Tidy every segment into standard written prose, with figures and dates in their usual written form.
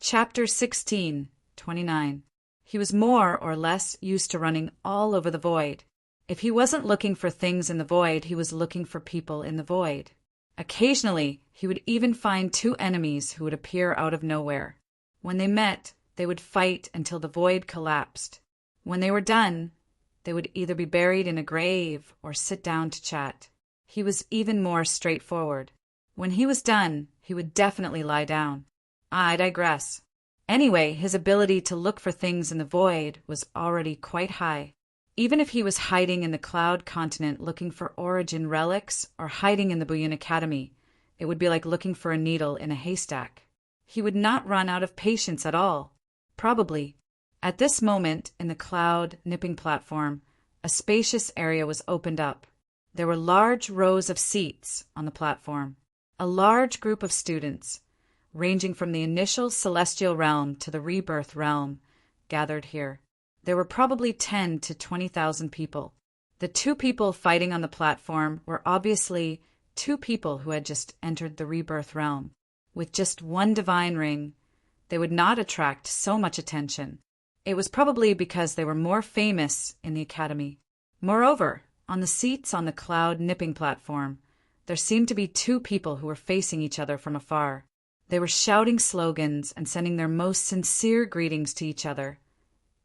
Chapter 16, 29. He was more or less used to running all over the void. If he wasn't looking for things in the void, he was looking for people in the void. Occasionally, he would even find two enemies who would appear out of nowhere. When they met, they would fight until the void collapsed. When they were done, they would either be buried in a grave or sit down to chat. He was even more straightforward. When he was done, he would definitely lie down. I digress. Anyway, his ability to look for things in the void was already quite high. Even if he was hiding in the Cloud Continent looking for origin relics or hiding in the Booyun Academy, it would be like looking for a needle in a haystack. He would not run out of patience at all. Probably. At this moment, in the cloud nipping platform, a spacious area was opened up. There were large rows of seats on the platform. A large group of students, ranging from the initial celestial realm to the rebirth realm, gathered here. There were probably 10 to 20,000 people. The two people fighting on the platform were obviously two people who had just entered the rebirth realm. With just one divine ring, they would not attract so much attention. It was probably because they were more famous in the academy. Moreover, on the seats on the cloud nipping platform, there seemed to be two people who were facing each other from afar. They were shouting slogans and sending their most sincere greetings to each other.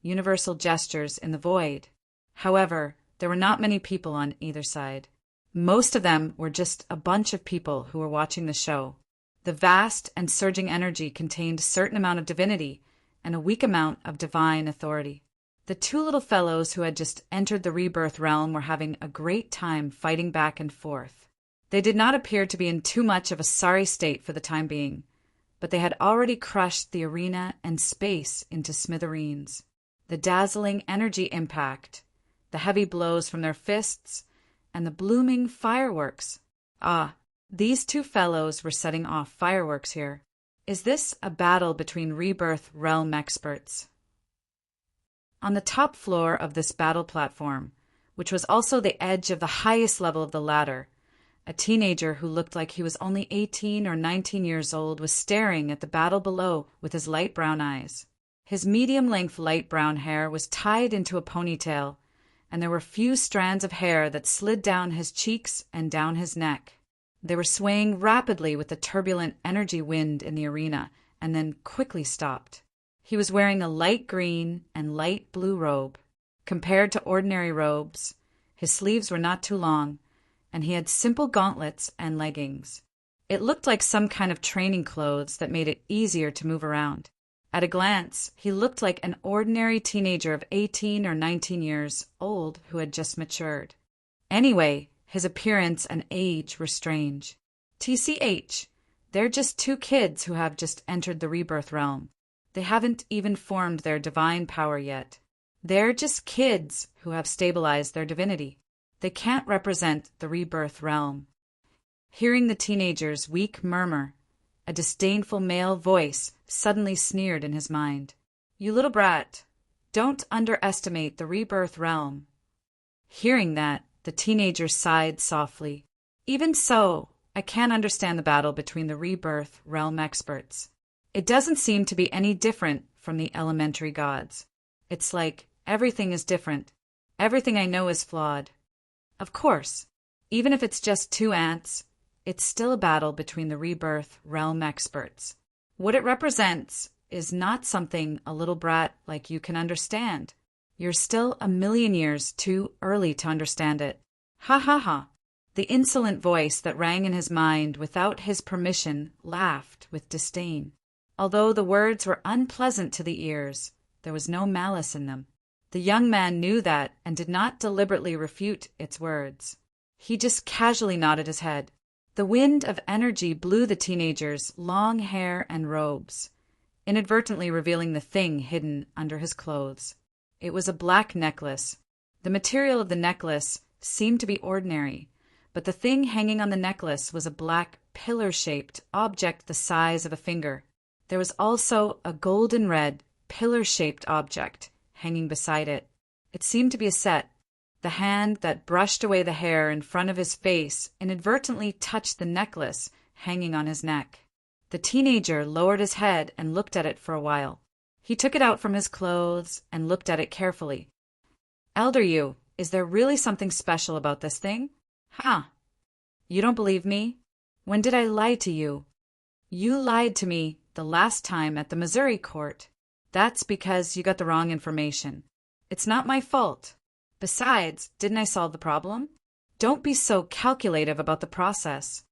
Universal gestures in the void. However, there were not many people on either side. Most of them were just a bunch of people who were watching the show. The vast and surging energy contained a certain amount of divinity and a weak amount of divine authority. The two little fellows who had just entered the rebirth realm were having a great time fighting back and forth. They did not appear to be in too much of a sorry state for the time being, but they had already crushed the arena and space into smithereens. The dazzling energy impact, the heavy blows from their fists, and the blooming fireworks. Ah, these two fellows were setting off fireworks here. Is this a battle between rebirth realm experts? On the top floor of this battle platform, which was also the edge of the highest level of the ladder, a teenager who looked like he was only 18 or 19 years old was staring at the battle below with his light brown eyes. His medium-length light brown hair was tied into a ponytail, and there were few strands of hair that slid down his cheeks and down his neck. They were swaying rapidly with the turbulent energy wind in the arena, and then quickly stopped. He was wearing a light green and light blue robe. Compared to ordinary robes, his sleeves were not too long, and he had simple gauntlets and leggings. It looked like some kind of training clothes that made it easier to move around. At a glance, he looked like an ordinary teenager of 18 or 19 years old who had just matured. Anyway, his appearance and age were strange. TCH, they're just two kids who have just entered the rebirth realm. They haven't even formed their divine power yet. They're just kids who have stabilized their divinity. They can't represent the rebirth realm. Hearing the teenager's weak murmur, a disdainful male voice suddenly sneered in his mind. You little brat, don't underestimate the rebirth realm. Hearing that, the teenager sighed softly. Even so, I can't understand the battle between the rebirth realm experts. It doesn't seem to be any different from the elementary gods. It's like everything is different. Everything I know is flawed. Of course, even if it's just two ants, it's still a battle between the rebirth realm experts. What it represents is not something a little brat like you can understand. You're still a million years too early to understand it. Ha ha ha. The insolent voice that rang in his mind without his permission laughed with disdain. Although the words were unpleasant to the ears, there was no malice in them. The young man knew that and did not deliberately refute its words. He just casually nodded his head. The wind of energy blew the teenager's long hair and robes, inadvertently revealing the thing hidden under his clothes. It was a black necklace. The material of the necklace seemed to be ordinary, but the thing hanging on the necklace was a black pillar-shaped object the size of a finger. There was also a golden-red, pillar-shaped object hanging beside it. It seemed to be a set. The hand that brushed away the hair in front of his face inadvertently touched the necklace hanging on his neck. The teenager lowered his head and looked at it for a while. He took it out from his clothes and looked at it carefully. Elder you, is there really something special about this thing? Huh? You don't believe me? When did I lie to you? You lied to me the last time at the Missouri court. That's because you got the wrong information. It's not my fault. Besides, didn't I solve the problem? Don't be so calculative about the process.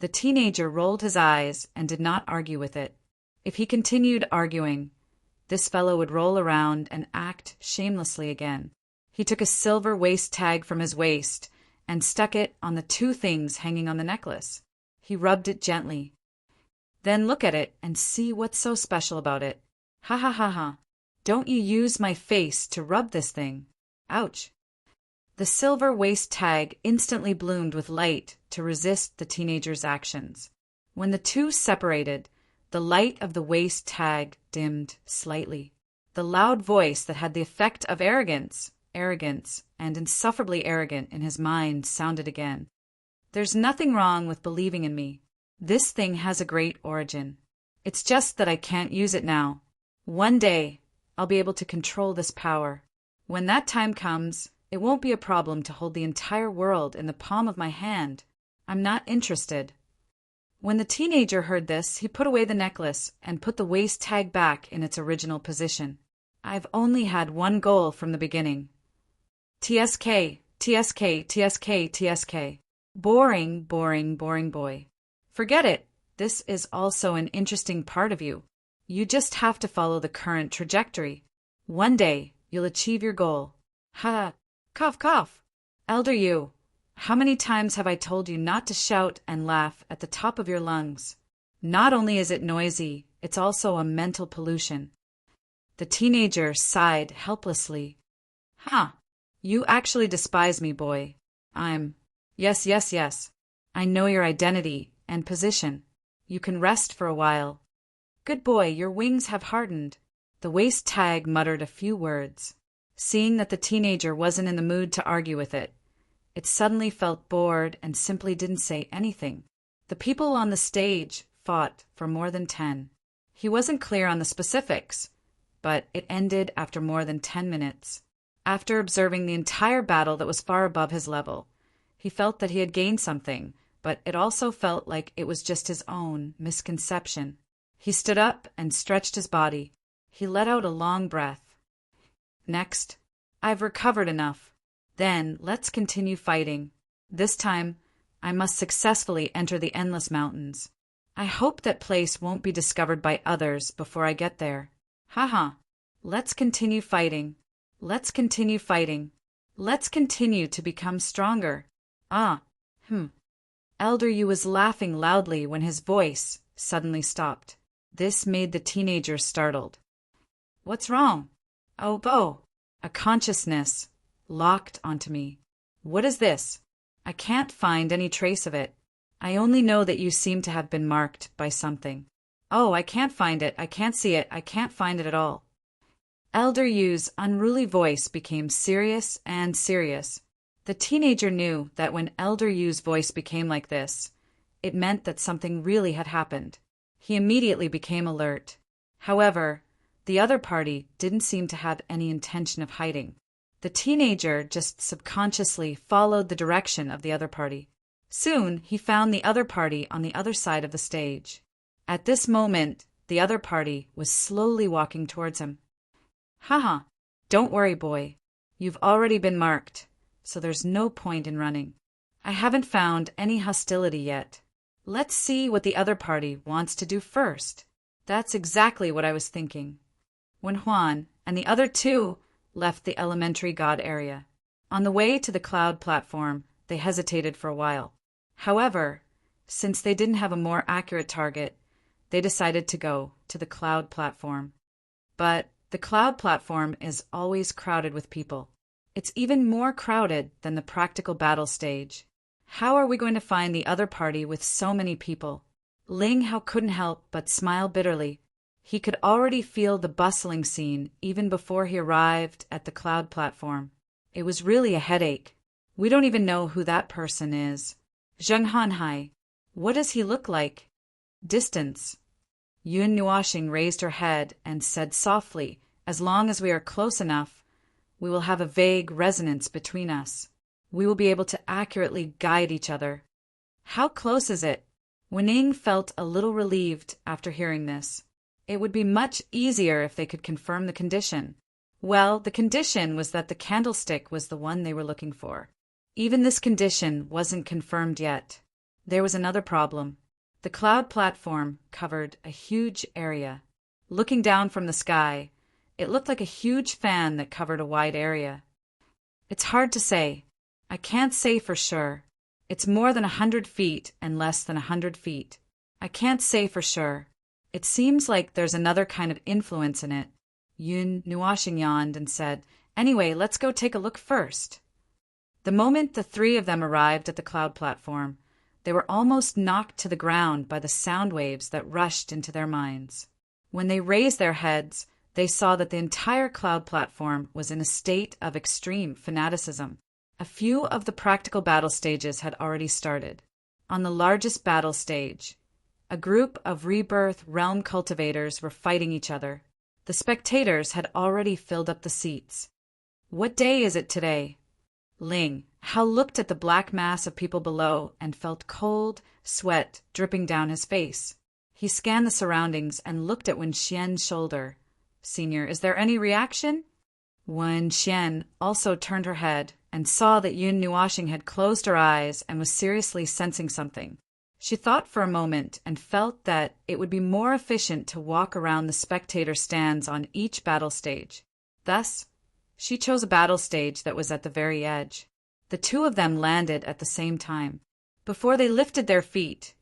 The teenager rolled his eyes and did not argue with it. If he continued arguing, this fellow would roll around and act shamelessly again. He took a silver waist tag from his waist and stuck it on the two things hanging on the necklace. He rubbed it gently. Then look at it and see what's so special about it. Ha ha ha ha. Don't you use my face to rub this thing. Ouch. The silver waist tag instantly bloomed with light to resist the teenager's actions. When the two separated, the light of the waist tag dimmed slightly. The loud voice that had the effect of arrogance, and insufferably arrogant in his mind sounded again. There's nothing wrong with believing in me. This thing has a great origin. It's just that I can't use it now. One day, I'll be able to control this power. When that time comes, it won't be a problem to hold the entire world in the palm of my hand. I'm not interested. When the teenager heard this, he put away the necklace and put the waist tag back in its original position. I've only had one goal from the beginning. TSK, TSK, TSK, TSK. Boring, boring, boring boy. Forget it. This is also an interesting part of you. You just have to follow the current trajectory. One day, you'll achieve your goal. Ha! Cough, cough. Elder you, how many times have I told you not to shout and laugh at the top of your lungs? Not only is it noisy, it's also a mental pollution. The teenager sighed helplessly. Huh. You actually despise me, boy. Yes, yes, yes. I know your identity and position. You can rest for a while. Good boy, your wings have hardened. The waist tag muttered a few words. Seeing that the teenager wasn't in the mood to argue with it, it suddenly felt bored and simply didn't say anything. The people on the stage fought for more than 10. He wasn't clear on the specifics, but it ended after more than 10 minutes. After observing the entire battle that was far above his level, he felt that he had gained something, but it also felt like it was just his own misconception. He stood up and stretched his body. He let out a long breath. Next, I've recovered enough. Then let's continue fighting. This time, I must successfully enter the Endless Mountains. I hope that place won't be discovered by others before I get there. Haha. Let's continue fighting. Let's continue fighting. Let's continue to become stronger. Elder Yu was laughing loudly when his voice suddenly stopped. This made the teenager startled. What's wrong? Oh, Bo. A consciousness locked onto me. What is this? I can't find any trace of it. I only know that you seem to have been marked by something. Oh, I can't find it. I can't see it. I can't find it at all. Elder Yu's unruly voice became serious and serious. The teenager knew that when Elder Yu's voice became like this, it meant that something really had happened. He immediately became alert. However, the other party didn't seem to have any intention of hiding. The teenager just subconsciously followed the direction of the other party. Soon, he found the other party on the other side of the stage. At this moment, the other party was slowly walking towards him. Haha, don't worry, boy. You've already been marked, so there's no point in running. I haven't found any hostility yet. Let's see what the other party wants to do first. That's exactly what I was thinking. When Juan and the other two left the elementary god area, on the way to the cloud platform, they hesitated for a while. However, since they didn't have a more accurate target, they decided to go to the cloud platform. But the cloud platform is always crowded with people. It's even more crowded than the practical battle stage. How are we going to find the other party with so many people? Ling Hao couldn't help but smile bitterly. He could already feel the bustling scene even before he arrived at the cloud platform. It was really a headache. We don't even know who that person is. Zheng Hanhai. What does he look like? Distance. Yun Nuashing raised her head and said softly, as long as we are close enough, we will have a vague resonance between us. We will be able to accurately guide each other. How close is it? Wening felt a little relieved after hearing this. It would be much easier if they could confirm the condition. Well, the condition was that the candlestick was the one they were looking for. Even this condition wasn't confirmed yet. There was another problem. The cloud platform covered a huge area. Looking down from the sky, it looked like a huge fan that covered a wide area. It's hard to say. I can't say for sure. It's more than 100 feet and less than 100 feet. I can't say for sure. It seems like there's another kind of influence in it. Yun Nuashing yawned and said, Anyway, let's go take a look first. The moment the three of them arrived at the cloud platform, they were almost knocked to the ground by the sound waves that rushed into their minds. When they raised their heads, they saw that the entire cloud platform was in a state of extreme fanaticism. A few of the practical battle stages had already started. On the largest battle stage, a group of rebirth realm cultivators were fighting each other. The spectators had already filled up the seats. What day is it today? Ling Hao looked at the black mass of people below and felt cold sweat dripping down his face. He scanned the surroundings and looked at Wen Xian's shoulder. Senior, is there any reaction? Wen Xian also turned her head and saw that Yun Nuashing had closed her eyes and was seriously sensing something. She thought for a moment and felt that it would be more efficient to walk around the spectator stands on each battle stage. Thus, she chose a battle stage that was at the very edge. The two of them landed at the same time. Before they lifted their feet,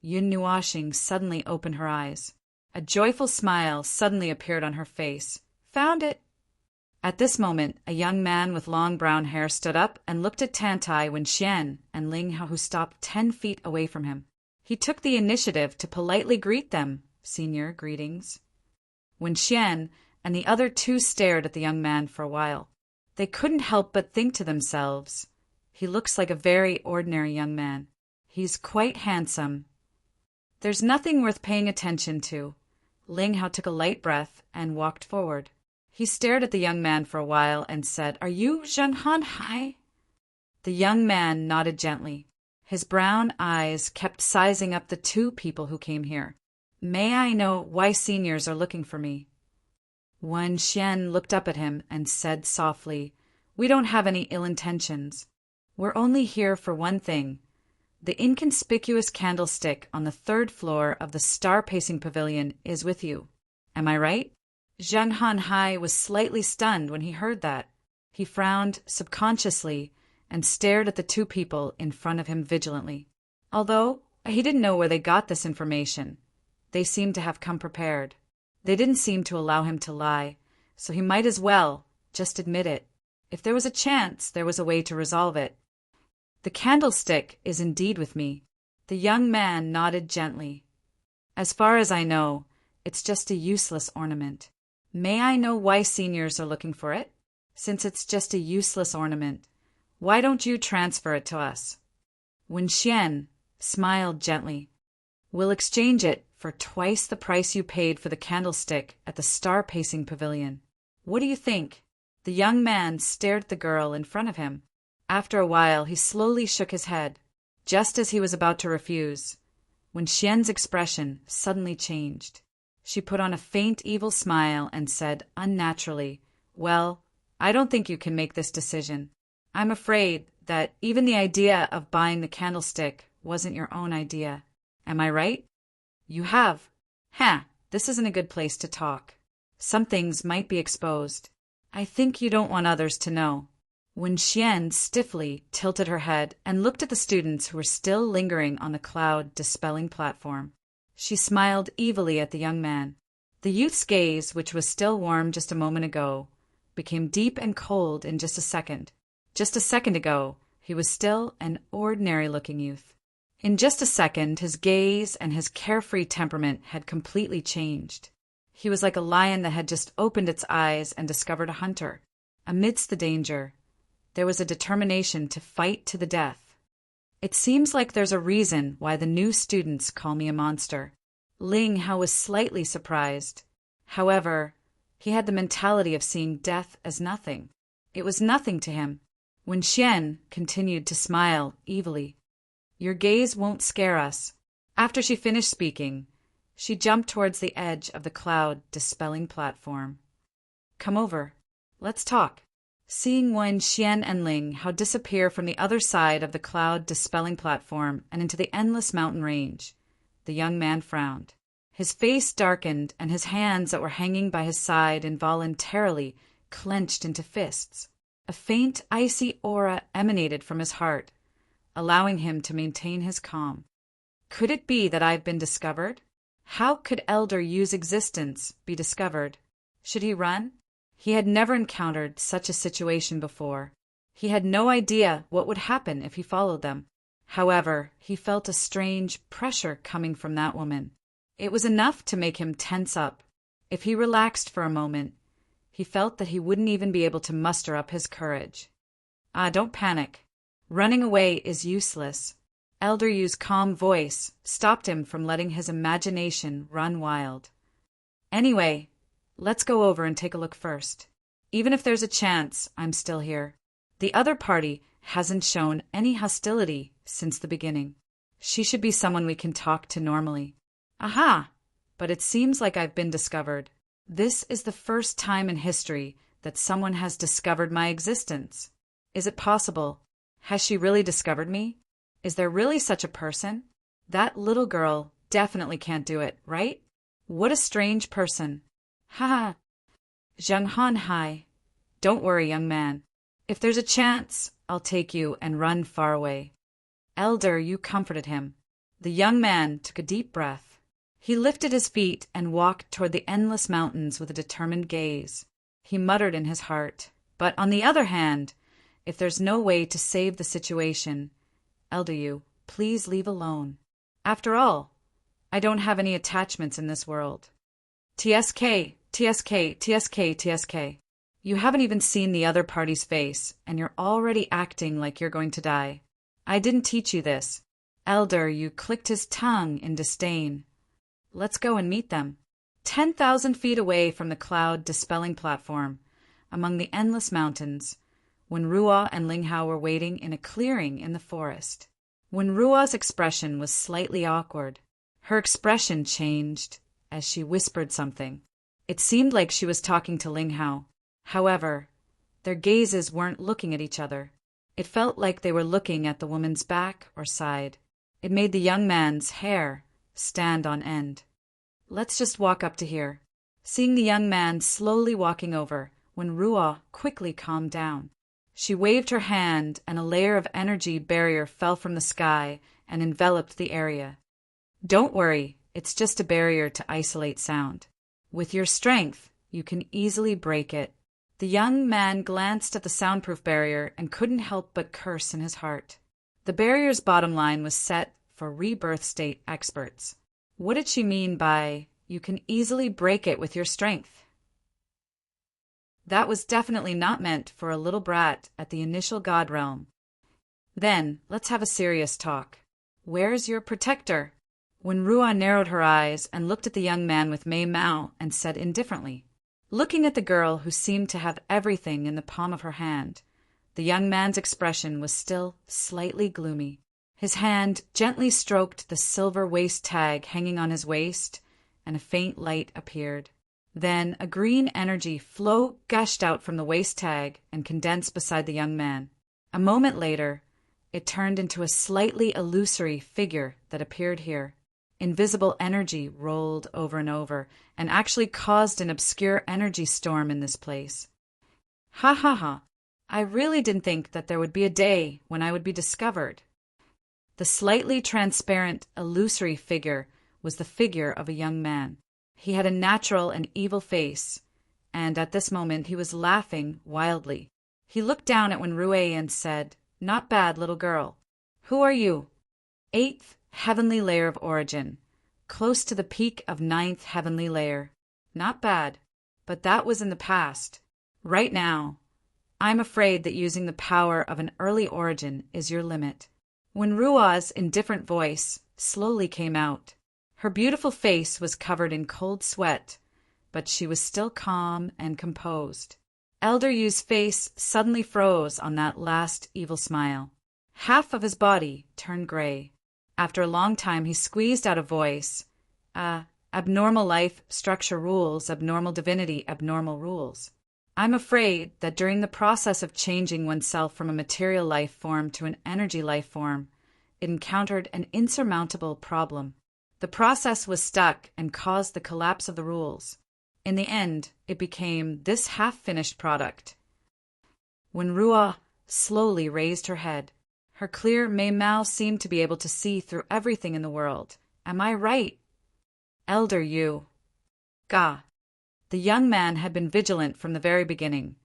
Yun Nuashing suddenly opened her eyes. A joyful smile suddenly appeared on her face. Found it! At this moment, a young man with long brown hair stood up and looked at Tantai, Wen Xian, and Ling Hao, who stopped 10 feet away from him. He took the initiative to politely greet them. Senior, greetings. Wen Xian and the other two stared at the young man for a while. They couldn't help but think to themselves, he looks like a very ordinary young man. He's quite handsome. There's nothing worth paying attention to. Ling Hao took a light breath and walked forward. He stared at the young man for a while and said, Are you Zheng Han Hai? The young man nodded gently. His brown eyes kept sizing up the two people who came here. May I know why seniors are looking for me? Wen Xian looked up at him and said softly, We don't have any ill intentions. We're only here for one thing. The inconspicuous candlestick on the 3rd floor of the star-pacing pavilion is with you. Am I right? Zheng Han Hai was slightly stunned when he heard that. He frowned subconsciously and stared at the two people in front of him vigilantly. Although he didn't know where they got this information, they seemed to have come prepared. They didn't seem to allow him to lie, so he might as well just admit it. If there was a chance, there was a way to resolve it. The candlestick is indeed with me. The young man nodded gently. As far as I know, it's just a useless ornament. May I know why seniors are looking for it? Since it's just a useless ornament, why don't you transfer it to us? Wen Xian smiled gently. We'll exchange it for twice the price you paid for the candlestick at the star-pacing pavilion. What do you think? The young man stared at the girl in front of him. After a while, he slowly shook his head. Just as he was about to refuse, Wen Xian's expression suddenly changed. She put on a faint evil smile and said unnaturally, Well, I don't think you can make this decision. I'm afraid that even the idea of buying the candlestick wasn't your own idea. Am I right? You have. This isn't a good place to talk. Some things might be exposed. I think you don't want others to know. Wen Xian stiffly tilted her head and looked at the students who were still lingering on the cloud-dispelling platform. She smiled evilly at the young man. The youth's gaze, which was still warm just a moment ago, became deep and cold in just a second. Just a second ago, he was still an ordinary-looking youth. In just a second, his gaze and his carefree temperament had completely changed. He was like a lion that had just opened its eyes and discovered a hunter. Amidst the danger, there was a determination to fight to the death. It seems like there's a reason why the new students call me a monster. Ling Hao was slightly surprised. However, he had the mentality of seeing death as nothing. It was nothing to him. When Xian continued to smile evilly, "Your gaze won't scare us." After she finished speaking, she jumped towards the edge of the cloud-dispelling platform. "Come over. Let's talk." Seeing Wen, Xian, and Ling Hao disappear from the other side of the cloud-dispelling platform and into the endless mountain range, the young man frowned. His face darkened, and his hands that were hanging by his side involuntarily clenched into fists. A faint, icy aura emanated from his heart, allowing him to maintain his calm. Could it be that I've been discovered? How could Elder Yu's existence be discovered? Should he run? He had never encountered such a situation before. He had no idea what would happen if he followed them. However, he felt a strange pressure coming from that woman. It was enough to make him tense up. If he relaxed for a moment, he felt that he wouldn't even be able to muster up his courage. Don't panic. Running away is useless. Elder Yu's calm voice stopped him from letting his imagination run wild. Anyway, let's go over and take a look first. Even if there's a chance, I'm still here. The other party hasn't shown any hostility since the beginning. She should be someone we can talk to normally. Aha! But it seems like I've been discovered. This is the first time in history that someone has discovered my existence. Is it possible? Has she really discovered me? Is there really such a person? That little girl definitely can't do it, right? What a strange person. Ha ha. Zheng Han Hai. Don't worry, young man. If there's a chance, I'll take you and run far away. Elder Yu comforted him. The young man took a deep breath. He lifted his feet and walked toward the endless mountains with a determined gaze. He muttered in his heart, "But on the other hand, if there's no way to save the situation, Elder Yu, please leave alone. After all, I don't have any attachments in this world." TSK, TSK, TSK, TSK. You haven't even seen the other party's face, and you're already acting like you're going to die. I didn't teach you this. Elder Yu clicked his tongue in disdain. Let's go and meet them. 10,000 feet away from the cloud-dispelling platform, among the endless mountains, Wen Ruo and Ling Hao were waiting in a clearing in the forest. Wen Ruo's expression was slightly awkward. Her expression changed as she whispered something. It seemed like she was talking to Ling Hao. However, their gazes weren't looking at each other. It felt like they were looking at the woman's back or side. It made the young man's hair stand on end. Let's just walk up to here. Seeing the young man slowly walking over, Wen Ruo quickly calmed down. She waved her hand, and a layer of energy barrier fell from the sky and enveloped the area. Don't worry, it's just a barrier to isolate sound. With your strength, you can easily break it. The young man glanced at the soundproof barrier and couldn't help but curse in his heart. The barrier's bottom line was set for rebirth state experts. What did she mean by, "You can easily break it with your strength"? That was definitely not meant for a little brat at the initial god realm. Then, let's have a serious talk. Where's your protector? When Ruan narrowed her eyes and looked at the young man with Mei Mao and said indifferently, looking at the girl who seemed to have everything in the palm of her hand, the young man's expression was still slightly gloomy. His hand gently stroked the silver waist tag hanging on his waist, and a faint light appeared. Then a green energy flow gushed out from the waist tag and condensed beside the young man. A moment later, it turned into a slightly illusory figure that appeared here. Invisible energy rolled over and over, and actually caused an obscure energy storm in this place. Ha ha ha! I really didn't think that there would be a day when I would be discovered. The slightly transparent, illusory figure was the figure of a young man. He had a natural and evil face, and at this moment he was laughing wildly. He looked down at Wenrui and said, "Not bad, little girl. Who are you?" 8th heavenly layer of origin, close to the peak of 9th heavenly layer. Not bad, but that was in the past. Right now, I'm afraid that using the power of an early origin is your limit. When Rua's indifferent voice slowly came out, Her beautiful face was covered in cold sweat, but she was still calm and composed. Elder Yu's face suddenly froze on that last evil smile. Half of his body turned gray. After a long time, he squeezed out a voice. Abnormal life structure rules, abnormal divinity, abnormal rules. I'm afraid that during the process of changing oneself from a material life form to an energy life form, it encountered an insurmountable problem. The process was stuck and caused the collapse of the rules. In the end, it became this half-finished product. When Ruah slowly raised her head, her clear Maimao seemed to be able to see through everything in the world. Am I right? Elder Yu. Ga. The young man had been vigilant from the very beginning,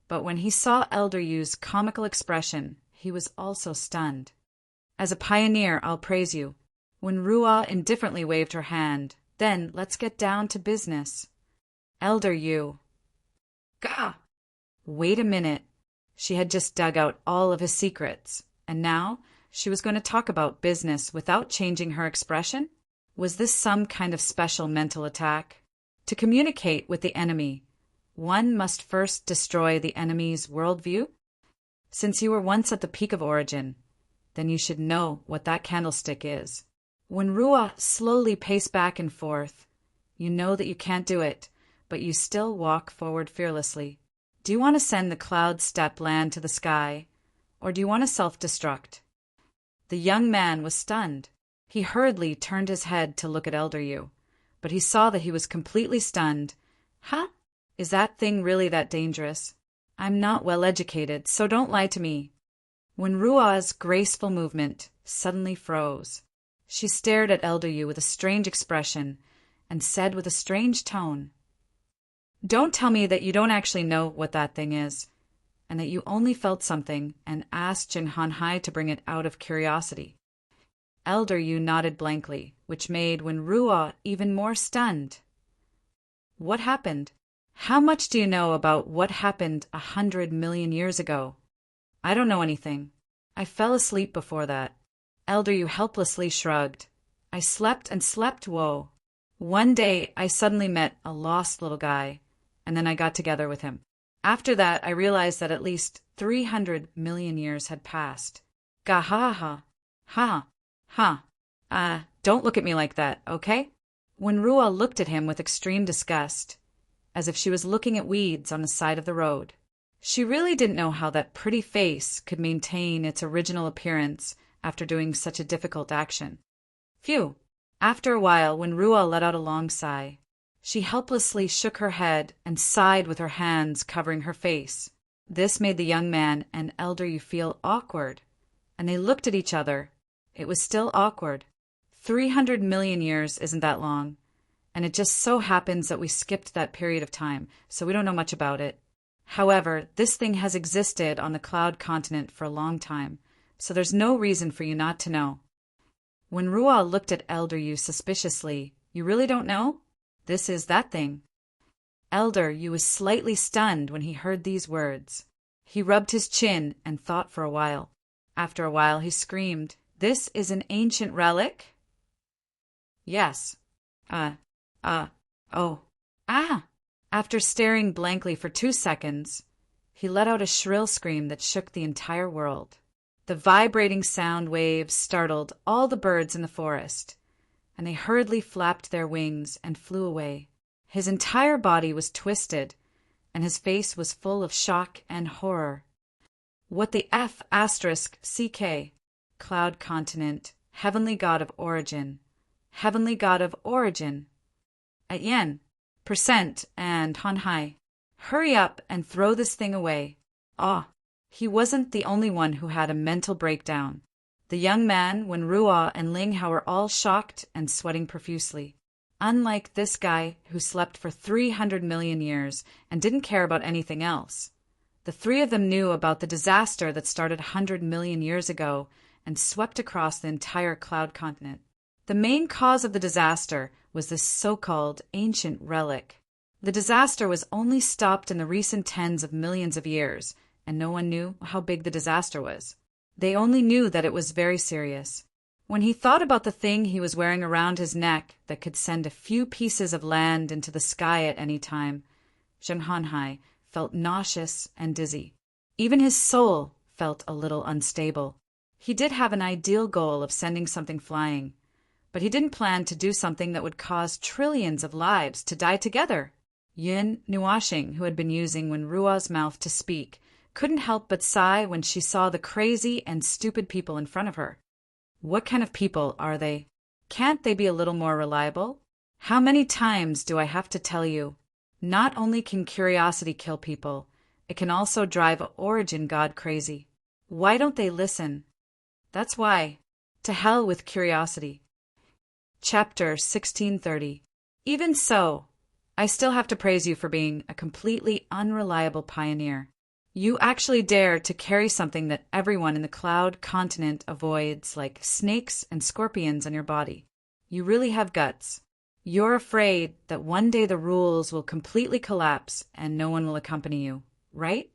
but when he saw Elder Yu's comical expression, he was also stunned. As a pioneer, I'll praise you. When Ruah indifferently waved her hand, then let's get down to business. Elder Yu. Ga. Wait a minute. She had just dug out all of his secrets, and now she was going to talk about business without changing her expression? Was this some kind of special mental attack? To communicate with the enemy, one must first destroy the enemy's worldview? Since you were once at the peak of origin, then you should know what that candlestick is. When Ruah slowly paced back and forth, you know that you can't do it, but you still walk forward fearlessly. Do you want to send the cloud step land to the sky, or do you want to self-destruct? The young man was stunned. He hurriedly turned his head to look at Elder Yu, but he saw that he was completely stunned. Huh? Is that thing really that dangerous? I'm not well educated, so don't lie to me. When Ruah's graceful movement suddenly froze, she stared at Elder Yu with a strange expression and said with a strange tone, Don't tell me that you don't actually know what that thing is, and that you only felt something and asked Jin Han Hai to bring it out of curiosity. Elder Yu nodded blankly, which made Wen Ruah even more stunned. What happened? How much do you know about what happened 100 million years ago? I don't know anything. I fell asleep before that. Elder Yu helplessly shrugged. I slept and slept, whoa. One day I suddenly met a lost little guy, and then I got together with him. After that I realized that at least 300 million years had passed. Gahaha. Ha. Don't look at me like that, okay? When Ruah looked at him with extreme disgust, as if she was looking at weeds on the side of the road. She really didn't know how that pretty face could maintain its original appearance after doing such a difficult action. Phew! After a while, when Ruah let out a long sigh, she helplessly shook her head and sighed with her hands covering her face. This made the young man and Elder Yu feel awkward, and they looked at each other. It was still awkward. 300 million years isn't that long, and it just so happens that we skipped that period of time, so we don't know much about it. However, this thing has existed on the Cloud Continent for a long time, so there's no reason for you not to know. When Ruah looked at Elder Yu suspiciously, you really don't know? This is that thing. Elder Yu was slightly stunned when he heard these words. He rubbed his chin and thought for a while. After a while, he screamed, This is an ancient relic? Yes. Oh. After staring blankly for 2 seconds, he let out a shrill scream that shook the entire world. The vibrating sound waves startled all the birds in the forest, and they hurriedly flapped their wings and flew away. His entire body was twisted, and his face was full of shock and horror. What the F***CK? Cloud Continent, Heavenly God of Origin. Heavenly God of Origin. At Yen, Percent, and Han Hai. Hurry up and throw this thing away. He wasn't the only one who had a mental breakdown. The young man, Wen Ruah, and Ling Hao were all shocked and sweating profusely. Unlike this guy who slept for 300 million years and didn't care about anything else. The three of them knew about the disaster that started 100 million years ago and swept across the entire Cloud Continent. The main cause of the disaster was this so-called ancient relic. The disaster was only stopped in the recent tens of millions of years, and no one knew how big the disaster was. They only knew that it was very serious. When he thought about the thing he was wearing around his neck that could send a few pieces of land into the sky at any time, Zhenghanhai felt nauseous and dizzy. Even his soul felt a little unstable. He did have an ideal goal of sending something flying, but he didn't plan to do something that would cause trillions of lives to die together. Yun Nuashing, who had been using Wenrua's mouth to speak, couldn't help but sigh when she saw the crazy and stupid people in front of her. What kind of people are they? Can't they be a little more reliable? How many times do I have to tell you? Not only can curiosity kill people, it can also drive an origin god crazy. Why don't they listen? That's why. To hell with curiosity. Chapter 1630. Even so, I still have to praise you for being a completely unreliable pioneer. You actually dare to carry something that everyone in the cloud continent avoids, like snakes and scorpions on your body. You really have guts. You're afraid that one day the rules will completely collapse and no one will accompany you, right?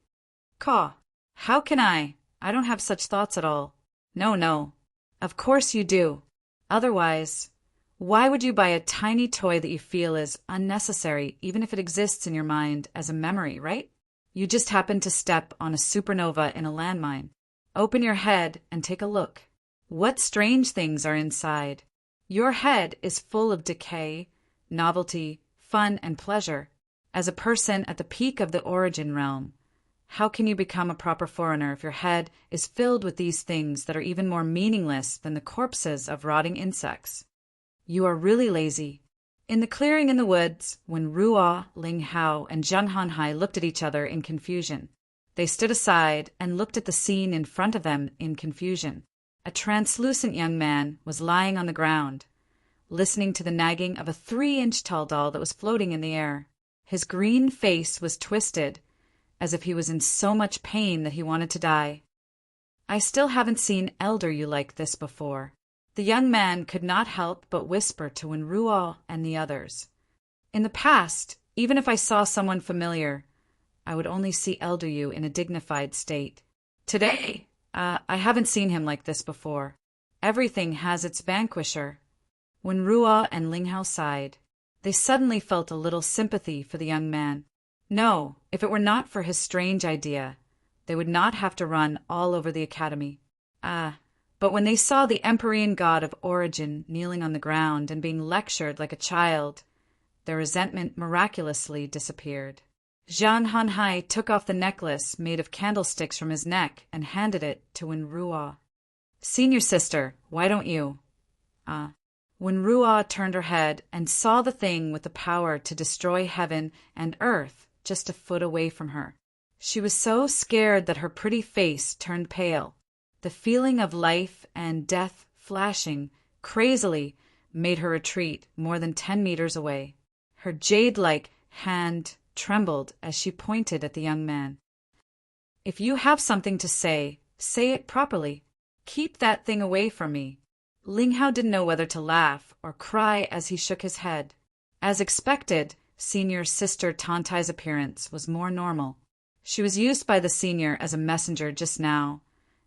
Caw. How can I? I don't have such thoughts at all. No. Of course you do. Otherwise, why would you buy a tiny toy that you feel is unnecessary, even if it exists in your mind as a memory, right? You just happen to step on a supernova in a landmine. Open your head and take a look. What strange things are inside? Your head is full of decay, novelty, fun, and pleasure. As a person at the peak of the origin realm, how can you become a proper foreigner if your head is filled with these things that are even more meaningless than the corpses of rotting insects? You are really lazy. In the clearing in the woods, when Ruo, Ling Hao, and Zheng Hanhai looked at each other in confusion, they stood aside and looked at the scene in front of them in confusion. A translucent young man was lying on the ground, listening to the nagging of a 3-inch tall doll that was floating in the air. His green face was twisted, as if he was in so much pain that he wanted to die. I still haven't seen elder you like this before. The young man could not help but whisper to Wenruo and the others. In the past, even if I saw someone familiar, I would only see elder you in a dignified state. Today, I haven't seen him like this before. Everything has its vanquisher. When Ruo and Ling Hao sighed, they suddenly felt a little sympathy for the young man. No, if it were not for his strange idea, they would not have to run all over the academy. But when they saw the Empyrean god of origin kneeling on the ground and being lectured like a child, their resentment miraculously disappeared. Zhang Hanhai took off the necklace made of candlesticks from his neck and handed it to Wenruo. Senior sister, why don't you? Wenruo turned her head and saw the thing with the power to destroy heaven and earth just a foot away from her. She was so scared that her pretty face turned pale. The feeling of life and death flashing crazily made her retreat more than 10 meters away. Her jade-like hand trembled as she pointed at the young man. If you have something to say it properly. Keep that thing away from me. Ling Hao didn't know whether to laugh or cry as he shook his head. As expected, senior sister Tantai's appearance was more normal. She was used by the senior as a messenger just now,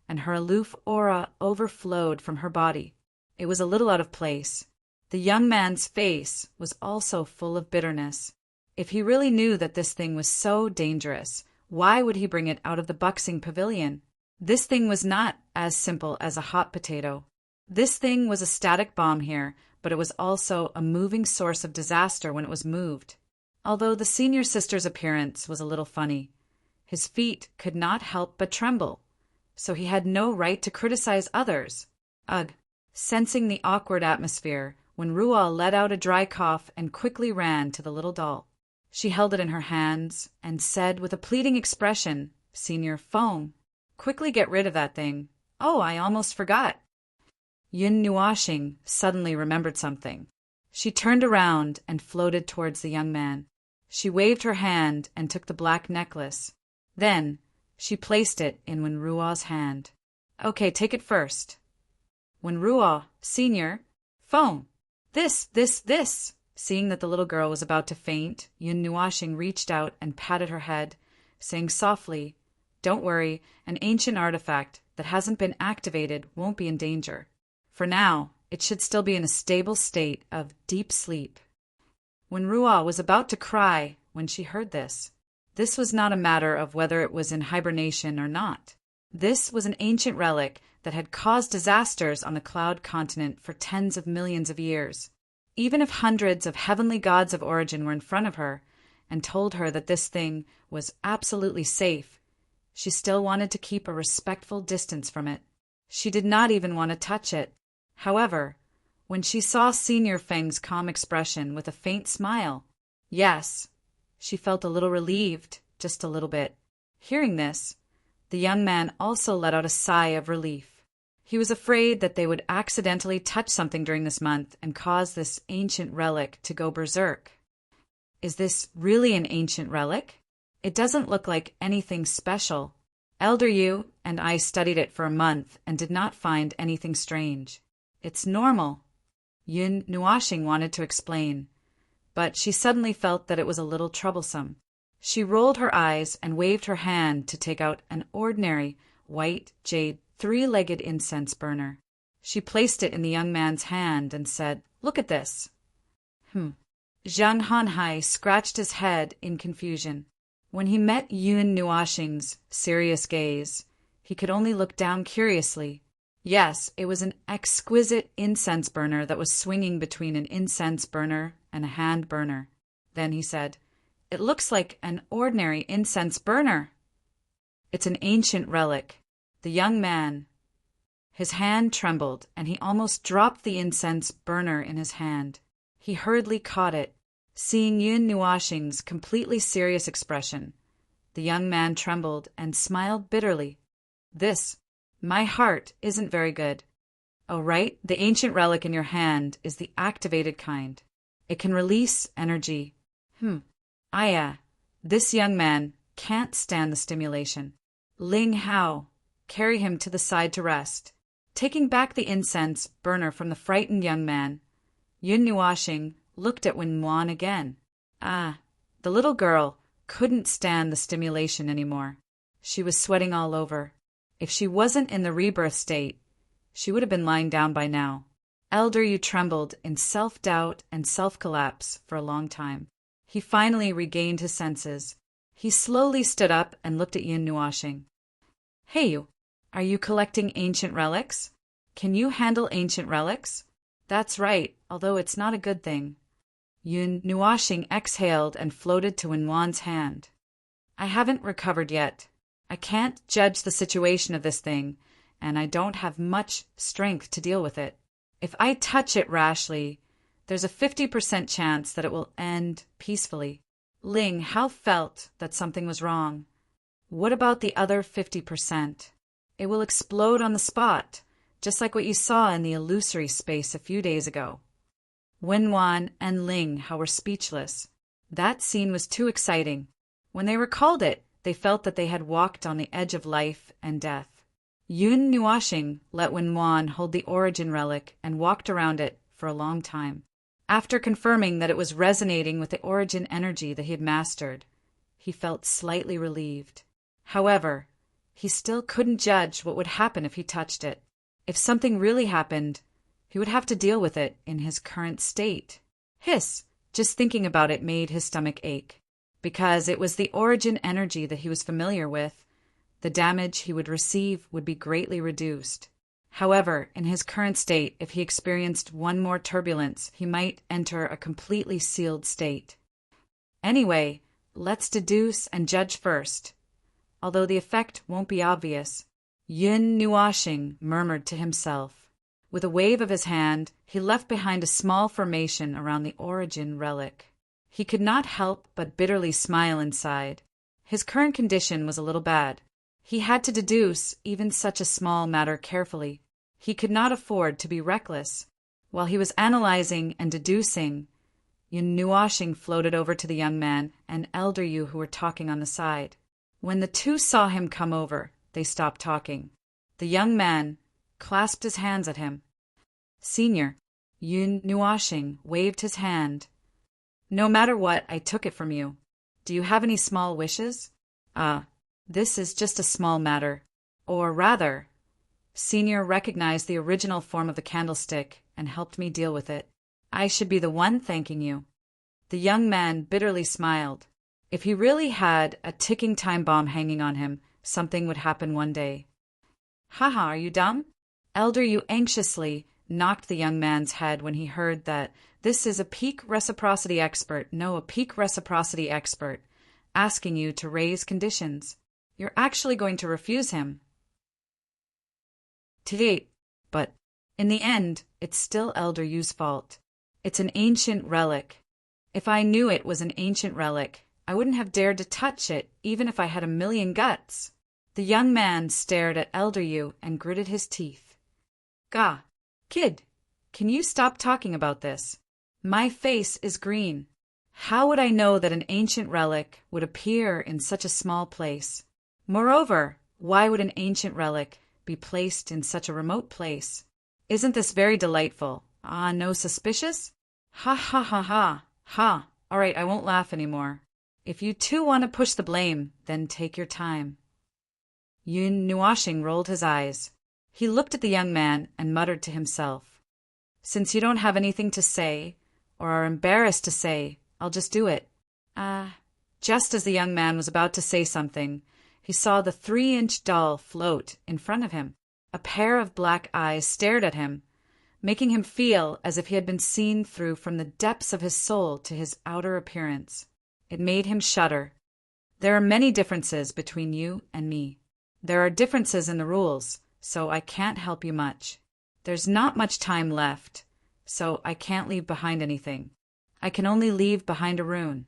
and her aloof aura overflowed from her body. It was a little out of place. The young man's face was also full of bitterness. If he really knew that this thing was so dangerous, why would he bring it out of the boxing pavilion? This thing was not as simple as a hot potato. This thing was a static bomb here, but it was also a moving source of disaster when it was moved. Although the senior sister's appearance was a little funny, his feet could not help but tremble, so he had no right to criticize others. Ugh! Sensing the awkward atmosphere, when Rual let out a dry cough and quickly ran to the little doll. She held it in her hands and said with a pleading expression, "Senior Foam, quickly get rid of that thing. Oh, I almost forgot." Yun Nuashing suddenly remembered something. She turned around and floated towards the young man. She waved her hand and took the black necklace. Then she placed it in Wenruo's hand. "Okay, take it first." Wenruo, Senior, Foam, this. Seeing that the little girl was about to faint, Yun Nuashing reached out and patted her head, saying softly, "Don't worry, an ancient artifact that hasn't been activated won't be in danger." For now, it should still be in a stable state of deep sleep. When Ruo was about to cry when she heard this, this was not a matter of whether it was in hibernation or not. This was an ancient relic that had caused disasters on the Cloud Continent for tens of millions of years. Even if hundreds of heavenly gods of origin were in front of her and told her that this thing was absolutely safe, she still wanted to keep a respectful distance from it. She did not even want to touch it. However, when she saw Senior Feng's calm expression with a faint smile, yes, she felt a little relieved, just a little bit. Hearing this, the young man also let out a sigh of relief. He was afraid that they would accidentally touch something during this month and cause this ancient relic to go berserk. Is this really an ancient relic? It doesn't look like anything special. Elder Yu and I studied it for a month and did not find anything strange. It's normal. Yun Nuashing wanted to explain, but she suddenly felt that it was a little troublesome. She rolled her eyes and waved her hand to take out an ordinary white jade three-legged incense burner. She placed it in the young man's hand and said, "Look at this." Zhang Hanhai scratched his head in confusion. When he met Yun Nuashing's serious gaze, he could only look down curiously. Yes, it was an exquisite incense burner that was swinging between an incense burner and a hand burner. Then he said, "It looks like an ordinary incense burner." "It's an ancient relic." The young man, his hand trembled, and he almost dropped the incense burner in his hand. He hurriedly caught it. Seeing Yun Nuashing's completely serious expression, the young man trembled and smiled bitterly. My heart isn't very good." "Oh, right, the ancient relic in your hand is the activated kind. It can release energy." This young man can't stand the stimulation. Ling Hao, carry him to the side to rest. Taking back the incense burner from the frightened young man, Yun Nuashing looked at Wen Wan again. The little girl couldn't stand the stimulation anymore. She was sweating all over. If she wasn't in the rebirth state, she would have been lying down by now. Elder Yu trembled in self-doubt and self-collapse for a long time. He finally regained his senses. He slowly stood up and looked at Yun Nuashing. "Hey you, are you collecting ancient relics? Can you handle ancient relics?" "That's right, although it's not a good thing." Yun Nuashing exhaled and floated to Wen Wan's hand. "I haven't recovered yet. I can't judge the situation of this thing, and I don't have much strength to deal with it. If I touch it rashly, there's a 50% chance that it will end peacefully." Ling Hao felt that something was wrong. "What about the other 50%? It will explode on the spot, just like what you saw in the illusory space a few days ago." Wen Wan and Ling Hao were speechless. That scene was too exciting. When they recalled it, they felt that they had walked on the edge of life and death. Yun Nuashing let Wen Wan hold the origin relic and walked around it for a long time. After confirming that it was resonating with the origin energy that he had mastered, he felt slightly relieved. However, he still couldn't judge what would happen if he touched it. If something really happened, he would have to deal with it in his current state. Just thinking about it made his stomach ache. Because it was the origin energy that he was familiar with, the damage he would receive would be greatly reduced. However, in his current state, if he experienced one more turbulence, he might enter a completely sealed state. Anyway, let's deduce and judge first. Although the effect won't be obvious, Yun Nuashing murmured to himself. With a wave of his hand, he left behind a small formation around the origin relic. He could not help but bitterly smile inside. His current condition was a little bad. He had to deduce even such a small matter carefully. He could not afford to be reckless. While he was analyzing and deducing, Yun Nuashing floated over to the young man and Elder Yu who were talking on the side. When the two saw him come over, they stopped talking. The young man clasped his hands at him. "Senior," Yun Nuashing waved his hand. "No matter what, I took it from you. Do you have any small wishes?" This is just a small matter. Or rather, Senior recognized the original form of the candlestick and helped me deal with it. I should be the one thanking you." The young man bitterly smiled. If he really had a ticking time bomb hanging on him, something would happen one day. "Haha, are you dumb?" Elder Yu anxiously knocked the young man's head when he heard that this is a peak reciprocity expert, asking you to raise conditions. You're actually going to refuse him. But in the end, it's still Elder Yu's fault. It's an ancient relic. If I knew it was an ancient relic, I wouldn't have dared to touch it, even if I had a million guts. The young man stared at Elder Yu and gritted his teeth. "Gah, kid, can you stop talking about this? My face is green. How would I know that an ancient relic would appear in such a small place? Moreover, why would an ancient relic be placed in such a remote place? Isn't this very delightful? Ah, no suspicious? Ha ha ha ha, ha. All right, I won't laugh anymore. If you two want to push the blame, then take your time." Yun Nuashing rolled his eyes. He looked at the young man and muttered to himself, "Since you don't have anything to say, or are embarrassed to say, I'll just do it." Just as the young man was about to say something, he saw the 3-inch doll float in front of him. A pair of black eyes stared at him, making him feel as if he had been seen through from the depths of his soul to his outer appearance. It made him shudder. "There are many differences between you and me. There are differences in the rules, so I can't help you much. There's not much time left, so I can't leave behind anything. I can only leave behind a rune."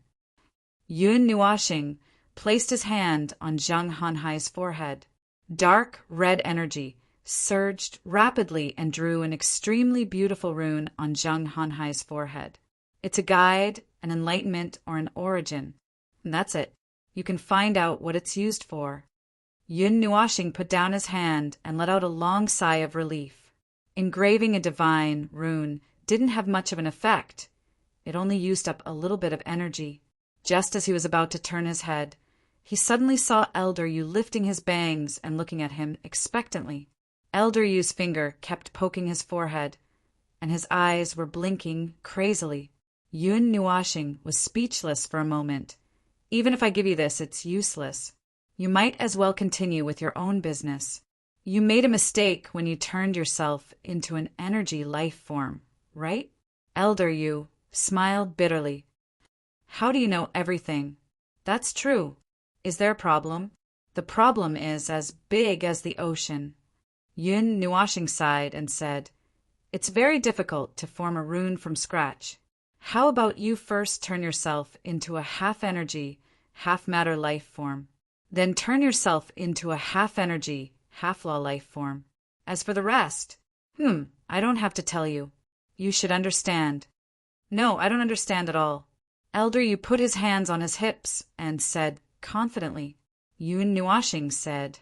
Yun Nuashing placed his hand on Zhang Hanhai's forehead. Dark red energy surged rapidly and drew an extremely beautiful rune on Zhang Hanhai's forehead. It's a guide, an enlightenment, or an origin. And that's it. You can find out what it's used for. Yun Nuashing put down his hand and let out a long sigh of relief. Engraving a divine rune didn't have much of an effect. It only used up a little bit of energy. Just as he was about to turn his head, he suddenly saw Elder Yu lifting his bangs and looking at him expectantly. Elder Yu's finger kept poking his forehead, and his eyes were blinking crazily. Yun Nuashing was speechless for a moment. "Even if I give you this, it's useless. You might as well continue with your own business. You made a mistake when you turned yourself into an energy life form, right?" Elder Yu smiled bitterly. "How do you know everything?" "That's true. Is there a problem?" "The problem is as big as the ocean." Yun Nuashing sighed and said, "It's very difficult to form a rune from scratch. How about you first turn yourself into a half-energy, half-matter life form? Then turn yourself into a half-energy, half-law life form. As for the rest, I don't have to tell you. You should understand." "No, I don't understand at all." Elder Yu put his hands on his hips and said confidently. Yun Nuashing said,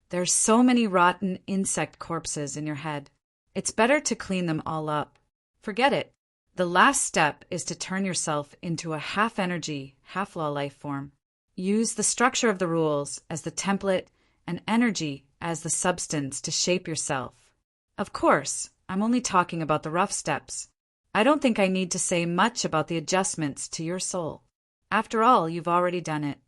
"There's so many rotten insect corpses in your head. It's better to clean them all up. Forget it. The last step is to turn yourself into a half-energy, half-law life form. Use the structure of the rules as the template and energy as the substance to shape yourself. Of course, I'm only talking about the rough steps. I don't think I need to say much about the adjustments to your soul. After all, you've already done it."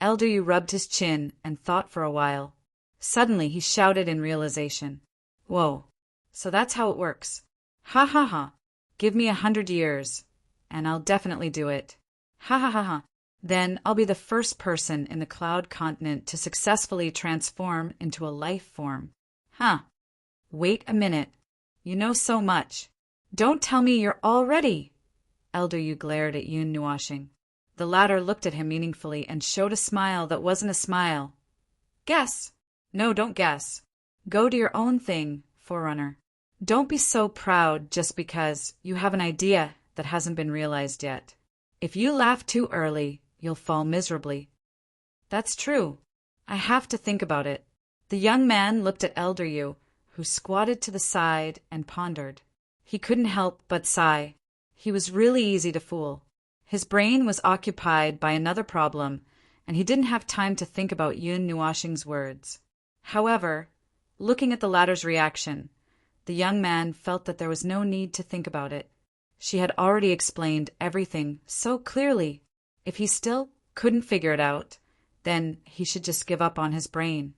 Elder Yu rubbed his chin and thought for a while. Suddenly he shouted in realization, "Whoa, so that's how it works. Ha ha ha. Give me 100 years, and I'll definitely do it. Ha ha ha ha. Then I'll be the first person in the Cloud Continent to successfully transform into a life form. Huh. Wait a minute. You know so much. Don't tell me you're all ready." Elder Yu glared at Yun Nuashing. The latter looked at him meaningfully and showed a smile that wasn't a smile. "Guess." "No, don't guess. Go to your own thing, Forerunner. Don't be so proud just because you have an idea that hasn't been realized yet. If you laugh too early, you'll fall miserably." "That's true. I have to think about it." The young man looked at Elder Yu, who squatted to the side and pondered. He couldn't help but sigh. He was really easy to fool. His brain was occupied by another problem, and he didn't have time to think about Yun Nuashing's words. However, looking at the latter's reaction. The young man felt that there was no need to think about it. She had already explained everything so clearly. If he still couldn't figure it out, then he should just give up on his brain.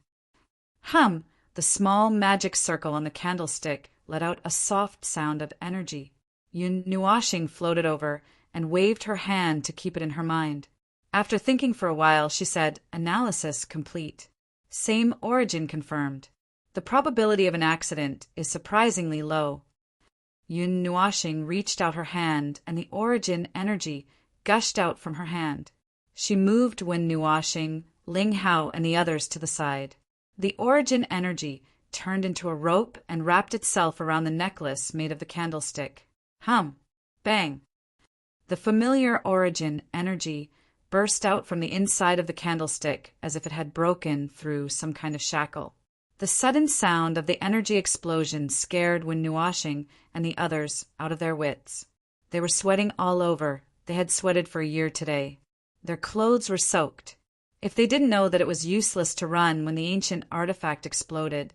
The small magic circle on the candlestick let out a soft sound of energy. Yun Nuashing floated over and waved her hand to keep it in her mind. After thinking for a while, she said, "Analysis complete. Same origin confirmed. The probability of an accident is surprisingly low." Yun Nuashing reached out her hand, and the origin energy gushed out from her hand. She moved Wen Nuashing, Ling Hao, and the others to the side. The origin energy turned into a rope and wrapped itself around the necklace made of the candlestick. Bang! The familiar origin energy burst out from the inside of the candlestick as if it had broken through some kind of shackle. The sudden sound of the energy explosion scared Wen Nuashing and the others out of their wits. They were sweating all over. They had sweated for a year today. Their clothes were soaked. If they didn't know that it was useless to run when the ancient artifact exploded,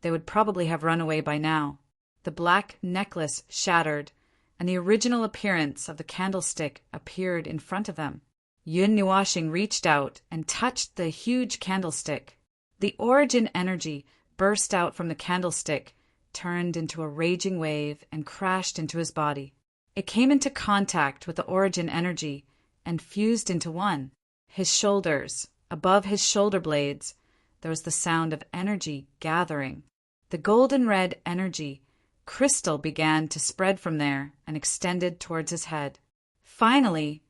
they would probably have run away by now. The black necklace shattered, and the original appearance of the candlestick appeared in front of them. Yun Nuashing reached out and touched the huge candlestick. The origin energy burst out from the candlestick, turned into a raging wave, and crashed into his body. It came into contact with the origin energy and fused into one. His shoulders, above his shoulder blades, there was the sound of energy gathering. The golden red energy crystal began to spread from there and extended towards his head. Finally,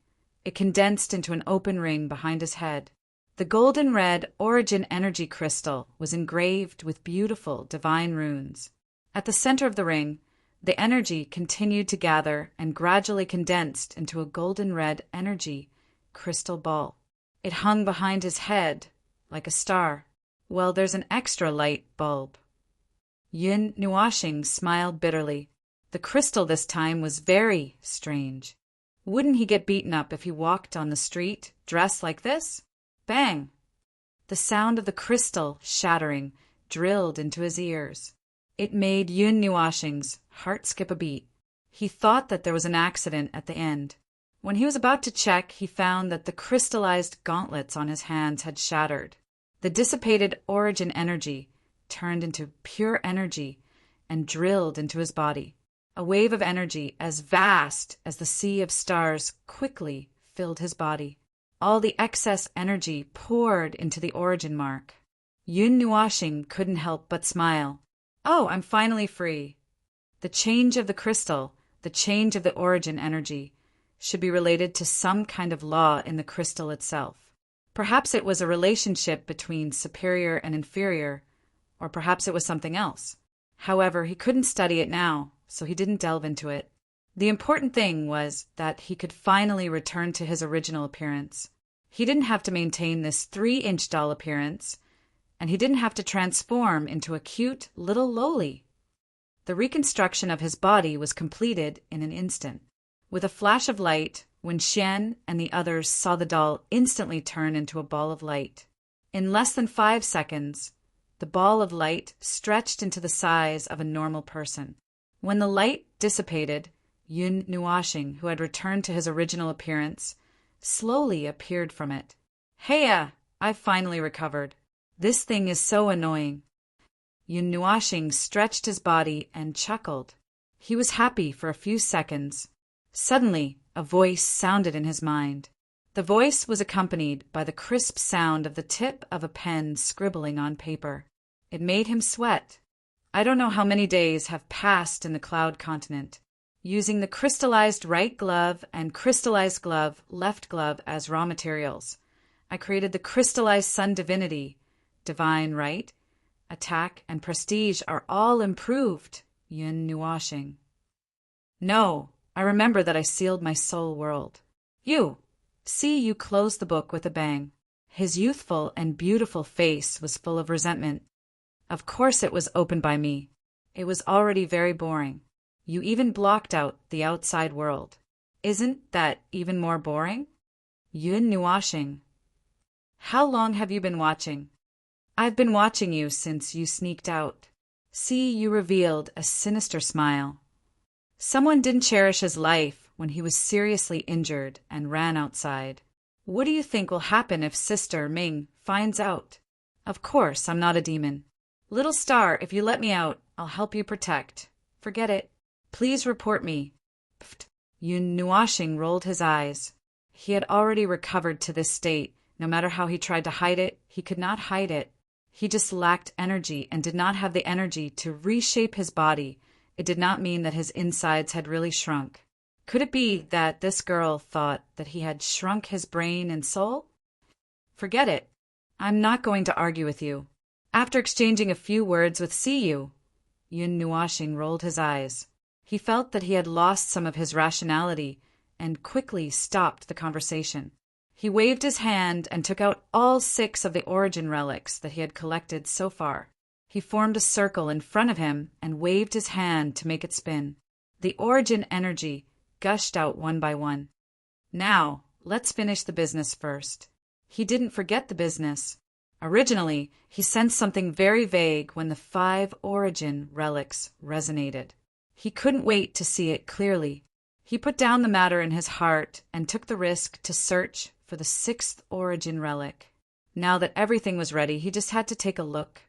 it condensed into an open ring behind his head. The golden red origin energy crystal was engraved with beautiful divine runes. At the center of the ring, the energy continued to gather and gradually condensed into a golden red energy crystal ball. It hung behind his head like a star. Well, there's an extra light bulb. Yun Nuashing smiled bitterly. The crystal this time was very strange. Wouldn't he get beaten up if he walked on the street dressed like this? Bang! The sound of the crystal shattering drilled into his ears. It made Yun Nuashing's heart skip a beat. He thought that there was an accident at the end. When he was about to check, he found that the crystallized gauntlets on his hands had shattered. The dissipated origin energy turned into pure energy and drilled into his body. A wave of energy as vast as the sea of stars quickly filled his body. All the excess energy poured into the origin mark. Yun Nuashing couldn't help but smile. "Oh, I'm finally free." The change of the crystal, the change of the origin energy, should be related to some kind of law in the crystal itself. Perhaps it was a relationship between superior and inferior, or perhaps it was something else. However, he couldn't study it now, so he didn't delve into it. The important thing was that he could finally return to his original appearance. He didn't have to maintain this 3-inch doll appearance, and he didn't have to transform into a cute little loli. The reconstruction of his body was completed in an instant. With a flash of light, Wen Xian and the others saw the doll instantly turn into a ball of light. In less than 5 seconds, the ball of light stretched into the size of a normal person. When the light dissipated, Yun Nuashing, who had returned to his original appearance, slowly appeared from it. "Heya! I've finally recovered. This thing is so annoying." Yun Nuashing stretched his body and chuckled. He was happy for a few seconds. Suddenly, a voice sounded in his mind. The voice was accompanied by the crisp sound of the tip of a pen scribbling on paper. It made him sweat. I don't know how many days have passed in the Cloud Continent. Using the crystallized right glove and crystallized glove, left glove as raw materials, I created the crystallized sun divinity. Divine right, attack, and prestige are all improved. Yun Nuashing. No, I remember that I sealed my soul world. You closed the book with a bang. His youthful and beautiful face was full of resentment. Of course it was opened by me. It was already very boring. You even blocked out the outside world. Isn't that even more boring? Yun Nuashing. How long have you been watching? I've been watching you since you sneaked out. See, you revealed a sinister smile. Someone didn't cherish his life when he was seriously injured and ran outside. What do you think will happen if Sister Ming finds out? Of course, I'm not a demon. Little star, if you let me out, I'll help you protect. Forget it. Please report me. Pfft. Yun Nuashing rolled his eyes. He had already recovered to this state. No matter how he tried to hide it, he could not hide it. He just lacked energy and did not have the energy to reshape his body. It did not mean that his insides had really shrunk. Could it be that this girl thought that he had shrunk his brain and soul? Forget it. I'm not going to argue with you. After exchanging a few words with Siyu, Yun Nuashing rolled his eyes. He felt that he had lost some of his rationality and quickly stopped the conversation. He waved his hand and took out all 6 of the origin relics that he had collected so far. He formed a circle in front of him and waved his hand to make it spin. The origin energy gushed out one by one. Now, let's finish the business first. He didn't forget the business. Originally, he sensed something very vague when the 5 origin relics resonated. He couldn't wait to see it clearly. He put down the matter in his heart and took the risk to search for the 6th origin relic. Now that everything was ready, he just had to take a look.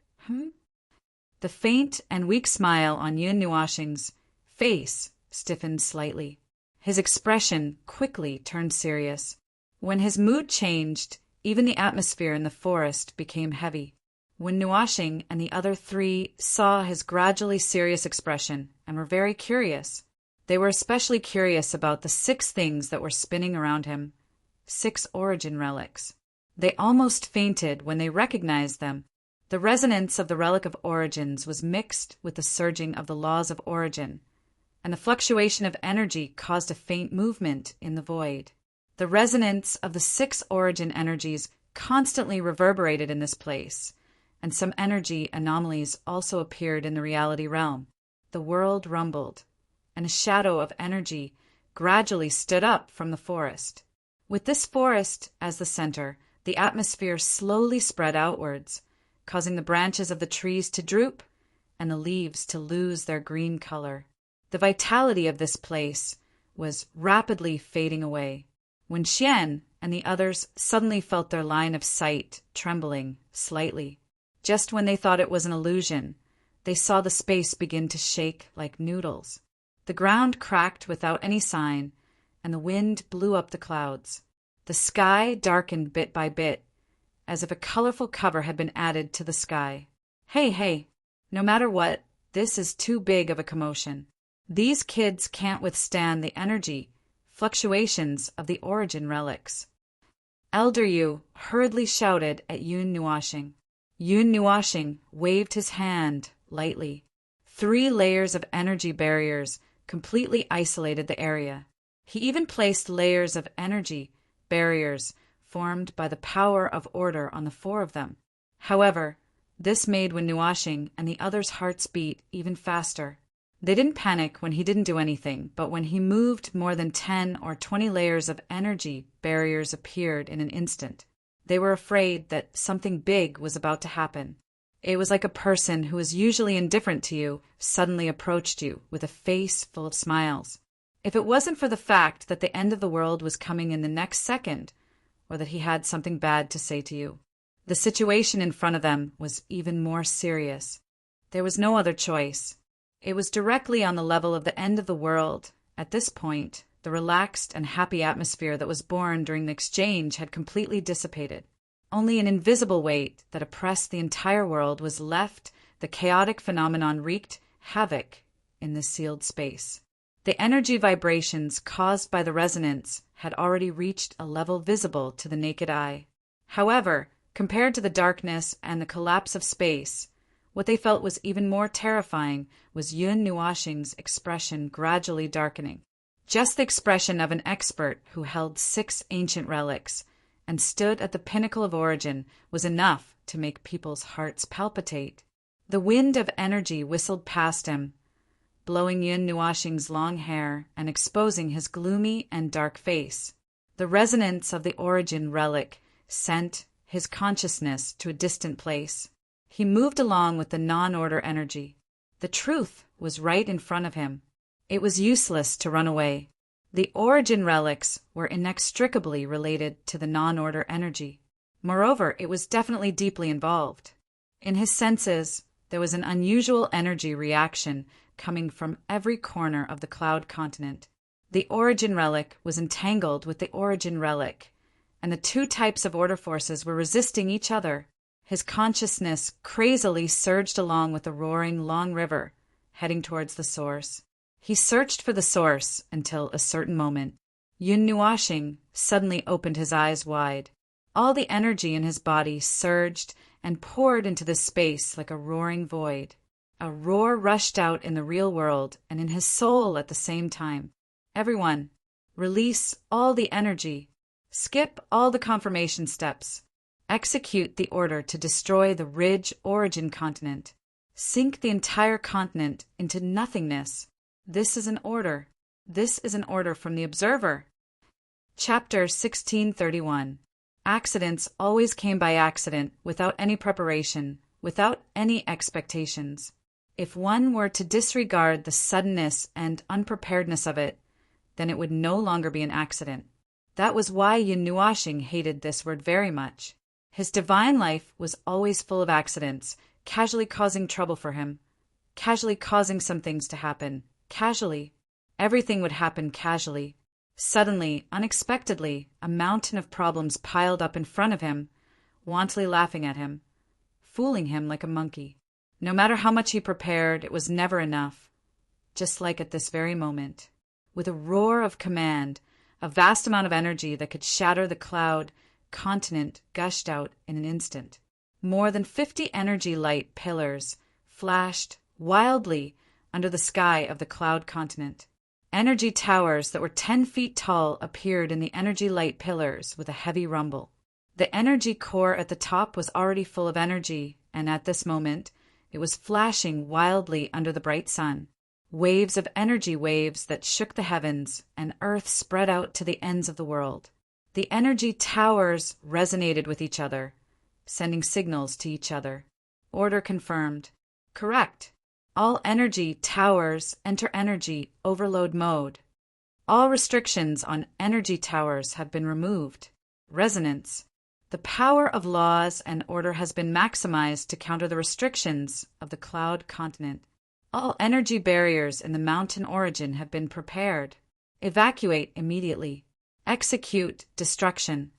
The faint and weak smile on Yun Nuashing's face stiffened slightly. His expression quickly turned serious. When his mood changed, even the atmosphere in the forest became heavy. When Nuashing and the other 3 saw his gradually serious expression and were very curious. They were especially curious about the 6 things that were spinning around him. 6 origin relics. They almost fainted when they recognized them. The resonance of the relic of origins was mixed with the surging of the laws of origin, and the fluctuation of energy caused a faint movement in the void. The resonance of the 6 origin energies constantly reverberated in this place, and some energy anomalies also appeared in the reality realm. The world rumbled, and a shadow of energy gradually stood up from the forest. With this forest as the center, the atmosphere slowly spread outwards, causing the branches of the trees to droop and the leaves to lose their green color. The vitality of this place was rapidly fading away. When Xian and the others suddenly felt their line of sight trembling slightly, just when they thought it was an illusion, they saw the space begin to shake like noodles. The ground cracked without any sign, and the wind blew up the clouds. The sky darkened bit by bit, as if a colorful cover had been added to the sky. Hey, no matter what, this is too big of a commotion. These kids can't withstand the energy fluctuations of the origin relics. Elder Yu hurriedly shouted at Yun Nuashing. Yun Nuashing waved his hand lightly. 3 layers of energy barriers completely isolated the area. He even placed layers of energy barriers formed by the power of order on the 4 of them. However, this made Yun Nuashing and the others' hearts beat even faster. They didn't panic when he didn't do anything, but when he moved, more than 10 or 20 layers of energy barriers appeared in an instant. They were afraid that something big was about to happen. It was like a person who is usually indifferent to you suddenly approached you with a face full of smiles. If it wasn't for the fact that the end of the world was coming in the next second, or that he had something bad to say to you, the situation in front of them was even more serious. There was no other choice. It was directly on the level of the end of the world. At this point, the relaxed and happy atmosphere that was born during the exchange had completely dissipated. Only an invisible weight that oppressed the entire world was left. The chaotic phenomenon wreaked havoc in this sealed space. The energy vibrations caused by the resonance had already reached a level visible to the naked eye. However, compared to the darkness and the collapse of space, what they felt was even more terrifying was Yun Nuashing's expression gradually darkening. Just the expression of an expert who held 6 ancient relics and stood at the pinnacle of origin was enough to make people's hearts palpitate. The wind of energy whistled past him, blowing Yun Nuashing's long hair and exposing his gloomy and dark face. The resonance of the origin relic sent his consciousness to a distant place. He moved along with the non-order energy. The truth was right in front of him. It was useless to run away. The origin relics were inextricably related to the non-order energy. Moreover, it was definitely deeply involved. In his senses, there was an unusual energy reaction coming from every corner of the cloud continent. The origin relic was entangled with the origin relic, and the two types of order forces were resisting each other. His consciousness crazily surged along with the roaring long river, heading towards the source. He searched for the source until a certain moment. Yun Nuashing suddenly opened his eyes wide. All the energy in his body surged and poured into this space like a roaring void. A roar rushed out in the real world and in his soul at the same time. Everyone, release all the energy. Skip all the confirmation steps. Execute the order to destroy the ridge origin continent. Sink the entire continent into nothingness. This is an order. This is an order from the observer. Chapter 1631. Accidents always came by accident, without any preparation, without any expectations. If one were to disregard the suddenness and unpreparedness of it, then it would no longer be an accident. That was why Yun Nuashing hated this word very much. His divine life was always full of accidents, casually causing trouble for him, casually causing some things to happen. Casually. Everything would happen casually. Suddenly, unexpectedly, a mountain of problems piled up in front of him, wantonly laughing at him, fooling him like a monkey. No matter how much he prepared, it was never enough. Just like at this very moment. With a roar of command, a vast amount of energy that could shatter the cloud continent gushed out in an instant. More than 50 energy light pillars flashed wildly under the sky of the cloud continent. Energy towers that were 10 feet tall appeared in the energy light pillars with a heavy rumble. The energy core at the top was already full of energy, and at this moment, it was flashing wildly under the bright sun. Waves of energy waves that shook the heavens, and earth spread out to the ends of the world. The energy towers resonated with each other, sending signals to each other. Order confirmed. Correct. All energy towers enter energy overload mode. All restrictions on energy towers have been removed. Resonance. The power of laws and order has been maximized to counter the restrictions of the cloud continent. All energy barriers in the mountain origin have been prepared. Evacuate immediately. Execute destruction.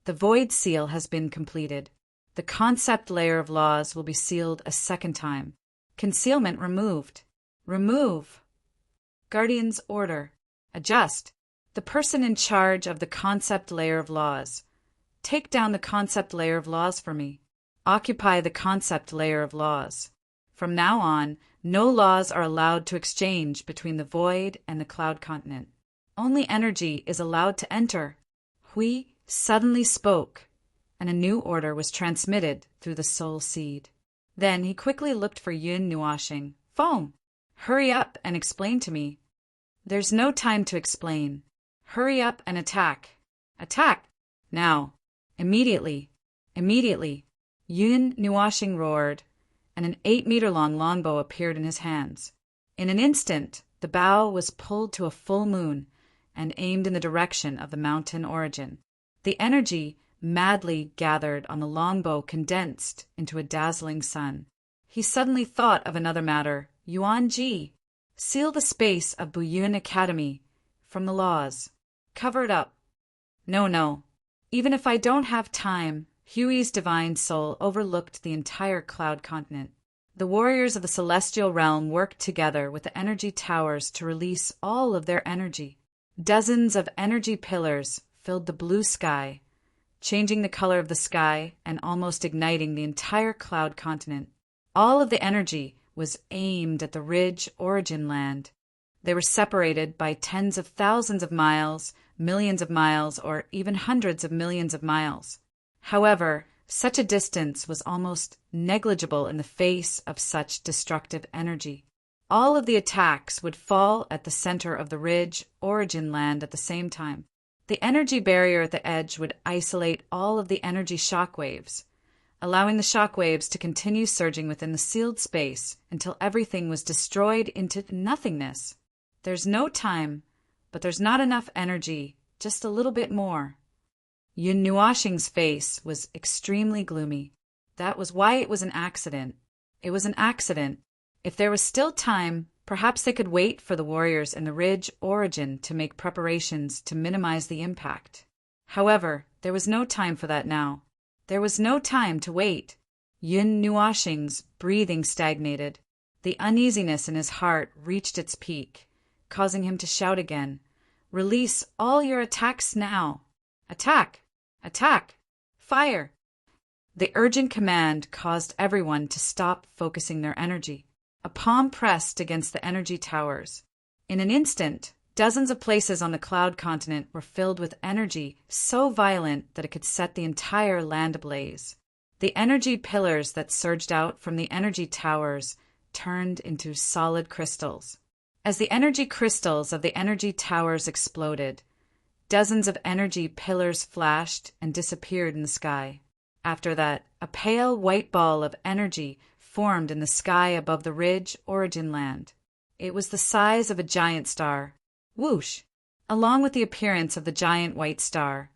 The void seal has been completed. The concept layer of laws will be sealed a second time. Concealment removed. Remove. Guardian's order. Adjust. The person in charge of the concept layer of laws. Take down the concept layer of laws for me. Occupy the concept layer of laws. From now on, no laws are allowed to exchange between the void and the cloud continent. Only energy is allowed to enter. Hui suddenly spoke, and a new order was transmitted through the soul seed. Then he quickly looked for Yun Nuashing. Phone! Hurry up and explain to me. There's no time to explain. Hurry up and attack. Attack! Now. Immediately. Immediately. Yun Nuashing roared, and an 8-meter-long longbow appeared in his hands. In an instant, the bow was pulled to a full moon and aimed in the direction of the mountain origin. The energy madly gathered on the longbow condensed into a dazzling sun. He suddenly thought of another matter. Yuan Ji, seal the space of Buyun Academy from the laws. Cover it up. No. Even if I don't have time, Huey's divine soul overlooked the entire cloud continent. The warriors of the celestial realm worked together with the energy towers to release all of their energy. Dozens of energy pillars filled the blue sky, changing the color of the sky and almost igniting the entire cloud continent. All of the energy was aimed at the ridge origin land. They were separated by tens of thousands of miles, millions of miles, or even hundreds of millions of miles. However, such a distance was almost negligible in the face of such destructive energy. All of the attacks would fall at the center of the ridge origin land at the same time. The energy barrier at the edge would isolate all of the energy shockwaves. allowing the shock waves to continue surging within the sealed space until everything was destroyed into nothingness. There's no time, but there's not enough energy, just a little bit more. Yun Nuashing's face was extremely gloomy. That was why it was an accident. It was an accident. If there was still time, perhaps they could wait for the warriors in the ridge origin to make preparations to minimize the impact. However, there was no time for that now. There was no time to wait. Yun Nuashing's breathing stagnated. The uneasiness in his heart reached its peak, causing him to shout again, "Release all your attacks now! Attack! Attack! Fire!" The urgent command caused everyone to stop focusing their energy. A palm pressed against the energy towers. In an instant, dozens of places on the cloud continent were filled with energy so violent that it could set the entire land ablaze. The energy pillars that surged out from the energy towers turned into solid crystals. As the energy crystals of the energy towers exploded, dozens of energy pillars flashed and disappeared in the sky. After that, a pale white ball of energy formed in the sky above the ridge origin land. It was the size of a giant star. Whoosh! Along with the appearance of the giant white star,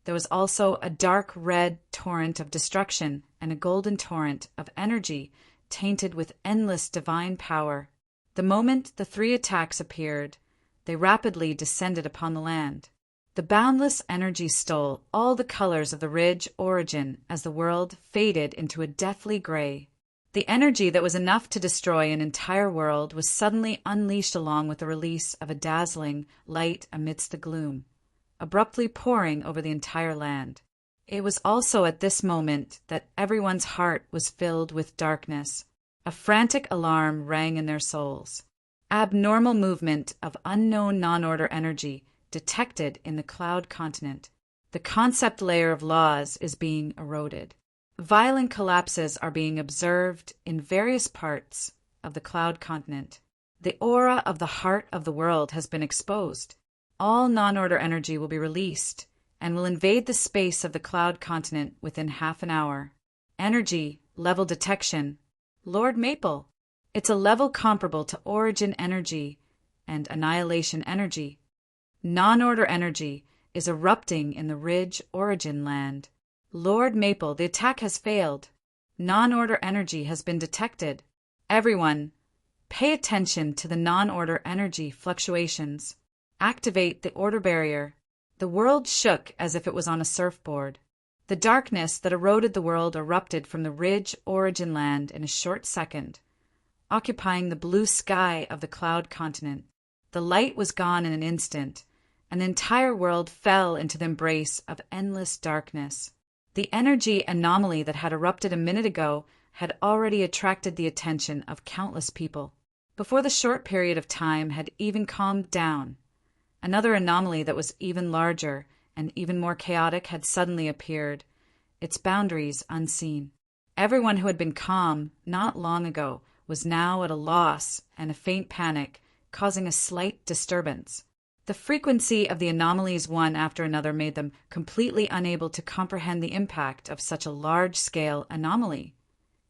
there was also a dark red torrent of destruction and a golden torrent of energy tainted with endless divine power. The moment the three attacks appeared, they rapidly descended upon the land. The boundless energy stole all the colors of the ridge origin as the world faded into a deathly gray. The energy that was enough to destroy an entire world was suddenly unleashed along with the release of a dazzling light amidst the gloom, abruptly pouring over the entire land. It was also at this moment that everyone's heart was filled with darkness. A frantic alarm rang in their souls. Abnormal movement of unknown non-order energy detected in the cloud continent. The concept layer of laws is being eroded. Violent collapses are being observed in various parts of the cloud continent. The aura of the heart of the world has been exposed. All non-order energy will be released and will invade the space of the cloud continent within half an hour. Energy level detection. Lord Maple. It's a level comparable to origin energy and annihilation energy. Non-order energy is erupting in the ridge origin land. Lord Maple, the attack has failed. Non-order energy has been detected. Everyone, pay attention to the non-order energy fluctuations. Activate the order barrier. The world shook as if it was on a surfboard. The darkness that eroded the world erupted from the ridge origin land in a short second, occupying the blue sky of the cloud continent. The light was gone in an instant, and the entire world fell into the embrace of endless darkness. The energy anomaly that had erupted a minute ago had already attracted the attention of countless people. Before the short period of time had even calmed down, another anomaly that was even larger and even more chaotic had suddenly appeared, its boundaries unseen. Everyone who had been calm not long ago was now at a loss and a faint panic, causing a slight disturbance. The frequency of the anomalies one after another made them completely unable to comprehend the impact of such a large-scale anomaly.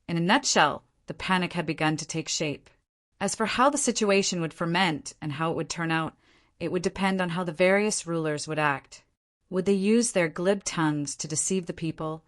In a nutshell, the panic had begun to take shape. As for how the situation would ferment and how it would turn out, it would depend on how the various rulers would act. Would they use their glib tongues to deceive the people,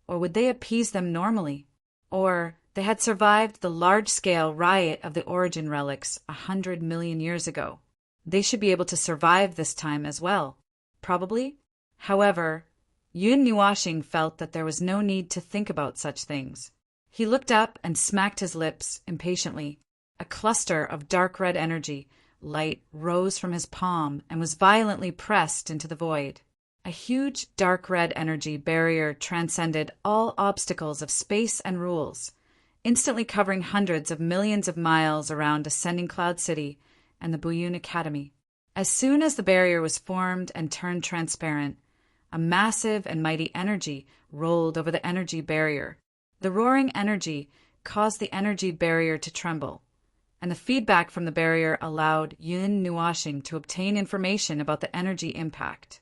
or would they appease them normally? Or they had survived the large-scale riot of the origin relics 100 million years ago. They should be able to survive this time as well. Probably. However, Yun Nuashing felt that there was no need to think about such things. He looked up and smacked his lips impatiently. A cluster of dark red energy light rose from his palm and was violently pressed into the void. A huge dark red energy barrier transcended all obstacles of space and rules, instantly covering hundreds of millions of miles around Ascending Cloud City and the Buyun Academy. As soon as the barrier was formed and turned transparent, a massive and mighty energy rolled over the energy barrier. The roaring energy caused the energy barrier to tremble, and the feedback from the barrier allowed Yun Nuashing to obtain information about the energy impact.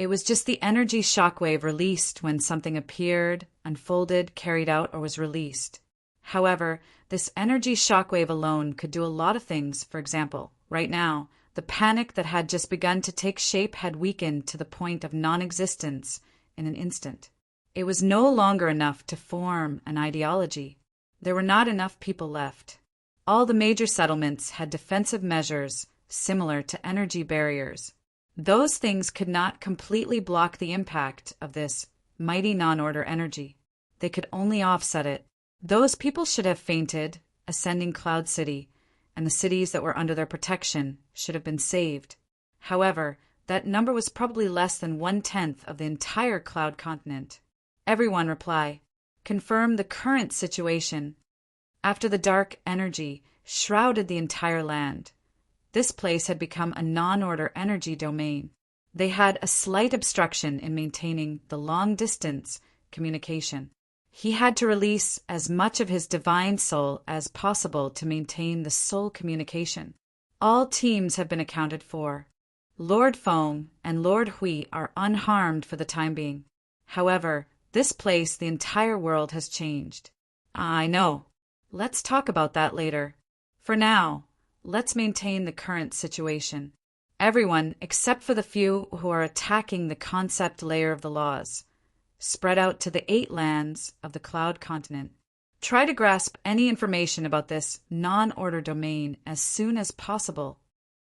It was just the energy shockwave released when something appeared, unfolded, carried out, or was released. However, this energy shockwave alone could do a lot of things. For example, right now, the panic that had just begun to take shape had weakened to the point of non-existence in an instant. It was no longer enough to form an ideology. There were not enough people left. All the major settlements had defensive measures similar to energy barriers. Those things could not completely block the impact of this mighty non-order energy. They could only offset it. Those people should have fainted, ascending Cloud City, and the cities that were under their protection should have been saved. However, that number was probably less than 1/10 of the entire Cloud continent. Everyone reply. Confirm the current situation. After the dark energy shrouded the entire land, this place had become a non-order energy domain. They had a slight obstruction in maintaining the long-distance communication. He had to release as much of his divine soul as possible to maintain the soul communication. All teams have been accounted for. Lord Fong and Lord Hui are unharmed for the time being. However, this place, the entire world has changed. I know. Let's talk about that later. For now, let's maintain the current situation. Everyone, except for the few who are attacking the concept layer of the laws, spread out to the 8 lands of the Cloud Continent. Try to grasp any information about this non-order domain as soon as possible.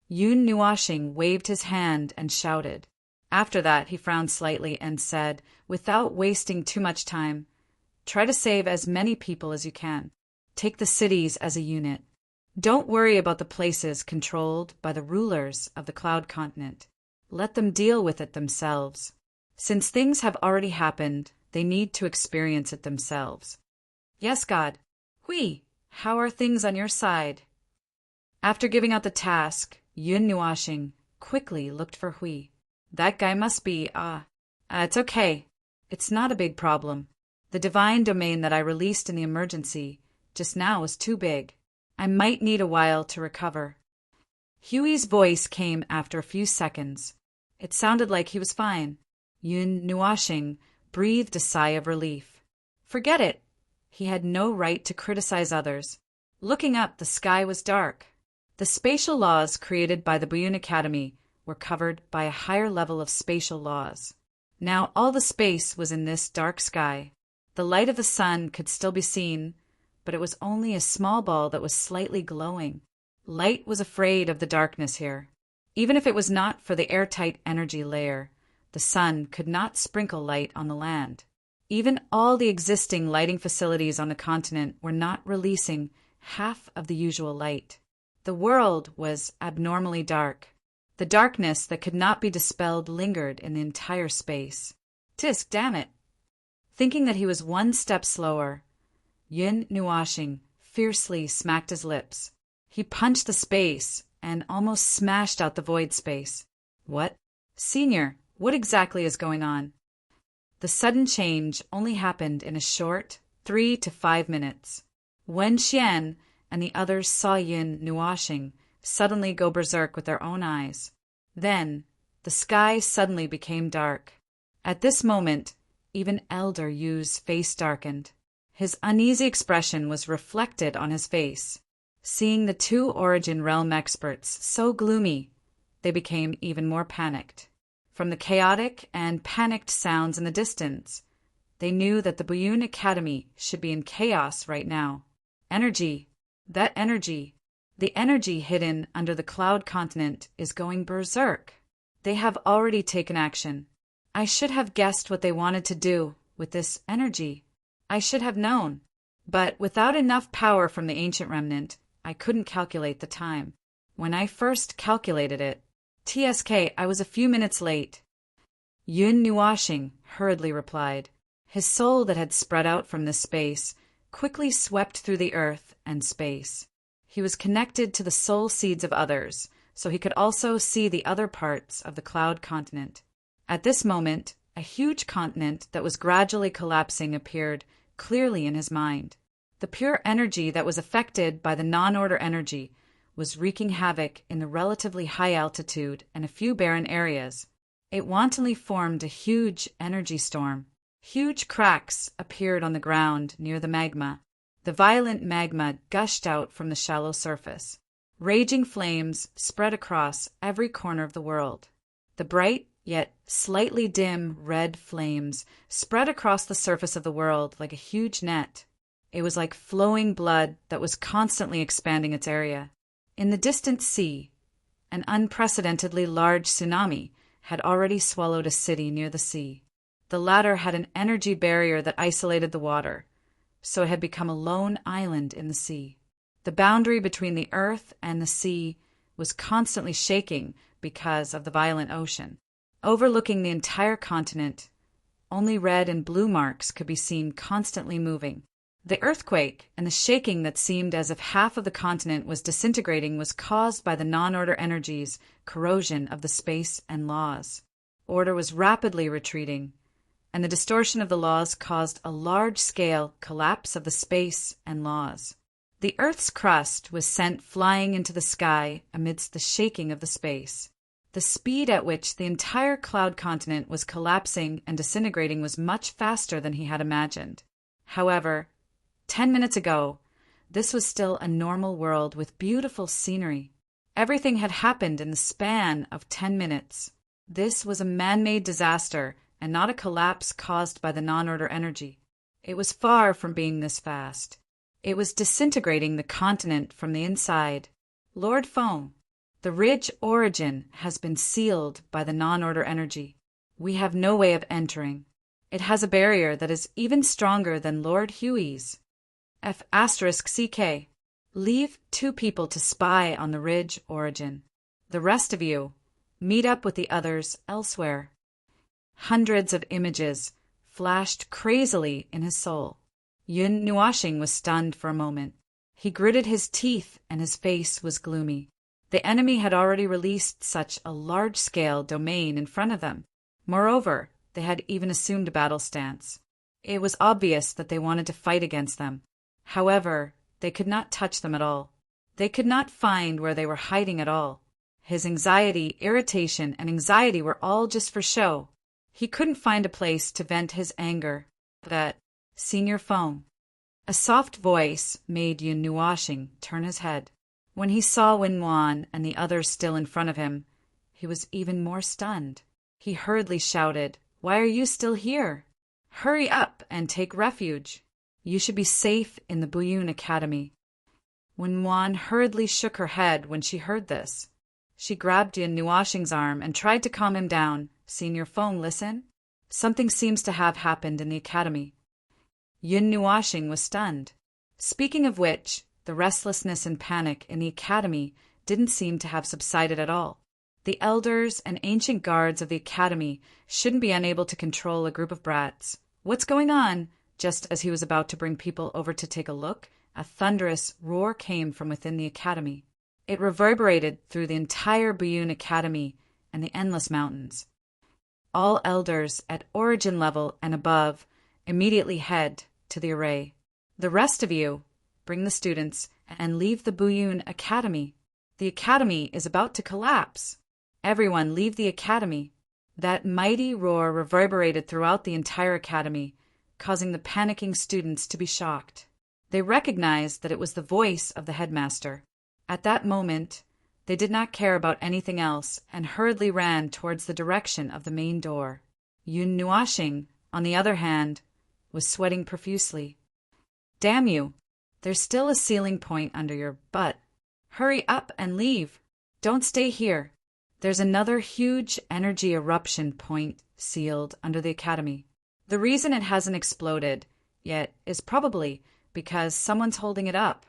Yun Nuashing waved his hand and shouted. After that, he frowned slightly and said, without wasting too much time, try to save as many people as you can. Take the cities as a unit. Don't worry about the places controlled by the rulers of the Cloud Continent. Let them deal with it themselves. Since things have already happened, they need to experience it themselves. Yes, God. Hui, how are things on your side? After giving out the task, Yun Nuashing quickly looked for Hui. That guy must be, it's okay. It's not a big problem. The divine domain that I released in the emergency just now was too big. I might need a while to recover. Huey's voice came after a few seconds. It sounded like he was fine. Yun Nuashing breathed a sigh of relief. Forget it. He had no right to criticize others. Looking up, the sky was dark. The spatial laws created by the Buyun Academy were covered by a higher level of spatial laws. Now all the space was in this dark sky. The light of the sun could still be seen, but it was only a small ball that was slightly glowing. Light was afraid of the darkness here. Even if it was not for the airtight energy layer, the sun could not sprinkle light on the land. Even all the existing lighting facilities on the continent were not releasing half of the usual light. The world was abnormally dark. The darkness that could not be dispelled lingered in the entire space. Tisk, damn it! Thinking that he was one step slower, Yun Nuashing fiercely smacked his lips. He punched the space and almost smashed out the void space. What? Senior, what exactly is going on? The sudden change only happened in a short 3 to 5 minutes. Wen Xian and the others saw Yun Nuashing suddenly go berserk with their own eyes. Then, the sky suddenly became dark. At this moment, even Elder Yu's face darkened. His uneasy expression was reflected on his face. Seeing the 2 Origin Realm experts so gloomy, they became even more panicked. From the chaotic and panicked sounds in the distance, they knew that the Buyun Academy should be in chaos right now. Energy, that energy, the energy hidden under the Cloud Continent is going berserk. They have already taken action. I should have guessed what they wanted to do with this energy. I should have known. But without enough power from the ancient remnant, I couldn't calculate the time. When I first calculated it, TSK, I was a few minutes late. Yun Nuashing hurriedly replied. His soul that had spread out from this space quickly swept through the earth and space. He was connected to the soul seeds of others, so he could also see the other parts of the Cloud Continent. At this moment, a huge continent that was gradually collapsing appeared clearly in his mind. The pure energy that was affected by the non-order energy was wreaking havoc in the relatively high altitude and a few barren areas. It wantonly formed a huge energy storm. Huge cracks appeared on the ground near the magma. The violent magma gushed out from the shallow surface. Raging flames spread across every corner of the world. The bright, yet slightly dim red flames spread across the surface of the world like a huge net. It was like flowing blood that was constantly expanding its area. In the distant sea, an unprecedentedly large tsunami had already swallowed a city near the sea. The latter had an energy barrier that isolated the water, so it had become a lone island in the sea. The boundary between the earth and the sea was constantly shaking because of the violent ocean. Overlooking the entire continent, only red and blue marks could be seen constantly moving. The earthquake and the shaking that seemed as if half of the continent was disintegrating was caused by the non-order energies' corrosion of the space and laws. Order was rapidly retreating, and the distortion of the laws caused a large-scale collapse of the space and laws. The Earth's crust was sent flying into the sky amidst the shaking of the space. The speed at which the entire cloud continent was collapsing and disintegrating was much faster than he had imagined. However, 10 minutes ago, this was still a normal world with beautiful scenery. Everything had happened in the span of 10 minutes. This was a man-made disaster and not a collapse caused by the non-order energy. It was far from being this fast. It was disintegrating the continent from the inside. Lord Fong, the ridge origin has been sealed by the non-order energy. We have no way of entering. It has a barrier that is even stronger than Lord Huey's. F*CK. Leave 2 people to spy on the ridge origin. The rest of you, meet up with the others elsewhere. Hundreds of images flashed crazily in his soul. Yun Nuashing was stunned for a moment. He gritted his teeth and his face was gloomy. The enemy had already released such a large-scale domain in front of them. Moreover, they had even assumed a battle stance. It was obvious that they wanted to fight against them. However, they could not touch them at all. They could not find where they were hiding at all. His anxiety, irritation, and anxiety were all just for show. He couldn't find a place to vent his anger. But, Senior Fong. A soft voice made Yun Nuashing turn his head. When he saw Wen Wan and the others still in front of him, he was even more stunned. He hurriedly shouted, "Why are you still here? Hurry up and take refuge. You should be safe in the Buyun Academy." Wen Wan hurriedly shook her head when she heard this. She grabbed Yun Nuashing's arm and tried to calm him down. "Senior Fong, listen. Something seems to have happened in the academy." Yun Nuashing was stunned. Speaking of which, the restlessness and panic in the academy didn't seem to have subsided at all. The elders and ancient guards of the academy shouldn't be unable to control a group of brats. "What's going on?" Just as he was about to bring people over to take a look, a thunderous roar came from within the academy. It reverberated through the entire Buyun Academy and the endless mountains. All elders at origin level and above immediately head to the array. The rest of you, bring the students and leave the Buyun Academy. The academy is about to collapse. Everyone leave the academy. That mighty roar reverberated throughout the entire academy, causing the panicking students to be shocked. They recognized that it was the voice of the headmaster. At that moment, they did not care about anything else and hurriedly ran towards the direction of the main door. Yun Nuashing, on the other hand, was sweating profusely. "Damn you! There's still a sealing point under your butt. Hurry up and leave. Don't stay here. There's another huge energy eruption point sealed under the academy. The reason it hasn't exploded yet is probably because someone's holding it up."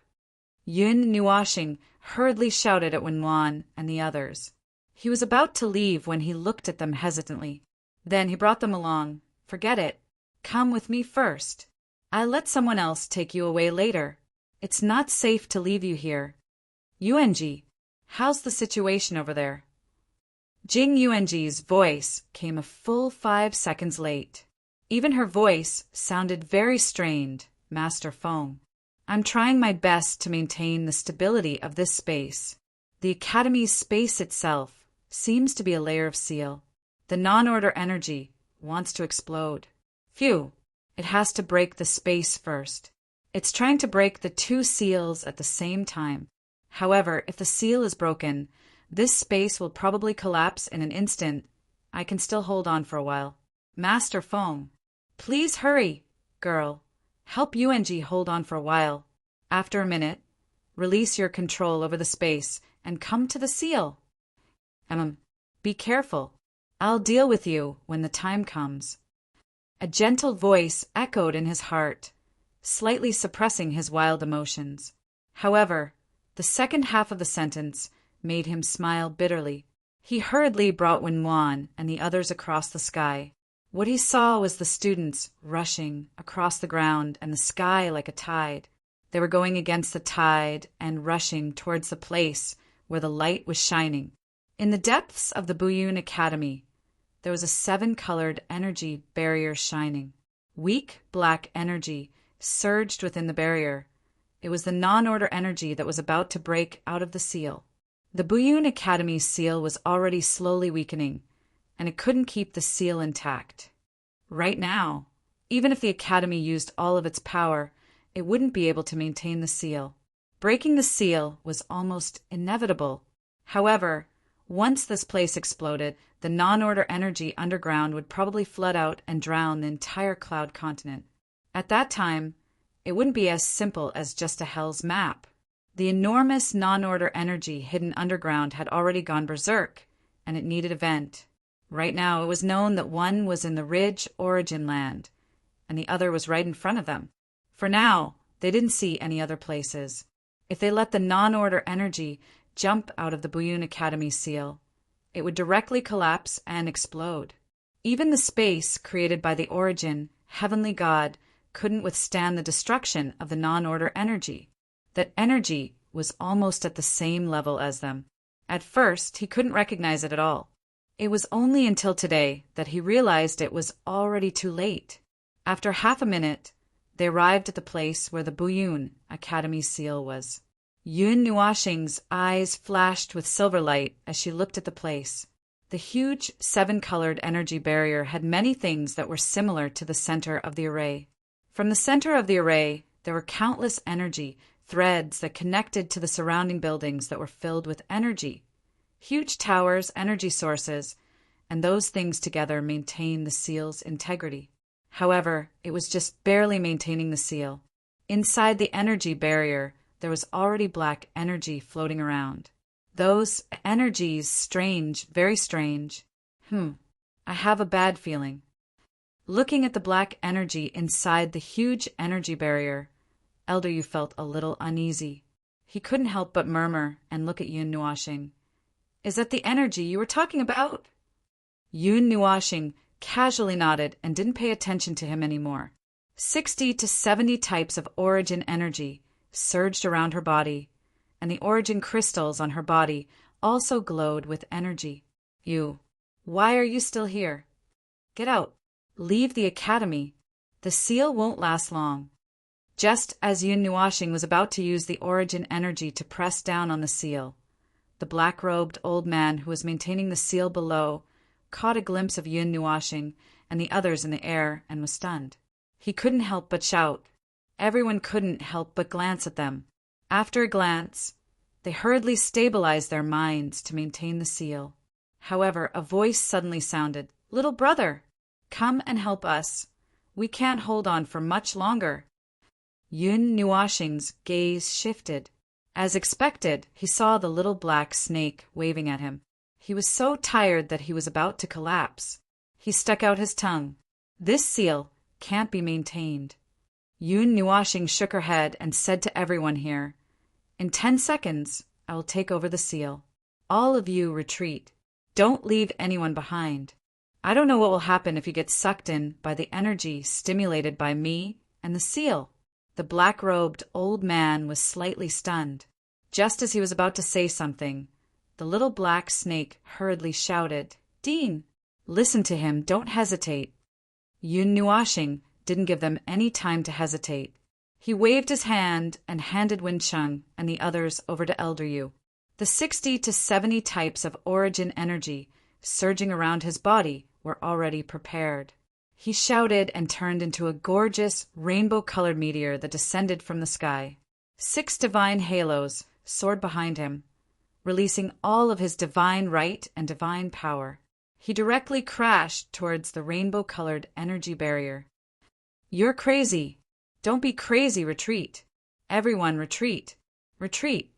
Yun Nuashing hurriedly shouted at Wen Wan and the others. He was about to leave when he looked at them hesitantly. Then he brought them along. "Forget it. Come with me first. I'll let someone else take you away later. It's not safe to leave you here. UNG, how's the situation over there?" Jing Yuanji's voice came a full 5 seconds late. Even her voice sounded very strained. "Master Feng, I'm trying my best to maintain the stability of this space. The Academy's space itself seems to be a layer of seal. The non-order energy wants to explode. Phew, it has to break the space first. It's trying to break the two seals at the same time. However, if the seal is broken, this space will probably collapse in an instant. I can still hold on for a while. Master Foam, please hurry, girl. Help UNG hold on for a while. After a minute, release your control over the space and come to the seal. Be careful. I'll deal with you when the time comes. A gentle voice echoed in his heart, slightly suppressing his wild emotions. However, the second half of the sentence made him smile bitterly. He hurriedly brought Wenwan and the others across the sky. What he saw was the students rushing across the ground and the sky like a tide. They were going against the tide and rushing towards the place where the light was shining. In the depths of the Buyun Academy, there was a 7-colored energy barrier shining. Weak black energy surged within the barrier. It was the non-order energy that was about to break out of the seal. The Buyun Academy's seal was already slowly weakening, and it couldn't keep the seal intact. Right now, even if the Academy used all of its power, it wouldn't be able to maintain the seal. Breaking the seal was almost inevitable. However, once this place exploded, the non-order energy underground would probably flood out and drown the entire cloud continent. At that time, it wouldn't be as simple as just a Hell's map. The enormous non-order energy hidden underground had already gone berserk, and it needed a vent. Right now, it was known that one was in the Ridge Origin Land, and the other was right in front of them. For now, they didn't see any other places. If they let the non-order energy jump out of the Buyun Academy seal, it would directly collapse and explode. Even the space created by the Origin, Heavenly God, couldn't withstand the destruction of the non-order energy. That energy was almost at the same level as them. At first, he couldn't recognize it at all. It was only until today that he realized it was already too late. After half a minute, they arrived at the place where the Buyun Academy seal was. Yun Nuashing's eyes flashed with silver light as she looked at the place. The huge 7-colored energy barrier had many things that were similar to the center of the array. From the center of the array, there were countless energy threads that connected to the surrounding buildings that were filled with energy. Huge towers, energy sources, and those things together maintained the seal's integrity. However, it was just barely maintaining the seal. Inside the energy barrier, there was already black energy floating around. Those energies, strange, very strange. I have a bad feeling. Looking at the black energy inside the huge energy barrier, Elder Yu felt a little uneasy. He couldn't help but murmur and look at Yun Nuashing. Is that the energy you were talking about? Yun Nuashing casually nodded and didn't pay attention to him anymore. 60 to 70 types of origin energy surged around her body, and the origin crystals on her body also glowed with energy. Why are you still here? Get out. Leave the academy. The seal won't last long. Just as Yun Nuashing was about to use the origin energy to press down on the seal, the black-robed old man who was maintaining the seal below caught a glimpse of Yun Nuashing and the others in the air and was stunned. He couldn't help but shout. Everyone couldn't help but glance at them. After a glance, they hurriedly stabilized their minds to maintain the seal. However, a voice suddenly sounded, "Little brother, come and help us. We can't hold on for much longer." Yun Nuashing's gaze shifted. As expected, he saw the little black snake waving at him. He was so tired that he was about to collapse. He stuck out his tongue. This seal can't be maintained. Yun Nuashing shook her head and said to everyone here, "In 10 seconds, I will take over the seal. All of you retreat. Don't leave anyone behind. I don't know what will happen if you get sucked in by the energy stimulated by me and the seal." The black-robed old man was slightly stunned. Just as he was about to say something, the little black snake hurriedly shouted, "Dean, listen to him, don't hesitate." Yun Nuashing didn't give them any time to hesitate. He waved his hand and handed Wencheng and the others over to Elder Yu. The 60 to 70 types of origin energy surging around his body were already prepared. He shouted and turned into a gorgeous, rainbow-colored meteor that descended from the sky. 6 divine halos soared behind him, releasing all of his divine right and divine power. He directly crashed towards the rainbow-colored energy barrier. "You're crazy. Don't be crazy, retreat. Everyone retreat. Retreat."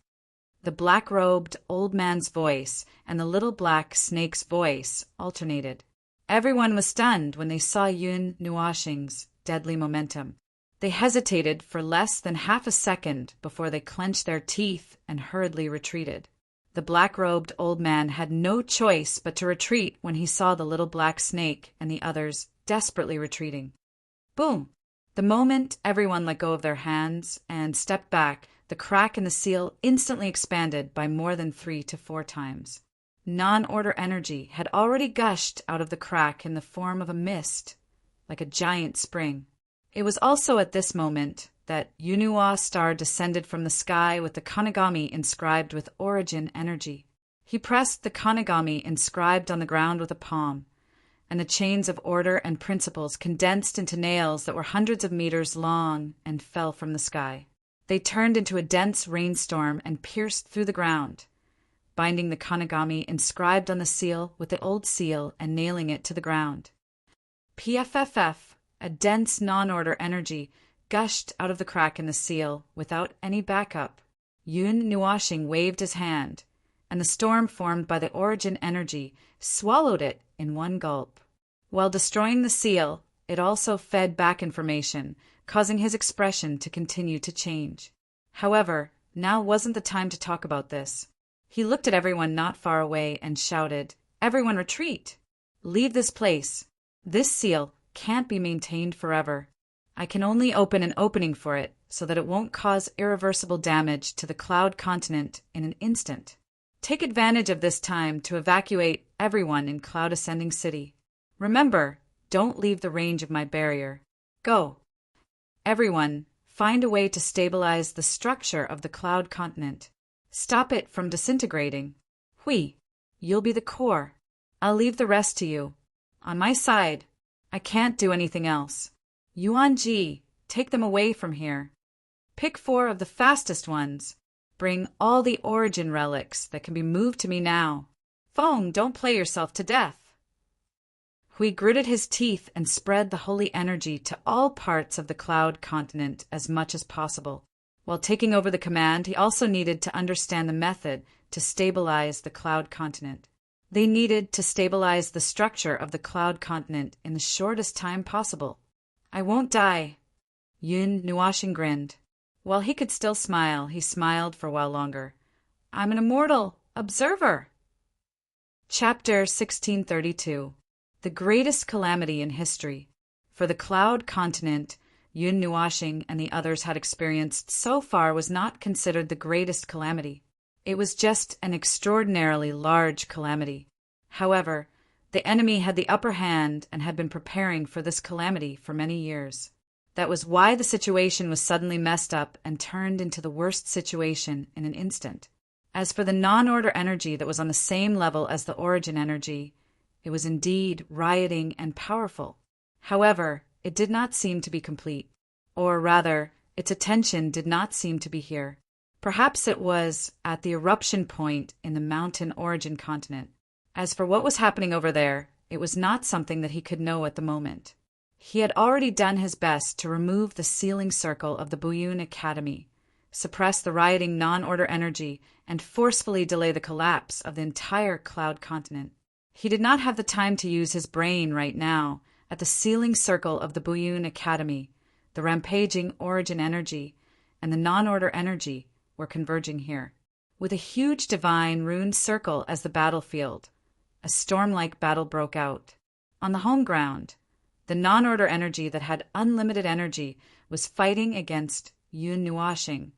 The black-robed old man's voice and the little black snake's voice alternated. Everyone was stunned when they saw Yun Nuashing's deadly momentum. They hesitated for less than half a second before they clenched their teeth and hurriedly retreated. The black-robed old man had no choice but to retreat when he saw the little black snake and the others desperately retreating. Boom! The moment everyone let go of their hands and stepped back, the crack in the seal instantly expanded by more than 3 to 4 times. Non-order energy had already gushed out of the crack in the form of a mist, like a giant spring. It was also at this moment that Yunua star descended from the sky with the Kanagami inscribed with origin energy. He pressed the Kanagami inscribed on the ground with a palm, and the chains of order and principles condensed into nails that were hundreds of meters long and fell from the sky. They turned into a dense rainstorm and pierced through the ground, binding the Kanagami inscribed on the seal with the old seal and nailing it to the ground. PFFF, a dense non-order energy, gushed out of the crack in the seal without any backup. Yun Nuashing waved his hand, and the storm formed by the origin energy swallowed it in one gulp. While destroying the seal, it also fed back information, causing his expression to continue to change. However, now wasn't the time to talk about this. He looked at everyone not far away and shouted, "Everyone retreat! Leave this place. This seal can't be maintained forever. I can only open an opening for it so that it won't cause irreversible damage to the cloud continent in an instant. Take advantage of this time to evacuate everyone in Cloud Ascending City. Remember, don't leave the range of my barrier. Go. Everyone, find a way to stabilize the structure of the cloud continent. Stop it from disintegrating. Hui, you'll be the core. I'll leave the rest to you. On my side, I can't do anything else. Yuan Ji, take them away from here. Pick 4 of the fastest ones. Bring all the origin relics that can be moved to me now. Feng, don't play yourself to death." Hui gritted his teeth and spread the holy energy to all parts of the cloud continent as much as possible. While taking over the command, he also needed to understand the method to stabilize the cloud continent. They needed to stabilize the structure of the cloud continent in the shortest time possible. "I won't die." Yun Nuashing grinned. While he could still smile, he smiled for a while longer. "I'm an immortal observer." Chapter 1632. The Greatest Calamity in History. For the cloud continent Yun Nuashing and the others had experienced so far was not considered the greatest calamity. It was just an extraordinarily large calamity. However, the enemy had the upper hand and had been preparing for this calamity for many years. That was why the situation was suddenly messed up and turned into the worst situation in an instant. As for the non-order energy that was on the same level as the origin energy, it was indeed rioting and powerful. However, it did not seem to be complete. Or rather, its attention did not seem to be here. Perhaps it was at the eruption point in the mountain origin continent. As for what was happening over there, it was not something that he could know at the moment. He had already done his best to remove the sealing circle of the Buyun Academy, suppress the rioting non-order energy, and forcefully delay the collapse of the entire cloud continent. He did not have the time to use his brain right now. At the sealing circle of the Buyun Academy, the rampaging origin energy and the non-order energy were converging here. With a huge divine rune circle as the battlefield, a storm-like battle broke out. On the home ground, the non-order energy that had unlimited energy was fighting against Yun Nuashing,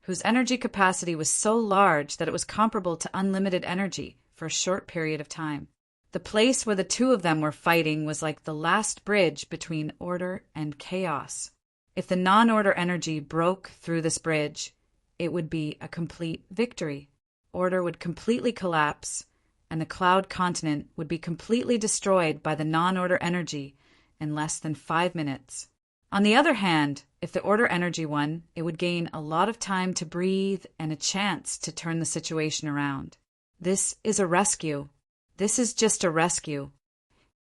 whose energy capacity was so large that it was comparable to unlimited energy for a short period of time. The place where the two of them were fighting was like the last bridge between order and chaos. If the non-order energy broke through this bridge, it would be a complete victory. Order would completely collapse, and the cloud continent would be completely destroyed by the non-order energy in less than 5 minutes. On the other hand, if the order energy won, it would gain a lot of time to breathe and a chance to turn the situation around. This is a rescue. This is just a rescue.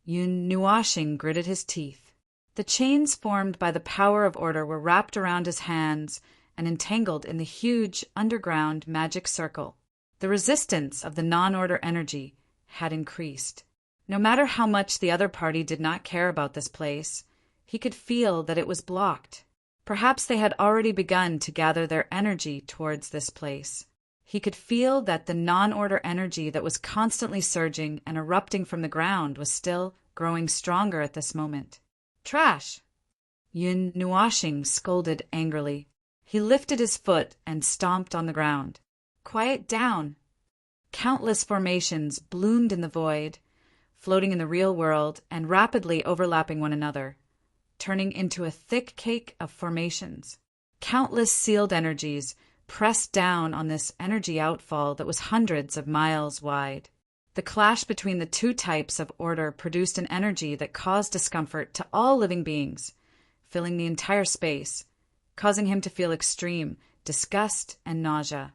Yun Nuashing gritted his teeth. The chains formed by the power of order were wrapped around his hands and entangled in the huge underground magic circle. The resistance of the non-order energy had increased. No matter how much the other party did not care about this place, he could feel that it was blocked. Perhaps they had already begun to gather their energy towards this place. He could feel that the non-order energy that was constantly surging and erupting from the ground was still growing stronger at this moment. Trash! Yun Nuashing scolded angrily. He lifted his foot and stomped on the ground. Quiet down! Countless formations bloomed in the void, floating in the real world and rapidly overlapping one another, turning into a thick cake of formations. Countless sealed energies pressed down on this energy outfall that was hundreds of miles wide. The clash between the two types of order produced an energy that caused discomfort to all living beings, filling the entire space, causing him to feel extreme disgust and nausea.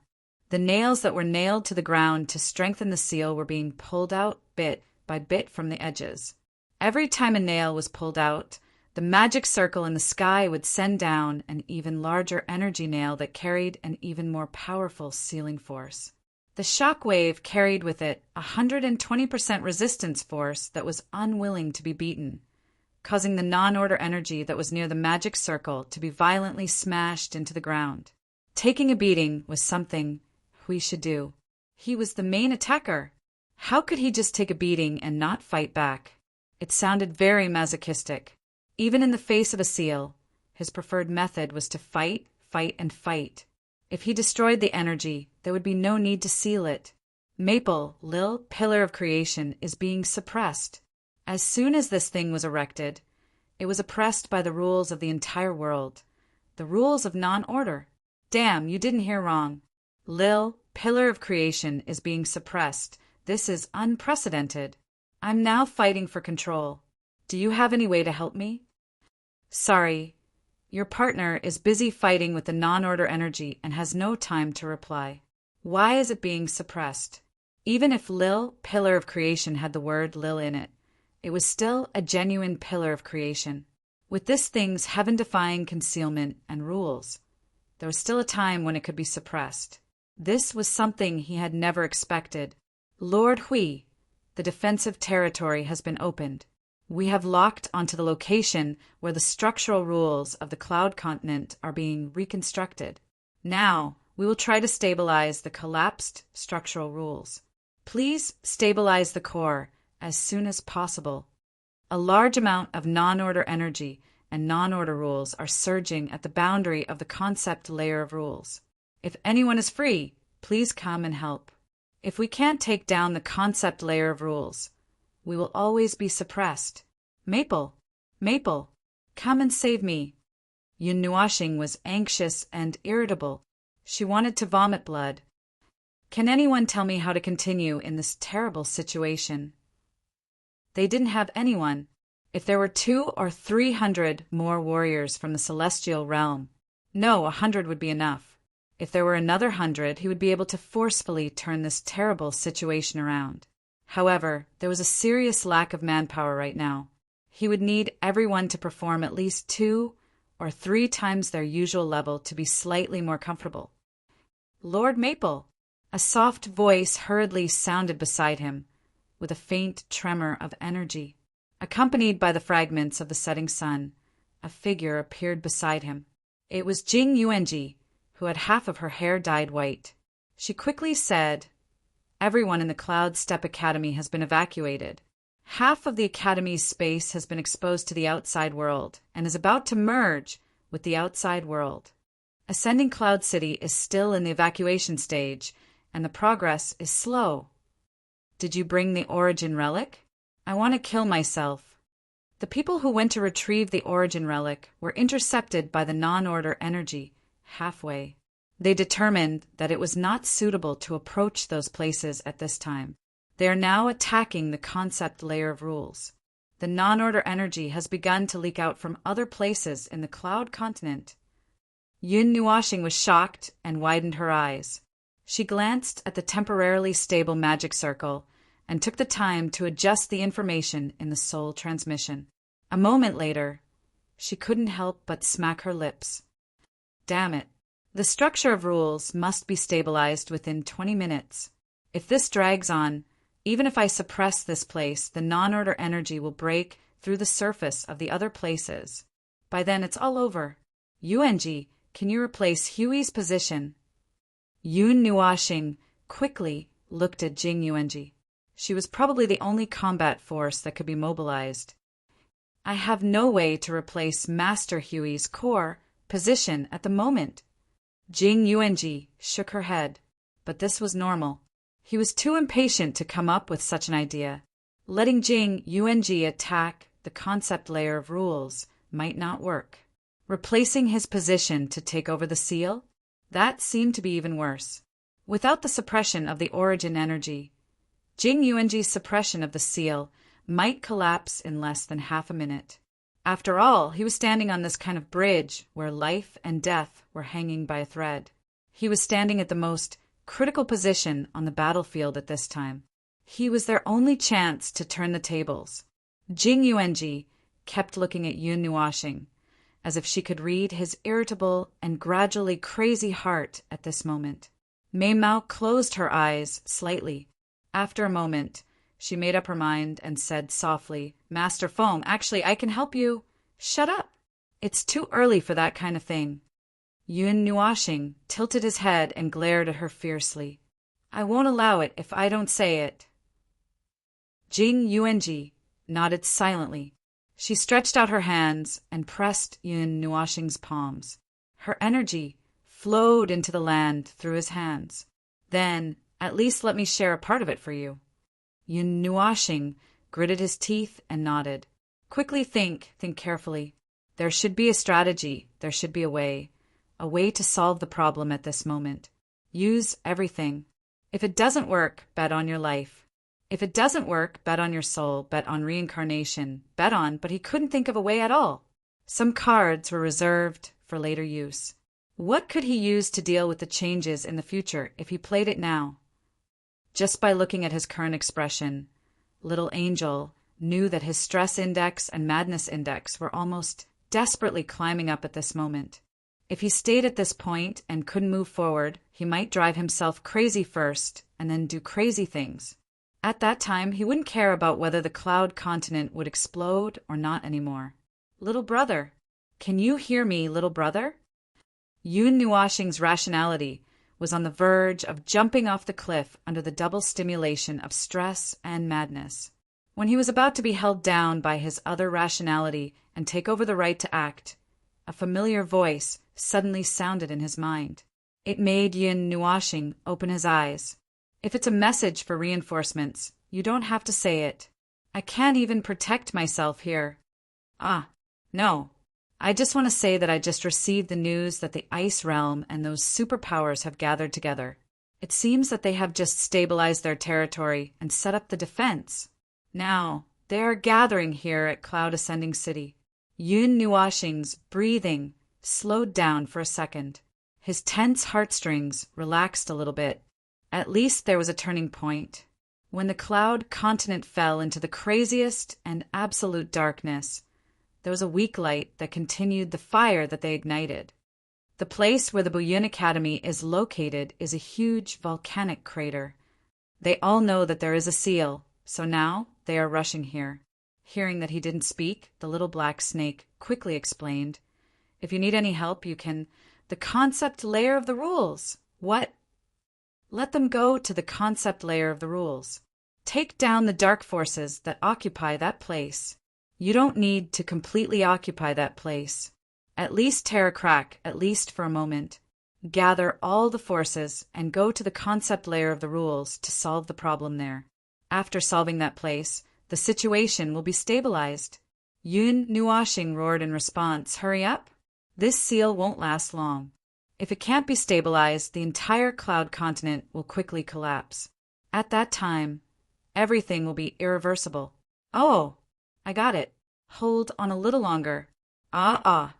The nails that were nailed to the ground to strengthen the seal were being pulled out bit by bit from the edges. Every time a nail was pulled out, the magic circle in the sky would send down an even larger energy nail that carried an even more powerful sealing force. The shock wave carried with it 120% resistance force that was unwilling to be beaten, causing the non-order energy that was near the magic circle to be violently smashed into the ground. Taking a beating was something we should do. He was the main attacker. How could he just take a beating and not fight back? It sounded very masochistic. Even in the face of a seal, his preferred method was to fight, fight, and fight. If he destroyed the energy, there would be no need to seal it. Maple, Lil, Pillar of Creation, is being suppressed. As soon as this thing was erected, it was oppressed by the rules of the entire world, the rules of non-order. Damn, you didn't hear wrong. Lil, Pillar of Creation, is being suppressed. This is unprecedented. I'm now fighting for control. Do you have any way to help me? Sorry, your partner is busy fighting with the non-order energy and has no time to reply. Why is it being suppressed? Even if Lil, Pillar of Creation, had the word Lil in it, it was still a genuine pillar of creation. With this thing's heaven-defying concealment and rules, there was still a time when it could be suppressed. This was something he had never expected. Lord Hui, the defensive territory has been opened. We have locked onto the location where the structural rules of the cloud continent are being reconstructed. Now, we will try to stabilize the collapsed structural rules. Please stabilize the core as soon as possible. A large amount of non-order energy and non-order rules are surging at the boundary of the concept layer of rules. If anyone is free, please come and help. If we can't take down the concept layer of rules, we will always be suppressed. Maple, come and save me. Yun Nuashing was anxious and irritable. She wanted to vomit blood. Can anyone tell me how to continue in this terrible situation? They didn't have anyone. If there were 200 or 300 more warriors from the celestial realm, no, 100 would be enough. If there were another 100, he would be able to forcefully turn this terrible situation around. However, there was a serious lack of manpower right now. He would need everyone to perform at least 2 or 3 times their usual level to be slightly more comfortable. Lord Maple, a soft voice hurriedly sounded beside him, with a faint tremor of energy. Accompanied by the fragments of the setting sun, a figure appeared beside him. It was Jing Yuanji, who had half of her hair dyed white. She quickly said, "Everyone in the Cloud Step Academy has been evacuated. Half of the Academy's space has been exposed to the outside world and is about to merge with the outside world. Ascending Cloud City is still in the evacuation stage, and the progress is slow. Did you bring the Origin Relic? I want to kill myself." The people who went to retrieve the Origin Relic were intercepted by the non-order energy halfway. They determined that it was not suitable to approach those places at this time. They are now attacking the concept layer of rules. The non-order energy has begun to leak out from other places in the cloud continent. Yun Nuashing was shocked and widened her eyes. She glanced at the temporarily stable magic circle and took the time to adjust the information in the soul transmission. A moment later, she couldn't help but smack her lips. Damn it. The structure of rules must be stabilized within 20 minutes. If this drags on, even if I suppress this place, the non-order energy will break through the surface of the other places. By then, it's all over. UNG, can you replace Huey's position? Yun Nuashing quickly looked at Jing Yuanji. She was probably the only combat force that could be mobilized. I have no way to replace Master Huey's core position at the moment. Jing Yuanji shook her head, but this was normal. He was too impatient to come up with such an idea. Letting Jing Yuanji attack the concept layer of rules might not work. Replacing his position to take over the seal? That seemed to be even worse. Without the suppression of the origin energy, Jing Yuanji's suppression of the seal might collapse in less than half a minute. After all, he was standing on this kind of bridge where life and death were hanging by a thread. He was standing at the most critical position on the battlefield at this time. He was their only chance to turn the tables. Jing Yuanji kept looking at Yun Nuashing, as if she could read his irritable and gradually crazy heart at this moment. Mei Mao closed her eyes slightly. After a moment, she made up her mind and said softly, Master Foam, actually, I can help you. Shut up. It's too early for that kind of thing. Yun Nuashing tilted his head and glared at her fiercely. I won't allow it if I don't say it. Jing Yuanji nodded silently. She stretched out her hands and pressed Yun Nuashing's palms. Her energy flowed into the land through his hands. Then, at least let me share a part of it for you. Yun Nuashing gritted his teeth and nodded. Quickly think carefully. There should be a strategy, there should be a way to solve the problem at this moment. Use everything. If it doesn't work, bet on your life. If it doesn't work, bet on your soul, bet on reincarnation, but he couldn't think of a way at all. Some cards were reserved for later use. What could he use to deal with the changes in the future if he played it now? Just by looking at his current expression, Little Angel knew that his stress index and madness index were almost desperately climbing up at this moment. If he stayed at this point and couldn't move forward, he might drive himself crazy first and then do crazy things. At that time, he wouldn't care about whether the cloud continent would explode or not anymore. Little brother, can you hear me, little brother? Yun Nuashing's rationality was on the verge of jumping off the cliff under the double stimulation of stress and madness. When he was about to be held down by his other rationality and take over the right to act, a familiar voice suddenly sounded in his mind. It made Yun Nuashing open his eyes. If it's a message for reinforcements, you don't have to say it. I can't even protect myself here. No. I just want to say that I just received the news that the Ice Realm and those superpowers have gathered together. It seems that they have just stabilized their territory and set up the defense. Now, they are gathering here at Cloud Ascending City. Yun Nuashing's breathing slowed down for a second. His tense heartstrings relaxed a little bit. At least there was a turning point. When the cloud continent fell into the craziest and absolute darkness, there was a weak light that continued the fire that they ignited. The place where the Buyun Academy is located is a huge volcanic crater. They all know that there is a seal, so now they are rushing here. Hearing that he didn't speak, the little black snake quickly explained, If you need any help, you can... The concept layer of the rules. What? Let them go to the concept layer of the rules. Take down the dark forces that occupy that place. You don't need to completely occupy that place. At least tear a crack, at least for a moment. Gather all the forces and go to the concept layer of the rules to solve the problem there. After solving that place, the situation will be stabilized. Yun Nuashing roared in response, Hurry up! This seal won't last long. If it can't be stabilized, the entire cloud continent will quickly collapse. At that time, Everything will be irreversible. Oh, I got it. Hold on a little longer. Ah.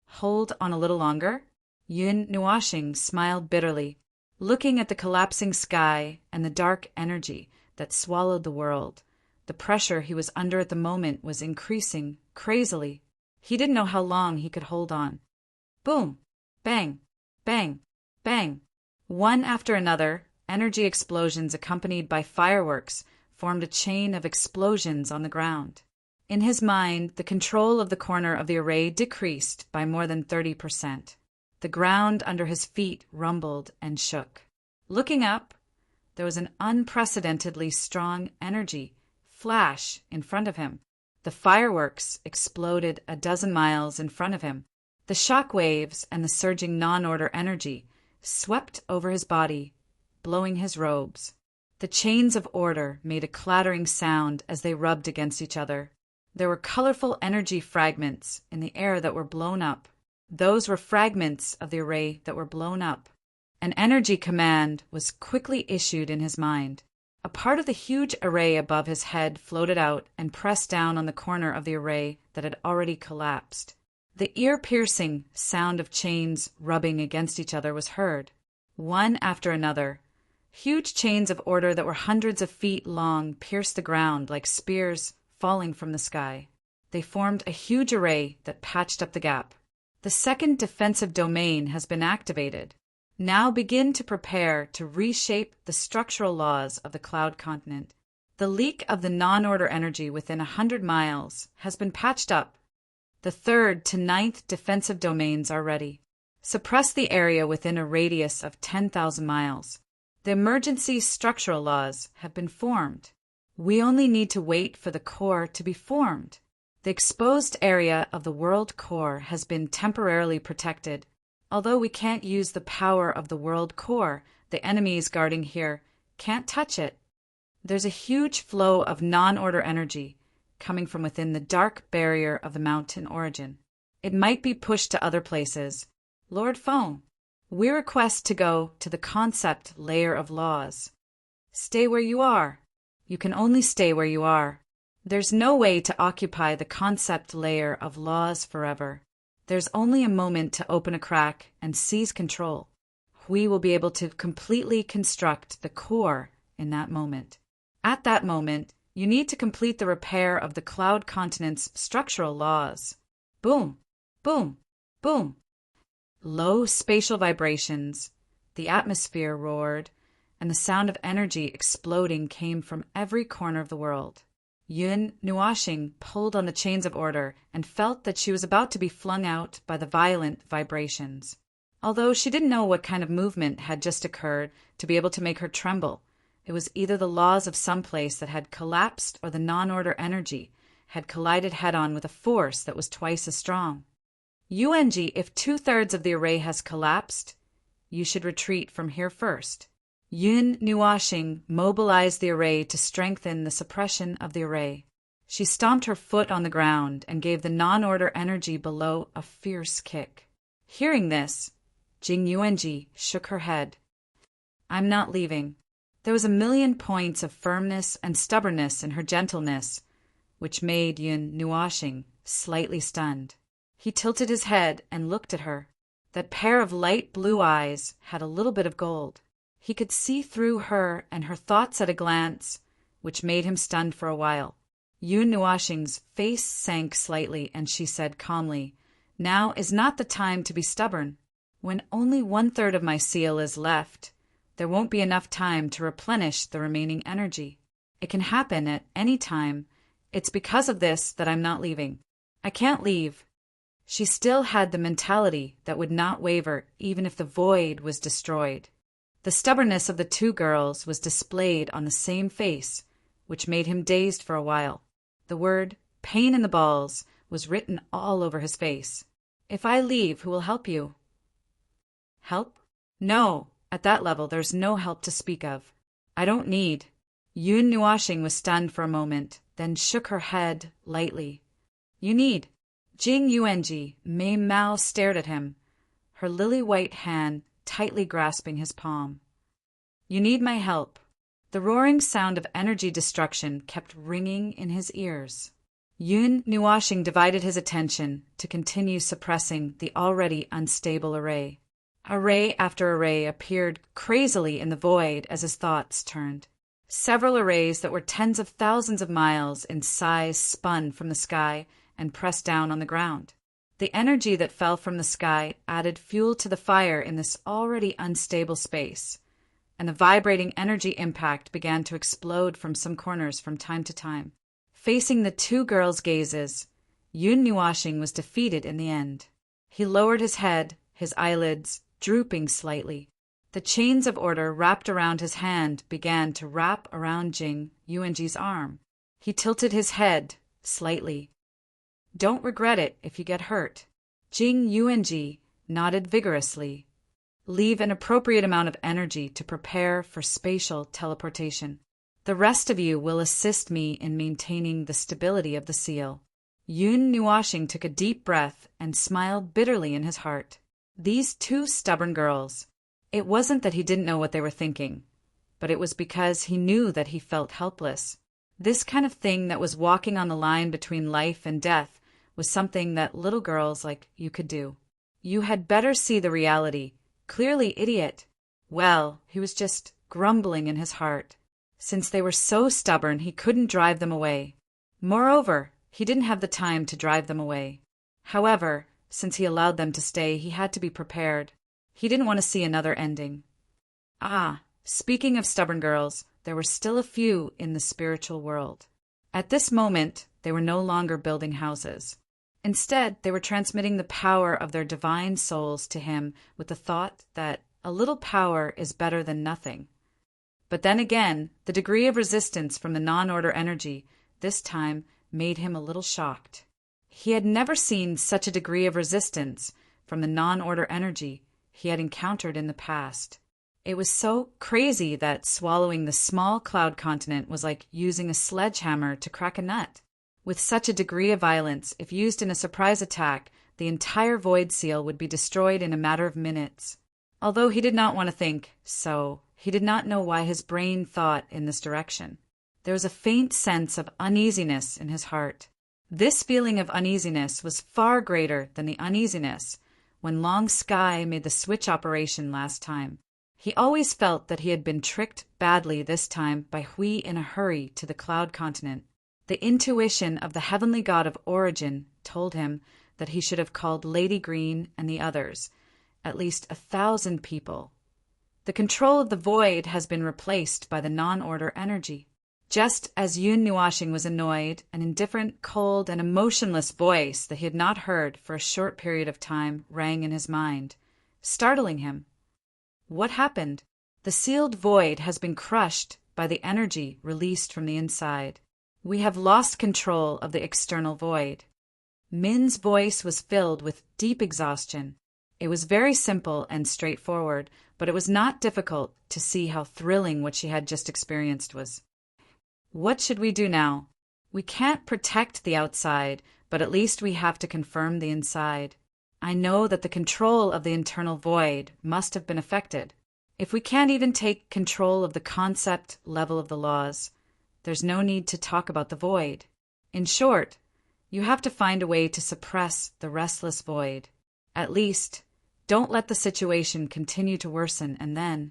Hold on a little longer? Yun Nuashing smiled bitterly, looking at the collapsing sky and the dark energy that swallowed the world. The pressure he was under at the moment was increasing crazily. He didn't know how long he could hold on. Boom! Bang! Bang! Bang! One after another, energy explosions accompanied by fireworks formed a chain of explosions on the ground. In his mind, the control of the corner of the array decreased by more than 30%. The ground under his feet rumbled and shook. Looking up, there was an unprecedentedly strong energy flash in front of him. The fireworks exploded a dozen miles in front of him. The shock waves and the surging non-order energy swept over his body, blowing his robes. The chains of order made a clattering sound as they rubbed against each other. There were colorful energy fragments in the air that were blown up. Those were fragments of the array that were blown up. An energy command was quickly issued in his mind. A part of the huge array above his head floated out and pressed down on the corner of the array that had already collapsed. The ear-piercing sound of chains rubbing against each other was heard. One after another, huge chains of order that were hundreds of feet long pierced the ground like spears falling from the sky. They formed a huge array that patched up the gap. The second defensive domain has been activated. Now begin to prepare to reshape the structural laws of the cloud continent. The leak of the non-order energy within 100 miles has been patched up. The 3rd to 9th defensive domains are ready. Suppress the area within a radius of 10,000 miles. The emergency structural laws have been formed. We only need to wait for the core to be formed. The exposed area of the world core has been temporarily protected. Although we can't use the power of the world core, the enemies guarding here can't touch it. There's a huge flow of non-order energy coming from within the dark barrier of the mountain origin. It might be pushed to other places. Lord Foam, we request to go to the concept layer of laws. Stay where you are. You can only stay where you are. There's no way to occupy the concept layer of laws forever. There's only a moment to open a crack and seize control. We will be able to completely construct the core in that moment. At that moment, you need to complete the repair of the cloud continent's structural laws. Boom, boom, boom. Low spatial vibrations, the atmosphere roared, and the sound of energy exploding came from every corner of the world. Yun Nuashing pulled on the chains of order and felt that she was about to be flung out by the violent vibrations. Although she didn't know what kind of movement had just occurred to be able to make her tremble, it was either the laws of some place that had collapsed or the non-order energy had collided head-on with a force that was twice as strong. UNG, if 2/3 of the array has collapsed, you should retreat from here first. Yun Nuashing mobilized the array to strengthen the suppression of the array. She stomped her foot on the ground and gave the non-order energy below a fierce kick. Hearing this, Jing Yuanji shook her head. I'm not leaving. There was a million points of firmness and stubbornness in her gentleness, which made Yun Nuashing slightly stunned. He tilted his head and looked at her. That pair of light blue eyes had a little bit of gold. He could see through her and her thoughts at a glance, which made him stunned for a while. Yun Nuashing's face sank slightly, and she said calmly, Now is not the time to be stubborn. When only 1/3 of my seal is left, there won't be enough time to replenish the remaining energy. It can happen at any time. It's because of this that I'm not leaving. I can't leave. She still had the mentality that would not waver even if the void was destroyed. The stubbornness of the two girls was displayed on the same face, which made him dazed for a while. The word, pain in the balls, was written all over his face. If I leave, who will help you? Help? No, at that level there's no help to speak of. I don't need. Yun Nuashing was stunned for a moment, then shook her head lightly. You need. Jing Yuanji, Mei Mao stared at him, her lily-white hand tightly grasping his palm. You need my help. The roaring sound of energy destruction kept ringing in his ears. Yun Nuashing divided his attention to continue suppressing the already unstable array. Array after array appeared crazily in the void as his thoughts turned. Several arrays that were tens of thousands of miles in size spun from the sky and pressed down on the ground. The energy that fell from the sky added fuel to the fire in this already unstable space, and the vibrating energy impact began to explode from some corners from time to time. Facing the two girls' gazes, Yun Nuashing was defeated in the end. He lowered his head, his eyelids drooping slightly. The chains of order wrapped around his hand began to wrap around Jing Yuanji's arm. He tilted his head slightly. "Don't regret it if you get hurt." Jing Yuanji nodded vigorously. "Leave an appropriate amount of energy to prepare for spatial teleportation. The rest of you will assist me in maintaining the stability of the seal." Yun Nuashing took a deep breath and smiled bitterly in his heart. These two stubborn girls. It wasn't that he didn't know what they were thinking, but it was because he knew that he felt helpless. This kind of thing that was walking on the line between life and death was something that little girls like you could do. "You had better see the reality. Clearly, idiot." Well, he was just grumbling in his heart. Since they were so stubborn, he couldn't drive them away. Moreover, he didn't have the time to drive them away. However, since he allowed them to stay, he had to be prepared. He didn't want to see another ending. Speaking of stubborn girls, there were still a few in the spiritual world. At this moment, they were no longer building houses. Instead, they were transmitting the power of their divine souls to him with the thought that a little power is better than nothing. But then again, the degree of resistance from the non-order energy this time made him a little shocked. He had never seen such a degree of resistance from the non-order energy he had encountered in the past. It was so crazy that swallowing the small cloud continent was like using a sledgehammer to crack a nut. With such a degree of violence, if used in a surprise attack, the entire void seal would be destroyed in a matter of minutes. Although he did not want to think so, he did not know why his brain thought in this direction. There was a faint sense of uneasiness in his heart. This feeling of uneasiness was far greater than the uneasiness when Long Sky made the switch operation last time. He always felt that he had been tricked badly this time by Hui in a hurry to the cloud continent. The intuition of the heavenly god of origin told him that he should have called Lady Green and the others, at least 1,000 people. The control of the void has been replaced by the non-order energy. Just as Yun Nuashing was annoyed, an indifferent, cold, and emotionless voice that he had not heard for a short period of time rang in his mind, startling him. What happened? The sealed void has been crushed by the energy released from the inside. We have lost control of the external void. Min's voice was filled with deep exhaustion. It was very simple and straightforward, but it was not difficult to see how thrilling what she had just experienced was. What should we do now? We can't protect the outside, but at least we have to confirm the inside. I know that the control of the internal void must have been affected. If we can't even take control of the concept level of the laws, there's no need to talk about the void. In short, you have to find a way to suppress the restless void. At least, don't let the situation continue to worsen, and then...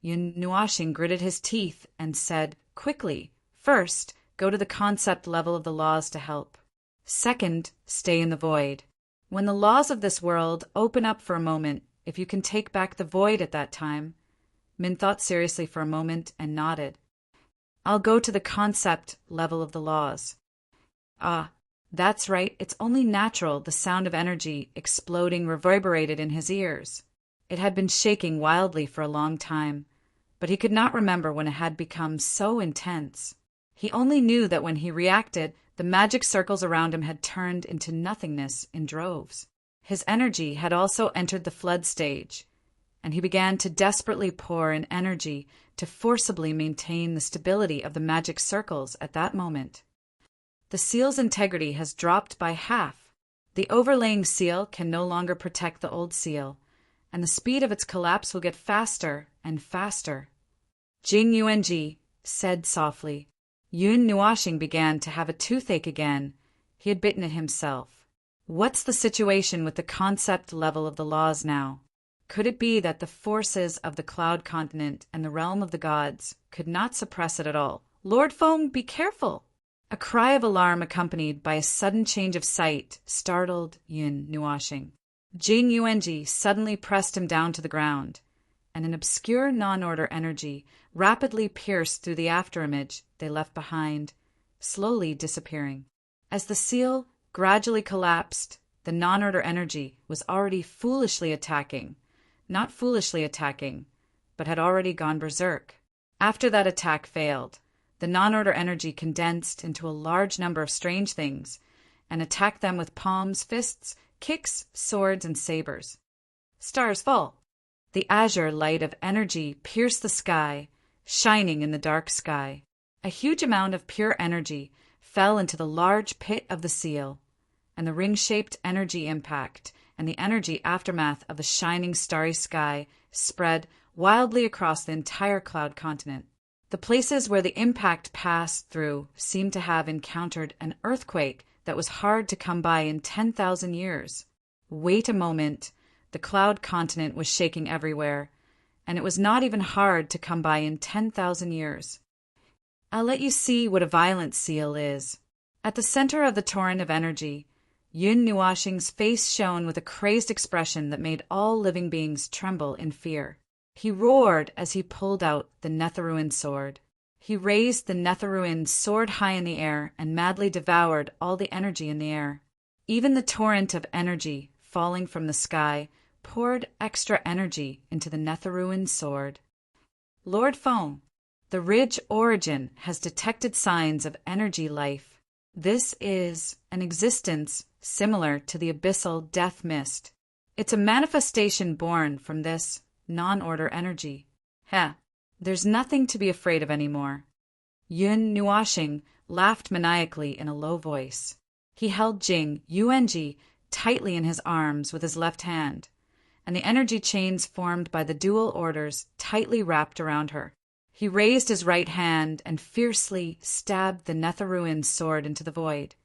Yun Nuashing gritted his teeth and said quickly, "First, go to the concept level of the laws to help. Second, stay in the void. When the laws of this world open up for a moment, if you can take back the void at that time..." Min thought seriously for a moment and nodded. "I'll go to the concept level of the laws." That's right, it's only natural the sound of energy exploding reverberated in his ears. It had been shaking wildly for a long time, but he could not remember when it had become so intense. He only knew that when he reacted, the magic circles around him had turned into nothingness in droves. His energy had also entered the flood stage, and he began to desperately pour in energy to forcibly maintain the stability of the magic circles at that moment. The seal's integrity has dropped by half. The overlaying seal can no longer protect the old seal, and the speed of its collapse will get faster and faster. Jing Yuanji, said softly. Yun Nuashing began to have a toothache again. He had bitten it himself. What's the situation with the concept level of the laws now? Could it be that the forces of the cloud continent and the realm of the gods could not suppress it at all? Lord Feng, be careful! A cry of alarm accompanied by a sudden change of sight startled Yun Nuashing. Jing Yuanji suddenly pressed him down to the ground, and an obscure non-order energy rapidly pierced through the afterimage they left behind, slowly disappearing. As the seal gradually collapsed, the non-order energy was already foolishly attacking. Not foolishly attacking, but had already gone berserk. After that attack failed, the non-order energy condensed into a large number of strange things and attacked them with palms, fists, kicks, swords, and sabers. Stars fall. The azure light of energy pierced the sky, shining in the dark sky. A huge amount of pure energy fell into the large pit of the seal, and the ring-shaped energy impact and the energy aftermath of the shining starry sky spread wildly across the entire cloud continent. The places where the impact passed through seemed to have encountered an earthquake that was hard to come by in 10,000 years. Wait a moment. The cloud continent was shaking everywhere, and it was not even hard to come by in 10,000 years. I'll let you see what a violent seal is. At the center of the torrent of energy, Yun Nuashing's face shone with a crazed expression that made all living beings tremble in fear. He roared as he pulled out the Netherruin sword. He raised the Netherruin sword high in the air and madly devoured all the energy in the air. Even the torrent of energy falling from the sky poured extra energy into the Netherruin sword. Lord Feng, the ridge origin has detected signs of energy life. This is an existence similar to the abyssal death mist. It's a manifestation born from this non-order energy. There's nothing to be afraid of anymore. Yun Nuashing laughed maniacally in a low voice. He held Jing Yuanji tightly in his arms with his left hand, and the energy chains formed by the dual orders tightly wrapped around her. He raised his right hand and fiercely stabbed the Netherruin sword into the void.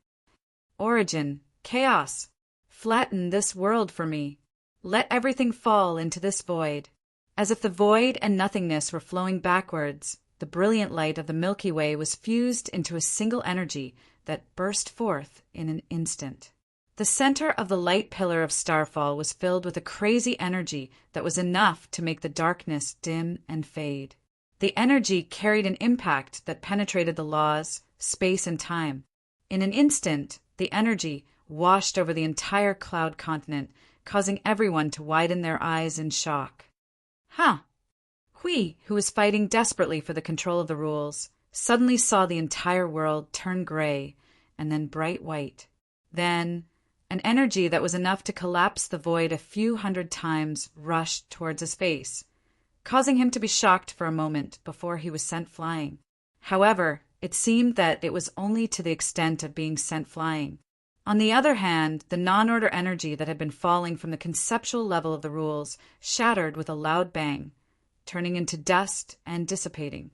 Origin, chaos, flatten this world for me. Let everything fall into this void. As if the void and nothingness were flowing backwards, the brilliant light of the Milky Way was fused into a single energy that burst forth in an instant. The center of the light pillar of starfall was filled with a crazy energy that was enough to make the darkness dim and fade. The energy carried an impact that penetrated the laws, space, and time. In an instant, the energy washed over the entire cloud continent, causing everyone to widen their eyes in shock. Hui, who was fighting desperately for the control of the rules, suddenly saw the entire world turn gray and then bright white. Then, an energy that was enough to collapse the void a few hundred times rushed towards his face, causing him to be shocked for a moment before he was sent flying. However, it seemed that it was only to the extent of being sent flying. On the other hand, the non-order energy that had been falling from the conceptual level of the rules shattered with a loud bang, turning into dust and dissipating.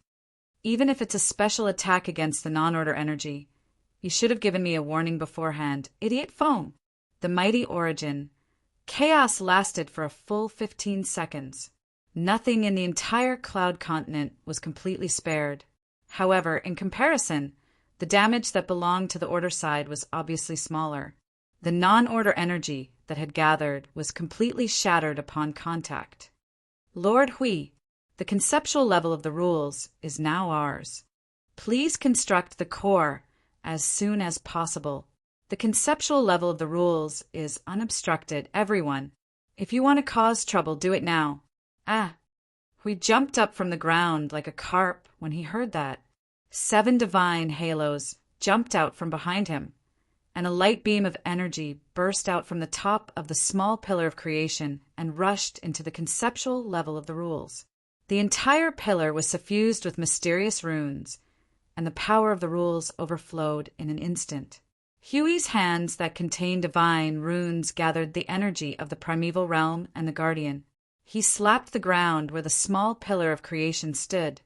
Even if it's a special attack against the non-order energy, you should have given me a warning beforehand, idiot Feng. The mighty origin. Chaos lasted for a full 15 seconds. Nothing in the entire cloud continent was completely spared. However, in comparison, the damage that belonged to the order side was obviously smaller. The non-order energy that had gathered was completely shattered upon contact. Lord Hui, the conceptual level of the rules is now ours. Please construct the core as soon as possible. The conceptual level of the rules is unobstructed, everyone. If you want to cause trouble, do it now. Hui jumped up from the ground like a carp when he heard that. 7 divine halos jumped out from behind him, and a light beam of energy burst out from the top of the small pillar of creation and rushed into the conceptual level of the rules. The entire pillar was suffused with mysterious runes, and the power of the rules overflowed in an instant. Hui's hands that contained divine runes gathered the energy of the primeval realm and the guardian. He slapped the ground where the small pillar of creation stood.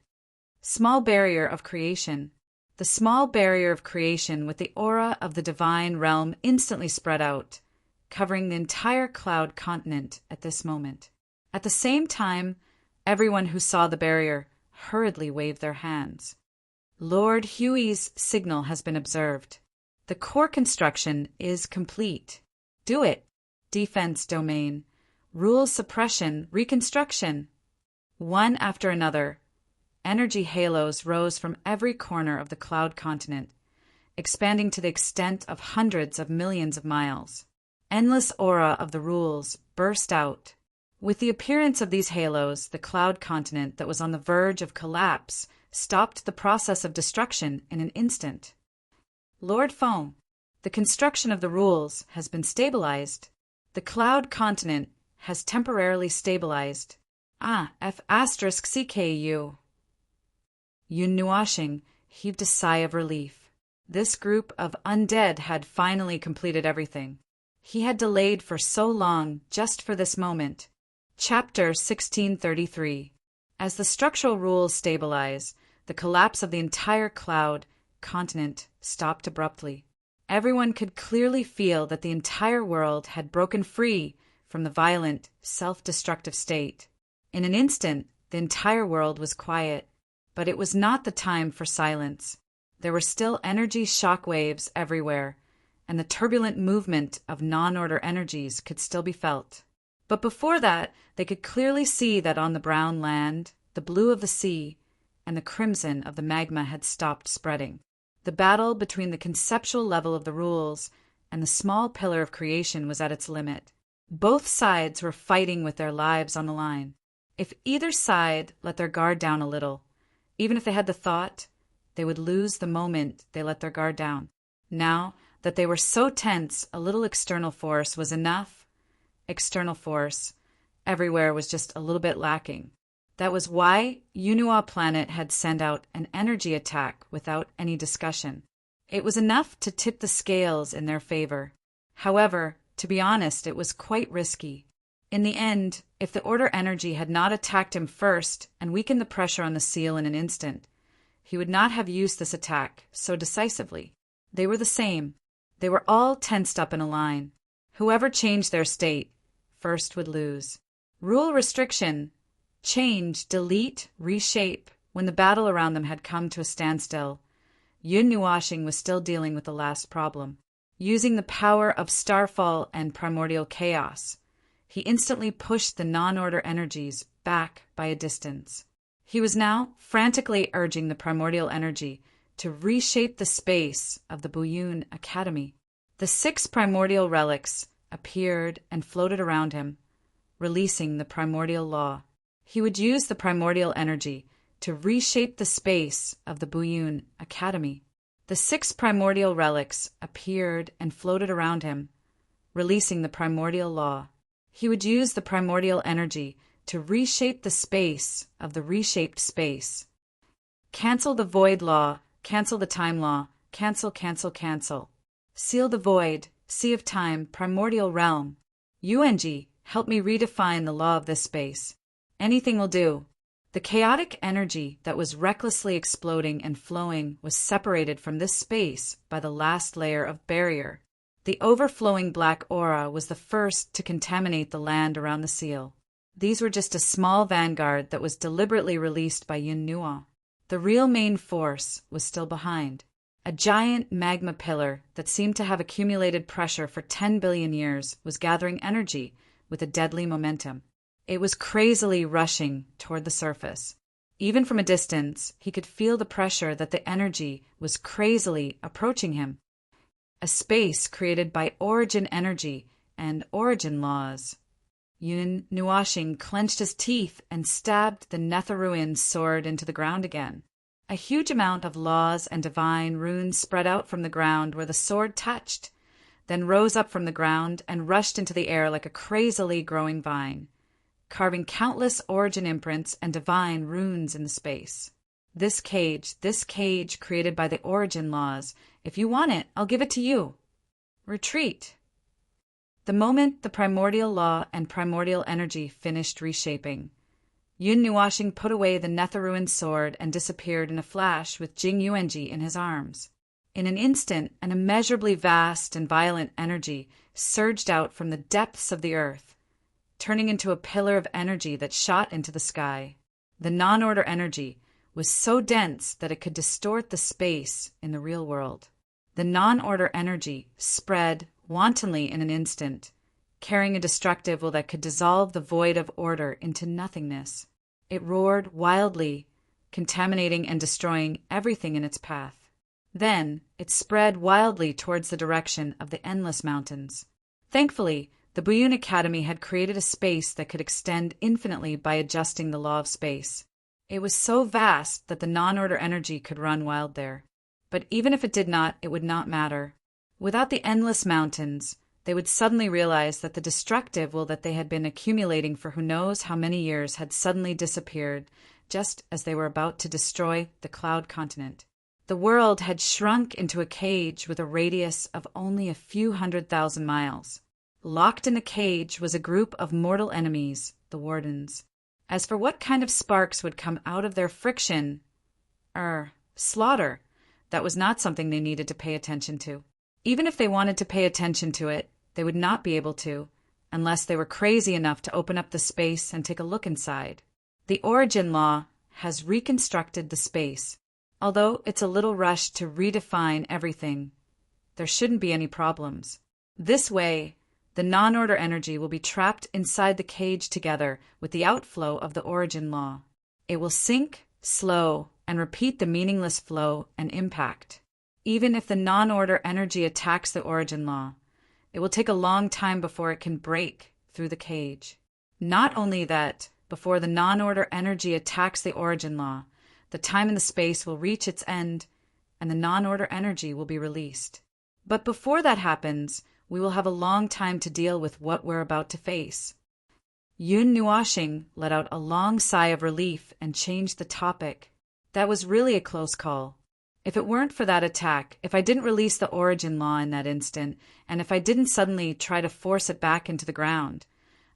Small barrier of creation. The small barrier of creation with the aura of the divine realm instantly spread out, covering the entire cloud continent at this moment. At the same time, everyone who saw the barrier hurriedly waved their hands. Lord Huey's signal has been observed. The core construction is complete. Do it. Defense domain. Rule suppression, reconstruction. One after another, energy halos rose from every corner of the cloud continent, expanding to the extent of hundreds of millions of miles. Endless aura of the rules burst out. With the appearance of these halos, the cloud continent that was on the verge of collapse stopped the process of destruction in an instant. Lord Foam, the construction of the rules has been stabilized. The cloud continent has temporarily stabilized. F*CKU. Yun Nuashing heaved a sigh of relief. This group of undead had finally completed everything. He had delayed for so long just for this moment. Chapter 1633. As the structural rules stabilize, the collapse of the entire cloud continent stopped abruptly. Everyone could clearly feel that the entire world had broken free from the violent, self-destructive state. In an instant, the entire world was quiet, but it was not the time for silence. There were still energy shock waves everywhere, and the turbulent movement of non-order energies could still be felt. But before that, they could clearly see that on the brown land, the blue of the sea, and the crimson of the magma had stopped spreading. The battle between the conceptual level of the rules and the small pillar of creation was at its limit. Both sides were fighting with their lives on the line. If either side let their guard down a little, even if they had the thought, they would lose the moment they let their guard down. Now that they were so tense, a little external force was enough. External force everywhere was just a little bit lacking. That was why Yunua Planet had sent out an energy attack without any discussion. It was enough to tip the scales in their favor. However, to be honest, it was quite risky. In the end, if the Order energy had not attacked him first and weakened the pressure on the seal in an instant, he would not have used this attack so decisively. They were the same. They were all tensed up in a line. Whoever changed their state first would lose. Rule restriction. Change, delete, reshape. When the battle around them had come to a standstill, Yun Nuashing was still dealing with the last problem. Using the power of starfall and primordial chaos, he instantly pushed the non-order energies back by a distance. He was now frantically urging the primordial energy to reshape the space of the Buyun Academy. The 6 primordial relics appeared and floated around him, releasing the primordial law. He would use the primordial energy to reshape the space of the Buyun Academy. The 6 primordial relics appeared and floated around him, releasing the primordial law. He would use the primordial energy to reshape the space of the reshaped space. Cancel the void law, cancel the time law, cancel, cancel, cancel. Seal the void, sea of time, primordial realm. UNG, help me redefine the law of this space. Anything will do. The chaotic energy that was recklessly exploding and flowing was separated from this space by the last layer of barrier. The overflowing black aura was the first to contaminate the land around the seal. These were just a small vanguard that was deliberately released by Yun Nua. The real main force was still behind. A giant magma pillar that seemed to have accumulated pressure for 10 billion years was gathering energy with a deadly momentum. It was crazily rushing toward the surface. Even from a distance, he could feel the pressure that the energy was crazily approaching him. A space created by origin energy and origin laws. Yun Nuashing clenched his teeth and stabbed the Netherruin's sword into the ground again. A huge amount of laws and divine runes spread out from the ground where the sword touched, then rose up from the ground and rushed into the air like a crazily growing vine, carving countless origin imprints and divine runes in the space. This cage created by the origin laws, if you want it, I'll give it to you. Retreat. The moment the primordial law and primordial energy finished reshaping, Yun Nuashing put away the Netherruin's sword and disappeared in a flash with Jing Yuanji in his arms. In an instant, an immeasurably vast and violent energy surged out from the depths of the earth, turning into a pillar of energy that shot into the sky. The non-order energy was so dense that it could distort the space in the real world. The non-order energy spread wantonly in an instant, carrying a destructive will that could dissolve the void of order into nothingness. It roared wildly, contaminating and destroying everything in its path. Then it spread wildly towards the direction of the endless mountains. Thankfully, the Buyun Academy had created a space that could extend infinitely by adjusting the law of space. It was so vast that the non-order energy could run wild there. But even if it did not, it would not matter. Without the endless mountains, they would suddenly realize that the destructive will that they had been accumulating for who knows how many years had suddenly disappeared, just as they were about to destroy the cloud continent. The world had shrunk into a cage with a radius of only a few 100,000 miles. Locked in a cage was a group of mortal enemies, the Wardens. As for what kind of sparks would come out of their friction, slaughter, that was not something they needed to pay attention to. Even if they wanted to pay attention to it, they would not be able to, unless they were crazy enough to open up the space and take a look inside. The origin law has reconstructed the space. Although it's a little rushed to redefine everything, there shouldn't be any problems. This way, the non-order energy will be trapped inside the cage together with the outflow of the origin law. It will sink, slow, and repeat the meaningless flow and impact. Even if the non-order energy attacks the origin law, it will take a long time before it can break through the cage. Not only that, before the non-order energy attacks the origin law, the time and the space will reach its end, and the non-order energy will be released. But before that happens, we will have a long time to deal with what we're about to face. Yun Nuashing let out a long sigh of relief and changed the topic. That was really a close call. If it weren't for that attack, if I didn't release the origin law in that instant, and if I didn't suddenly try to force it back into the ground,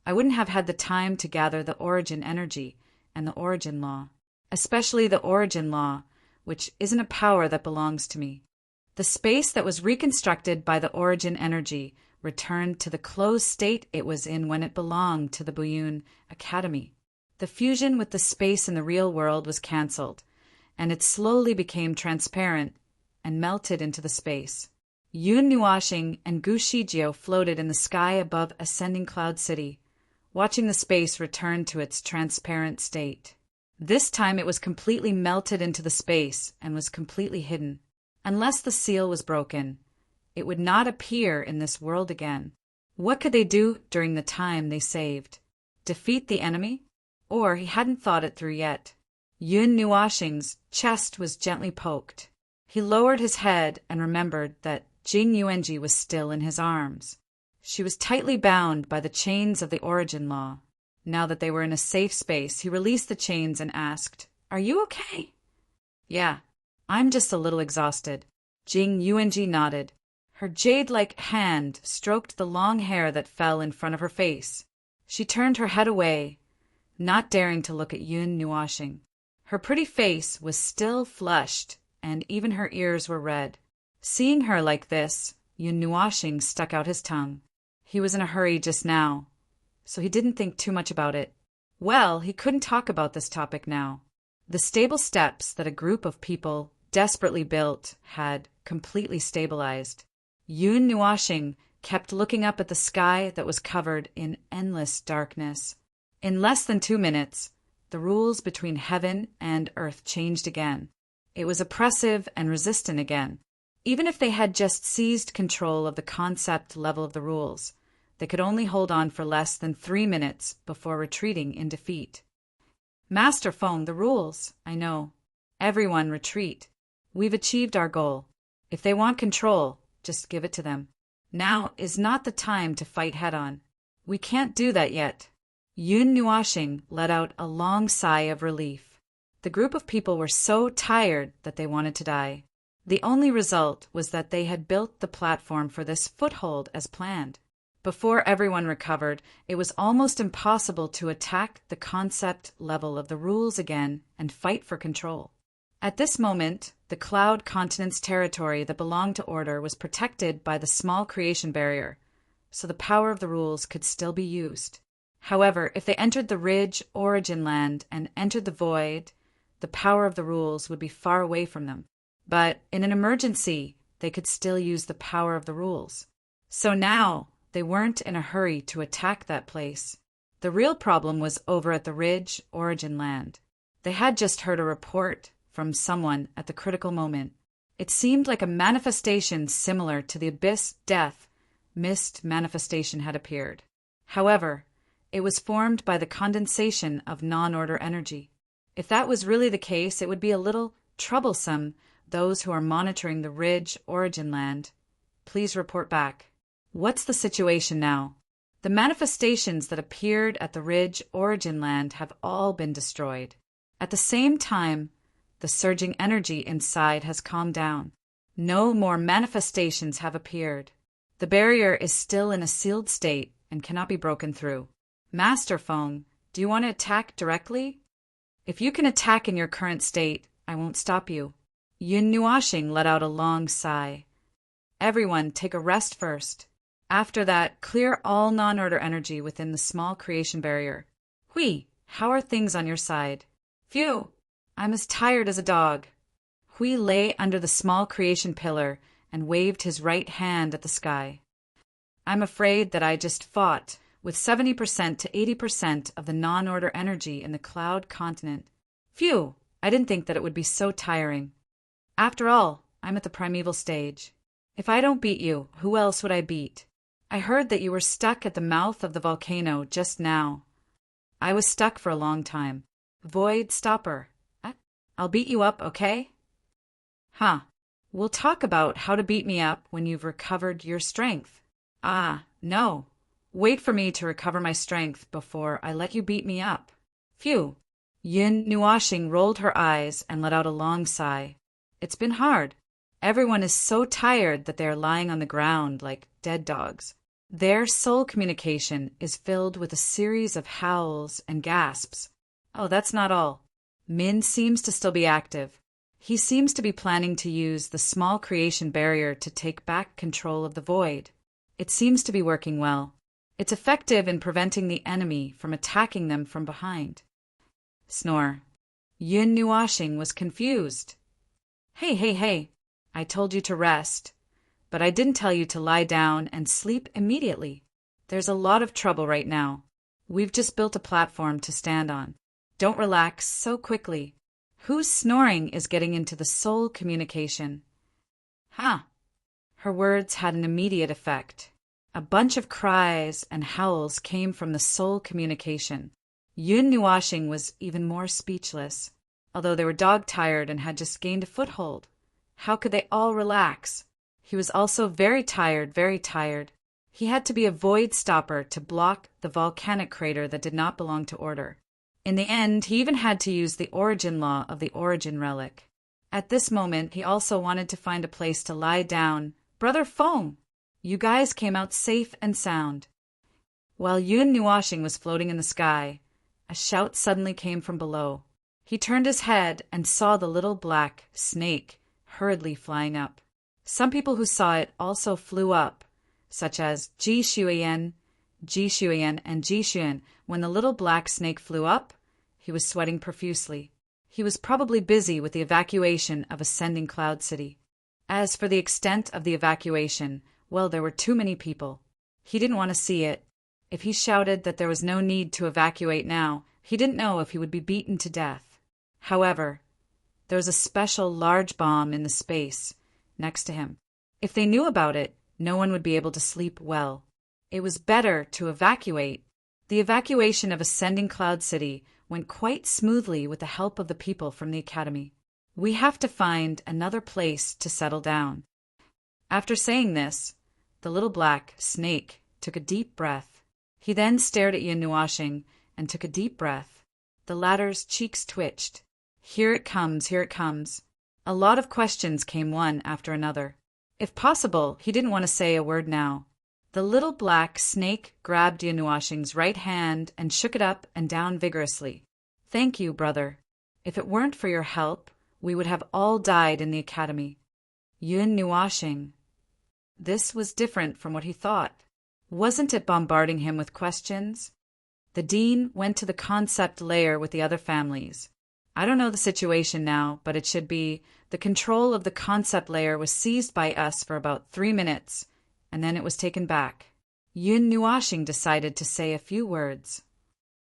I wouldn't have had the time to gather the origin energy and the origin law. Especially the origin law, which isn't a power that belongs to me. The space that was reconstructed by the origin energy returned to the closed state it was in when it belonged to the Buyun Academy. The fusion with the space in the real world was cancelled, and it slowly became transparent and melted into the space. Yun Nuashing and Gu Shijio floated in the sky above Ascending Cloud City, watching the space return to its transparent state. This time it was completely melted into the space and was completely hidden. Unless the seal was broken, it would not appear in this world again. What could they do during the time they saved? Defeat the enemy? Or he hadn't thought it through yet. Yun Nuashing's chest was gently poked. He lowered his head and remembered that Jing Yuanji was still in his arms. She was tightly bound by the chains of the origin law. Now that they were in a safe space, he released the chains and asked, "Are you okay?" "Yeah, I'm just a little exhausted." Jing Yuanji nodded. Her jade-like hand stroked the long hair that fell in front of her face. She turned her head away, not daring to look at Yun Nuashing. Her pretty face was still flushed, and even her ears were red. Seeing her like this, Yun Nuashing stuck out his tongue. He was in a hurry just now, so he didn't think too much about it. Well, he couldn't talk about this topic now. The stable steps that a group of people desperately built had completely stabilized. Yun Nuashing kept looking up at the sky that was covered in endless darkness. In less than 2 minutes, the rules between heaven and earth changed again. It was oppressive and resistant again. Even if they had just seized control of the concept level of the rules, they could only hold on for less than 3 minutes before retreating in defeat. "Master phone, the rules. I know. Everyone retreat. We've achieved our goal. If they want control, just give it to them. Now is not the time to fight head-on. We can't do that yet." Yun Nuashing let out a long sigh of relief. The group of people were so tired that they wanted to die. The only result was that they had built the platform for this foothold as planned. Before everyone recovered, it was almost impossible to attack the concept level of the rules again and fight for control. At this moment, the Cloud Continent's territory that belonged to Order was protected by the small creation barrier, so the power of the rules could still be used. However, if they entered the Ridge origin land and entered the Void, the power of the rules would be far away from them. But in an emergency, they could still use the power of the rules. So now, they weren't in a hurry to attack that place. The real problem was over at the Ridge origin land. They had just heard a report from someone at the critical moment. It seemed like a manifestation similar to the Abyss Death Mist manifestation had appeared. However, it was formed by the condensation of non-order energy. If that was really the case, it would be a little troublesome. Those who are monitoring the Ridge origin land, please report back. What's the situation now? The manifestations that appeared at the Ridge origin land have all been destroyed. At the same time, the surging energy inside has calmed down. No more manifestations have appeared. The barrier is still in a sealed state and cannot be broken through. Master Phone, do you want to attack directly? If you can attack in your current state, I won't stop you. Yun Nuashing let out a long sigh. Everyone, take a rest first. After that, clear all non-order energy within the small creation barrier. Hui, how are things on your side? Phew, I'm as tired as a dog. Hui lay under the small creation pillar and waved his right hand at the sky. I'm afraid that I just fought with 70% to 80% of the non-order energy in the Cloud Continent. Phew, I didn't think that it would be so tiring. After all, I'm at the primeval stage. If I don't beat you, who else would I beat? I heard that you were stuck at the mouth of the volcano just now. I was stuck for a long time. Void Stopper. I'll beat you up, okay? Huh. We'll talk about how to beat me up when you've recovered your strength. No. Wait for me to recover my strength before I let you beat me up. Phew. Yin Nuashing rolled her eyes and let out a long sigh. It's been hard. Everyone is so tired that they are lying on the ground like dead dogs. Their soul communication is filled with a series of howls and gasps. Oh, that's not all. Min seems to still be active. He seems to be planning to use the small creation barrier to take back control of the Void. It seems to be working well. It's effective in preventing the enemy from attacking them from behind. Snore. Yun Nuashing was confused. Hey. I told you to rest, but I didn't tell you to lie down and sleep immediately. There's a lot of trouble right now. We've just built a platform to stand on. Don't relax so quickly. Whose snoring is getting into the soul communication? Her words had an immediate effect. A bunch of cries and howls came from the soul communication. Yun Nuashing was even more speechless. Although they were dog-tired and had just gained a foothold, how could they all relax? He was also very tired, very tired. He had to be a void stopper to block the volcanic crater that did not belong to Order. In the end, he even had to use the origin law of the origin relic. At this moment, he also wanted to find a place to lie down. Brother Foam, you guys came out safe and sound. While Yun Nuashing was floating in the sky, a shout suddenly came from below. He turned his head and saw the little black snake hurriedly flying up. Some people who saw it also flew up, such as Ji Shuiyan, and Ji Xuan. When the little black snake flew up, he was sweating profusely. He was probably busy with the evacuation of Ascending Cloud City. As for the extent of the evacuation, well, there were too many people. He didn't want to see it. If he shouted that there was no need to evacuate now, he didn't know if he would be beaten to death. However, there was a special large bomb in the space next to him. If they knew about it, no one would be able to sleep well. It was better to evacuate. The evacuation of Ascending Cloud City went quite smoothly with the help of the people from the Academy. We have to find another place to settle down. After saying this, the little black snake took a deep breath. He then stared at Yun Nuashing and took a deep breath. The latter's cheeks twitched. Here it comes, here it comes. A lot of questions came one after another. If possible, he didn't want to say a word now. The little black snake grabbed Yunuashing's right hand and shook it up and down vigorously. "Thank you, brother. If it weren't for your help, we would have all died in the academy." Yunuashing. This was different from what he thought. Wasn't it bombarding him with questions? The dean went to the concept layer with the other families. "I don't know the situation now, but it should be. The control of the concept layer was seized by us for about 3 minutes, and then it was taken back." Yunuashing decided to say a few words.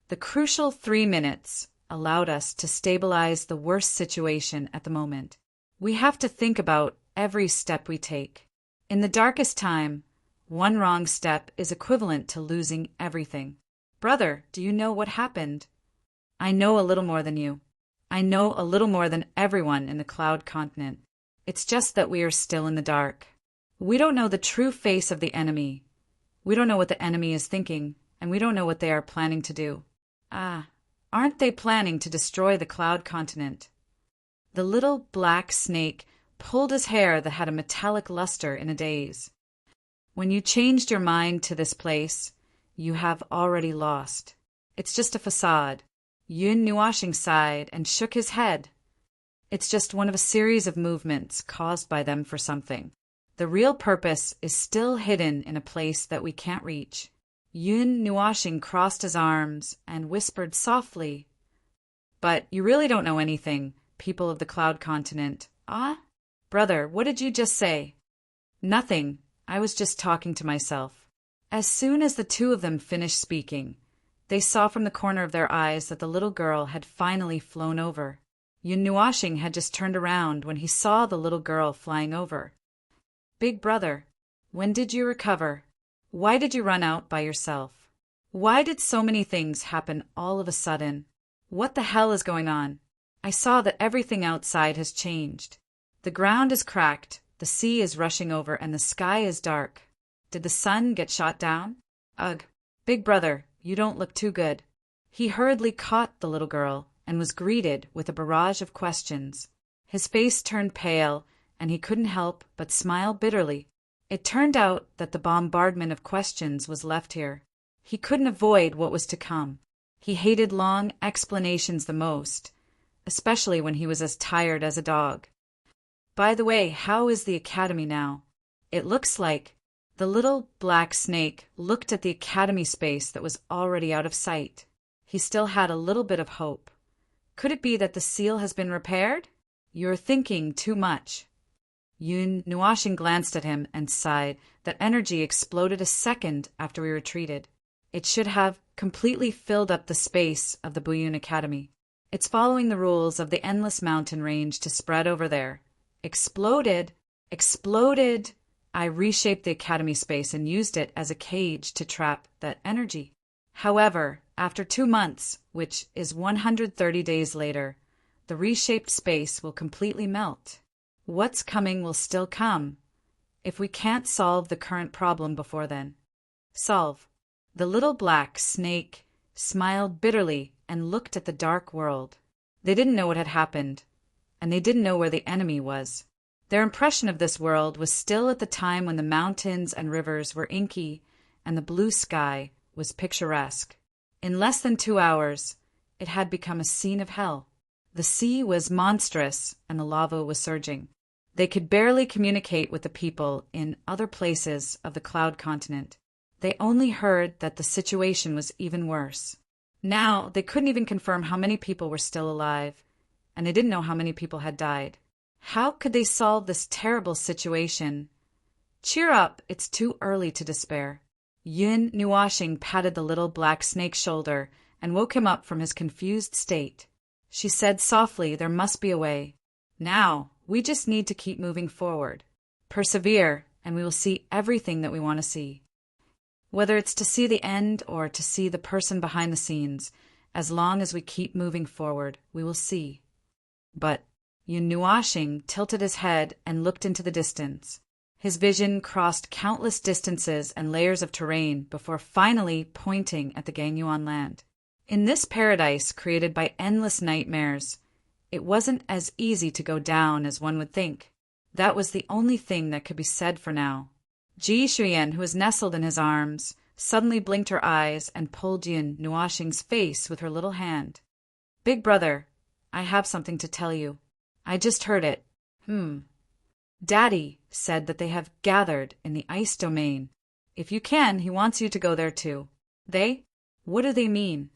"The crucial 3 minutes allowed us to stabilize the worst situation at the moment. We have to think about every step we take. In the darkest time, one wrong step is equivalent to losing everything. Brother, do you know what happened?" "I know a little more than you. I know a little more than everyone in the Cloud Continent. It's just that we are still in the dark. We don't know the true face of the enemy. We don't know what the enemy is thinking, and we don't know what they are planning to do." "Ah, aren't they planning to destroy the Cloud Continent?" The little black snake pulled his hair that had a metallic luster in a daze. "When you changed your mind to this place, you have already lost. It's just a facade." Yunuashing sighed and shook his head. "It's just one of a series of movements caused by them for something. The real purpose is still hidden in a place that we can't reach." Yunuashing crossed his arms and whispered softly, "But you really don't know anything, people of the Cloud Continent, ah?" "Brother, what did you just say?" "Nothing. I was just talking to myself." As soon as the two of them finished speaking, they saw from the corner of their eyes that the little girl had finally flown over. Yunuashing had just turned around when he saw the little girl flying over. "Big brother, when did you recover? Why did you run out by yourself? Why did so many things happen all of a sudden? What the hell is going on? I saw that everything outside has changed. The ground is cracked, the sea is rushing over, and the sky is dark. Did the sun get shot down? Ugh, big brother, you don't look too good." He hurriedly caught the little girl and was greeted with a barrage of questions. His face turned pale, and he couldn't help but smile bitterly. It turned out that the bombardment of questions was left here. He couldn't avoid what was to come. He hated long explanations the most, especially when he was as tired as a dog. "By the way, how is the academy now? It looks like—" The little black snake looked at the academy space that was already out of sight. He still had a little bit of hope. "Could it be that the seal has been repaired?" "You're thinking too much." Yunuashing glanced at him and sighed. That energy exploded a second after we retreated. It should have completely filled up the space of the Buyun Academy. It's following the rules of the endless mountain range to spread over there. Exploded! Exploded! I reshaped the academy space and used it as a cage to trap that energy. However, after 2 months, which is 130 days later, the reshaped space will completely melt. What's coming will still come, if we can't solve the current problem before then. Solve. The little black snake smiled bitterly and looked at the dark world. They didn't know what had happened, and they didn't know where the enemy was. Their impression of this world was still at the time when the mountains and rivers were inky and the blue sky was picturesque. In less than 2 hours, it had become a scene of hell. The sea was monstrous and the lava was surging. They could barely communicate with the people in other places of the Cloud Continent. They only heard that the situation was even worse. Now, they couldn't even confirm how many people were still alive, and they didn't know how many people had died. How could they solve this terrible situation? "Cheer up, it's too early to despair." Yunuashing patted the little black snake's shoulder and woke him up from his confused state. She said softly, "There must be a way. Now, we just need to keep moving forward. Persevere, and we will see everything that we want to see. Whether it's to see the end or to see the person behind the scenes, as long as we keep moving forward, we will see." But Yunuashing tilted his head and looked into the distance. His vision crossed countless distances and layers of terrain before finally pointing at the Gangyuan land. In this paradise created by endless nightmares, it wasn't as easy to go down as one would think. That was the only thing that could be said for now. Ji Shuyan, who was nestled in his arms, suddenly blinked her eyes and pulled Yun Nuoxing's face with her little hand. Big brother, I have something to tell you. I just heard it. Daddy said that they have gathered in the ice domain. If you can, he wants you to go there too. They? What do they mean?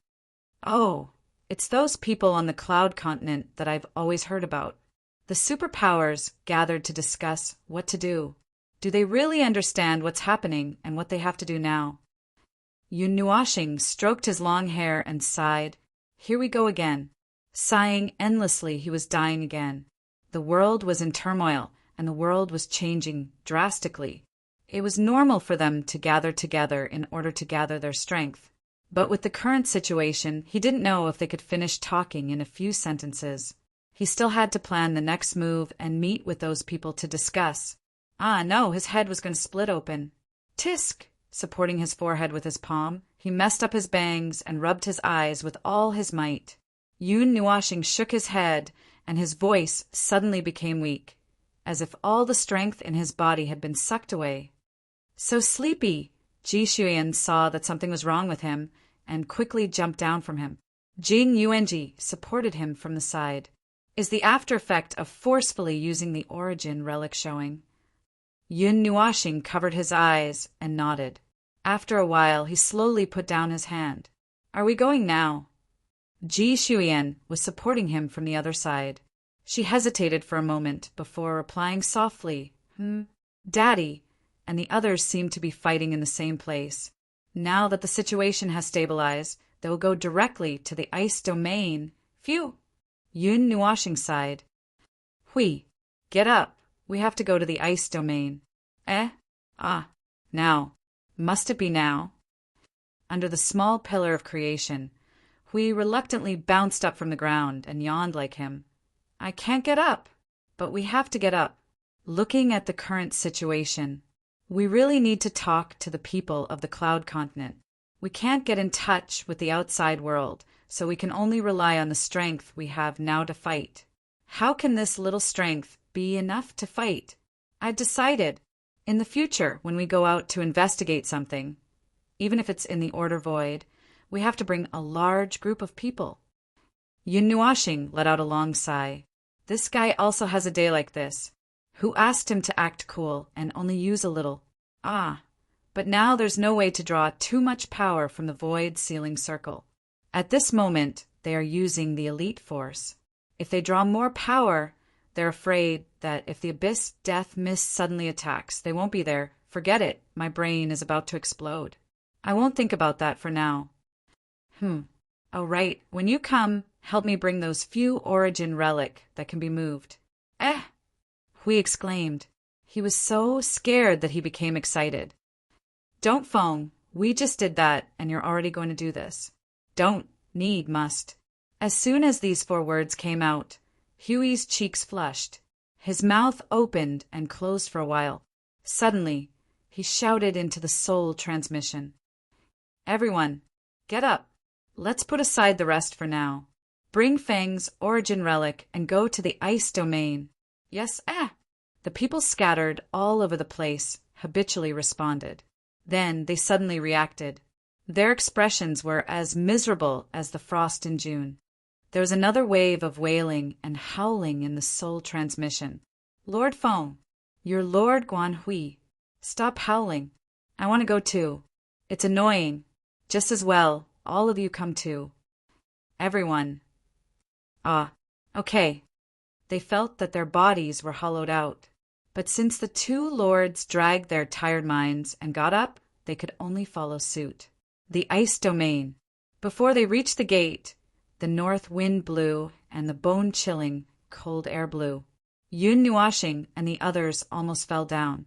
Oh, it's those people on the cloud continent that I've always heard about. The superpowers gathered to discuss what to do. Do they really understand what's happening and what they have to do now? Yun Nuoxing stroked his long hair and sighed. Here we go again. Sighing endlessly, he was dying again. The world was in turmoil, and the world was changing drastically. It was normal for them to gather together in order to gather their strength. But with the current situation, he didn't know if they could finish talking in a few sentences. He still had to plan the next move and meet with those people to discuss. No, his head was going to split open. Tisk! Supporting his forehead with his palm, he messed up his bangs and rubbed his eyes with all his might. Yun Nuoxing shook his head, and his voice suddenly became weak, as if all the strength in his body had been sucked away. So sleepy! Ji Shuyan saw that something was wrong with him, and quickly jumped down from him. Jing Yuanji supported him from the side. Is the after effect of forcefully using the origin relic showing? Yun Nuoxing covered his eyes and nodded. After a while, he slowly put down his hand. Are we going now? Ji Shuyan was supporting him from the other side. She hesitated for a moment before replying softly, Daddy, and the others seemed to be fighting in the same place. Now that the situation has stabilized, they will go directly to the ice domain. Phew! Yun Nuoxing sighed. Hui, get up. We have to go to the ice domain. Now. Must it be now? Under the small pillar of creation, Hui reluctantly bounced up from the ground and yawned like him. I can't get up. But we have to get up. Looking at the current situation, we really need to talk to the people of the cloud continent. We can't get in touch with the outside world, so we can only rely on the strength we have now to fight. How can this little strength be enough to fight? I've decided, in the future, when we go out to investigate something, even if it's in the Order Void, we have to bring a large group of people. Yun Nuoxing let out a long sigh. This guy also has a day like this. Who asked him to act cool and only use a little? But now there's no way to draw too much power from the void sealing circle. At this moment, they are using the elite force. If they draw more power, they're afraid that if the Abyss Death Mist suddenly attacks, they won't be there. Forget it. My brain is about to explode. I won't think about that for now. Oh, right. When you come, help me bring those few origin relic that can be moved. Hui exclaimed. He was so scared that he became excited. Don't phone. We just did that, and you're already going to do this. Don't, need, must. As soon as these 4 words came out, Huey's cheeks flushed. His mouth opened and closed for a while. Suddenly, he shouted into the soul transmission. Everyone, get up. Let's put aside the rest for now. Bring Fang's origin relic and go to the ice domain. Yes, The people scattered all over the place habitually responded. Then they suddenly reacted. Their expressions were as miserable as the frost in June. There was another wave of wailing and howling in the soul transmission. Lord Feng, you're Lord Guan Hui. Stop howling. I want to go too. It's annoying. Just as well, all of you come too. Everyone. Okay. They felt that their bodies were hollowed out. But since the 2 lords dragged their tired minds and got up, they could only follow suit. The ice domain. Before they reached the gate, the north wind blew and the bone-chilling cold air blew. Yun Nuoxing and the others almost fell down.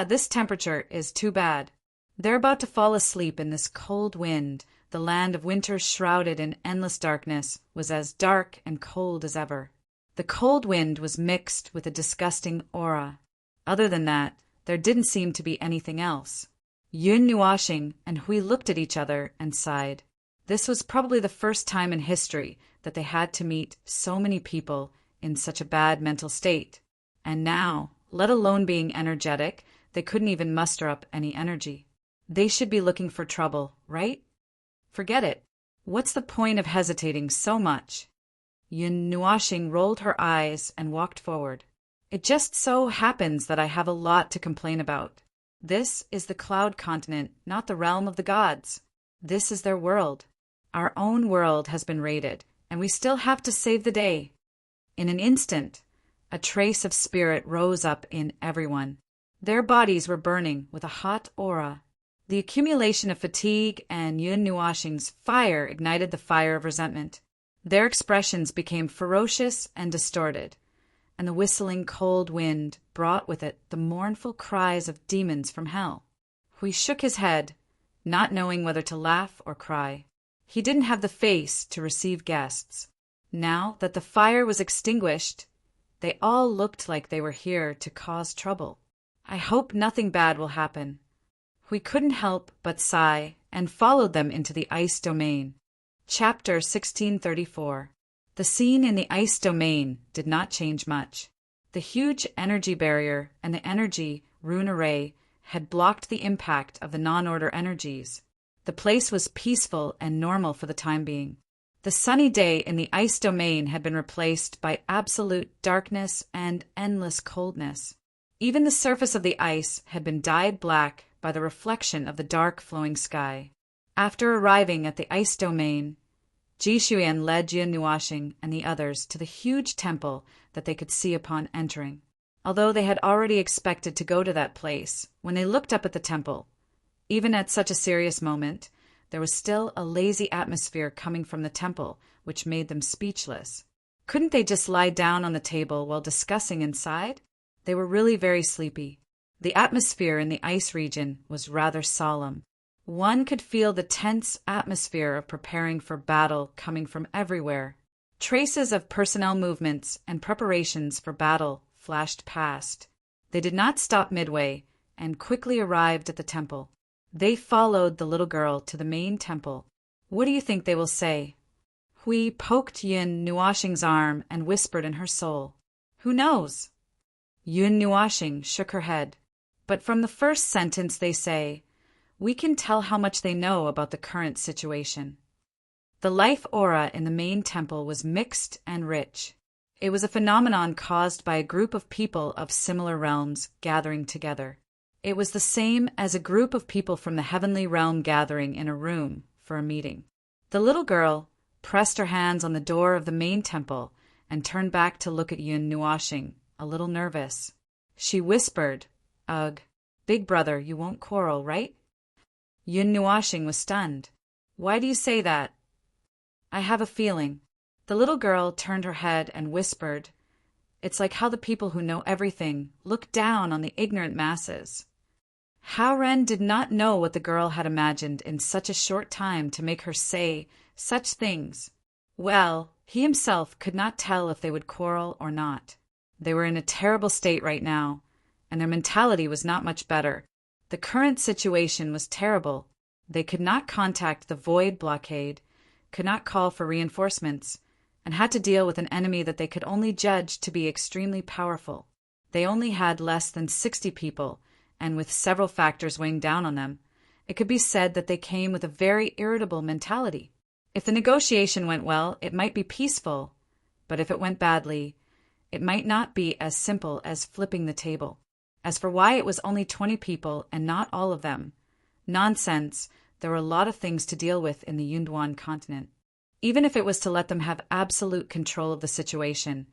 This temperature is too bad. They're about to fall asleep in this cold wind. The land of winter shrouded in endless darkness was as dark and cold as ever. The cold wind was mixed with a disgusting aura. Other than that, there didn't seem to be anything else. Yun Nuoxing and Hui looked at each other and sighed. This was probably the first time in history that they had to meet so many people in such a bad mental state. And now, let alone being energetic, They couldn't even muster up any energy. They should be looking for trouble, right? Forget it. What's the point of hesitating so much? Yun Nuashing rolled her eyes and walked forward. It just so happens that I have a lot to complain about. This is the cloud continent, not the realm of the gods. This is their world. Our own world has been raided, and we still have to save the day. In an instant, a trace of spirit rose up in everyone. Their bodies were burning with a hot aura. The accumulation of fatigue and Yun Nuashing's fire ignited the fire of resentment. Their expressions became ferocious and distorted, and the whistling cold wind brought with it the mournful cries of demons from hell. Hui shook his head, not knowing whether to laugh or cry. He didn't have the face to receive guests. Now that the fire was extinguished, they all looked like they were here to cause trouble. I hope nothing bad will happen. We couldn't help but sigh and followed them into the ice domain. Chapter 1634. The scene in the ice domain did not change much. The huge energy barrier and the energy rune array had blocked the impact of the non-order energies. The place was peaceful and normal for the time being. The sunny day in the ice domain had been replaced by absolute darkness and endless coldness. Even the surface of the ice had been dyed black by the reflection of the dark flowing sky. After arriving at the ice domain, Ji Xuan led Yun Nuashing and the others to the huge temple that they could see upon entering. Although they had already expected to go to that place, when they looked up at the temple, even at such a serious moment, there was still a lazy atmosphere coming from the temple, which made them speechless. Couldn't they just lie down on the table while discussing inside? They were really very sleepy. The atmosphere in the ice region was rather solemn. One could feel the tense atmosphere of preparing for battle coming from everywhere. Traces of personnel movements and preparations for battle flashed past. They did not stop midway and quickly arrived at the temple. They followed the little girl to the main temple. What do you think they will say? Hui poked Yun Nuashing's arm and whispered in her soul, "Who knows?" Yun Nuashing shook her head. But from the first sentence they say, we can tell how much they know about the current situation. The life aura in the main temple was mixed and rich. It was a phenomenon caused by a group of people of similar realms gathering together. It was the same as a group of people from the heavenly realm gathering in a room for a meeting. The little girl pressed her hands on the door of the main temple and turned back to look at Yun Nuashing, a little nervous. She whispered, "Ugh, big brother, you won't quarrel, right?" Yun Nuashing was stunned. "Why do you say that?" "I have a feeling." The little girl turned her head and whispered, "It's like how the people who know everything look down on the ignorant masses." Hao Ren did not know what the girl had imagined in such a short time to make her say such things. Well, he himself could not tell if they would quarrel or not. They were in a terrible state right now, and their mentality was not much better. The current situation was terrible. They could not contact the void blockade, could not call for reinforcements, and had to deal with an enemy that they could only judge to be extremely powerful. They only had less than 60 people, and with several factors weighing down on them, it could be said that they came with a very irritable mentality. If the negotiation went well, it might be peaceful, but if it went badly, it might not be as simple as flipping the table. As for why it was only 20 people and not all of them, nonsense, there were a lot of things to deal with in the Yunduan continent. Even if it was to let them have absolute control of the situation,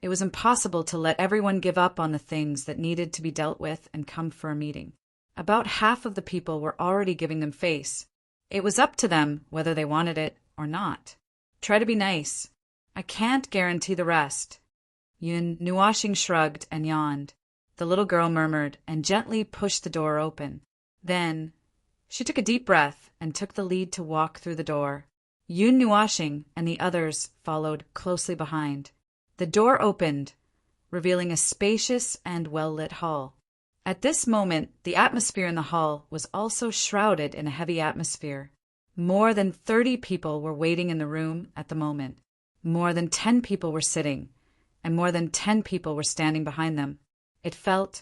it was impossible to let everyone give up on the things that needed to be dealt with and come for a meeting. About half of the people were already giving them face. It was up to them whether they wanted it or not. Try to be nice. I can't guarantee the rest. Yun Nuashing shrugged and yawned. The little girl murmured and gently pushed the door open. Then she took a deep breath and took the lead to walk through the door. Yun Nuashing and the others followed closely behind. The door opened, revealing a spacious and well-lit hall. At this moment, the atmosphere in the hall was also shrouded in a heavy atmosphere. More than 30 people were waiting in the room at the moment. More than 10 people were sitting, and more than 10 people were standing behind them. It felt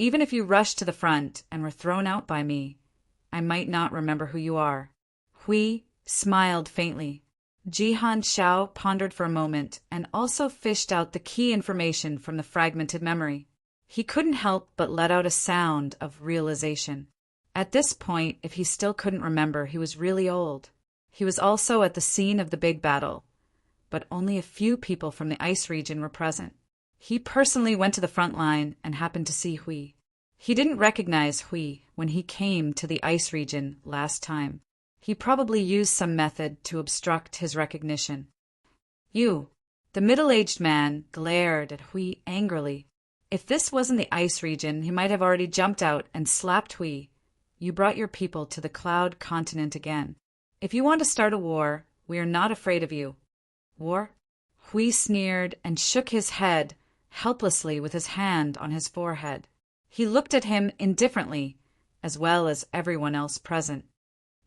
Even if you rushed to the front and were thrown out by me, I might not remember who you are." Hui smiled faintly. Jihan Xiao pondered for a moment and also fished out the key information from the fragmented memory. He couldn't help but let out a sound of realization. At this point, if he still couldn't remember, he was really old. He was also at the scene of the big battle, but only a few people from the ice region were present. He personally went to the front line and happened to see Hui. He didn't recognize Hui when he came to the ice region last time. He probably used some method to obstruct his recognition. "You." The middle-aged man glared at Hui angrily. If this wasn't the ice region, he might have already jumped out and slapped Hui. "You brought your people to the cloud continent again. If you want to start a war, we are not afraid of you." "War?" Hui sneered and shook his head helplessly with his hand on his forehead. He looked at him indifferently, as well as everyone else present.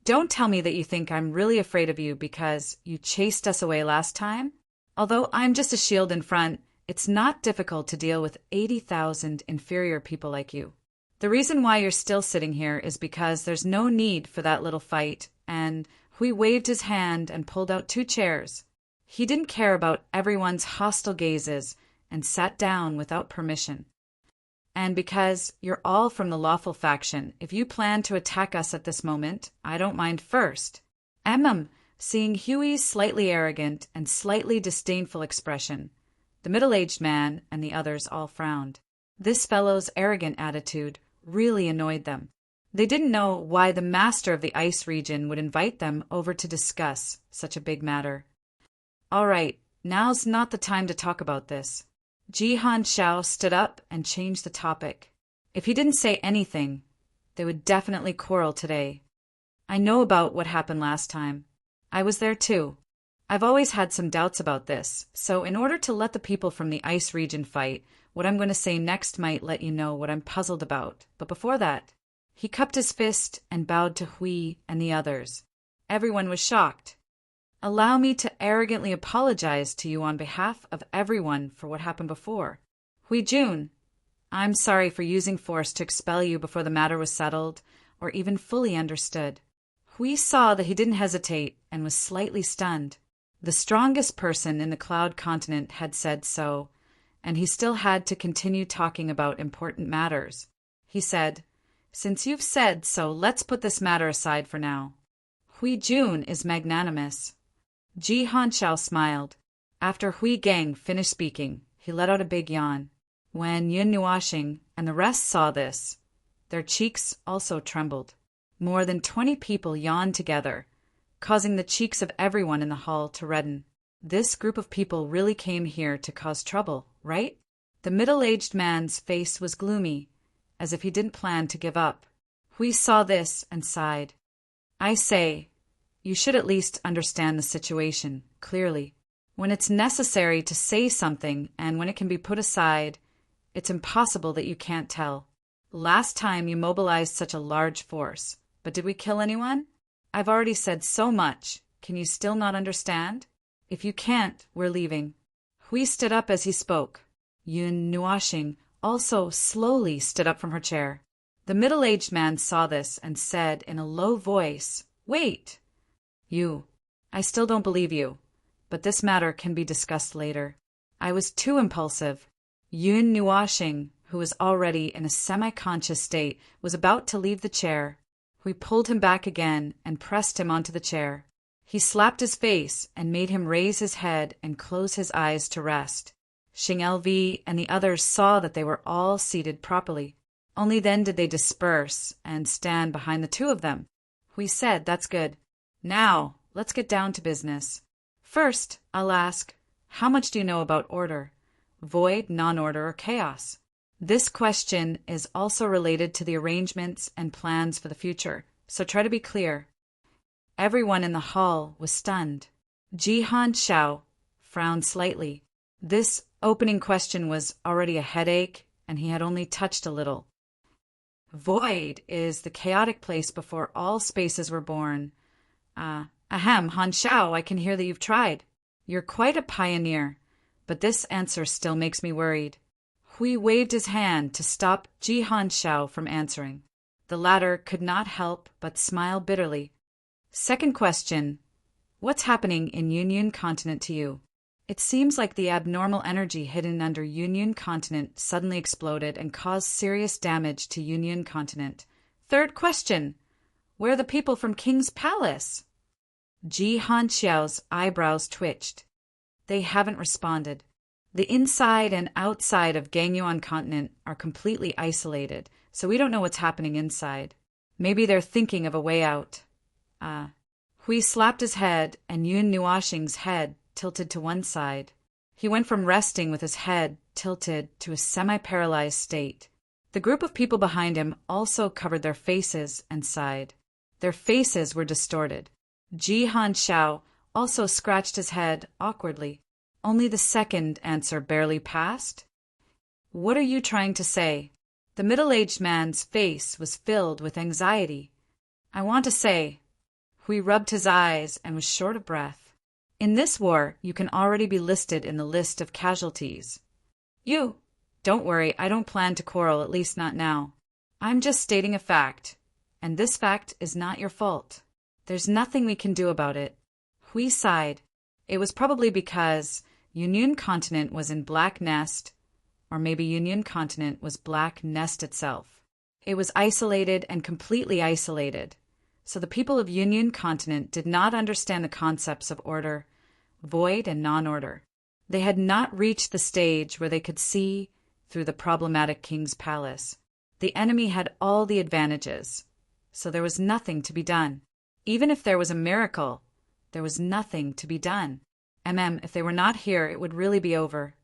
"Don't tell me that you think I'm really afraid of you because you chased us away last time? Although I'm just a shield in front, it's not difficult to deal with 80,000 inferior people like you. The reason why you're still sitting here is because there's no need for that little fight," and Hui waved his hand and pulled out 2 chairs. He didn't care about everyone's hostile gazes and sat down without permission. "And because you're all from the lawful faction, if you plan to attack us at this moment, I don't mind first." Seeing Huey's slightly arrogant and slightly disdainful expression, the middle-aged man and the others all frowned. This fellow's arrogant attitude really annoyed them. They didn't know why the master of the ice region would invite them over to discuss such a big matter. "All right, now's not the time to talk about this." Jihan Xiao stood up and changed the topic. If he didn't say anything, they would definitely quarrel today. "I know about what happened last time. I was there too. I've always had some doubts about this, so in order to let the people from the ice region fight, what I'm going to say next might let you know what I'm puzzled about. But before that," he cupped his fist and bowed to Hui and the others. Everyone was shocked. "Allow me to arrogantly apologize to you on behalf of everyone for what happened before. Hui Jun, I'm sorry for using force to expel you before the matter was settled or even fully understood." Hui saw that he didn't hesitate and was slightly stunned. The strongest person in the cloud continent had said so, and he still had to continue talking about important matters. He said, "Since you've said so, let's put this matter aside for now. Hui Jun is magnanimous." Jihan Xiao smiled. After Hui Gang finished speaking, he let out a big yawn. When Yun Nuashing and the rest saw this, their cheeks also trembled. More than 20 people yawned together, causing the cheeks of everyone in the hall to redden. This group of people really came here to cause trouble, right? The middle-aged man's face was gloomy, as if he didn't plan to give up. Hui saw this and sighed. "I say, you should at least understand the situation clearly. When it's necessary to say something and when it can be put aside, it's impossible that you can't tell. Last time you mobilized such a large force, but did we kill anyone? I've already said so much. Can you still not understand? If you can't, we're leaving." Hui stood up as he spoke. Yun Nuashing also slowly stood up from her chair. The middle-aged man saw this and said in a low voice, "Wait! I still don't believe you, but this matter can be discussed later. I was too impulsive." Yun Nuashing, who was already in a semi-conscious state, was about to leave the chair. We pulled him back again and pressed him onto the chair. He slapped his face and made him raise his head and close his eyes to rest. Xing LV and the others saw that they were all seated properly. Only then did they disperse and stand behind the 2 of them. We said, "That's good. Now, let's get down to business. First, I'll ask, how much do you know about order? Void, non-order, or chaos?" This question is also related to the arrangements and plans for the future, so try to be clear. Everyone in the hall was stunned. Jihan Xiao frowned slightly. This opening question was already a headache, and he had only touched a little. Void is the chaotic place before all spaces were born. Han Xiao, I can hear that you've tried. You're quite a pioneer, but this answer still makes me worried. Hui waved his hand to stop Ji Hanxiao from answering. The latter could not help but smile bitterly. Second question. What's happening in Yun Continent to you? It seems like the abnormal energy hidden under Yun Continent suddenly exploded and caused serious damage to Yun Continent. Third question. Where are the people from King's Palace? Ji Hanxiao's eyebrows twitched. They haven't responded. The inside and outside of Gangyuan Continent are completely isolated, so we don't know what's happening inside. Maybe they're thinking of a way out. Hui slapped his head, and Yun Nuoxing's head tilted to one side. He went from resting with his head tilted to a semi-paralyzed state. The group of people behind him also covered their faces and sighed. Their faces were distorted. Ji Hanxiao also scratched his head awkwardly. Only the second answer barely passed. What are you trying to say? The middle-aged man's face was filled with anxiety. I want to say. Hui rubbed his eyes and was short of breath. In this war, you can already be listed in the list of casualties. You. Don't worry, I don't plan to quarrel, at least not now. I'm just stating a fact, and this fact is not your fault. There's nothing we can do about it. Hui sighed. It was probably because Yun Continent was in Black Nest, or maybe Yun Continent was Black Nest itself. It was isolated and completely isolated, so the people of Yun Continent did not understand the concepts of order, void, and non-order. They had not reached the stage where they could see through the problematic king's palace. The enemy had all the advantages, so there was nothing to be done. Even if there was a miracle, there was nothing to be done. If they were not here, it would really be over.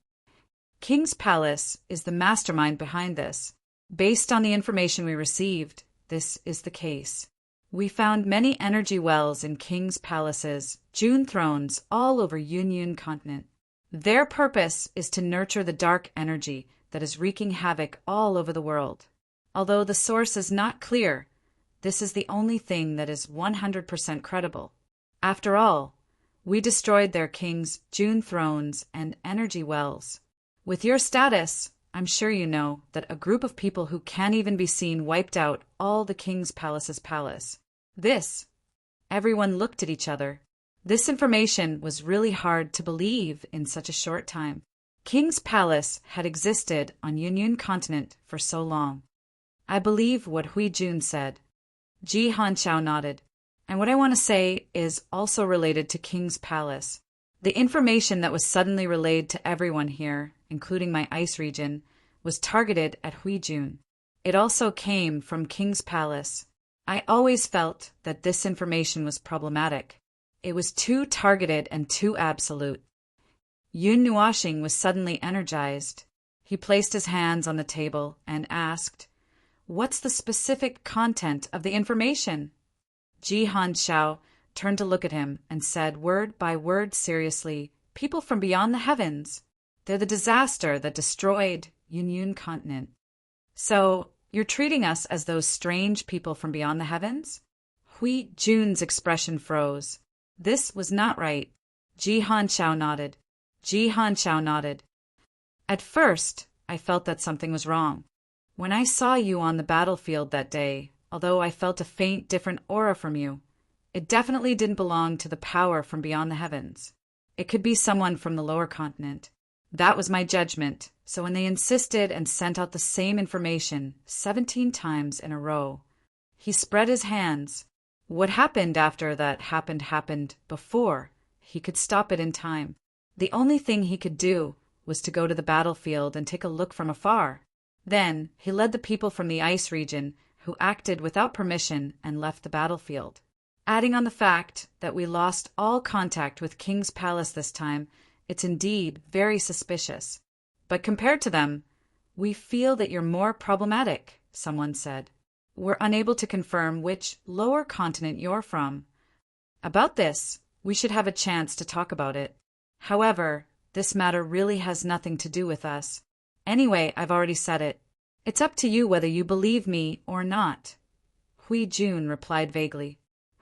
King's Palace is the mastermind behind this. Based on the information we received, this is the case. We found many energy wells in King's Palaces, June thrones all over Yun Continent. Their purpose is to nurture the dark energy that is wreaking havoc all over the world. Although the source is not clear, this is the only thing that is 100% credible. After all, we destroyed their king's June thrones and energy wells. With your status, I'm sure you know that a group of people who can't even be seen wiped out all the king's palace's palace. Everyone looked at each other. This information was really hard to believe in such a short time. King's Palace had existed on Yun Continent for so long. I believe what Hui Jun said. Ji Hanxiao nodded. And what I want to say is also related to King's Palace. The information that was suddenly relayed to everyone here, including my ice region, was targeted at Hui Jun. It also came from King's Palace. I always felt that this information was problematic. It was too targeted and too absolute. Yun Nuoxing was suddenly energized. He placed his hands on the table and asked, "What's the specific content of the information?" Ji Hanxiao turned to look at him and said word by word seriously, "People from beyond the heavens. They're the disaster that destroyed Yun Continent." "So, you're treating us as those strange people from beyond the heavens?" Hui Jun's expression froze. This was not right. Ji Hanxiao nodded. At first, I felt that something was wrong. When I saw you on the battlefield that day, although I felt a faint, different aura from you, it definitely didn't belong to the power from beyond the heavens. It could be someone from the lower continent. That was my judgment, so when they insisted and sent out the same information 17 times in a row, he spread his hands. What happened after that happened before he could stop it in time. The only thing he could do was to go to the battlefield and take a look from afar. Then he led the people from the ice region who acted without permission and left the battlefield. Adding on the fact that we lost all contact with King's Palace this time, it's indeed very suspicious. But compared to them, we feel that you're more problematic, someone said. We're unable to confirm which lower continent you're from. About this, we should have a chance to talk about it. However, this matter really has nothing to do with us. Anyway, I've already said it. It's up to you whether you believe me or not. Hui Jun replied vaguely.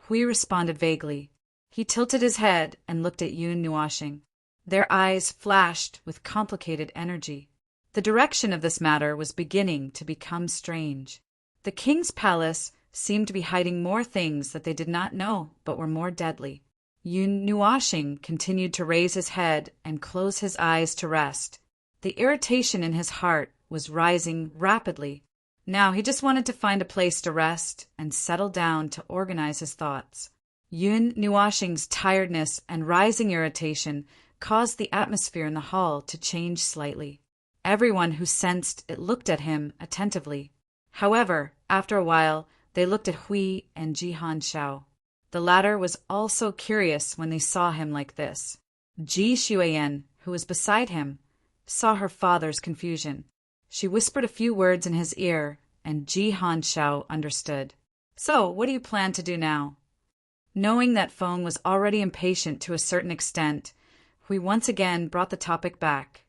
Hui responded vaguely. He tilted his head and looked at Yun Nuoxing. Their eyes flashed with complicated energy. The direction of this matter was beginning to become strange. The king's palace seemed to be hiding more things that they did not know but were more deadly. Yun Nuashing continued to raise his head and close his eyes to rest. The irritation in his heart was rising rapidly. Now he just wanted to find a place to rest and settle down to organize his thoughts. Yun Nuashing's tiredness and rising irritation caused the atmosphere in the hall to change slightly. Everyone who sensed it looked at him attentively. However, after a while, they looked at Hui and Jihan Shao. The latter was also curious when they saw him like this. Ji Xueyan, who was beside him, saw her father's confusion. She whispered a few words in his ear, and Jihan Shao understood. "So, what do you plan to do now?" Knowing that Feng was already impatient to a certain extent, Hui once again brought the topic back.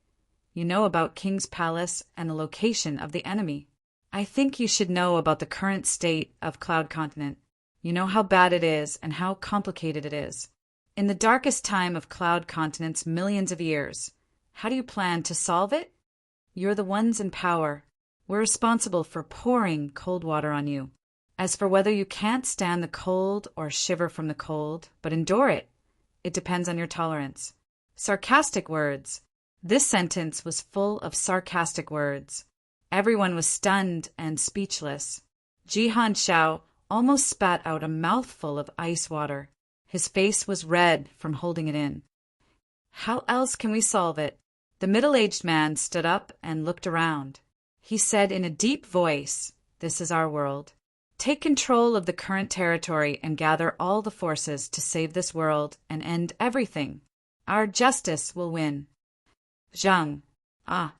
"You know about King's Palace and the location of the enemy. I think you should know about the current state of Cloud Continent. You know how bad it is and how complicated it is. In the darkest time of Cloud Continent's millions of years, how do you plan to solve it? You're the ones in power. We're responsible for pouring cold water on you. As for whether you can't stand the cold or shiver from the cold, but endure it, it depends on your tolerance." Sarcastic words. This sentence was full of sarcastic words. Everyone was stunned and speechless. Jihan Shao almost spat out a mouthful of ice water. His face was red from holding it in. "How else can we solve it?" The middle-aged man stood up and looked around. He said in a deep voice, "This is our world. Take control of the current territory and gather all the forces to save this world and end everything. Our justice will win." Zhang. Ah.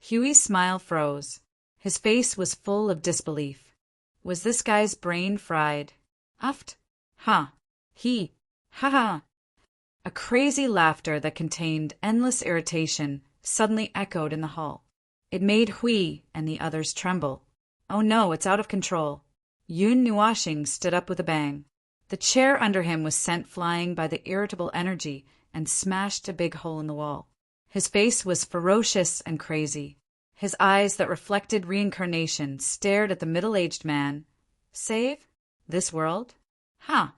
Huey's smile froze. His face was full of disbelief. Was this guy's brain fried? Uft. Ha. He. Ha ha. A crazy laughter that contained endless irritation suddenly echoed in the hall. It made Hui and the others tremble. "Oh no, it's out of control." Yun Nuashing stood up with a bang. The chair under him was sent flying by the irritable energy and smashed a big hole in the wall. His face was ferocious and crazy. His eyes that reflected reincarnation stared at the middle-aged man. "Save? This world? Ha!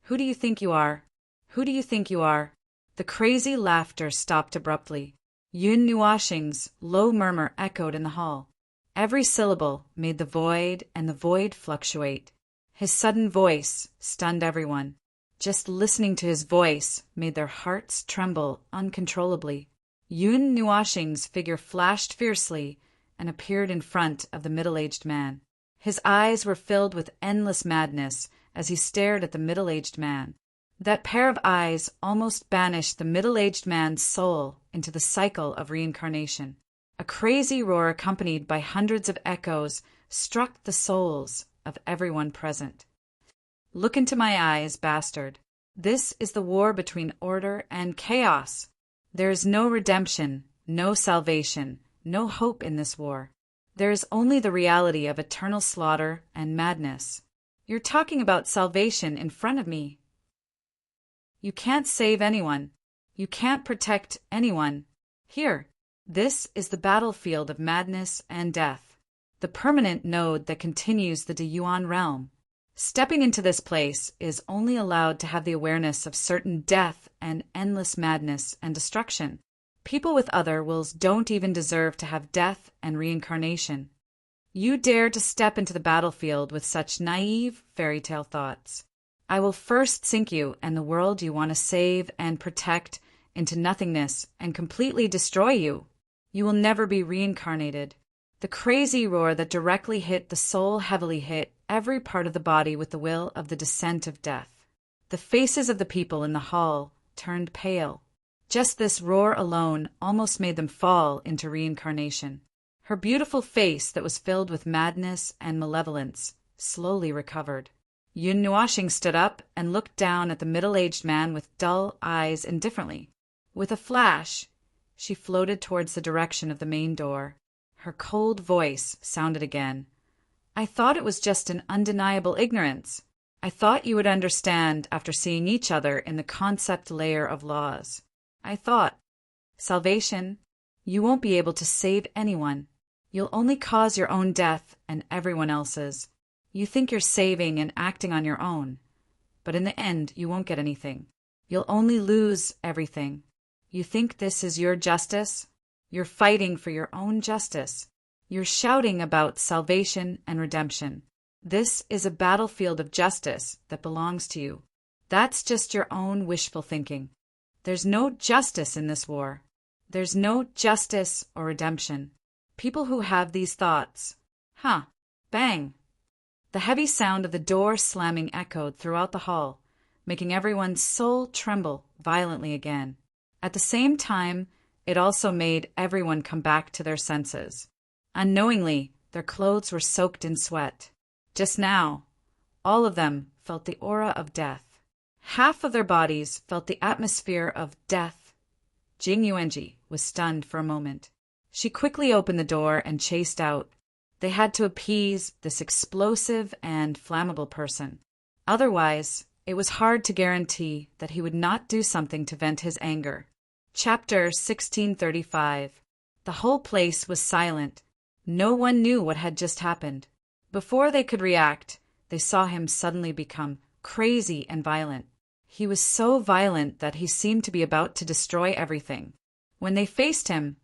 Who do you think you are? Who do you think you are?" The crazy laughter stopped abruptly. Yun Nuashing's low murmur echoed in the hall. Every syllable made the void fluctuate. His sudden voice stunned everyone. Just listening to his voice made their hearts tremble uncontrollably. Yun Nuashing's figure flashed fiercely and appeared in front of the middle-aged man. His eyes were filled with endless madness as he stared at the middle-aged man. That pair of eyes almost banished the middle-aged man's soul into the cycle of reincarnation. A crazy roar accompanied by hundreds of echoes struck the souls of everyone present. "Look into my eyes, bastard. This is the war between order and chaos. There is no redemption, no salvation, no hope in this war. There is only the reality of eternal slaughter and madness. You're talking about salvation in front of me. You can't save anyone. You can't protect anyone. Here, this is the battlefield of madness and death, the permanent node that continues the Deyuan realm. Stepping into this place is only allowed to have the awareness of certain death and endless madness and destruction. People with other wills don't even deserve to have death and reincarnation. You dare to step into the battlefield with such naive fairy tale thoughts. I will first sink you and the world you want to save and protect into nothingness and completely destroy you. You will never be reincarnated." The crazy roar that directly hit the soul heavily hit every part of the body with the will of the descent of death. The faces of the people in the hall turned pale. Just this roar alone almost made them fall into reincarnation. Her beautiful face that was filled with madness and malevolence slowly recovered. Yun Nuashing stood up and looked down at the middle-aged man with dull eyes indifferently. With a flash, she floated towards the direction of the main door. Her cold voice sounded again. "I thought it was just an undeniable ignorance. I thought you would understand after seeing each other in the concept layer of laws. I thought. Salvation? You won't be able to save anyone. You'll only cause your own death and everyone else's. You think you're saving and acting on your own, but in the end, you won't get anything. You'll only lose everything. You think this is your justice? You're fighting for your own justice. You're shouting about salvation and redemption. This is a battlefield of justice that belongs to you. That's just your own wishful thinking. There's no justice in this war. There's no justice or redemption. People who have these thoughts. Bang! The heavy sound of the door slamming echoed throughout the hall, making everyone's soul tremble violently again. At the same time, it also made everyone come back to their senses. Unknowingly, their clothes were soaked in sweat. Just now, all of them felt the aura of death. Half of their bodies felt the atmosphere of death. Jing Yuanji was stunned for a moment. She quickly opened the door and chased out. They had to appease this explosive and flammable person. Otherwise, it was hard to guarantee that he would not do something to vent his anger. Chapter 1635. The whole place was silent. No one knew what had just happened. Before they could react, they saw him suddenly become crazy and violent. He was so violent that he seemed to be about to destroy everything. When they faced him,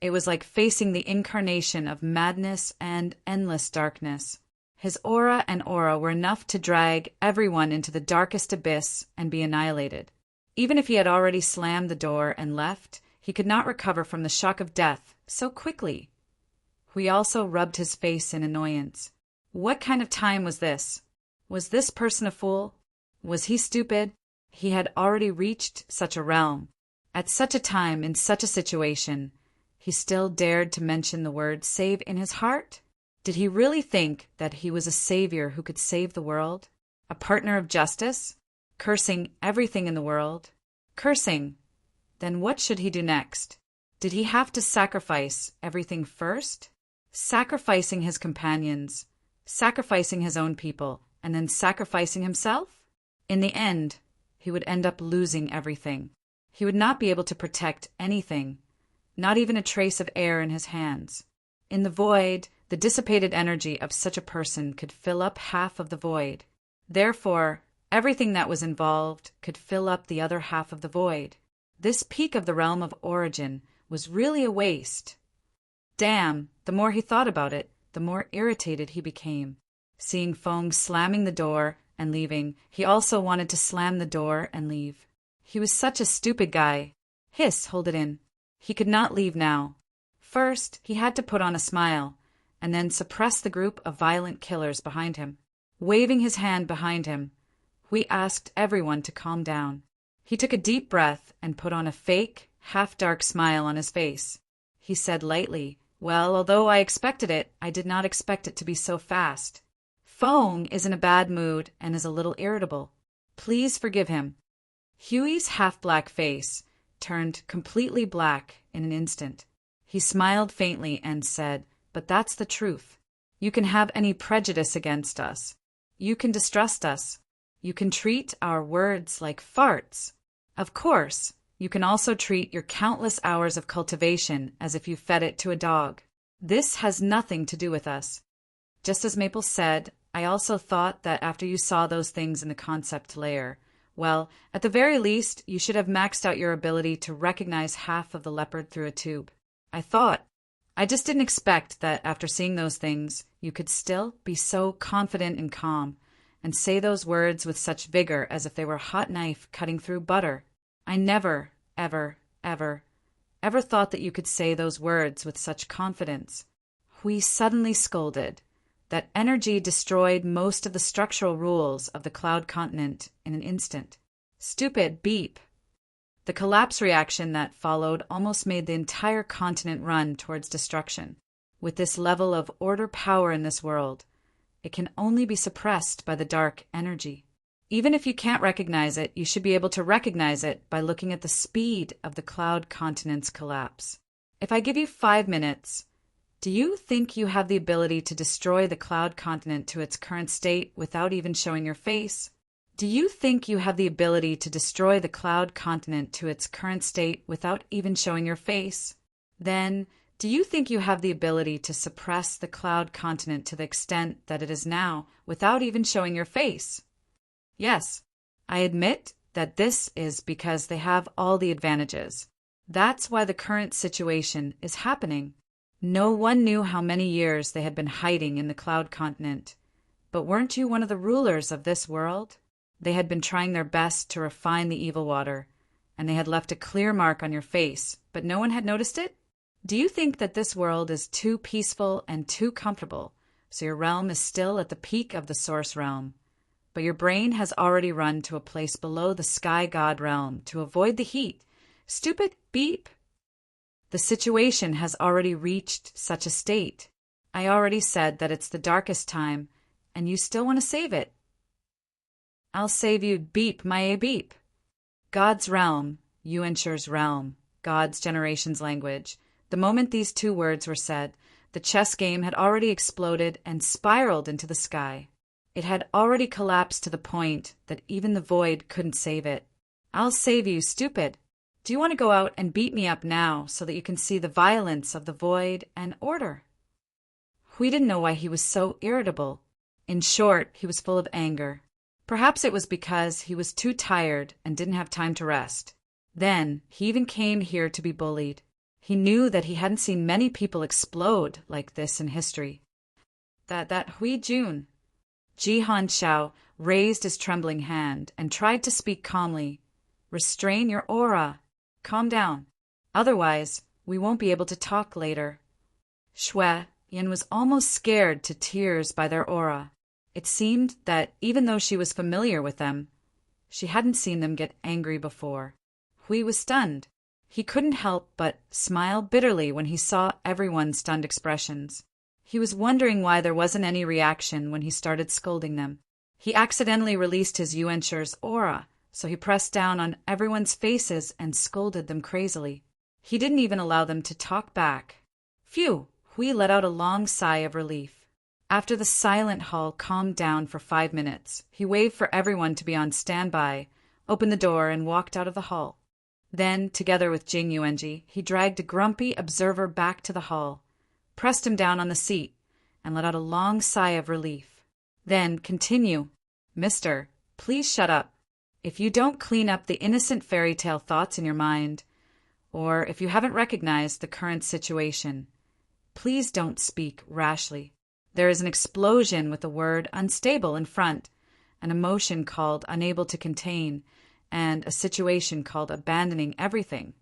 it was like facing the incarnation of madness and endless darkness. His aura and aura were enough to drag everyone into the darkest abyss and be annihilated. Even if he had already slammed the door and left, he could not recover from the shock of death so quickly. He also rubbed his face in annoyance. What kind of time was this? Was this person a fool? Was he stupid? He had already reached such a realm. At such a time, in such a situation, he still dared to mention the word save in his heart? Did he really think that he was a savior who could save the world? A partner of justice? Cursing everything in the world? Cursing. Then what should he do next? Did he have to sacrifice everything first? Sacrificing his companions, sacrificing his own people, and then sacrificing himself? In the end, he would end up losing everything. He would not be able to protect anything, not even a trace of air in his hands. In the void, the dissipated energy of such a person could fill up half of the void. Therefore, everything that was involved could fill up the other half of the void. This peak of the realm of origin was really a waste. Damn, the more he thought about it, the more irritated he became. Seeing Feng slamming the door and leaving, he also wanted to slam the door and leave. He was such a stupid guy. Hiss, hold it in. He could not leave now. First, he had to put on a smile, and then suppress the group of violent killers behind him. Waving his hand behind him, Hui asked everyone to calm down. He took a deep breath and put on a fake, half-dark smile on his face. He said lightly, "Well, although I expected it, I did not expect it to be so fast. Feng is in a bad mood and is a little irritable. Please forgive him." Huey's half-black face turned completely black in an instant. He smiled faintly and said, "But that's the truth. You can have any prejudice against us. You can distrust us. You can treat our words like farts. Of course, you can also treat your countless hours of cultivation as if you fed it to a dog. This has nothing to do with us. Just as Maple said, I also thought that after you saw those things in the concept layer, well, at the very least, you should have maxed out your ability to recognize half of the leopard through a tube. I just didn't expect that after seeing those things, you could still be so confident and calm, and say those words with such vigor as if they were a hot knife cutting through butter. I never, ever, ever, ever thought that you could say those words with such confidence." Hui suddenly scolded. That energy destroyed most of the structural rules of the cloud continent in an instant. Stupid beep. The collapse reaction that followed almost made the entire continent run towards destruction. With this level of order power in this world, it can only be suppressed by the dark energy. Even if you can't recognize it, you should be able to recognize it by looking at the speed of the cloud continent's collapse. If I give you 5 minutes, do you think you have the ability to destroy the cloud continent to its current state without even showing your face? Do you think you have the ability to destroy the cloud continent to its current state without even showing your face? Then, do you think you have the ability to suppress the cloud continent to the extent that it is now without even showing your face? Yes, I admit that this is because they have all the advantages. That's why the current situation is happening. No one knew how many years they had been hiding in the cloud continent. But weren't you one of the rulers of this world? They had been trying their best to refine the evil water, and they had left a clear mark on your face, but no one had noticed it? Do you think that this world is too peaceful and too comfortable, so your realm is still at the peak of the source realm, but your brain has already run to a place below the sky god realm to avoid the heat? Stupid beep! The situation has already reached such a state. I already said that it's the darkest time, and you still want to save it. I'll save you, beep, my beep. God's realm, Yuanshir's realm, God's generation's language. The moment these two words were said, the chess game had already exploded and spiraled into the sky. It had already collapsed to the point that even the void couldn't save it. I'll save you, stupid. Do you want to go out and beat me up now so that you can see the violence of the void and order? Hui didn't know why he was so irritable. In short, he was full of anger. Perhaps it was because he was too tired and didn't have time to rest. Then, he even came here to be bullied. He knew that he hadn't seen many people explode like this in history. That Hui Jun. Jihan Xiao raised his trembling hand and tried to speak calmly. Restrain your aura. Calm down. Otherwise, we won't be able to talk later. Shui Yin was almost scared to tears by their aura. It seemed that even though she was familiar with them, she hadn't seen them get angry before. Hui was stunned. He couldn't help but smile bitterly when he saw everyone's stunned expressions. He was wondering why there wasn't any reaction when he started scolding them. He accidentally released his Yuanshir's aura, so he pressed down on everyone's faces and scolded them crazily. He didn't even allow them to talk back. Phew! Hui let out a long sigh of relief. After the silent hall calmed down for 5 minutes, he waved for everyone to be on standby, opened the door, and walked out of the hall. Then, together with Jing Yuanji, he dragged a grumpy observer back to the hall, pressed him down on the seat, and let out a long sigh of relief. Then, continue. Mister, please shut up. If you don't clean up the innocent fairy tale thoughts in your mind, or if you haven't recognized the current situation, please don't speak rashly. There is an explosion with the word unstable in front, an emotion called unable to contain, and a situation called abandoning everything.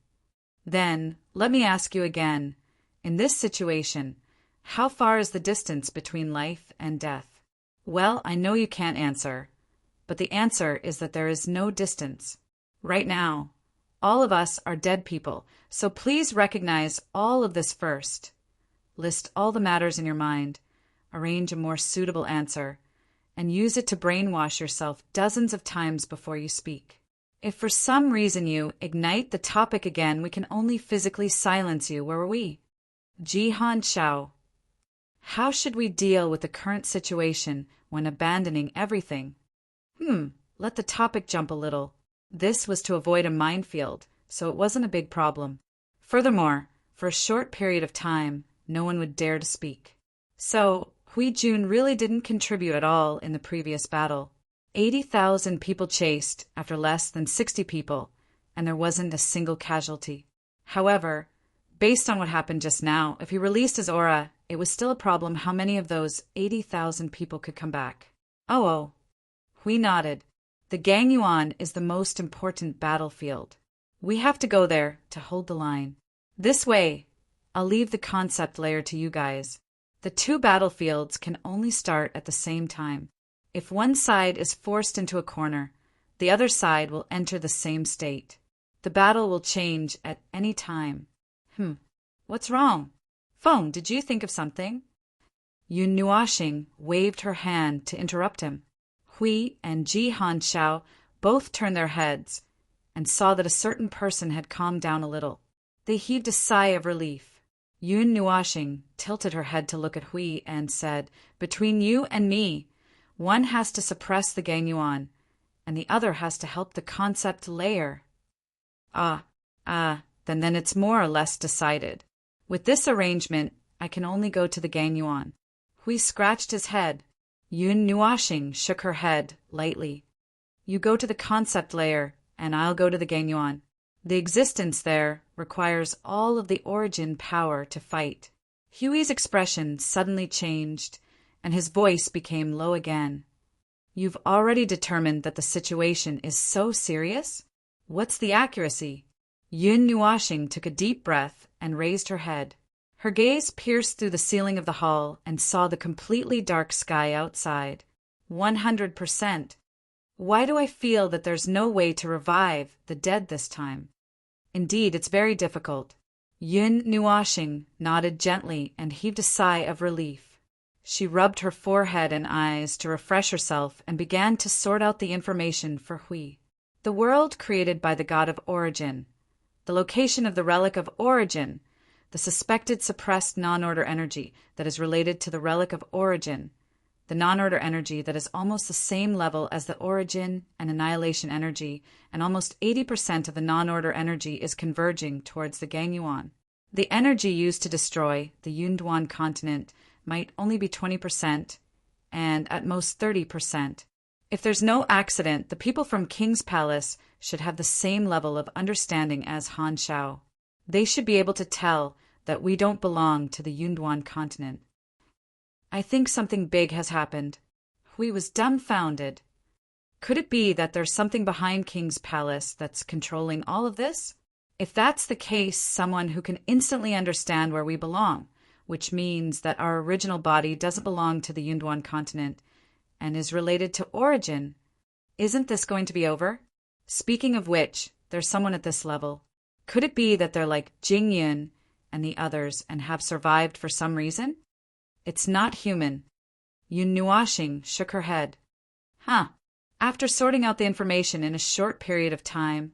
Then, let me ask you again, in this situation, how far is the distance between life and death? Well, I know you can't answer, but the answer is that there is no distance. Right now, all of us are dead people, so please recognize all of this first. List all the matters in your mind, arrange a more suitable answer, and use it to brainwash yourself dozens of times before you speak. If for some reason you ignite the topic again, we can only physically silence you. Where are we? Jihan Xiao. How should we deal with the current situation when abandoning everything? Let the topic jump a little. This was to avoid a minefield, so it wasn't a big problem. Furthermore, for a short period of time, no one would dare to speak. So, Hui Jun really didn't contribute at all in the previous battle. 80,000 people chased after less than 60 people, and there wasn't a single casualty. However, based on what happened just now, if he released his aura, it was still a problem how many of those 80,000 people could come back. Oh. Hui nodded. The Gangyuan is the most important battlefield. We have to go there to hold the line. This way, I'll leave the concept layer to you guys. The two battlefields can only start at the same time. If one side is forced into a corner, the other side will enter the same state. The battle will change at any time. What's wrong? Feng, did you think of something? Yun Nuoxing waved her hand to interrupt him. Hui and Jihan Xiao both turned their heads and saw that a certain person had calmed down a little. They heaved a sigh of relief. Yun Nuoxing tilted her head to look at Hui and said, "Between you and me, one has to suppress the Gangyuan, and the other has to help the concept layer." Then it's more or less decided. With this arrangement, I can only go to the Ganyuan. Hui scratched his head. Yun Nuashing shook her head lightly. You go to the concept layer, and I'll go to the Ganyuan. The existence there requires all of the origin power to fight. Huey's expression suddenly changed, and his voice became low again. You've already determined that the situation is so serious? What's the accuracy? Yun Nuashing took a deep breath and raised her head. Her gaze pierced through the ceiling of the hall and saw the completely dark sky outside. 100%. Why do I feel that there's no way to revive the dead this time? Indeed, it's very difficult. Yun Nuashing nodded gently and heaved a sigh of relief. She rubbed her forehead and eyes to refresh herself and began to sort out the information for Hui. The world created by the god of origin. The location of the relic of origin. The suspected suppressed non-order energy that is related to the relic of origin. The non-order energy that is almost the same level as the origin and annihilation energy, and almost 80% of the non-order energy is converging towards the Ganyuan. The energy used to destroy the Yunduan continent might only be 20%, and at most 30%. If there's no accident, the people from King's Palace should have the same level of understanding as Han Shao. They should be able to tell that we don't belong to the Yunduan continent. I think something big has happened. Hui was dumbfounded. Could it be that there's something behind King's Palace that's controlling all of this? If that's the case, someone who can instantly understand where we belong, which means that our original body doesn't belong to the Yunduan continent and is related to origin. Isn't this going to be over? Speaking of which, there's someone at this level. Could it be that they're like Jing Yun and the others and have survived for some reason? It's not human. Yun Nuashing shook her head. After sorting out the information in a short period of time,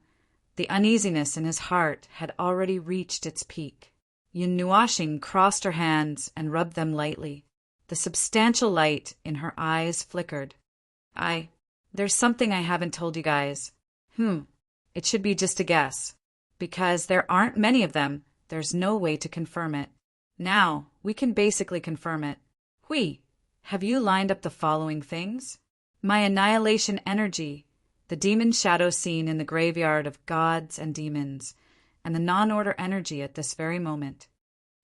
the uneasiness in his heart had already reached its peak. Yun Nuashing crossed her hands and rubbed them lightly. The substantial light in her eyes flickered. There's something I haven't told you guys. It should be just a guess. Because there aren't many of them, there's no way to confirm it. Now, we can basically confirm it. Hui, have you lined up the following things? My annihilation energy, the demon shadow seen in the graveyard of gods and demons, and the non-order energy at this very moment.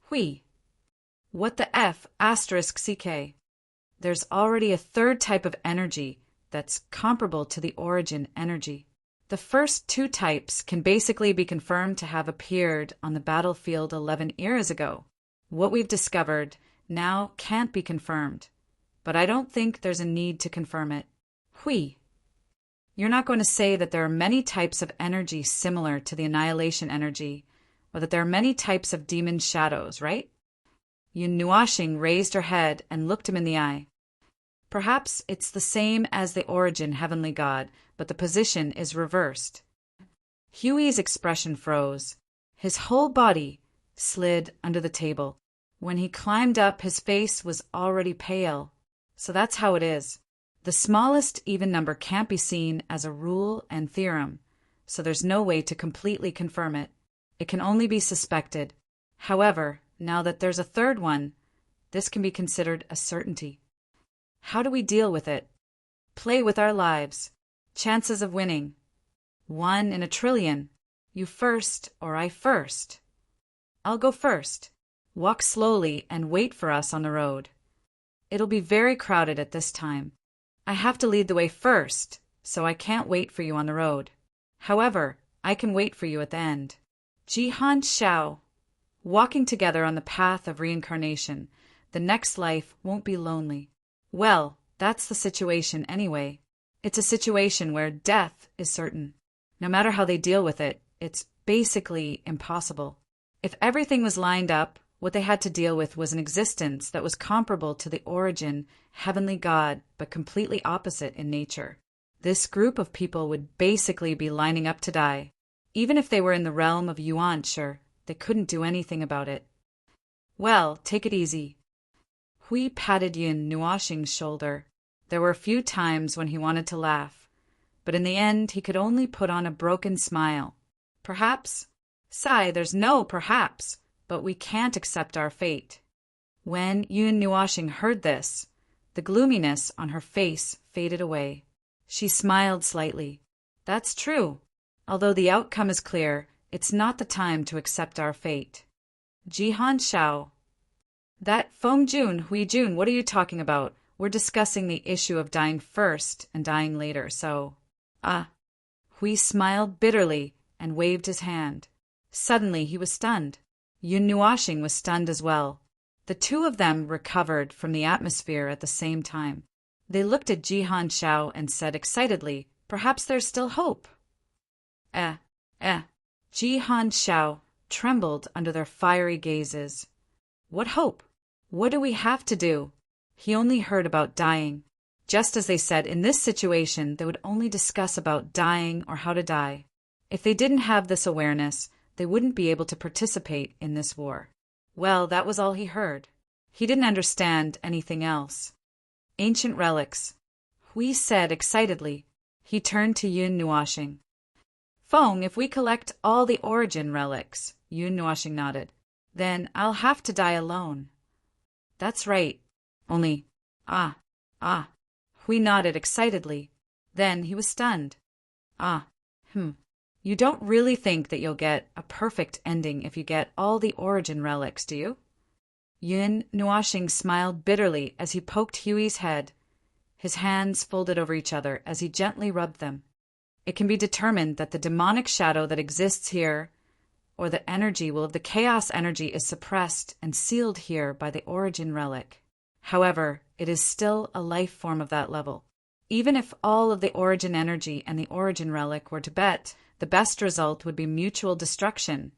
Hui, what the F *CK? There's already a third type of energy that's comparable to the origin energy. The first two types can basically be confirmed to have appeared on the battlefield 11 eras ago. What we've discovered now can't be confirmed, but I don't think there's a need to confirm it. Hui, you're not going to say that there are many types of energy similar to the annihilation energy, or that there are many types of demon shadows, right? Yun Nuashing raised her head and looked him in the eye. Perhaps it's the same as the origin heavenly god, but the position is reversed. Huey's expression froze. His whole body slid under the table. When he climbed up, his face was already pale. So that's how it is. The smallest even number can't be seen as a rule and theorem, so there's no way to completely confirm it. It can only be suspected. However, now that there's a third one, this can be considered a certainty. How do we deal with it? Play with our lives. Chances of winning. 1 in a trillion. You first or I first. I'll go first. Walk slowly and wait for us on the road. It'll be very crowded at this time. I have to lead the way first, so I can't wait for you on the road. However, I can wait for you at the end. Jihan Shao. Walking together on the path of reincarnation, the next life won't be lonely. Well, that's the situation anyway. It's a situation where death is certain. No matter how they deal with it, it's basically impossible. If everything was lined up, what they had to deal with was an existence that was comparable to the origin, heavenly god, but completely opposite in nature. This group of people would basically be lining up to die. Even if they were in the realm of Yuan, sure, they couldn't do anything about it. Well, take it easy. Hui patted Yun Nuashing's shoulder. There were a few times when he wanted to laugh, but in the end he could only put on a broken smile. Perhaps? There's no perhaps. but we can't accept our fate. When Yun Nuashing heard this, the gloominess on her face faded away. She smiled slightly. That's true. Although the outcome is clear, it's not the time to accept our fate. Jihan Xiao. That Feng Jun, Hui Jun, what are you talking about? We're discussing the issue of dying first and dying later, so… Hui smiled bitterly and waved his hand. Suddenly he was stunned. Yun Nuashing was stunned as well. The two of them recovered from the atmosphere at the same time. They looked at Jihan Xiao and said excitedly, perhaps there's still hope. Jihan Xiao trembled under their fiery gazes. What hope? What do we have to do? He only heard about dying. Just as they said, in this situation, they would only discuss about dying or how to die. If they didn't have this awareness, they wouldn't be able to participate in this war. Well, that was all he heard. He didn't understand anything else. Ancient relics. Hui said excitedly. He turned to Yun Nuashing. Feng, if we collect all the origin relics, Yun Nuashing nodded, then I'll have to die alone. That's right. Only, Hui nodded excitedly. Then he was stunned. You don't really think that you'll get a perfect ending if you get all the origin relics, do you? Yun Nuashing smiled bitterly as he poked Hui's head. His hands folded over each other as he gently rubbed them. It can be determined that the demonic shadow that exists here, or the energy, the chaos energy is suppressed and sealed here by the origin relic. However, it is still a life form of that level. Even if all of the origin energy and the origin relic were to bet, the best result would be mutual destruction,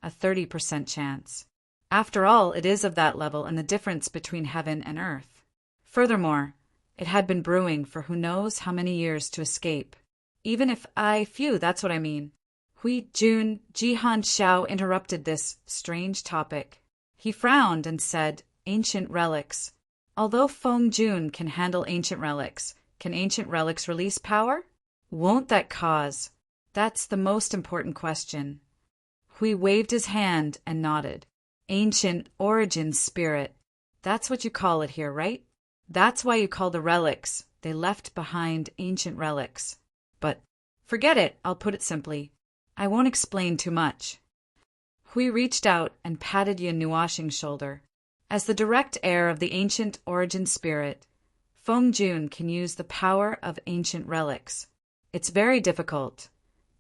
a 30% chance. After all, it is of that level and the difference between heaven and earth. Furthermore, it had been brewing for who knows how many years to escape. Even if that's what I mean. Hui Jun, Jihan Xiao interrupted this strange topic. He frowned and said, ancient relics. Although Feng Jun can handle ancient relics, can ancient relics release power? Won't that cause? That's the most important question. Hui waved his hand and nodded. Ancient origin spirit. That's what you call it here, right? That's why you call the relics. They left behind ancient relics. But forget it, I'll put it simply. I won't explain too much. Hui reached out and patted Yun Nuashing's shoulder. As the direct heir of the ancient origin spirit, Feng Jun can use the power of ancient relics. It's very difficult,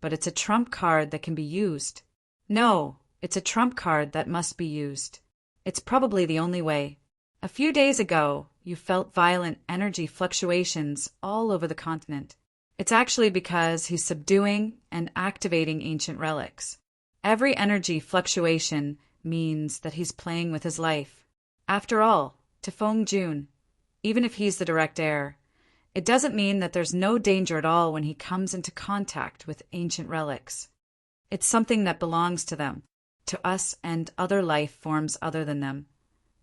but it's a trump card that can be used. No, it's a trump card that must be used. It's probably the only way. A few days ago, you felt violent energy fluctuations all over the continent. It's actually because he's subduing and activating ancient relics. Every energy fluctuation means that he's playing with his life. After all, to Feng Jun, even if he's the direct heir, it doesn't mean that there's no danger at all when he comes into contact with ancient relics. It's something that belongs to them, to us and other life forms other than them.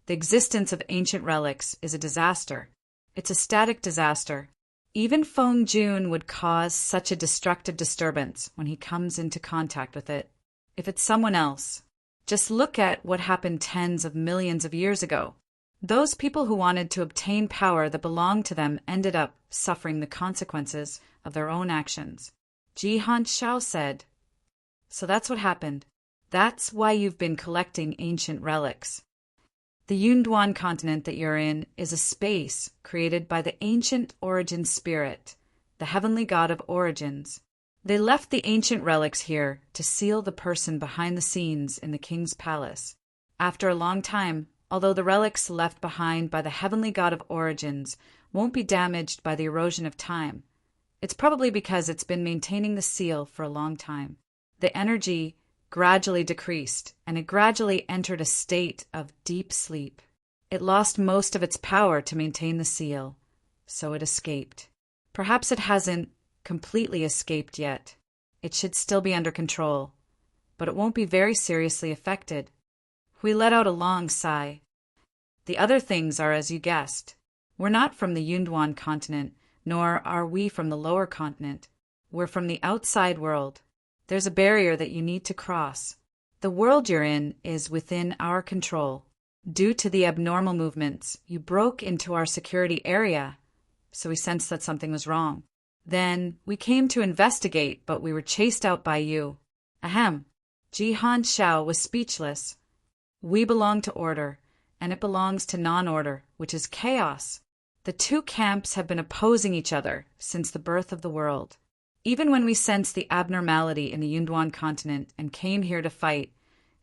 The existence of ancient relics is a disaster. It's a static disaster. Even Feng Jun would cause such a destructive disturbance when he comes into contact with it. If it's someone else, just look at what happened tens of millions of years ago. Those people who wanted to obtain power that belonged to them ended up suffering the consequences of their own actions. Jihan Xiao said, so that's what happened. That's why you've been collecting ancient relics. The Yunduan continent that you're in is a space created by the ancient origin spirit, the heavenly god of origins. They left the ancient relics here to seal the person behind the scenes in the king's palace. After a long time, although the relics left behind by the heavenly god of origins won't be damaged by the erosion of time, it's probably because it's been maintaining the seal for a long time. The energy gradually decreased, and it gradually entered a state of deep sleep. It lost most of its power to maintain the seal, so it escaped. Perhaps it hasn't completely escaped yet. It should still be under control, but it won't be very seriously affected. We let out a long sigh. The other things are as you guessed. We're not from the Yunduan continent, nor are we from the lower continent. We're from the outside world. There's a barrier that you need to cross. The world you're in is within our control. Due to the abnormal movements, you broke into our security area, so we sensed that something was wrong. Then we came to investigate, but we were chased out by you. Ahem. Jihan Xiao was speechless. We belong to order, and it belongs to non-order, which is chaos. The two camps have been opposing each other since the birth of the world. Even when we sensed the abnormality in the Yunduan continent and came here to fight,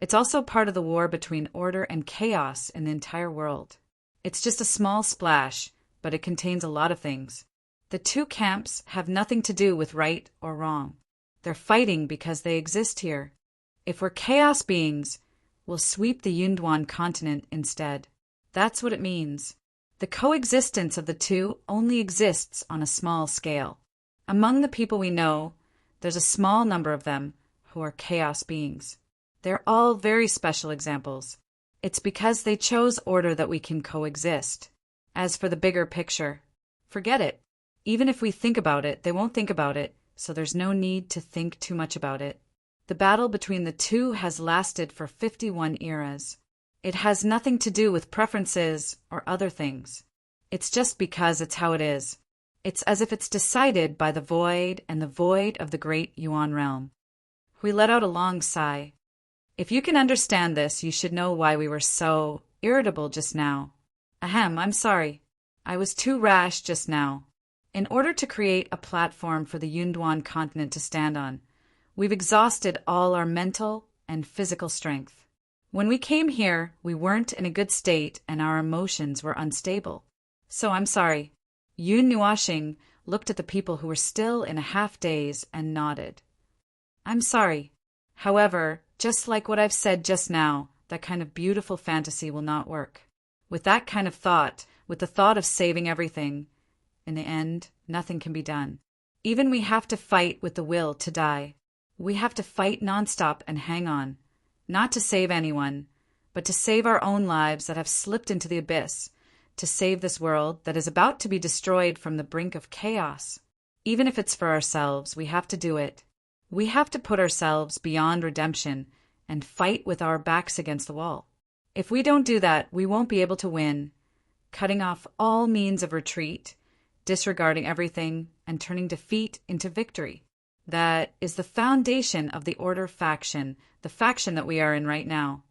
it's also part of the war between order and chaos in the entire world. It's just a small splash, but it contains a lot of things. The two camps have nothing to do with right or wrong. They're fighting because they exist here. If we're chaos beings, we'll sweep the Yunduan continent instead. That's what it means. The coexistence of the two only exists on a small scale. Among the people we know, there's a small number of them who are chaos beings. They're all very special examples. It's because they chose order that we can coexist. As for the bigger picture, forget it. Even if we think about it, they won't think about it, so there's no need to think too much about it. The battle between the two has lasted for 51 eras. It has nothing to do with preferences or other things. It's just because it's how it is. It's as if it's decided by the void and the void of the great Yuan realm. We let out a long sigh. If you can understand this, you should know why we were so irritable just now. Ahem, I'm sorry. I was too rash just now. In order to create a platform for the Yunduan continent to stand on, we've exhausted all our mental and physical strength. When we came here, we weren't in a good state and our emotions were unstable. So I'm sorry. Yun Nuashing looked at the people who were still in a half-daze and nodded. I'm sorry. However, just like what I've said just now, that kind of beautiful fantasy will not work. With that kind of thought, with the thought of saving everything, in the end, nothing can be done. Even we have to fight with the will to die. We have to fight nonstop and hang on. Not to save anyone, but to save our own lives that have slipped into the abyss, to save this world that is about to be destroyed from the brink of chaos. Even if it's for ourselves, we have to do it. We have to put ourselves beyond redemption and fight with our backs against the wall. If we don't do that, we won't be able to win, cutting off all means of retreat, disregarding everything, and turning defeat into victory. That is the foundation of the Order faction, the faction that we are in right now.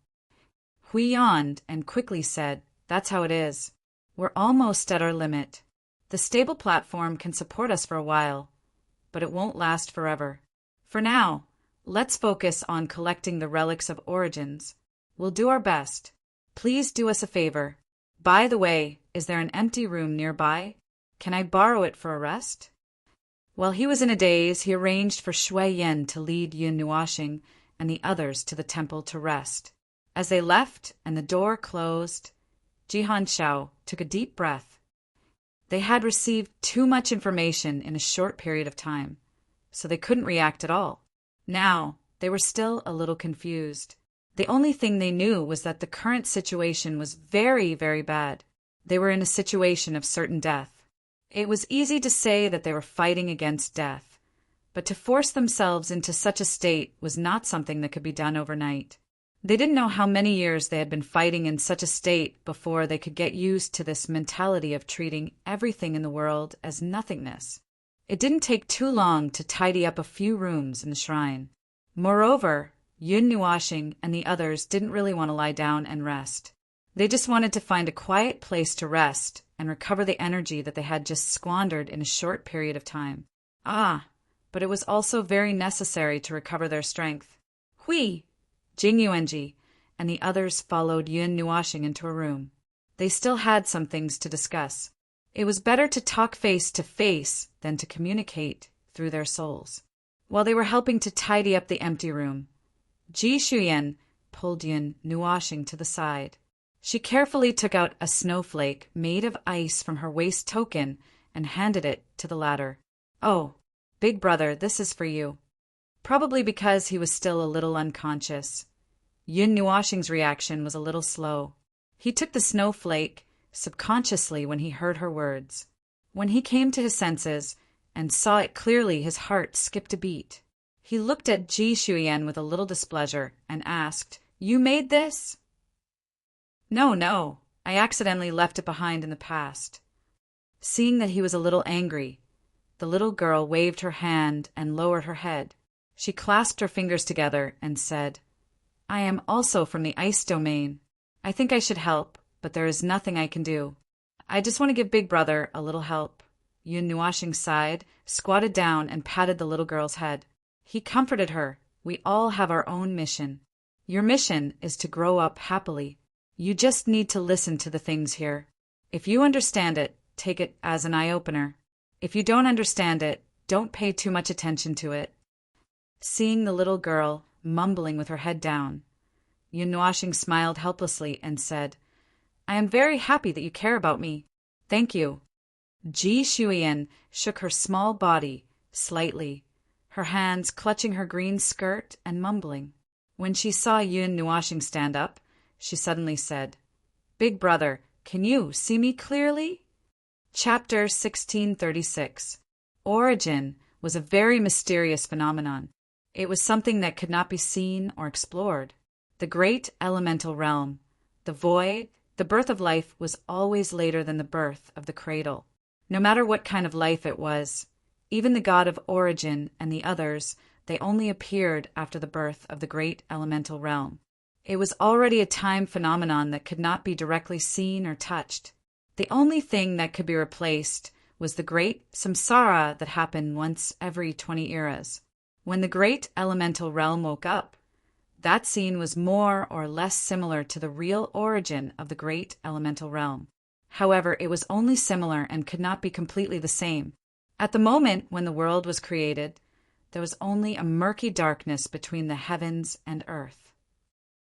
Hui yawned and quickly said, That's how it is. We're almost at our limit. The stable platform can support us for a while, but it won't last forever. For now, let's focus on collecting the relics of origins. We'll do our best. Please do us a favor. By the way, is there an empty room nearby? Can I borrow it for a rest? While he was in a daze, he arranged for Shui Yen to lead Yun Nuashing and the others to the temple to rest. As they left and the door closed, Jihan Xiao took a deep breath. They had received too much information in a short period of time, so they couldn't react at all. Now, they were still a little confused. The only thing they knew was that the current situation was very, very bad. They were in a situation of certain death. It was easy to say that they were fighting against death, but to force themselves into such a state was not something that could be done overnight. They didn't know how many years they had been fighting in such a state before they could get used to this mentality of treating everything in the world as nothingness. It didn't take too long to tidy up a few rooms in the shrine. Moreover, Yun Nuashing and the others didn't really want to lie down and rest. They just wanted to find a quiet place to rest and recover the energy that they had just squandered in a short period of time. But it was also very necessary to recover their strength. Hui! Jing Yuanji and the others followed Yun Nuashing into a room. They still had some things to discuss. It was better to talk face to face than to communicate through their souls. While they were helping to tidy up the empty room, Ji Shuyan pulled Yun Nuashing to the side. She carefully took out a snowflake made of ice from her waist token and handed it to the latter. Oh, big brother, this is for you. Probably because he was still a little unconscious. Yun Nuashing's reaction was a little slow. He took the snowflake subconsciously when he heard her words. When he came to his senses and saw it clearly, his heart skipped a beat. He looked at Ji Shuyan with a little displeasure and asked, "You made this?" "No, no. I accidentally left it behind in the past." Seeing that he was a little angry, the little girl waved her hand and lowered her head. She clasped her fingers together and said, "I am also from the ice domain. I think I should help, but there is nothing I can do. I just want to give Big Brother a little help." Yun Nuashing sighed, squatted down, and patted the little girl's head. He comforted her. "We all have our own mission. Your mission is to grow up happily. You just need to listen to the things here. If you understand it, take it as an eye-opener. If you don't understand it, don't pay too much attention to it." Seeing the little girl mumbling with her head down, Yun Nuashing smiled helplessly and said, "I am very happy that you care about me. Thank you." Ji Shuyan shook her small body slightly, her hands clutching her green skirt and mumbling. When she saw Yun Nuashing stand up, she suddenly said, "Big Brother, can you see me clearly?" Chapter 1636. Origin was a very mysterious phenomenon. It was something that could not be seen or explored. The great elemental realm, the void, the birth of life was always later than the birth of the cradle. No matter what kind of life it was, even the god of origin and the others, they only appeared after the birth of the great elemental realm. It was already a time phenomenon that could not be directly seen or touched. The only thing that could be replaced was the great samsara that happened once every 20 eras. When the great elemental realm woke up, that scene was more or less similar to the real origin of the great elemental realm. However, it was only similar and could not be completely the same. At the moment when the world was created, there was only a murky darkness between the heavens and earth.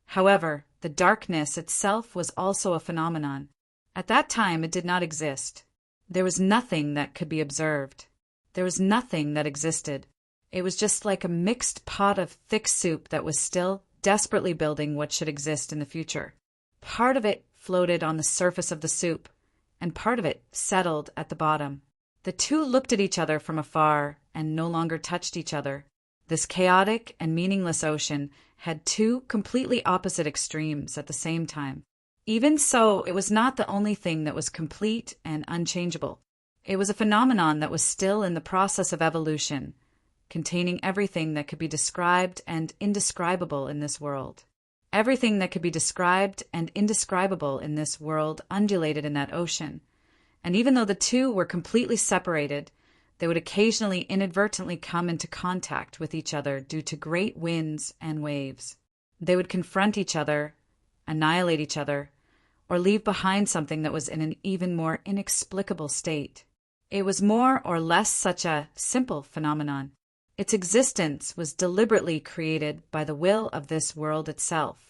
However, the darkness itself was also a phenomenon. At that time, it did not exist. There was nothing that could be observed. There was nothing that existed. It was just like a mixed pot of thick soup that was still desperately building what should exist in the future. Part of it floated on the surface of the soup, and part of it settled at the bottom. The two looked at each other from afar and no longer touched each other. This chaotic and meaningless ocean had two completely opposite extremes at the same time. Even so, it was not the only thing that was complete and unchangeable. It was a phenomenon that was still in the process of evolution, containing everything that could be described and indescribable in this world. Everything that could be described and indescribable in this world undulated in that ocean, and even though the two were completely separated, they would occasionally inadvertently come into contact with each other due to great winds and waves. They would confront each other, annihilate each other, or leave behind something that was in an even more inexplicable state. It was more or less such a simple phenomenon. Its existence was deliberately created by the will of this world itself.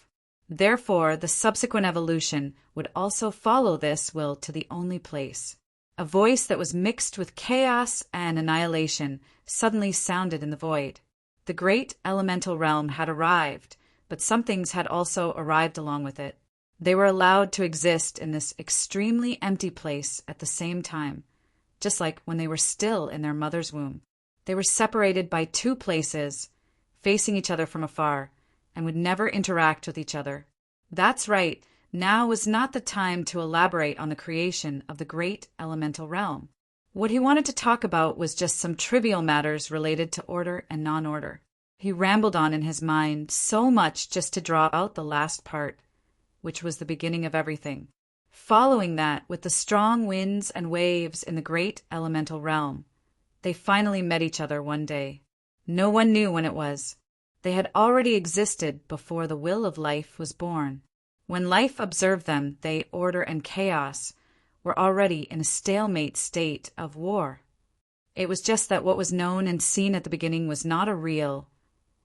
Therefore, the subsequent evolution would also follow this will to the only place. A voice that was mixed with chaos and annihilation suddenly sounded in the void. The great elemental realm had arrived, but some things had also arrived along with it. They were allowed to exist in this extremely empty place at the same time, just like when they were still in their mother's womb. They were separated by two places, facing each other from afar, and would never interact with each other. That's right, now was not the time to elaborate on the creation of the great elemental realm. What he wanted to talk about was just some trivial matters related to order and non-order. He rambled on in his mind so much just to draw out the last part, which was the beginning of everything. Following that, with the strong winds and waves in the great elemental realm, they finally met each other one day. No one knew when it was. They had already existed before the will of life was born. When life observed them, they, order and chaos, were already in a stalemate state of war. It was just that what was known and seen at the beginning was not a real,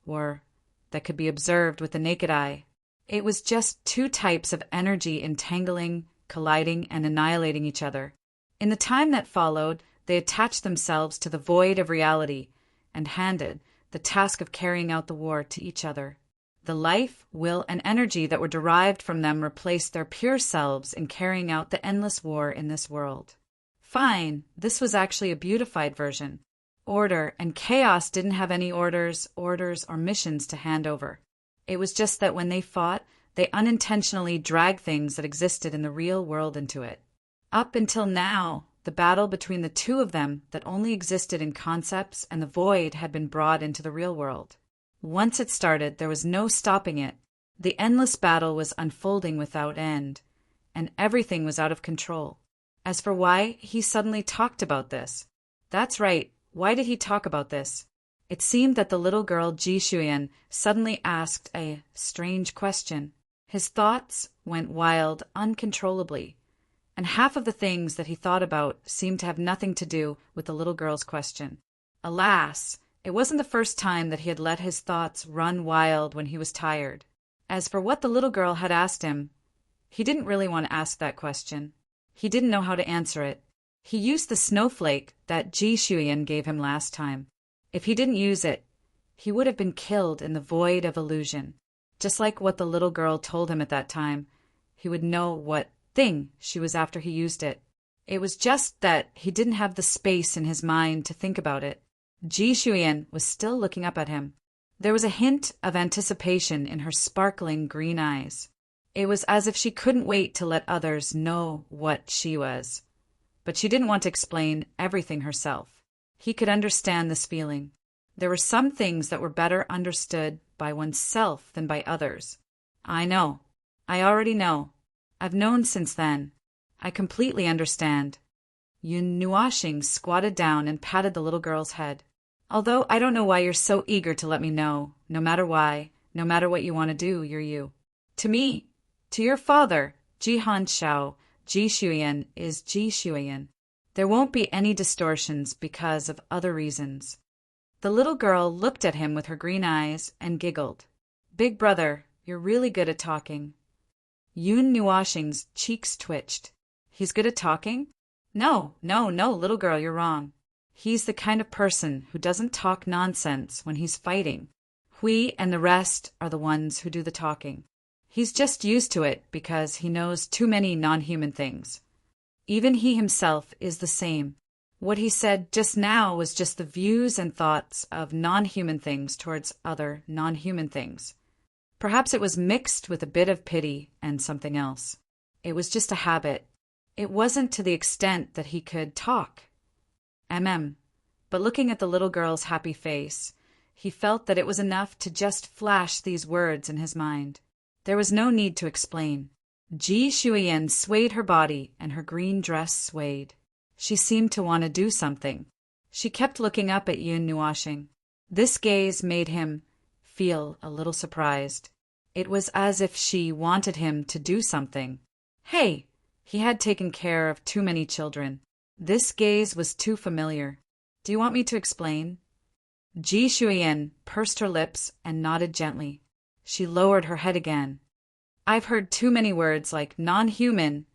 or that could be observed with the naked eye. It was just two types of energy entangling, colliding, and annihilating each other. In the time that followed, they attached themselves to the void of reality and handed the task of carrying out the war to each other. The life, will, and energy that were derived from them replaced their pure selves in carrying out the endless war in this world. Fine, this was actually a beautified version. order, and chaos didn't have any orders, or missions to hand over. It was just that when they fought, they unintentionally dragged things that existed in the real world into it. Up until now, the battle between the two of them that only existed in concepts and the void had been brought into the real world. Once it started, there was no stopping it. The endless battle was unfolding without end, and everything was out of control. As for why he suddenly talked about this, that's right, why did he talk about this? It seemed that the little girl Ji Shuyan suddenly asked a strange question. His thoughts went wild uncontrollably, and half of the things that he thought about seemed to have nothing to do with the little girl's question. Alas, it wasn't the first time that he had let his thoughts run wild when he was tired. As for what the little girl had asked him, he didn't really want to ask that question. He didn't know how to answer it. He used the snowflake that Ji Shuyan gave him last time. If he didn't use it, he would have been killed in the void of illusion. Just like what the little girl told him at that time, he would know what thing she was after he used it. It was just that he didn't have the space in his mind to think about it. Ji Shuyan was still looking up at him. There was a hint of anticipation in her sparkling green eyes. It was as if she couldn't wait to let others know what she was. But she didn't want to explain everything herself. He could understand this feeling. There were some things that were better understood by oneself than by others. I know. I already know. I've known since then. I completely understand. Yun Nuashing squatted down and patted the little girl's head. Although I don't know why you're so eager to let me know, no matter why, no matter what you want to do, you're you. To me, to your father, Ji Han Shao, Ji Shuyan is Ji Shuyan. There won't be any distortions because of other reasons. The little girl looked at him with her green eyes and giggled. Big brother, you're really good at talking. Yun Nuashing's cheeks twitched. He's good at talking? No, little girl, you're wrong. He's the kind of person who doesn't talk nonsense when he's fighting. We and the rest are the ones who do the talking. He's just used to it because he knows too many non-human things. Even he himself is the same. What he said just now was just the views and thoughts of non-human things towards other non-human things. Perhaps it was mixed with a bit of pity and something else. It was just a habit. It wasn't to the extent that he could talk. But looking at the little girl's happy face, he felt that it was enough to just flash these words in his mind. There was no need to explain. Ji Shuyan swayed her body and her green dress swayed. She seemed to want to do something. She kept looking up at Yun Nuashing. This gaze made him feel a little surprised. It was as if she wanted him to do something. Hey, he had taken care of too many children. This gaze was too familiar. Do you want me to explain? Ji Shuyan pursed her lips and nodded gently. She lowered her head again. I've heard too many words like non-human,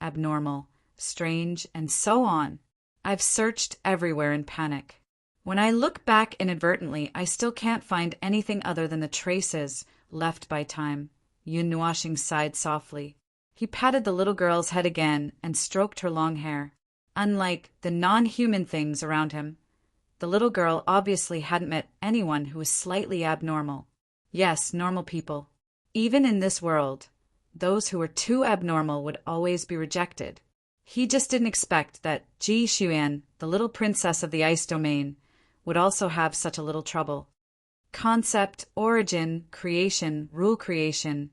abnormal, strange, and so on. I've searched everywhere in panic. When I look back inadvertently, I still can't find anything other than the traces left by time. Yun Nuashing sighed softly. He patted the little girl's head again and stroked her long hair. Unlike the non-human things around him, the little girl obviously hadn't met anyone who was slightly abnormal. Yes, normal people. Even in this world, those who were too abnormal would always be rejected. He just didn't expect that Ji Shuyan, the little princess of the ice domain, would also have such a little trouble. Concept, origin, creation, rule creation.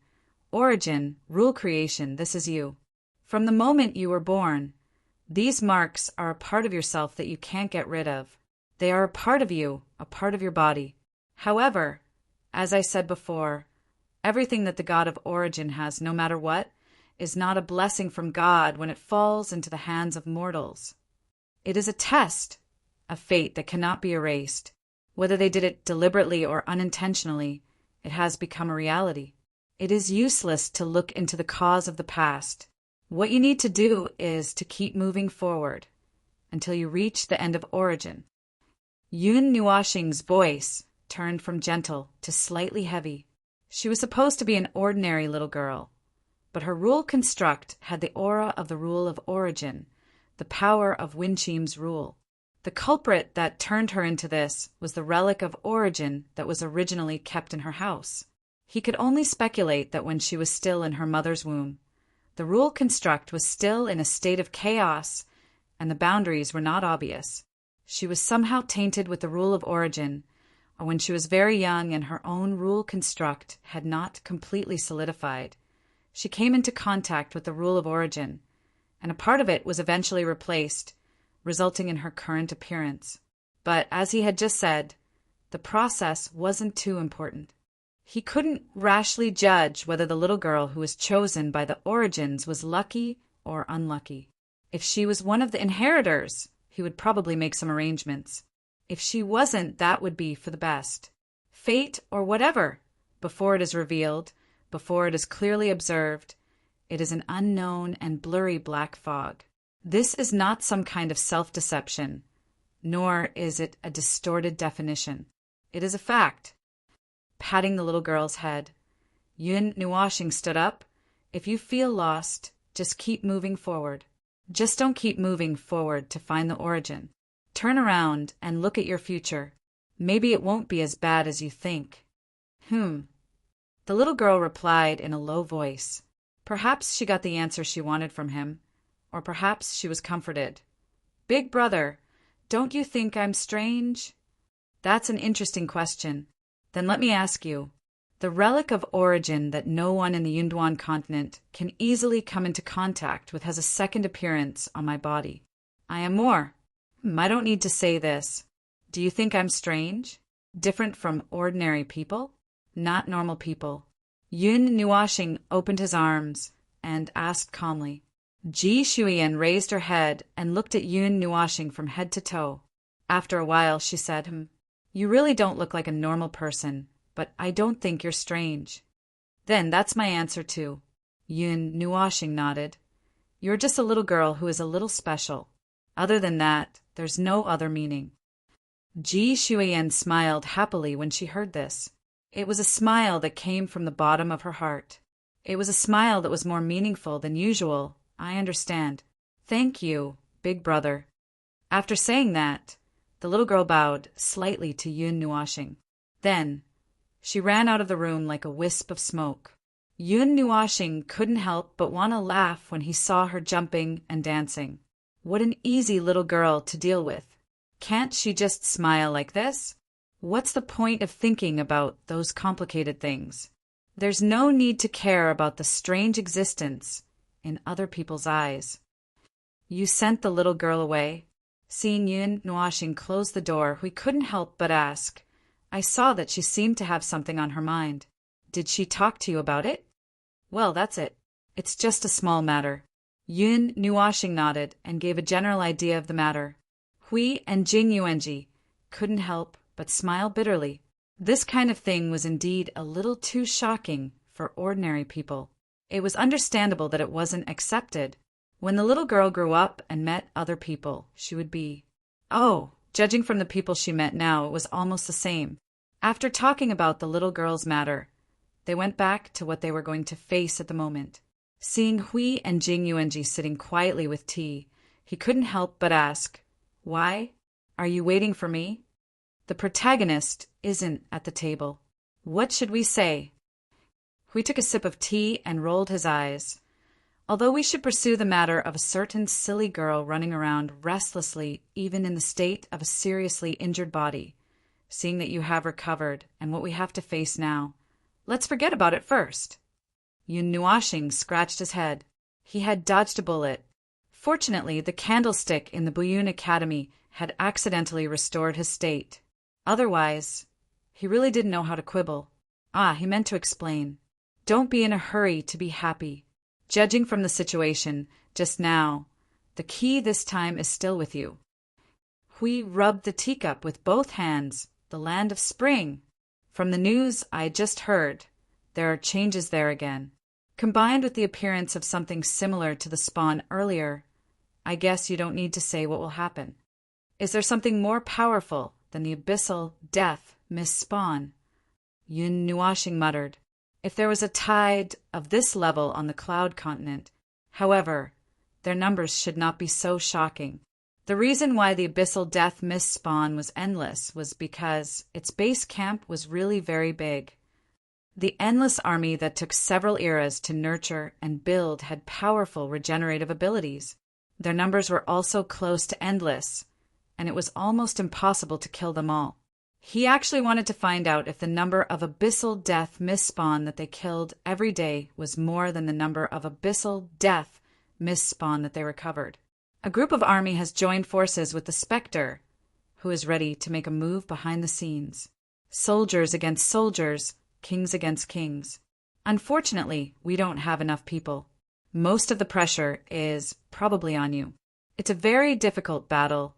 Origin, rule creation, this is you. From the moment you were born, these marks are a part of yourself that you can't get rid of. They are a part of you, a part of your body. However, as I said before, everything that the God of origin has, no matter what, is not a blessing from God when it falls into the hands of mortals. It is a test, a fate that cannot be erased. Whether they did it deliberately or unintentionally, it has become a reality. It is useless to look into the cause of the past. What you need to do is to keep moving forward until you reach the end of origin. Yun Nuashing's voice turned from gentle to slightly heavy. She was supposed to be an ordinary little girl, but her rule construct had the aura of the rule of origin, the power of Winchim's rule. The culprit that turned her into this was the relic of origin that was originally kept in her house. He could only speculate that when she was still in her mother's womb, the rule construct was still in a state of chaos and the boundaries were not obvious. She was somehow tainted with the rule of origin, or when she was very young and her own rule construct had not completely solidified, she came into contact with the rule of origin, and a part of it was eventually replaced, resulting in her current appearance. But as he had just said, the process wasn't too important. He couldn't rashly judge whether the little girl who was chosen by the origins was lucky or unlucky. If she was one of the inheritors, he would probably make some arrangements. If she wasn't, that would be for the best. Fate or whatever, before it is revealed, before it is clearly observed, it is an unknown and blurry black fog. This is not some kind of self-deception, nor is it a distorted definition. It is a fact. Patting the little girl's head, Yun Nuashing stood up. If you feel lost, just keep moving forward. Just don't keep moving forward to find the origin. Turn around and look at your future. Maybe it won't be as bad as you think. The little girl replied in a low voice. Perhaps she got the answer she wanted from him, or perhaps she was comforted. Big brother, don't you think I'm strange? That's an interesting question. Then let me ask you. The relic of origin that no one in the Yunduan continent can easily come into contact with has a second appearance on my body. I am more. I don't need to say this. Do you think I'm strange? Different from ordinary people? Not normal people. Yun Nuashing opened his arms and asked calmly. Ji Shuiyan raised her head and looked at Yun Nuashing from head to toe. After a while, she said, You really don't look like a normal person, but I don't think you're strange. Then that's my answer too. Yun Nuashing nodded. You're just a little girl who is a little special. Other than that, there's no other meaning. Ji Shuiyan smiled happily when she heard this. It was a smile that came from the bottom of her heart. It was a smile that was more meaningful than usual, I understand. Thank you, big brother. After saying that, the little girl bowed slightly to Yun Nuashing. Then, she ran out of the room like a wisp of smoke. Yun Nuashing couldn't help but want to laugh when he saw her jumping and dancing. What an easy little girl to deal with. Can't she just smile like this? What's the point of thinking about those complicated things? There's no need to care about the strange existence in other people's eyes. You sent the little girl away. Seeing Yun Nuashing close the door, we couldn't help but ask. I saw that she seemed to have something on her mind. Did she talk to you about it? Well, that's it. It's just a small matter. Yun Nuashing nodded and gave a general idea of the matter. Hui and Jing Yuanji couldn't help but smile bitterly. This kind of thing was indeed a little too shocking for ordinary people. It was understandable that it wasn't accepted. When the little girl grew up and met other people, she would be. Oh, judging from the people she met now, it was almost the same. After talking about the little girl's matter, they went back to what they were going to face at the moment. Seeing Hui and Jing Yuanji sitting quietly with tea, he couldn't help but ask, Why? Are you waiting for me? The protagonist isn't at the table. What should we say? Hui took a sip of tea and rolled his eyes. Although we should pursue the matter of a certain silly girl running around restlessly even in the state of a seriously injured body, seeing that you have recovered and what we have to face now, let's forget about it first. Yun Nuashing scratched his head. He had dodged a bullet. Fortunately, the candlestick in the Buyun Academy had accidentally restored his state. Otherwise, he really didn't know how to quibble. He meant to explain. Don't be in a hurry to be happy. Judging from the situation just now, the key this time is still with you. Hui rubbed the teacup with both hands. The land of spring. From the news I just heard, there are changes there again. Combined with the appearance of something similar to the spawn earlier, I guess you don't need to say what will happen. Is there something more powerful than the abyssal death Miss Spawn? Yun Nuashing muttered. If there was a tide of this level on the cloud continent, however, their numbers should not be so shocking. The reason why the Abyssal Death Mist spawn was endless was because its base camp was really very big. The endless army that took several eras to nurture and build had powerful regenerative abilities. Their numbers were also close to endless, and it was almost impossible to kill them all. He actually wanted to find out if the number of Abyssal Death Mist spawn that they killed every day was more than the number of Abyssal Death Mist spawn that they recovered. A group of army has joined forces with the Spectre, who is ready to make a move behind the scenes. Soldiers against soldiers, kings against kings. Unfortunately, we don't have enough people. Most of the pressure is probably on you. It's a very difficult battle,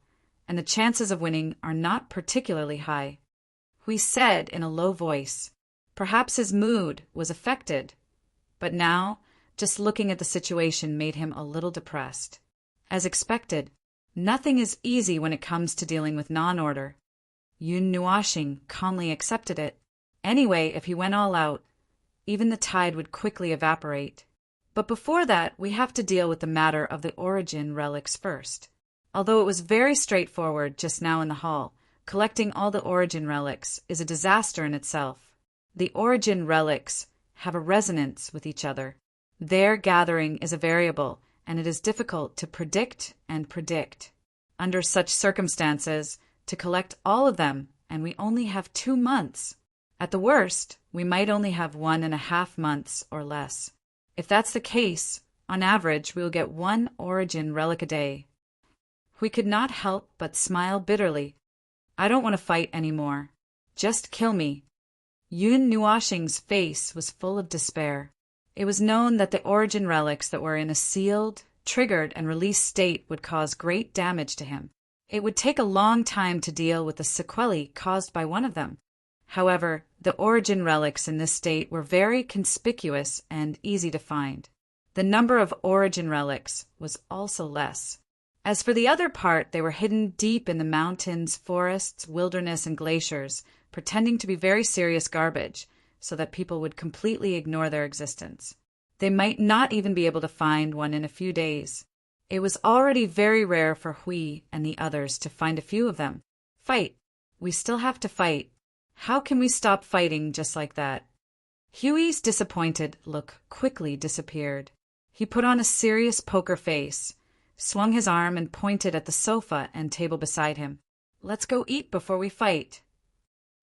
and the chances of winning are not particularly high. Hui said in a low voice. Perhaps his mood was affected, but now, just looking at the situation made him a little depressed. As expected, nothing is easy when it comes to dealing with non-order. Yun Nuashing calmly accepted it. Anyway, if he went all out, even the tide would quickly evaporate. But before that, we have to deal with the matter of the origin relics first. Although it was very straightforward just now in the hall, collecting all the origin relics is a disaster in itself. The origin relics have a resonance with each other. Their gathering is a variable, and it is difficult to predict and predict. Under such circumstances, to collect all of them, and we only have 2 months. At the worst, we might only have 1.5 months or less. If that's the case, on average, we will get 1 origin relic a day. We could not help but smile bitterly. I don't want to fight anymore. Just kill me. Yun Nuashing's face was full of despair. It was known that the origin relics that were in a sealed, triggered, and released state would cause great damage to him. It would take a long time to deal with the sequelae caused by one of them. However, the origin relics in this state were very conspicuous and easy to find. The number of origin relics was also less. As for the other part, they were hidden deep in the mountains, forests, wilderness, and glaciers, pretending to be very serious garbage, so that people would completely ignore their existence. They might not even be able to find one in a few days. It was already very rare for Hui and the others to find a few of them. Fight. We still have to fight. How can we stop fighting just like that? Huey's disappointed look quickly disappeared. He put on a serious poker face, swung his arm and pointed at the sofa and table beside him. Let's go eat before we fight.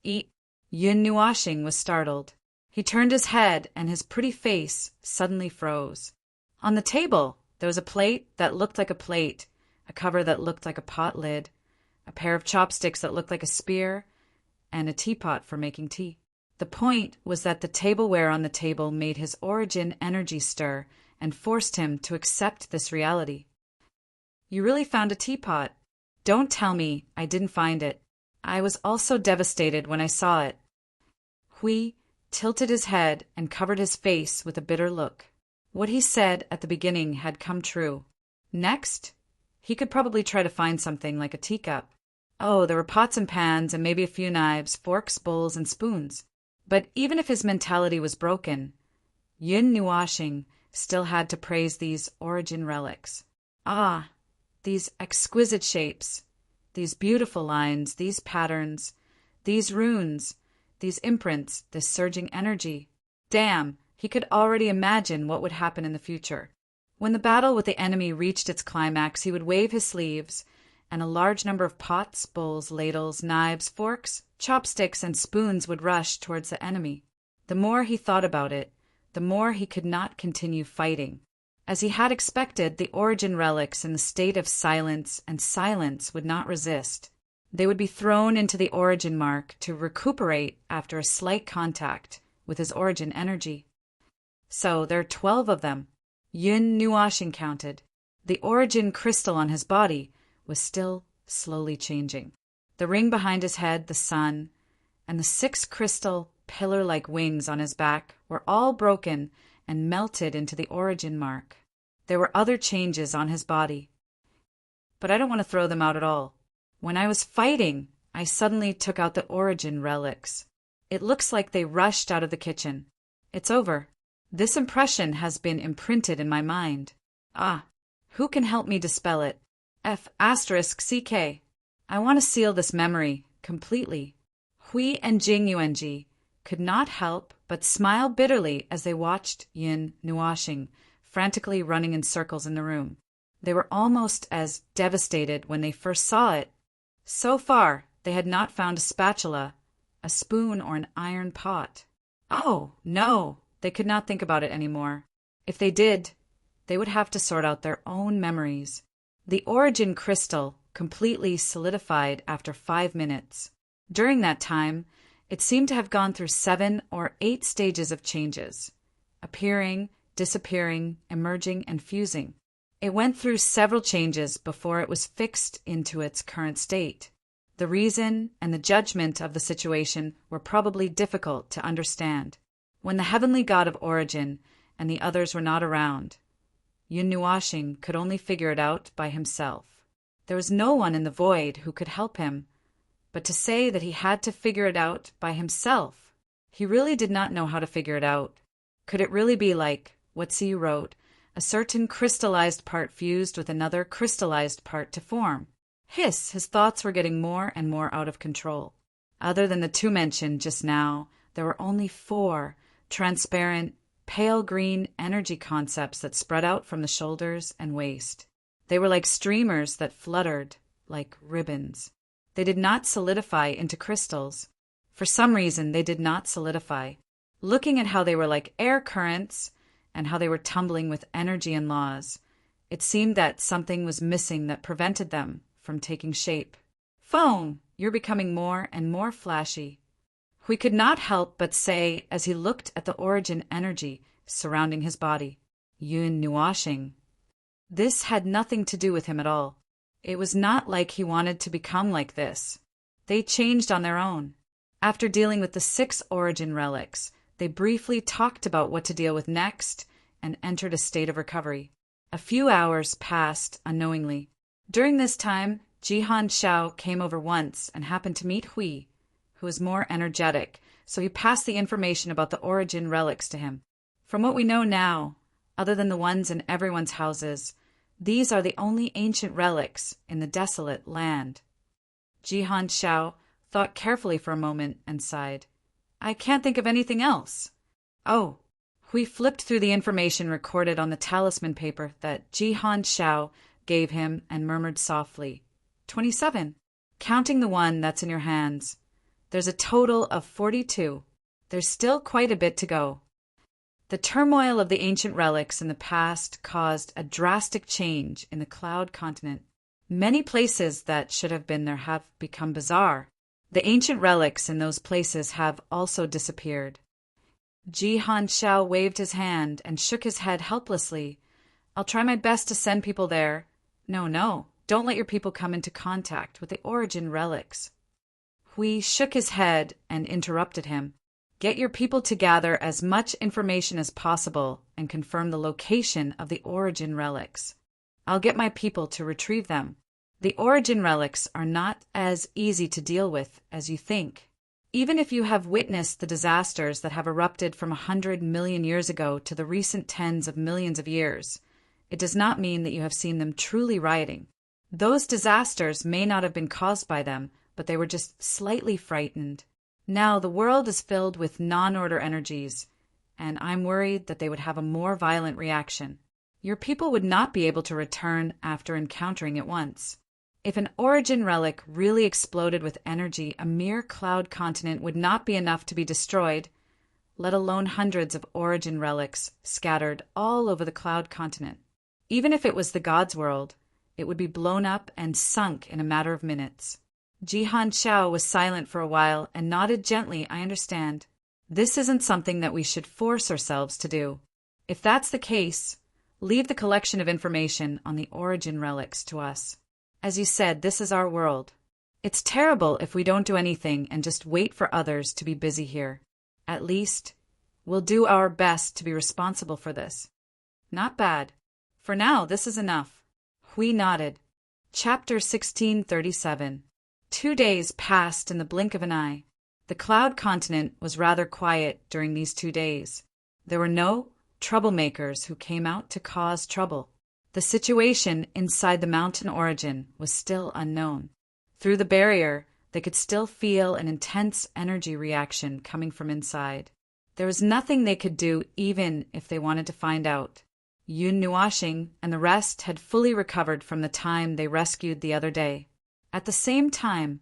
Eat. Yun Nuashing was startled. He turned his head and his pretty face suddenly froze. On the table, there was a plate that looked like a plate, a cover that looked like a pot lid, a pair of chopsticks that looked like a spear, and a teapot for making tea. The point was that the tableware on the table made his origin energy stir and forced him to accept this reality. You really found a teapot. Don't tell me I didn't find it. I was also devastated when I saw it. Hui tilted his head and covered his face with a bitter look. What he said at the beginning had come true. Next, he could probably try to find something like a teacup. Oh, there were pots and pans and maybe a few knives, forks, bowls, and spoons. But even if his mentality was broken, Yun Nuashing still had to praise these origin relics. Ah, these exquisite shapes, these beautiful lines, these patterns, these runes, these imprints, this surging energy. Damn, he could already imagine what would happen in the future. When the battle with the enemy reached its climax, he would wave his sleeves, and a large number of pots, bowls, ladles, knives, forks, chopsticks, and spoons would rush towards the enemy. The more he thought about it, the more he could not continue fighting. As he had expected, the origin relics in the state of silence and silence would not resist. They would be thrown into the origin mark to recuperate after a slight contact with his origin energy. So there are 12 of them. Yun Nuashing counted. The origin crystal on his body was still slowly changing. The ring behind his head, the sun, and the 6 crystal pillar-like wings on his back were all broken and melted into the origin mark. There were other changes on his body. But I don't want to throw them out at all. When I was fighting, I suddenly took out the origin relics. It looks like they rushed out of the kitchen. It's over. This impression has been imprinted in my mind. Ah, who can help me dispel it? F***CK. I want to seal this memory completely. Hui and Jing Yuanji could not help but smile bitterly as they watched Yin Nuoxing frantically running in circles in the room. They were almost as devastated when they first saw it. So far, they had not found a spatula, a spoon, or an iron pot. Oh, no! They could not think about it anymore. If they did, they would have to sort out their own memories. The origin crystal completely solidified after 5 minutes. During that time, it seemed to have gone through 7 or 8 stages of changes, appearing, disappearing, emerging, and fusing. It went through several changes before it was fixed into its current state. The reason and the judgment of the situation were probably difficult to understand. When the heavenly god of origin and the others were not around, Yin Nuoxing could only figure it out by himself. There was no one in the void who could help him, but to say that he had to figure it out by himself, he really did not know how to figure it out. Could it really be like what Siyu wrote, a certain crystallized part fused with another crystallized part to form? His thoughts were getting more and more out of control. Other than the 2 mentioned just now, there were only 4 transparent, pale green energy concepts that spread out from the shoulders and waist. They were like streamers that fluttered like ribbons. They did not solidify into crystals. For some reason, they did not solidify. Looking at how they were like air currents and how they were tumbling with energy and laws, it seemed that something was missing that prevented them from taking shape. Phone, you're becoming more and more flashy. We could not help but say as he looked at the origin energy surrounding his body. Yin Nuoxing. This had nothing to do with him at all. It was not like he wanted to become like this. They changed on their own. After dealing with the 6 origin relics, they briefly talked about what to deal with next and entered a state of recovery. A few hours passed unknowingly. During this time, Jihan Xiao came over once and happened to meet Hui, who was more energetic, so he passed the information about the origin relics to him. From what we know now, other than the ones in everyone's houses, these are the only ancient relics in the desolate land. Jihan Xiao thought carefully for a moment and sighed. I can't think of anything else. Oh, Hui flipped through the information recorded on the talisman paper that Jihan Xiao gave him and murmured softly, 27. Counting the one that's in your hands. There's a total of 42. There's still quite a bit to go. The turmoil of the ancient relics in the past caused a drastic change in the Cloud Continent. Many places that should have been there have become bizarre. The ancient relics in those places have also disappeared. Jihan Xiao waved his hand and shook his head helplessly. I'll try my best to send people there. No, don't let your people come into contact with the origin relics. Hui shook his head and interrupted him. Get your people to gather as much information as possible and confirm the location of the origin relics. I'll get my people to retrieve them. The origin relics are not as easy to deal with as you think. Even if you have witnessed the disasters that have erupted from 100 million years ago to the recent tens of millions of years, it does not mean that you have seen them truly rioting. Those disasters may not have been caused by them, but they were just slightly frightened. Now the world is filled with non-order energies, and I'm worried that they would have a more violent reaction. Your people would not be able to return after encountering it once. If an origin relic really exploded with energy, a mere cloud continent would not be enough to be destroyed, let alone hundreds of origin relics scattered all over the cloud continent. Even if it was the God's world, it would be blown up and sunk in a matter of minutes. Jihan Xiao was silent for a while and nodded gently. I understand. This isn't something that we should force ourselves to do. If that's the case, leave the collection of information on the origin relics to us. As you said, this is our world. It's terrible if we don't do anything and just wait for others to be busy here. At least, we'll do our best to be responsible for this. Not bad. For now, this is enough. Hui nodded. Chapter 1637. 2 days passed in the blink of an eye. The Cloud Continent was rather quiet during these 2 days. There were no troublemakers who came out to cause trouble. The situation inside the mountain origin was still unknown. Through the barrier, they could still feel an intense energy reaction coming from inside. There was nothing they could do even if they wanted to find out. Yun Nuashing and the rest had fully recovered from the time they rescued the other day. At the same time,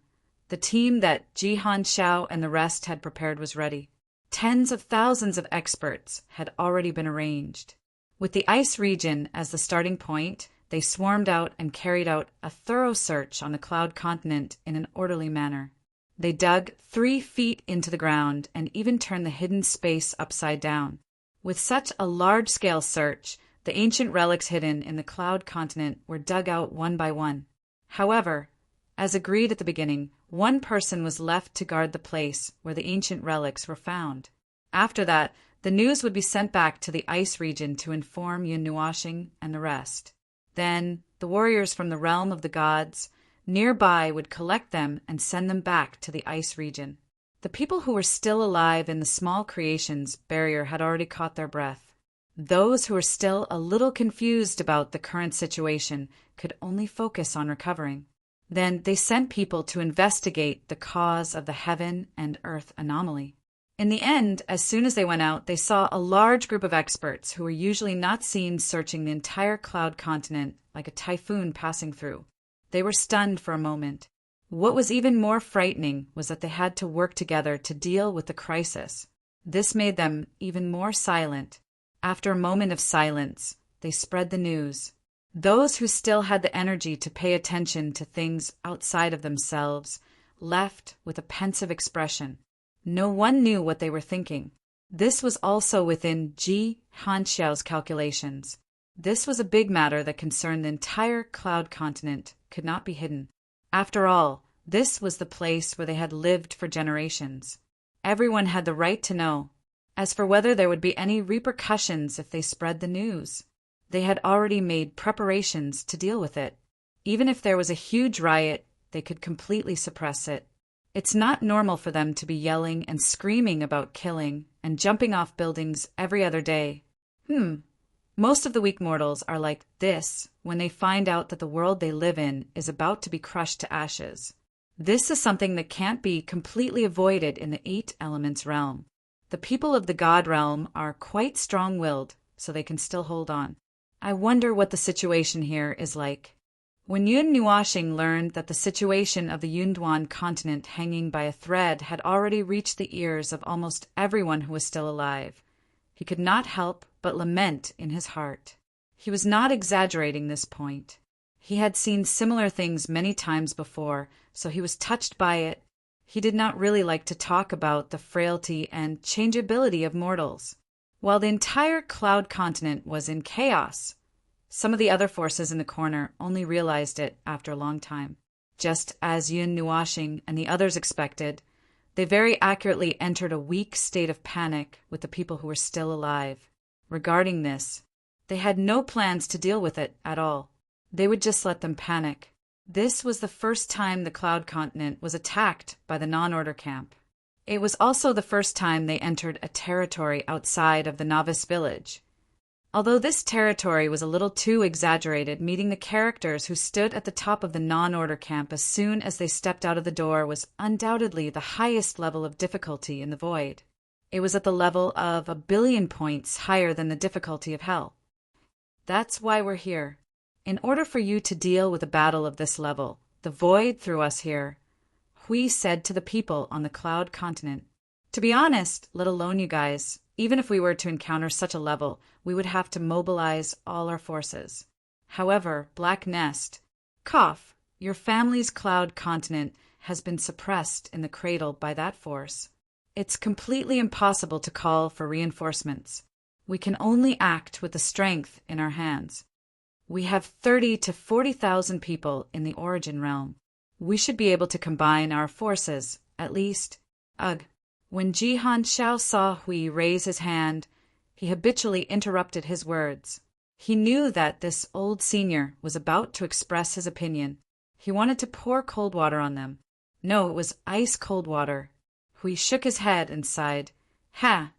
the team that Jihan Xiao and the rest had prepared was ready. Tens of thousands of experts had already been arranged. With the ice region as the starting point, they swarmed out and carried out a thorough search on the cloud continent in an orderly manner. They dug 3 feet into the ground and even turned the hidden space upside down. With such a large-scale search, the ancient relics hidden in the cloud continent were dug out one by one. However, as agreed at the beginning, one person was left to guard the place where the ancient relics were found. After that, the news would be sent back to the ice region to inform Yun Nuashing and the rest. Then, the warriors from the realm of the gods nearby would collect them and send them back to the ice region. The people who were still alive in the small creations barrier had already caught their breath. Those who were still a little confused about the current situation could only focus on recovering. Then they sent people to investigate the cause of the heaven and earth anomaly. In the end, as soon as they went out, they saw a large group of experts who were usually not seen searching the entire cloud continent like a typhoon passing through. They were stunned for a moment. What was even more frightening was that they had to work together to deal with the crisis. This made them even more silent. After a moment of silence, they spread the news. Those who still had the energy to pay attention to things outside of themselves left with a pensive expression. No one knew what they were thinking. This was also within Ji Hanxiao's calculations. This was a big matter that concerned the entire cloud continent, could not be hidden. After all, this was the place where they had lived for generations. Everyone had the right to know. As for whether there would be any repercussions if they spread the news, they had already made preparations to deal with it. Even if there was a huge riot, they could completely suppress it. It's not normal for them to be yelling and screaming about killing and jumping off buildings every other day. Most of the weak mortals are like this when they find out that the world they live in is about to be crushed to ashes. This is something that can't be completely avoided in the 8 elements realm. The people of the God realm are quite strong-willed, so they can still hold on. I wonder what the situation here is like. When Yun Nuashing learned that the situation of the Yunduan continent hanging by a thread had already reached the ears of almost everyone who was still alive, he could not help but lament in his heart. He was not exaggerating this point. He had seen similar things many times before, so he was touched by it. He did not really like to talk about the frailty and changeability of mortals. While the entire cloud continent was in chaos, some of the other forces in the corner only realized it after a long time. Just as Yun Nuashing and the others expected, they very accurately entered a weak state of panic with the people who were still alive. Regarding this, they had no plans to deal with it at all. They would just let them panic. This was the first time the cloud continent was attacked by the non-order camp. It was also the first time they entered a territory outside of the novice village. Although this territory was a little too exaggerated, meeting the characters who stood at the top of the non-order camp as soon as they stepped out of the door was undoubtedly the highest level of difficulty in the void. It was at the level of 1 billion points higher than the difficulty of hell. That's why we're here. In order for you to deal with a battle of this level, the void threw us here, Hui said to the people on the cloud continent. To be honest, let alone you guys, even if we were to encounter such a level, we would have to mobilize all our forces. However, Black Nest, cough, your family's cloud continent has been suppressed in the cradle by that force. It's completely impossible to call for reinforcements. We can only act with the strength in our hands. We have 30 to 40,000 people in the origin realm. We should be able to combine our forces, at least. Ugh. When Jihan Xiao saw Hui raise his hand, he habitually interrupted his words. He knew that this old senior was about to express his opinion. He wanted to pour cold water on them. No, it was ice-cold water. Hui shook his head and sighed. Ha!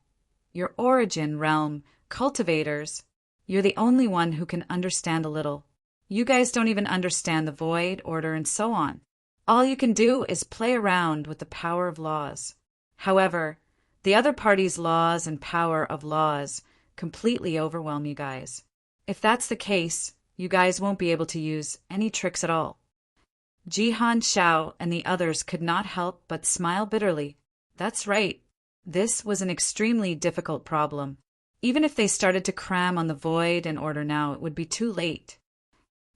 Your origin realm cultivators. You're the only one who can understand a little. You guys don't even understand the void, order, and so on. All you can do is play around with the power of laws. However, the other party's laws and power of laws completely overwhelm you guys. If that's the case, you guys won't be able to use any tricks at all. Jihan Xiao and the others could not help but smile bitterly. That's right. This was an extremely difficult problem. Even if they started to cram on the void and order now, it would be too late.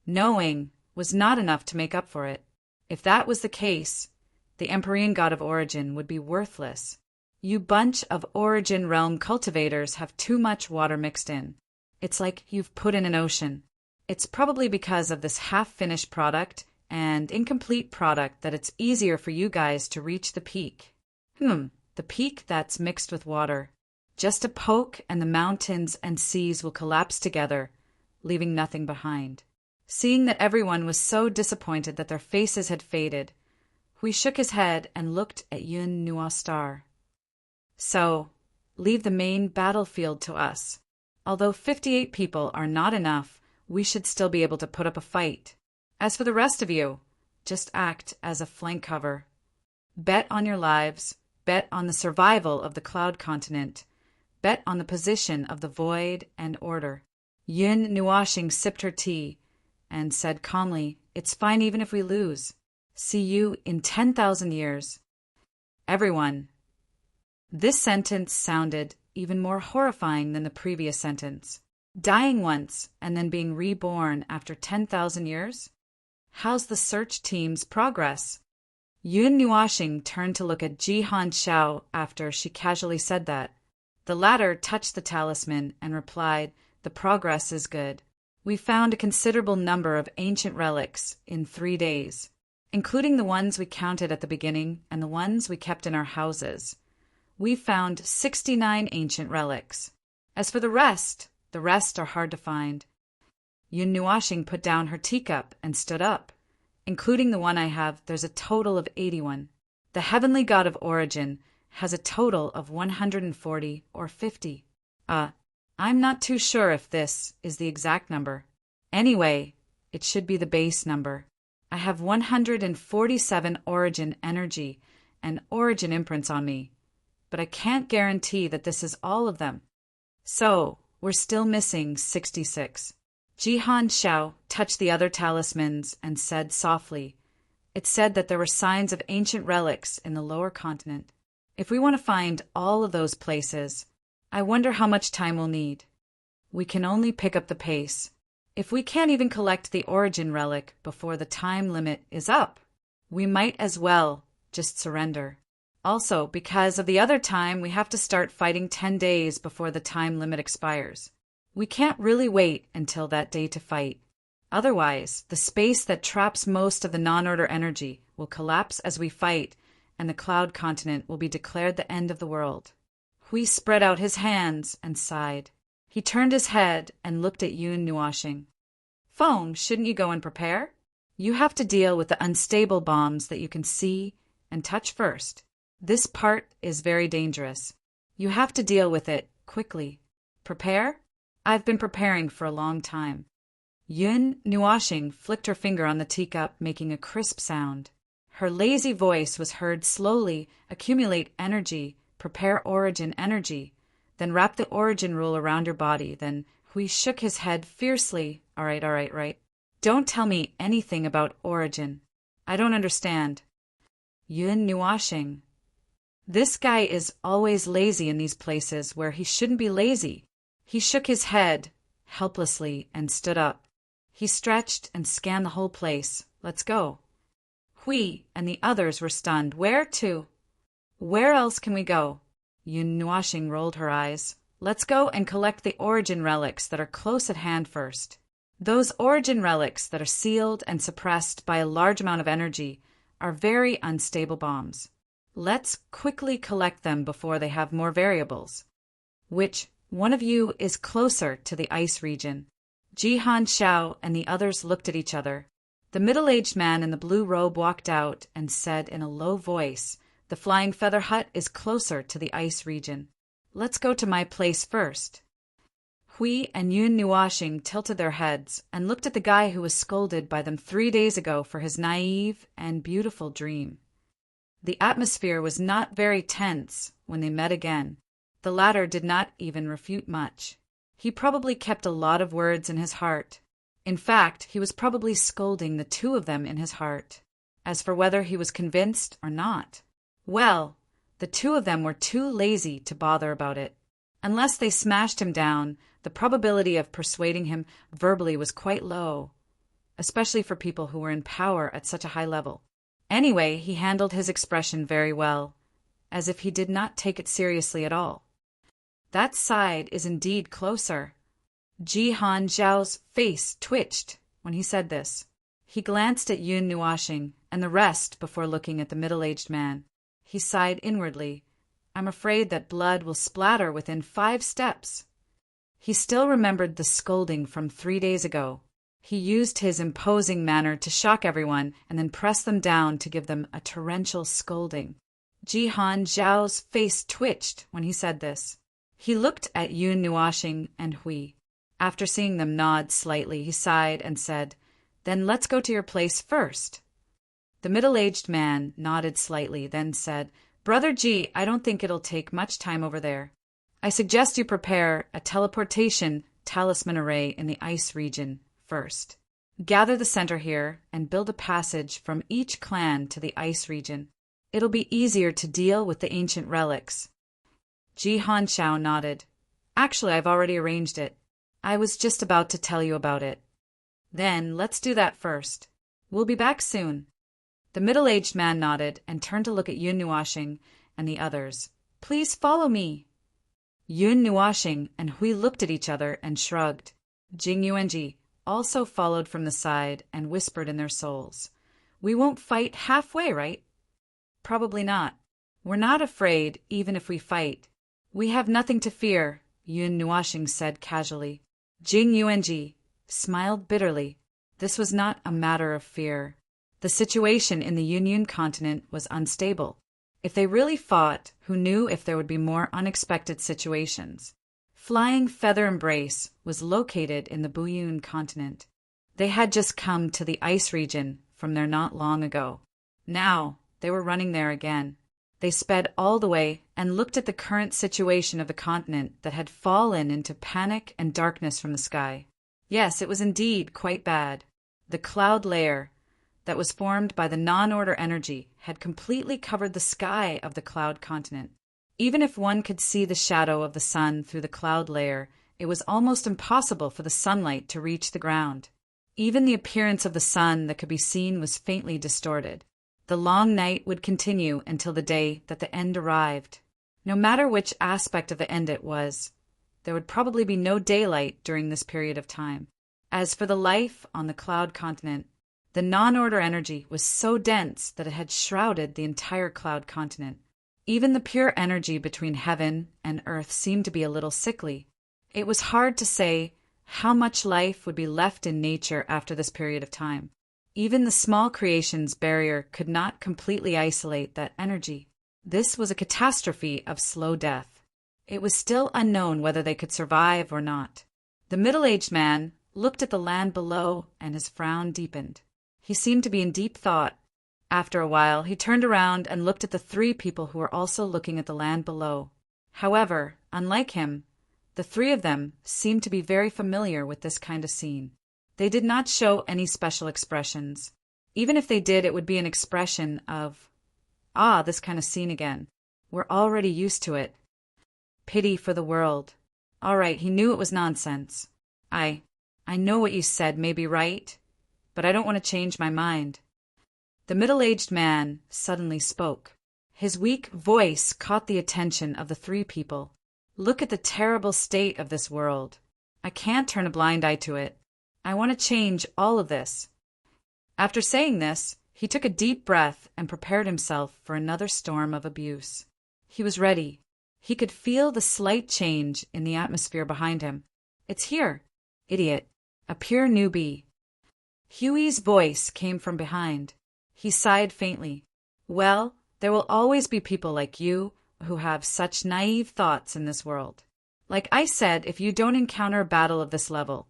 Knowing was not enough to make up for it. If that was the case, the Empyrean God of Origin would be worthless. You bunch of Origin Realm cultivators have too much water mixed in. It's like you've put in an ocean. It's probably because of this half-finished product and incomplete product that it's easier for you guys to reach the peak. The peak that's mixed with water. Just a poke and the mountains and seas will collapse together, leaving nothing behind. Seeing that everyone was so disappointed that their faces had faded, Hui shook his head and looked at Yun Nuastar. So, leave the main battlefield to us. Although 58 people are not enough, we should still be able to put up a fight. As for the rest of you, just act as a flank cover. Bet on your lives, bet on the survival of the Cloud Continent, bet on the position of the void and order. Yun Nuashing sipped her tea and said calmly, "It's fine even if we lose. See you in 10,000 years." Everyone. This sentence sounded even more horrifying than the previous sentence. Dying once and then being reborn after 10,000 years? How's the search team's progress? Yun Nuashing turned to look at Jihan Xiao after she casually said that. The latter touched the talisman and replied, "The progress is good. We found a considerable number of ancient relics in 3 days, including the ones we counted at the beginning and the ones we kept in our houses. We found 69 ancient relics. As for the rest are hard to find." Yun Nuashing put down her teacup and stood up. "Including the one I have, there's a total of 81. The heavenly God of Origin has a total of 140 or 50. I'm not too sure if this is the exact number. Anyway, it should be the base number. I have 147 origin energy and origin imprints on me, but I can't guarantee that this is all of them. So, we're still missing 66. Jihan Xiao touched the other talismans and said softly, "It said that there were signs of ancient relics in the lower continent. If we want to find all of those places, I wonder how much time we'll need. We can only pick up the pace. If we can't even collect the origin relic before the time limit is up, we might as well just surrender. Also, because of the other time, we have to start fighting 10 days before the time limit expires. We can't really wait until that day to fight. Otherwise, the space that traps most of the non-order energy will collapse as we fight, and the Cloud Continent will be declared the end of the world." Hui spread out his hands and sighed. He turned his head and looked at Yun Nuashing. "Foam, shouldn't you go and prepare? You have to deal with the unstable bombs that you can see and touch first. This part is very dangerous. You have to deal with it quickly. Prepare? I've been preparing for a long time." Yun Nuashing flicked her finger on the teacup, making a crisp sound. Her lazy voice was heard slowly accumulate energy, prepare origin energy, then wrap the origin rule around your body. Then Hui shook his head fiercely. All right. Don't tell me anything about origin. I don't understand." Yun Nuashing. "This guy is always lazy in these places where he shouldn't be lazy." He shook his head helplessly and stood up. He stretched and scanned the whole place. "Let's go." Hui and the others were stunned. "Where to? Where else can we go?" Yun Nuashing rolled her eyes. "Let's go and collect the origin relics that are close at hand first. Those origin relics that are sealed and suppressed by a large amount of energy are very unstable bombs. Let's quickly collect them before they have more variables. Which one of you is closer to the ice region?" Jihan Xiao and the others looked at each other. The middle-aged man in the blue robe walked out and said in a low voice, "The Flying Feather Hut is closer to the ice region. Let's go to my place first." Hui and Yun Nuashing tilted their heads and looked at the guy who was scolded by them 3 days ago for his naive and beautiful dream. The atmosphere was not very tense when they met again. The latter did not even refute much. He probably kept a lot of words in his heart. In fact, he was probably scolding the two of them in his heart. As for whether he was convinced or not, well, the two of them were too lazy to bother about it. Unless they smashed him down, the probability of persuading him verbally was quite low, especially for people who were in power at such a high level. Anyway, he handled his expression very well, as if he did not take it seriously at all. That side is indeed closer. Jihan Zhao's face twitched when he said this. He glanced at Yun Nuashing and the rest before looking at the middle-aged man. He sighed inwardly. I'm afraid that blood will splatter within 5 steps. He still remembered the scolding from 3 days ago. He used his imposing manner to shock everyone and then press them down to give them a torrential scolding. Jihan Zhao's face twitched when he said this. He looked at Yun Nuashing and Hui. After seeing them nod slightly, he sighed and said, Then let's go to your place first. The middle-aged man nodded slightly, then said, Brother Ji, I don't think it'll take much time over there. I suggest you prepare a teleportation talisman array in the ice region first. Gather the center here and build a passage from each clan to the ice region. It'll be easier to deal with the ancient relics. Jihan Zhao nodded. Actually, I've already arranged it. I was just about to tell you about it. Then let's do that first. We'll be back soon. The middle-aged man nodded and turned to look at Yun Nuashing and the others. Please follow me. Yun Nuashing and Hui looked at each other and shrugged. Jing Yuanji also followed from the side and whispered in their souls. We won't fight halfway, right? Probably not. We're not afraid even if we fight. We have nothing to fear, Yun Nuashing said casually. Jing Yuanji smiled bitterly. This was not a matter of fear. The situation in the Yun continent was unstable. If they really fought, who knew if there would be more unexpected situations? Flying Feather Embrace was located in the Buyun continent. They had just come to the ice region from there not long ago. Now, they were running there again. They sped all the way and looked at the current situation of the continent that had fallen into panic and darkness from the sky. Yes, it was indeed quite bad. The cloud layer that was formed by the non-order energy had completely covered the sky of the cloud continent. Even if one could see the shadow of the sun through the cloud layer, it was almost impossible for the sunlight to reach the ground. Even the appearance of the sun that could be seen was faintly distorted. The long night would continue until the day that the end arrived. No matter which aspect of the end it was, there would probably be no daylight during this period of time. As for the life on the cloud continent, the non-order energy was so dense that it had shrouded the entire cloud continent. Even the pure energy between heaven and earth seemed to be a little sickly. It was hard to say how much life would be left in nature after this period of time. Even the small creation's barrier could not completely isolate that energy. This was a catastrophe of slow death. It was still unknown whether they could survive or not. The middle-aged man looked at the land below and his frown deepened. He seemed to be in deep thought. After a while, he turned around and looked at the 3 people who were also looking at the land below. However, unlike him, the 3 of them seemed to be very familiar with this kind of scene. They did not show any special expressions. Even if they did, it would be an expression of, this kind of scene again. We're already used to it. Pity for the world. All right, he knew it was nonsense. I know what you said may be right, but I don't want to change my mind. The middle-aged man suddenly spoke. His weak voice caught the attention of the 3 people. Look at the terrible state of this world. I can't turn a blind eye to it. I want to change all of this. After saying this, he took a deep breath and prepared himself for another storm of abuse. He was ready. He could feel the slight change in the atmosphere behind him. It's here, idiot, a pure newbie. Huey's voice came from behind. He sighed faintly. Well, there will always be people like you who have such naive thoughts in this world. Like I said, if you don't encounter a battle of this level,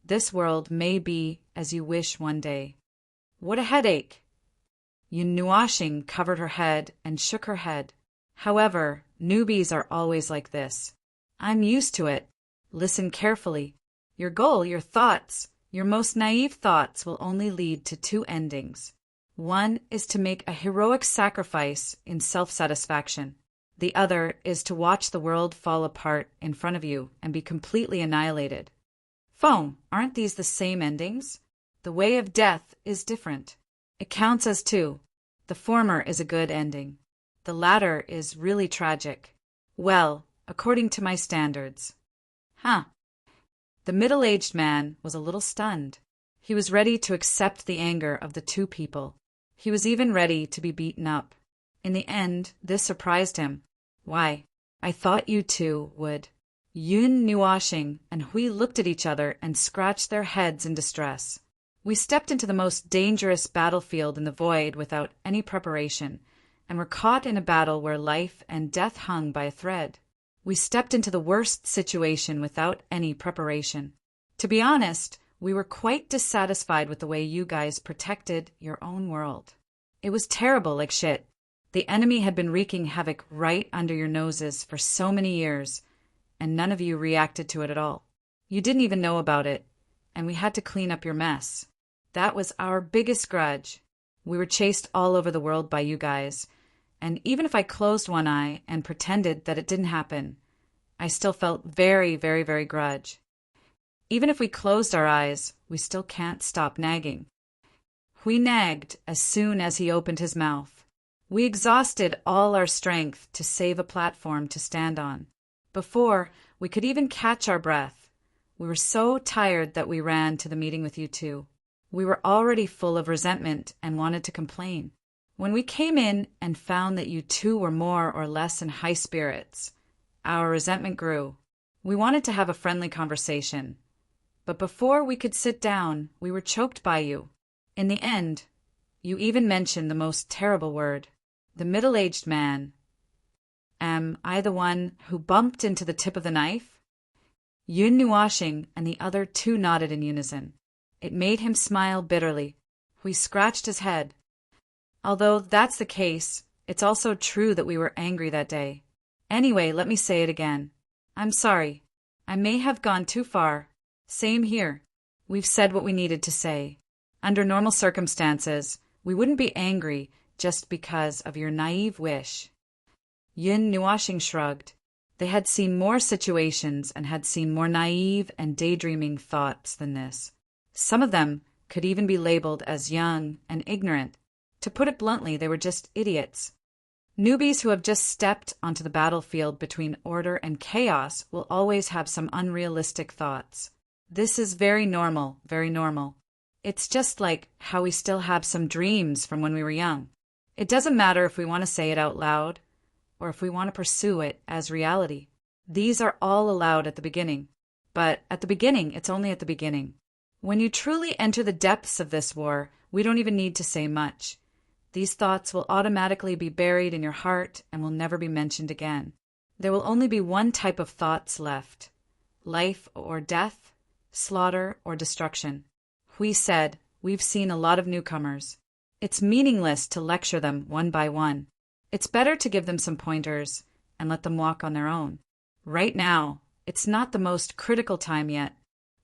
this world may be as you wish one day. What a headache! Yun Nuashing covered her head and shook her head. However, newbies are always like this. I'm used to it. Listen carefully. Your goal, your thoughts, your most naive thoughts will only lead to two endings. One is to make a heroic sacrifice in self-satisfaction. The other is to watch the world fall apart in front of you and be completely annihilated. Foam, aren't these the same endings? The way of death is different. It counts as two. The former is a good ending. The latter is really tragic. Well, according to my standards. Huh. The middle-aged man was a little stunned. He was ready to accept the anger of the two people. He was even ready to be beaten up. In the end, this surprised him. Why, I thought you two would. Yun Nuashing and Hui looked at each other and scratched their heads in distress. We stepped into the most dangerous battlefield in the void without any preparation, and were caught in a battle where life and death hung by a thread. We stepped into the worst situation without any preparation. To be honest, we were quite dissatisfied with the way you guys protected your own world. It was terrible like shit. The enemy had been wreaking havoc right under your noses for so many years, and none of you reacted to it at all. You didn't even know about it, and we had to clean up your mess. That was our biggest grudge. We were chased all over the world by you guys, and even if I closed one eye and pretended that it didn't happen, I still felt very, very, very grudge. Even if we closed our eyes, we still can't stop nagging. We nagged as soon as he opened his mouth. We exhausted all our strength to save a platform to stand on. Before we could even catch our breath, we were so tired that we ran to the meeting with you two. We were already full of resentment and wanted to complain. When we came in and found that you two were more or less in high spirits, our resentment grew. We wanted to have a friendly conversation. But before we could sit down, we were choked by you. In the end, you even mentioned the most terrible word. The middle-aged man. Am I the one who bumped into the tip of the knife? Yun Nuashing and the other two nodded in unison. It made him smile bitterly. He scratched his head. Although that's the case, it's also true that we were angry that day. Anyway, let me say it again. I'm sorry. I may have gone too far. Same here. We've said what we needed to say. Under normal circumstances, we wouldn't be angry just because of your naive wish. Yun Nuashing shrugged. They had seen more situations and had seen more naive and daydreaming thoughts than this. Some of them could even be labeled as young and ignorant. To put it bluntly, they were just idiots. Newbies who have just stepped onto the battlefield between order and chaos will always have some unrealistic thoughts. This is very normal, very normal. It's just like how we still have some dreams from when we were young. It doesn't matter if we want to say it out loud or if we want to pursue it as reality. These are all allowed at the beginning. But at the beginning, it's only at the beginning. When you truly enter the depths of this war, we don't even need to say much. These thoughts will automatically be buried in your heart and will never be mentioned again. There will only be one type of thoughts left: life or death, slaughter or destruction. We said, we've seen a lot of newcomers. It's meaningless to lecture them one by one. It's better to give them some pointers and let them walk on their own. Right now, it's not the most critical time yet.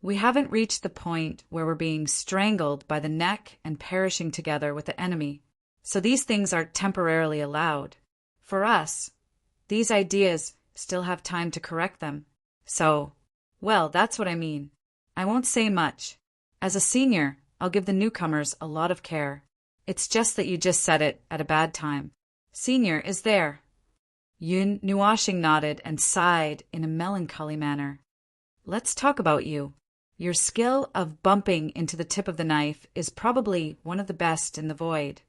We haven't reached the point where we're being strangled by the neck and perishing together with the enemy. So these things are temporarily allowed. For us, these ideas still have time to correct them. So, well, that's what I mean. I won't say much. As a senior, I'll give the newcomers a lot of care. It's just that you just said it at a bad time. Senior is there. Yun Nuashing nodded and sighed in a melancholy manner. Let's talk about you. Your skill of bumping into the tip of the knife is probably one of the best in the void.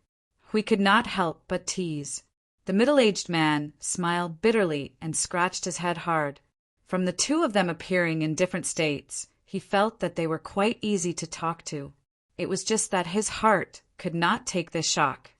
We could not help but tease. The middle-aged man smiled bitterly and scratched his head hard. From the two of them appearing in different states, he felt that they were quite easy to talk to. It was just that his heart could not take this shock.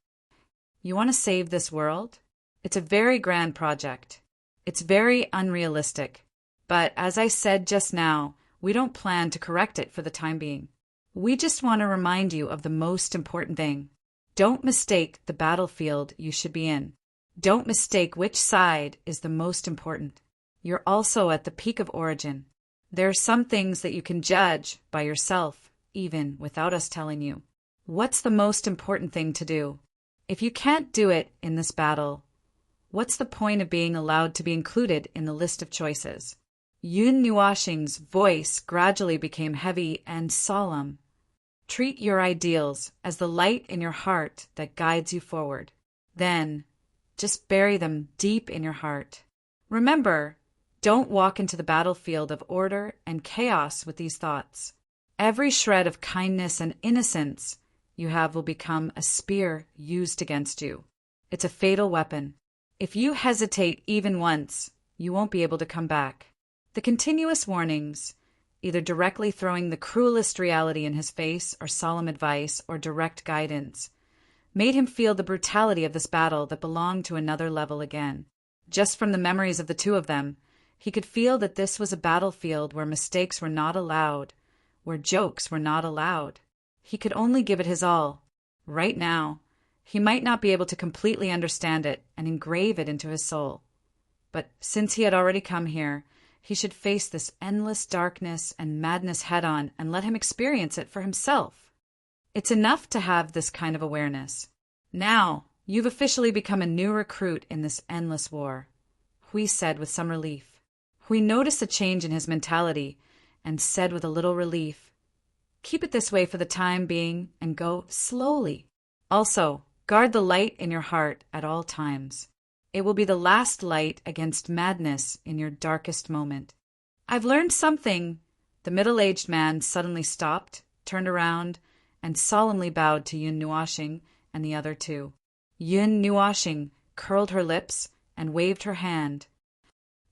You want to save this world? It's a very grand project. It's very unrealistic. But as I said just now, we don't plan to correct it for the time being. We just want to remind you of the most important thing. Don't mistake the battlefield you should be in. Don't mistake which side is the most important. You're also at the peak of origin. There are some things that you can judge by yourself, even without us telling you. What's the most important thing to do? If you can't do it in this battle, what's the point of being allowed to be included in the list of choices? Yun Nuashing's voice gradually became heavy and solemn. Treat your ideals as the light in your heart that guides you forward. Then, just bury them deep in your heart. Remember, don't walk into the battlefield of order and chaos with these thoughts. Every shred of kindness and innocence you have will become a spear used against you. It's a fatal weapon. If you hesitate even once, you won't be able to come back. The continuous warnings, either directly throwing the cruelest reality in his face or solemn advice or direct guidance, made him feel the brutality of this battle that belonged to another level again. Just from the memories of the two of them, he could feel that this was a battlefield where mistakes were not allowed, where jokes were not allowed. He could only give it his all. Right now, he might not be able to completely understand it and engrave it into his soul. But since he had already come here, he should face this endless darkness and madness head-on and let him experience it for himself. It's enough to have this kind of awareness. Now, you've officially become a new recruit in this endless war, Hui said with some relief. Hui noticed a change in his mentality and said with a little relief, "Keep it this way for the time being and go slowly. Also, guard the light in your heart at all times. It will be the last light against madness in your darkest moment." "I've learned something." The middle-aged man suddenly stopped, turned around, and solemnly bowed to Yun Nuashing and the other two. Yun Nuashing curled her lips and waved her hand.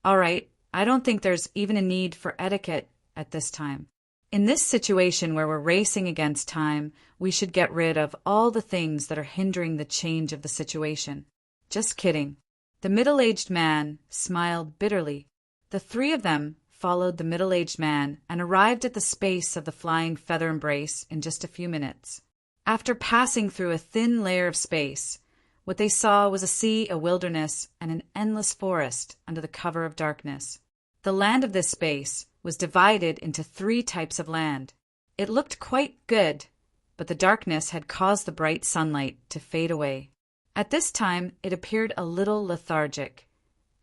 "All right, I don't think there's even a need for etiquette at this time. In this situation where we're racing against time, we should get rid of all the things that are hindering the change of the situation." "Just kidding." The middle-aged man smiled bitterly. The three of them followed the middle-aged man and arrived at the space of the flying feather embrace in just a few minutes. After passing through a thin layer of space, what they saw was a sea, a wilderness, and an endless forest under the cover of darkness. The land of this space was divided into 3 types of land. It looked quite good, but the darkness had caused the bright sunlight to fade away. At this time, it appeared a little lethargic,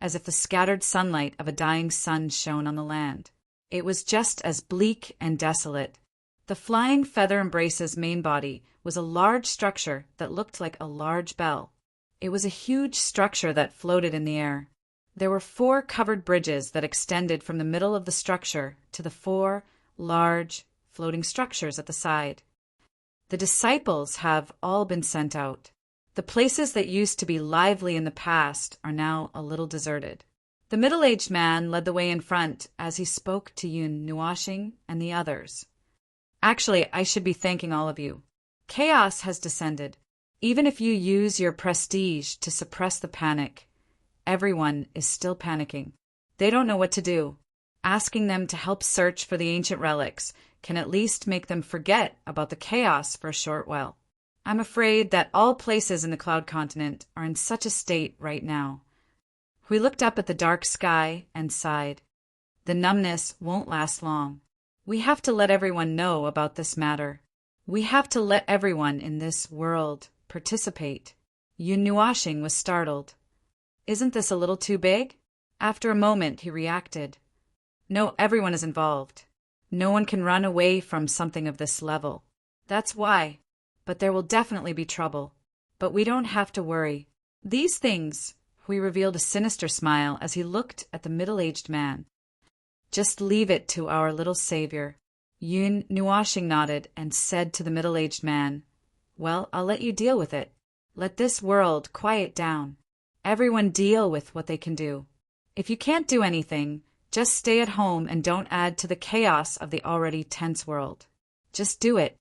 as if the scattered sunlight of a dying sun shone on the land. It was just as bleak and desolate. The flying feather embrace's main body was a large structure that looked like a large bell. It was a huge structure that floated in the air. There were 4 covered bridges that extended from the middle of the structure to the 4 large, floating structures at the side. The disciples have all been sent out. The places that used to be lively in the past are now a little deserted. The middle-aged man led the way in front as he spoke to Yun Nuashing and the others. "Actually, I should be thanking all of you. Chaos has descended. Even if you use your prestige to suppress the panic, everyone is still panicking. They don't know what to do. Asking them to help search for the ancient relics can at least make them forget about the chaos for a short while. I'm afraid that all places in the Cloud Continent are in such a state right now." We looked up at the dark sky and sighed. The numbness won't last long. We have to let everyone know about this matter. We have to let everyone in this world participate. Yun Nuashing was startled. "Isn't this a little too big?" After a moment, he reacted. "No, everyone is involved. No one can run away from something of this level. That's why. But there will definitely be trouble. But we don't have to worry. These things," Hui revealed a sinister smile as he looked at the middle-aged man. "Just leave it to our little savior." Yun Nuashing nodded and said to the middle-aged man, "Well, I'll let you deal with it. Let this world quiet down. Everyone deal with what they can do. If you can't do anything, just stay at home and don't add to the chaos of the already tense world. Just do it."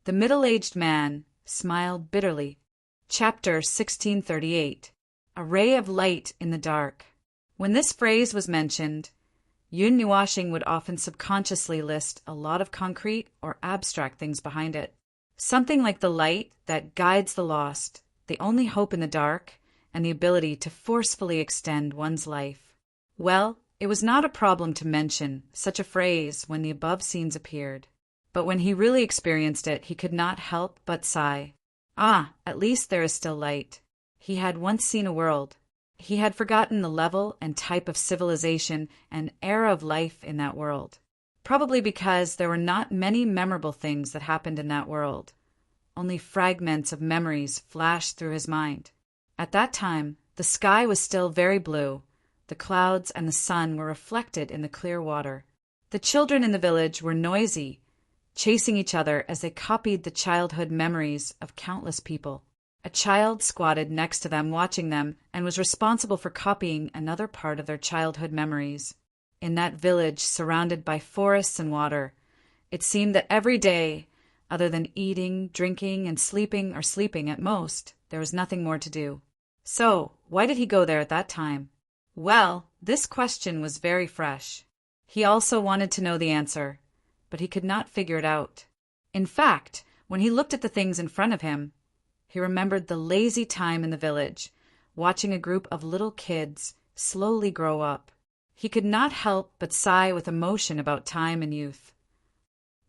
The middle-aged man smiled bitterly. Chapter 1638. A Ray of Light in the Dark. When this phrase was mentioned, Yun washing would often subconsciously list a lot of concrete or abstract things behind it. Something like the light that guides the lost, the only hope in the dark, and the ability to forcefully extend one's life. Well, it was not a problem to mention such a phrase when the above scenes appeared. But when he really experienced it, he could not help but sigh. Ah, at least there is still light. He had once seen a world. He had forgotten the level and type of civilization and era of life in that world. Probably because there were not many memorable things that happened in that world. Only fragments of memories flashed through his mind. At that time, the sky was still very blue. The clouds and the sun were reflected in the clear water. The children in the village were noisy, chasing each other as they copied the childhood memories of countless people. A child squatted next to them watching them and was responsible for copying another part of their childhood memories. In that village surrounded by forests and water, it seemed that every day, other than eating, drinking, and sleeping or sleeping at most, there was nothing more to do. So, why did he go there at that time? Well, this question was very fresh. He also wanted to know the answer, but he could not figure it out. In fact, when he looked at the things in front of him, he remembered the lazy time in the village, watching a group of little kids slowly grow up. He could not help but sigh with emotion about time and youth.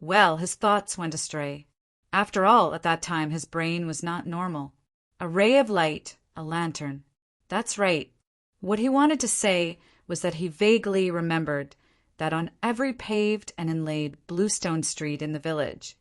Well, his thoughts went astray. After all, at that time his brain was not normal. A ray of light, a lantern. That's right. What he wanted to say was that he vaguely remembered that on every paved and inlaid bluestone street in the village,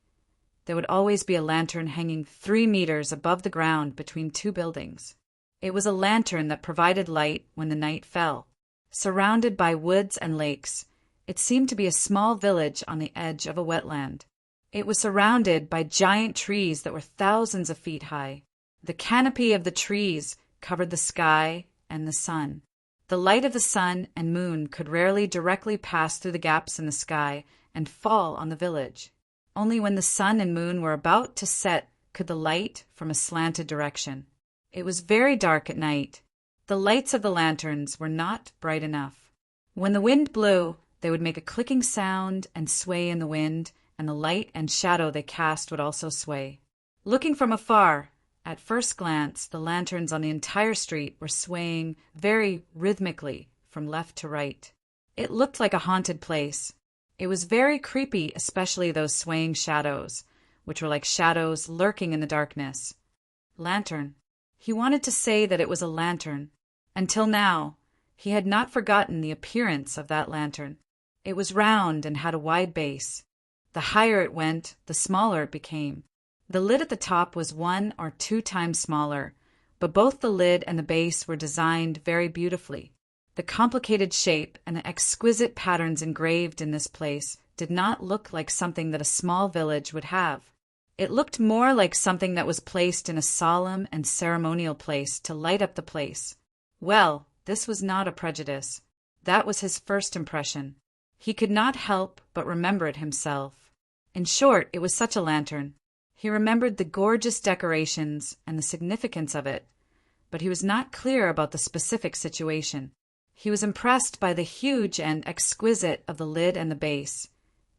there would always be a lantern hanging 3 meters above the ground between two buildings. It was a lantern that provided light when the night fell. Surrounded by woods and lakes, it seemed to be a small village on the edge of a wetland. It was surrounded by giant trees that were thousands of feet high. The canopy of the trees covered the sky and the sun. The light of the sun and moon could rarely directly pass through the gaps in the sky and fall on the village. Only when the sun and moon were about to set could the light from a slanted direction. It was very dark at night. The lights of the lanterns were not bright enough. When the wind blew, they would make a clicking sound and sway in the wind, and the light and shadow they cast would also sway. Looking from afar, at first glance, the lanterns on the entire street were swaying very rhythmically from left to right. It looked like a haunted place. It was very creepy, especially those swaying shadows, which were like shadows lurking in the darkness. Lantern. He wanted to say that it was a lantern. Until now, he had not forgotten the appearance of that lantern. It was round and had a wide base. The higher it went, the smaller it became. The lid at the top was 1 or 2 times smaller, but both the lid and the base were designed very beautifully. The complicated shape and the exquisite patterns engraved in this place did not look like something that a small village would have. It looked more like something that was placed in a solemn and ceremonial place to light up the place. Well, this was not a prejudice. That was his first impression. He could not help but remember it himself. In short, it was such a lantern. He remembered the gorgeous decorations and the significance of it, but he was not clear about the specific situation. He was impressed by the huge and exquisite of the lid and the base,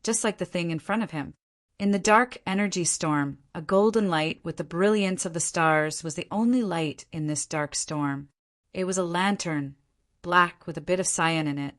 just like the thing in front of him. In the dark energy storm, a golden light with the brilliance of the stars was the only light in this dark storm. It was a lantern, black with a bit of cyan in it.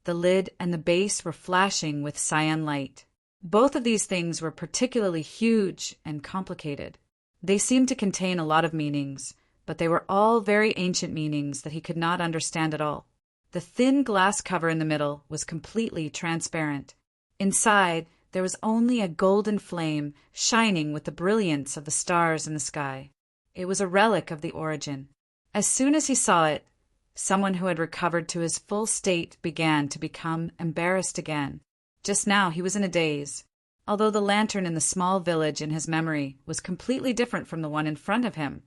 The lid and the base were flashing with cyan light. Both of these things were particularly huge and complicated. They seemed to contain a lot of meanings, but they were all very ancient meanings that he could not understand at all. The thin glass cover in the middle was completely transparent. Inside, there was only a golden flame shining with the brilliance of the stars in the sky. It was a relic of the origin. As soon as he saw it, someone who had recovered to his full state began to become embarrassed again. Just now he was in a daze. Although the lantern in the small village in his memory was completely different from the one in front of him,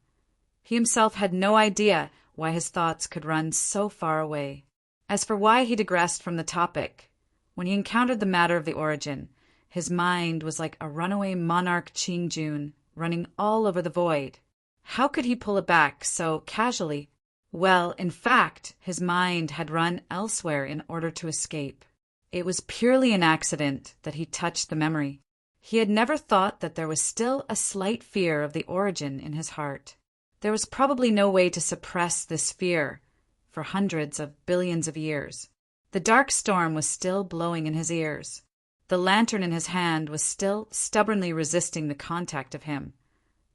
he himself had no idea why his thoughts could run so far away. As for why he digressed from the topic, when he encountered the matter of the origin, his mind was like a runaway monarch Qingjun running all over the void. How could he pull it back so casually? Well, in fact, his mind had run elsewhere in order to escape. It was purely an accident that he touched the memory. He had never thought that there was still a slight fear of the origin in his heart. There was probably no way to suppress this fear for hundreds of billions of years. The dark storm was still blowing in his ears. The lantern in his hand was still stubbornly resisting the contact of him,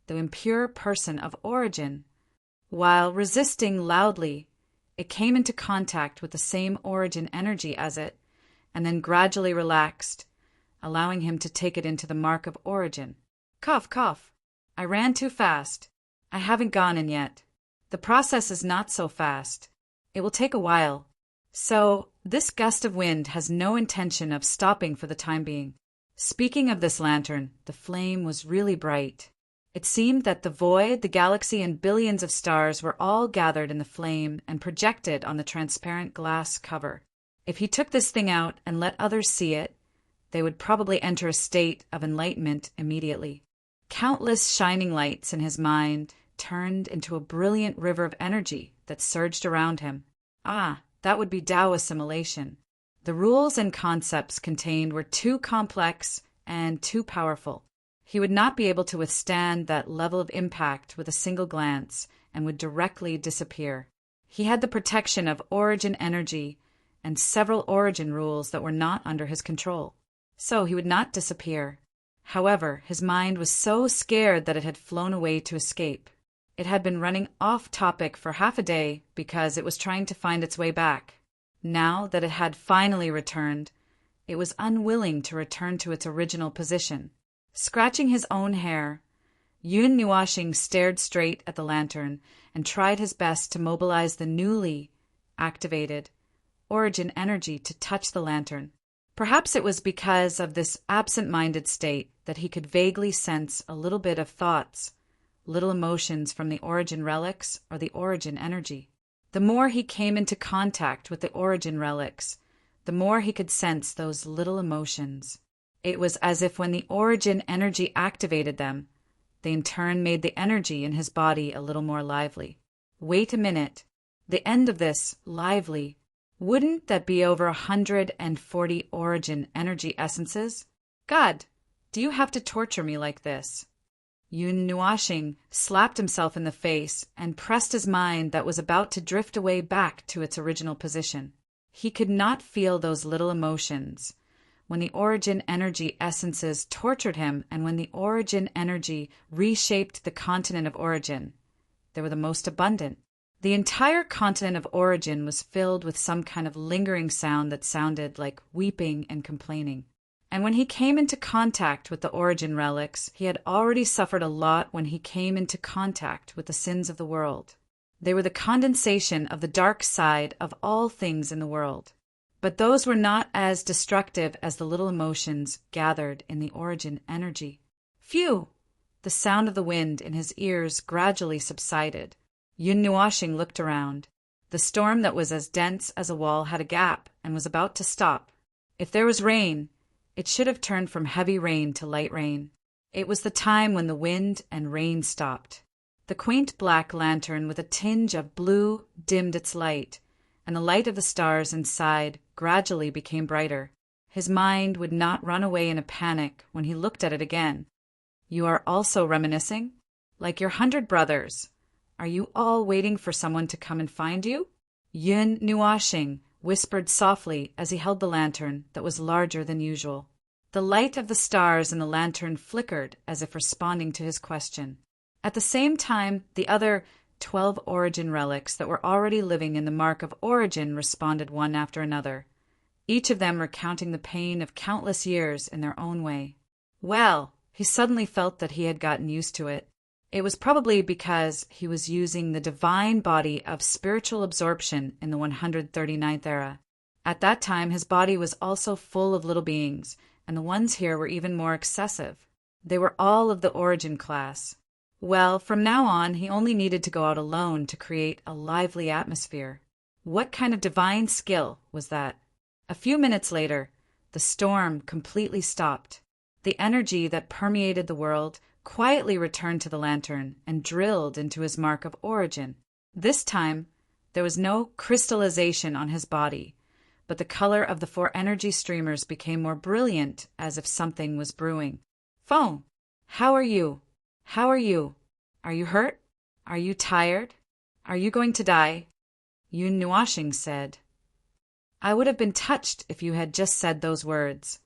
the impure person of origin. While resisting loudly, it came into contact with the same origin energy as it, and then gradually relaxed, allowing him to take it into the mark of origin. Cough, cough. I ran too fast. I haven't gone in yet. The process is not so fast. It will take a while. So, this gust of wind has no intention of stopping for the time being. Speaking of this lantern, the flame was really bright. It seemed that the void, the galaxy, and billions of stars were all gathered in the flame and projected on the transparent glass cover. If he took this thing out and let others see it, they would probably enter a state of enlightenment immediately. Countless shining lights in his mind turned into a brilliant river of energy that surged around him. That would be Tao assimilation. The rules and concepts contained were too complex and too powerful. He would not be able to withstand that level of impact with a single glance and would directly disappear. He had the protection of origin energy and several origin rules that were not under his control. So he would not disappear. However, his mind was so scared that it had flown away to escape. It had been running off topic for half a day because it was trying to find its way back. Now that it had finally returned, it was unwilling to return to its original position. Scratching his own hair, Yun Nuashing stared straight at the lantern and tried his best to mobilize the newly activated origin energy to touch the lantern. Perhaps it was because of this absent-minded state that he could vaguely sense a little bit of thoughts, little emotions from the origin relics or the origin energy. The more he came into contact with the origin relics, the more he could sense those little emotions. It was as if when the origin energy activated them, they in turn made the energy in his body a little more lively. Wait a minute. The end of this, lively, wouldn't that be over 140 origin energy essences? God, do you have to torture me like this? Yun Nuashing slapped himself in the face and pressed his mind that was about to drift away back to its original position. He could not feel those little emotions. When the origin energy essences tortured him and when the origin energy reshaped the continent of origin, they were the most abundant. The entire continent of origin was filled with some kind of lingering sound that sounded like weeping and complaining. And when he came into contact with the origin relics, he had already suffered a lot when he came into contact with the sins of the world. They were the condensation of the dark side of all things in the world. But those were not as destructive as the little emotions gathered in the origin energy. Phew! The sound of the wind in his ears gradually subsided. Yun Nuashing looked around. The storm that was as dense as a wall had a gap and was about to stop. If there was rain, it should have turned from heavy rain to light rain. It was the time when the wind and rain stopped. The quaint black lantern with a tinge of blue dimmed its light, and the light of the stars inside gradually became brighter. His mind would not run away in a panic when he looked at it again. You are also reminiscing? Like your 100 brothers. Are you all waiting for someone to come and find you? Yun Nuashing whispered softly as he held the lantern that was larger than usual. The light of the stars in the lantern flickered as if responding to his question. At the same time, the other 12 origin relics that were already living in the mark of origin responded one after another, each of them recounting the pain of countless years in their own way. Well, he suddenly felt that he had gotten used to it. It was probably because he was using the divine body of spiritual absorption in the 139th era. At that time, his body was also full of little beings, and the ones here were even more excessive. They were all of the origin class. Well, from now on, he only needed to go out alone to create a lively atmosphere. What kind of divine skill was that? A few minutes later, the storm completely stopped. The energy that permeated the world quietly returned to the lantern and drilled into his mark of origin. This time, there was no crystallization on his body, but the color of the 4 energy streamers became more brilliant, as if something was brewing. Phone, how are you? How are you? Are you hurt? Are you tired? Are you going to die? Yun Nuashing said. I would have been touched if you had just said those words.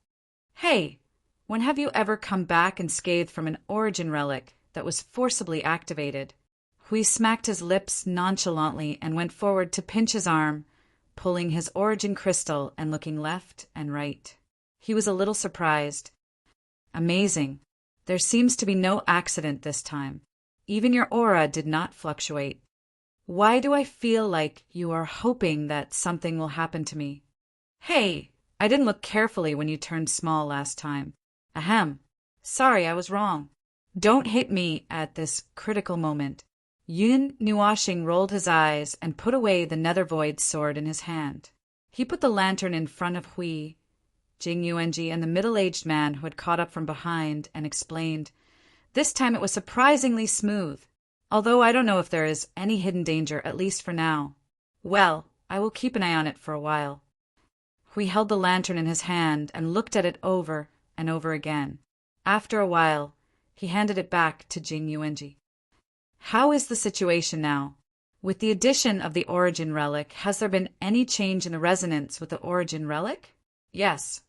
Hey, when have you ever come back unscathed from an origin relic that was forcibly activated? Hui smacked his lips nonchalantly and went forward to pinch his arm, pulling his origin crystal and looking left and right. He was a little surprised. Amazing. There seems to be no accident this time. Even your aura did not fluctuate. Why do I feel like you are hoping that something will happen to me? Hey, I didn't look carefully when you turned small last time. Ahem. Sorry, I was wrong. Don't hit me at this critical moment. Yun Nuashing rolled his eyes and put away the nether void sword in his hand. He put the lantern in front of Hui, Jing Yuanji, and the middle-aged man who had caught up from behind and explained. This time it was surprisingly smooth, although I don't know if there is any hidden danger, at least for now. Well, I will keep an eye on it for a while. Hui held the lantern in his hand and looked at it over and over again. After a while, he handed it back to Jing Yuanji. How is the situation now? With the addition of the origin relic, has there been any change in the resonance with the origin relic? Yes.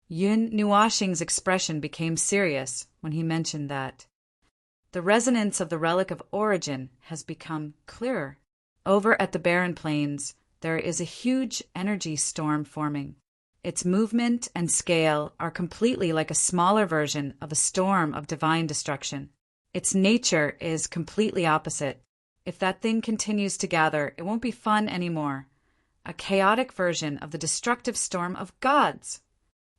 Yun Nuashing's expression became serious when he mentioned that. The resonance of the relic of origin has become clearer. Over at the barren plains, there is a huge energy storm forming. Its movement and scale are completely like a smaller version of a storm of divine destruction. Its nature is completely opposite. If that thing continues to gather, it won't be fun anymore. A chaotic version of the destructive storm of gods.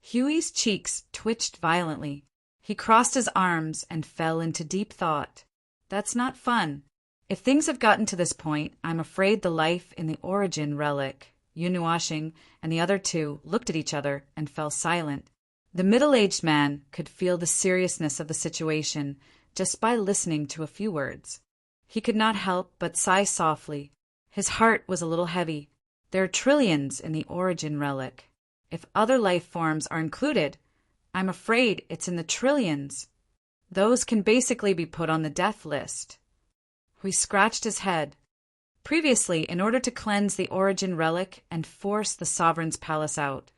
Huey's cheeks twitched violently. He crossed his arms and fell into deep thought. That's not fun. If things have gotten to this point, I'm afraid the life in the origin relic. Yun Nuashing and the other 2 looked at each other and fell silent. The middle-aged man could feel the seriousness of the situation just by listening to a few words. He could not help but sigh softly. His heart was a little heavy. There are trillions in the origin relic. If other life forms are included, I'm afraid it's in the trillions. Those can basically be put on the death list. He scratched his head. Previously, in order to cleanse the origin relic and force the sovereign's palace out,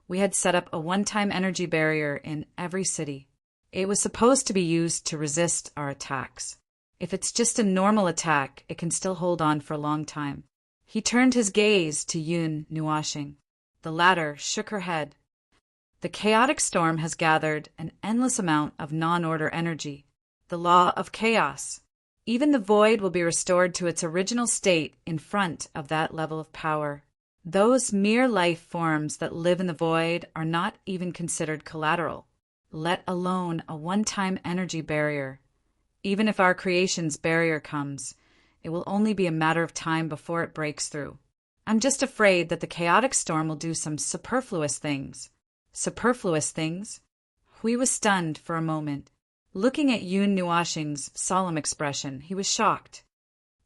we had set up a one-time energy barrier in every city. It was supposed to be used to resist our attacks. If it's just a normal attack, it can still hold on for a long time. He turned his gaze to Yun Nuashing. The latter shook her head. The chaotic storm has gathered an endless amount of non-order energy. The law of chaos. Even the void will be restored to its original state in front of that level of power. Those mere life forms that live in the void are not even considered collateral, let alone a one-time energy barrier. Even if our creation's barrier comes, it will only be a matter of time before it breaks through. I'm just afraid that the chaotic storm will do some superfluous things. Superfluous things? Hui was stunned for a moment. Looking at Yun Nuashing's solemn expression, he was shocked.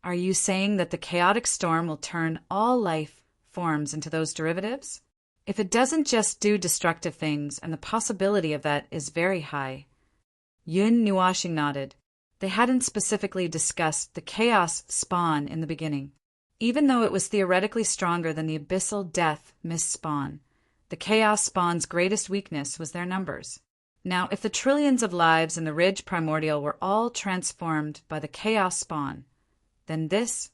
Are you saying that the chaotic storm will turn all life forms into those derivatives? If it doesn't just do destructive things, and the possibility of that is very high. Yun Nuashing nodded. They hadn't specifically discussed the chaos spawn in the beginning. Even though it was theoretically stronger than the abyssal death mist spawn, the chaos spawn's greatest weakness was their numbers. Now, if the trillions of lives in the Ridge Primordial were all transformed by the chaos spawn, then this,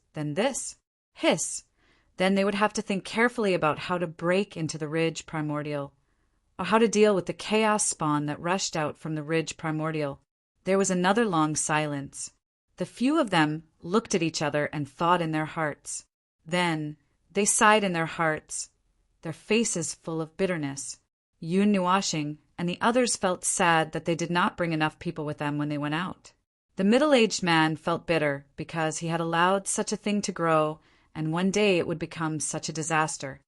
hiss, then they would have to think carefully about how to break into the Ridge Primordial, or how to deal with the chaos spawn that rushed out from the Ridge Primordial. There was another long silence. The few of them looked at each other and thought in their hearts. Then they sighed in their hearts, their faces full of bitterness. Yun Nuashing and the others felt sad that they did not bring enough people with them when they went out. The middle-aged man felt bitter because he had allowed such a thing to grow, and one day it would become such a disaster.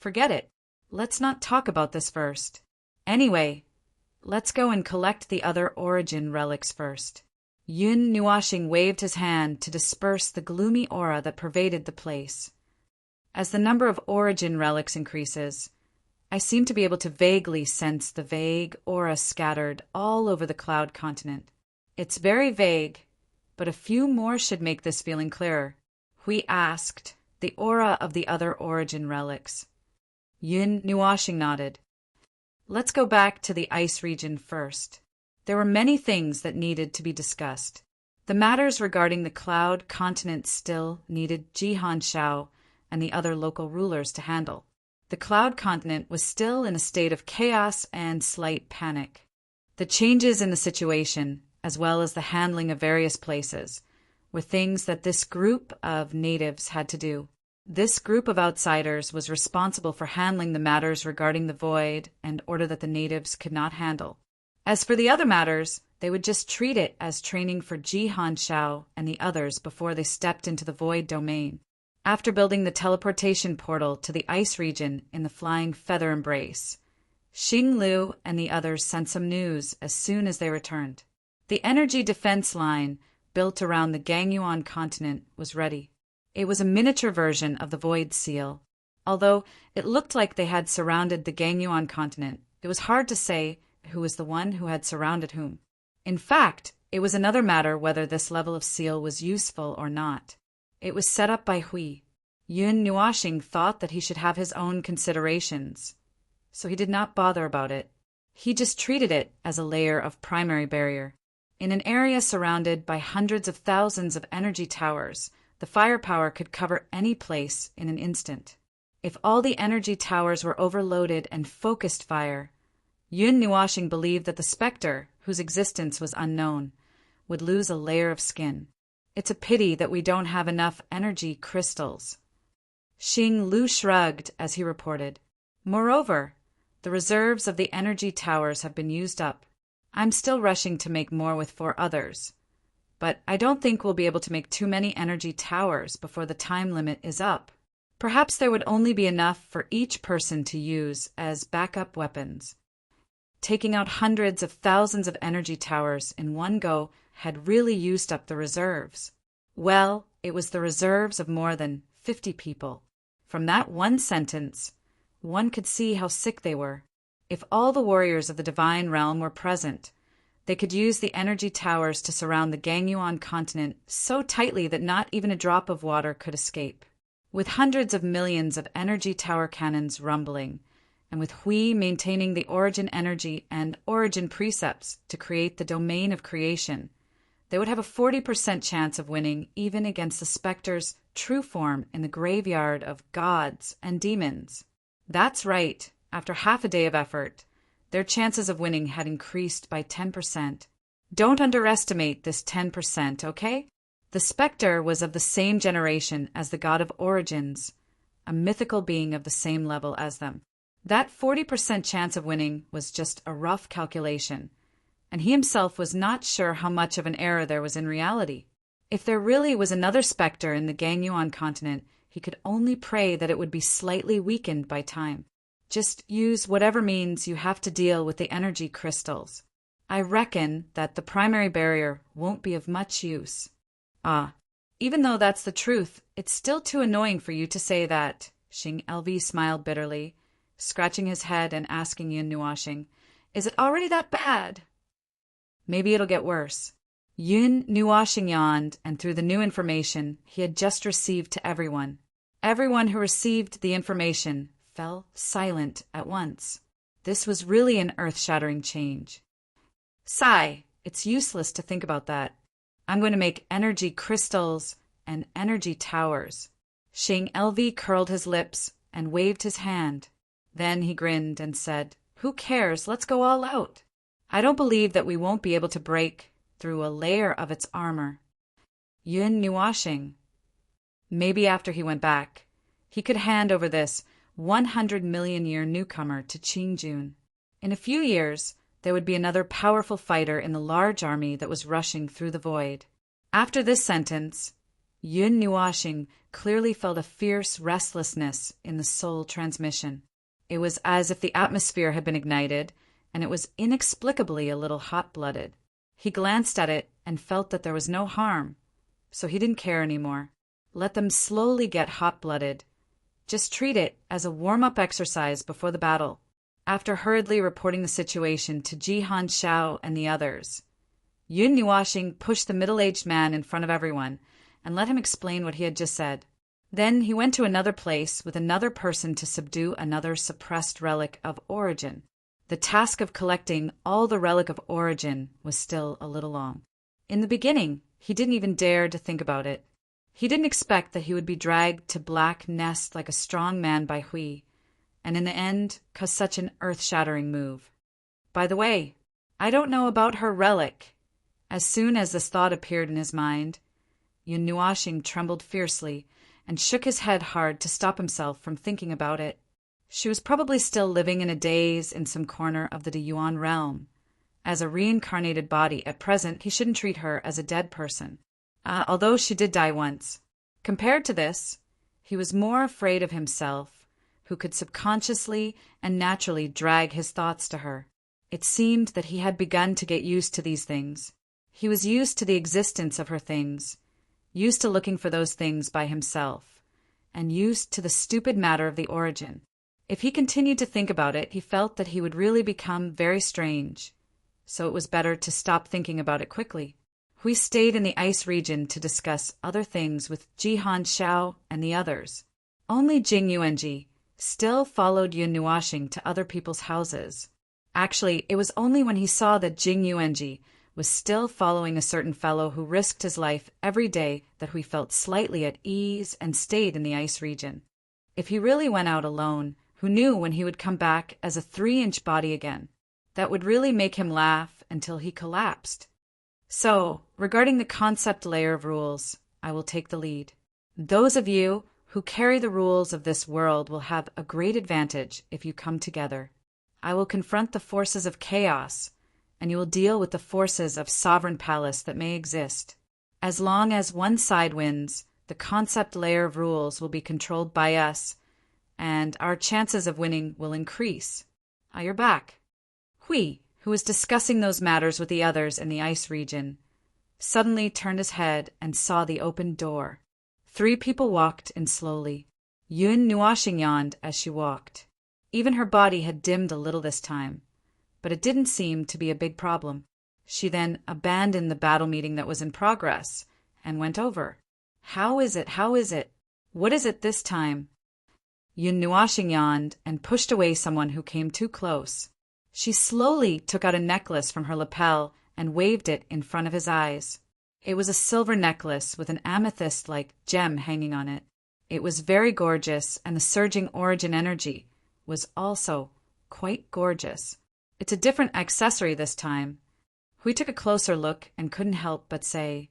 Forget it. Let's not talk about this first. Anyway, let's go and collect the other origin relics first. Yun Nuashing waved his hand to disperse the gloomy aura that pervaded the place. As the number of origin relics increases, I seem to be able to vaguely sense the vague aura scattered all over the cloud continent. It's very vague, but a few more should make this feeling clearer. Hui asked, the aura of the other origin relics. Yun Nuashing nodded. Let's go back to the ice region first. There were many things that needed to be discussed. The matters regarding the cloud continent still needed Jihan Shao and the other local rulers to handle. The cloud continent was still in a state of chaos and slight panic. The changes in the situation, as well as the handling of various places, were things that this group of natives had to do. This group of outsiders was responsible for handling the matters regarding the void and order that the natives could not handle. As for the other matters, they would just treat it as training for Jihan Shao and the others before they stepped into the void domain. After building the teleportation portal to the ice region in the flying feather embrace, Xing Lu and the others sent some news as soon as they returned. The energy defense line built around the Gangyuan continent was ready. It was a miniature version of the Void Seal. Although it looked like they had surrounded the Gangyuan continent, it was hard to say who was the one who had surrounded whom. In fact, it was another matter whether this level of seal was useful or not. It was set up by Hui. Yun Nuashing thought that he should have his own considerations, so he did not bother about it. He just treated it as a layer of primary barrier. In an area surrounded by hundreds of thousands of energy towers, the firepower could cover any place in an instant. If all the energy towers were overloaded and focused fire, Yun Nuashing believed that the specter, whose existence was unknown, would lose a layer of skin. It's a pity that we don't have enough energy crystals. Xing Lu shrugged as he reported. Moreover, the reserves of the energy towers have been used up. I'm still rushing to make more with 4 others, but I don't think we'll be able to make too many energy towers before the time limit is up. Perhaps there would only be enough for each person to use as backup weapons. Taking out hundreds of thousands of energy towers in one go had really used up the reserves. Well, it was the reserves of more than 50 people. From that one sentence, one could see how sick they were. If all the warriors of the divine realm were present, they could use the energy towers to surround the Gangyuan continent so tightly that not even a drop of water could escape. With hundreds of millions of energy tower cannons rumbling, and with Hui maintaining the origin energy and origin precepts to create the domain of creation, they would have a 40% chance of winning even against the specter's true form in the graveyard of gods and demons. That's right, after half a day of effort, their chances of winning had increased by 10%. Don't underestimate this 10%, okay? The specter was of the same generation as the god of origins, a mythical being of the same level as them. That 40% chance of winning was just a rough calculation, and he himself was not sure how much of an error there was in reality. If there really was another specter in the Gangyuan continent, he could only pray that it would be slightly weakened by time. Just use whatever means you have to deal with the energy crystals. I reckon that the primary barrier won't be of much use. Even though that's the truth, it's still too annoying for you to say that. Xing LV smiled bitterly, scratching his head and asking Yun Nuashing, is it already that bad? Maybe it'll get worse. Yun Nuashing yawned and threw the new information he had just received to everyone. Everyone who received the information fell silent at once. This was really an earth-shattering change. Sigh, it's useless to think about that. I'm going to make energy crystals and energy towers. Xing LV curled his lips and waved his hand. Then he grinned and said, Who cares? Let's go all out. I don't believe that we won't be able to break through a layer of its armor. Yun Nuashing. Maybe after he went back, he could hand over this 100-million-year newcomer to Qingjun. In a few years, there would be another powerful fighter in the large army that was rushing through the void. After this sentence, Yun Nuashing clearly felt a fierce restlessness in the soul transmission. It was as if the atmosphere had been ignited, and it was inexplicably a little hot-blooded. He glanced at it and felt that there was no harm, so he didn't care anymore. Let them slowly get hot-blooded. Just treat it as a warm-up exercise before the battle. After hurriedly reporting the situation to Jihan Xiao and the others, Yun Nuoxing pushed the middle-aged man in front of everyone and let him explain what he had just said. Then he went to another place with another person to subdue another suppressed relic of origin. The task of collecting all the relic of origin was still a little long. In the beginning, he didn't even dare to think about it. He didn't expect that he would be dragged to Black Nest like a strong man by Hui, and in the end, cause such an earth-shattering move. By the way, I don't know about her relic. As soon as this thought appeared in his mind, Yun Nuoxing trembled fiercely and shook his head hard to stop himself from thinking about it. She was probably still living in a daze in some corner of the Deyuan realm. As a reincarnated body, at present he shouldn't treat her as a dead person. Although she did die once. Compared to this, he was more afraid of himself, who could subconsciously and naturally drag his thoughts to her. It seemed that he had begun to get used to these things. He was used to the existence of her things, used to looking for those things by himself, and used to the stupid matter of the origin. If he continued to think about it, he felt that he would really become very strange, so it was better to stop thinking about it quickly. Hui stayed in the ice region to discuss other things with Jihan Xiao and the others. Only Jing Yuanji still followed Yun Nuoxing to other people's houses. Actually, it was only when he saw that Jing Yuanji was still following a certain fellow who risked his life every day that Hui felt slightly at ease and stayed in the ice region. If he really went out alone, who knew when he would come back as a 3-inch body again? That would really make him laugh until he collapsed. So, regarding the concept layer of rules, I will take the lead. Those of you who carry the rules of this world will have a great advantage if you come together. I will confront the forces of chaos, and you will deal with the forces of sovereign palace that may exist. As long as one side wins, the concept layer of rules will be controlled by us, and our chances of winning will increase. You're back. Hui, who was discussing those matters with the others in the ice region, suddenly turned his head and saw the open door. 3 people walked in slowly. Yun Nuoxing yawned as she walked. Even her body had dimmed a little this time, but it didn't seem to be a big problem. She then abandoned the battle meeting that was in progress and went over. How is it? How is it? What is it this time? Yun Nuoxing yawned and pushed away someone who came too close. She slowly took out a necklace from her lapel and waved it in front of his eyes. It was a silver necklace with an amethyst-like gem hanging on it. It was very gorgeous, and the surging origin energy was also quite gorgeous. It's a different accessory this time. Hui took a closer look and couldn't help but say,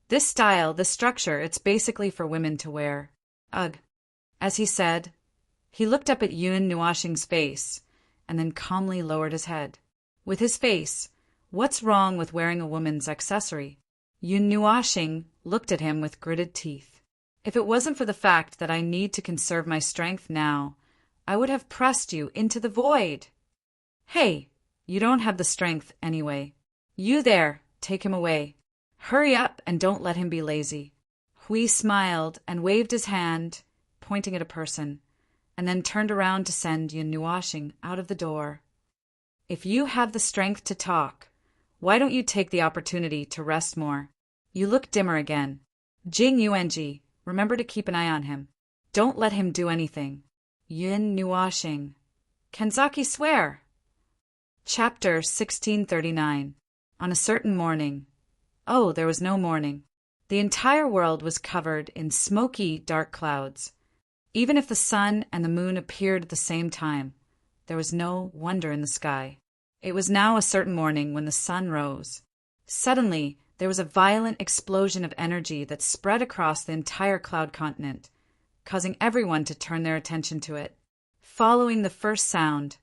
"This style, this structure, it's basically for women to wear. Ugh." As he said, he looked up at Yun Nuoxing's face and then calmly lowered his head. With his face, what's wrong with wearing a woman's accessory? Yun Nuoxing looked at him with gritted teeth. If it wasn't for the fact that I need to conserve my strength now, I would have pressed you into the void. Hey, you don't have the strength anyway. You there, take him away. Hurry up and don't let him be lazy. Hui smiled and waved his hand, pointing at a person, and then turned around to send Yun Nuoxing out of the door. If you have the strength to talk, why don't you take the opportunity to rest more? You look dimmer again. Jing Yuanji, remember to keep an eye on him. Don't let him do anything. Yun Nuoxing. Kenzaki swear. Chapter 1639. On a certain morning. Oh, there was no morning. The entire world was covered in smoky, dark clouds. Even if the sun and the moon appeared at the same time, there was no wonder in the sky. It was now a certain morning when the sun rose. Suddenly, there was a violent explosion of energy that spread across the entire cloud continent, causing everyone to turn their attention to it. Following the first sound,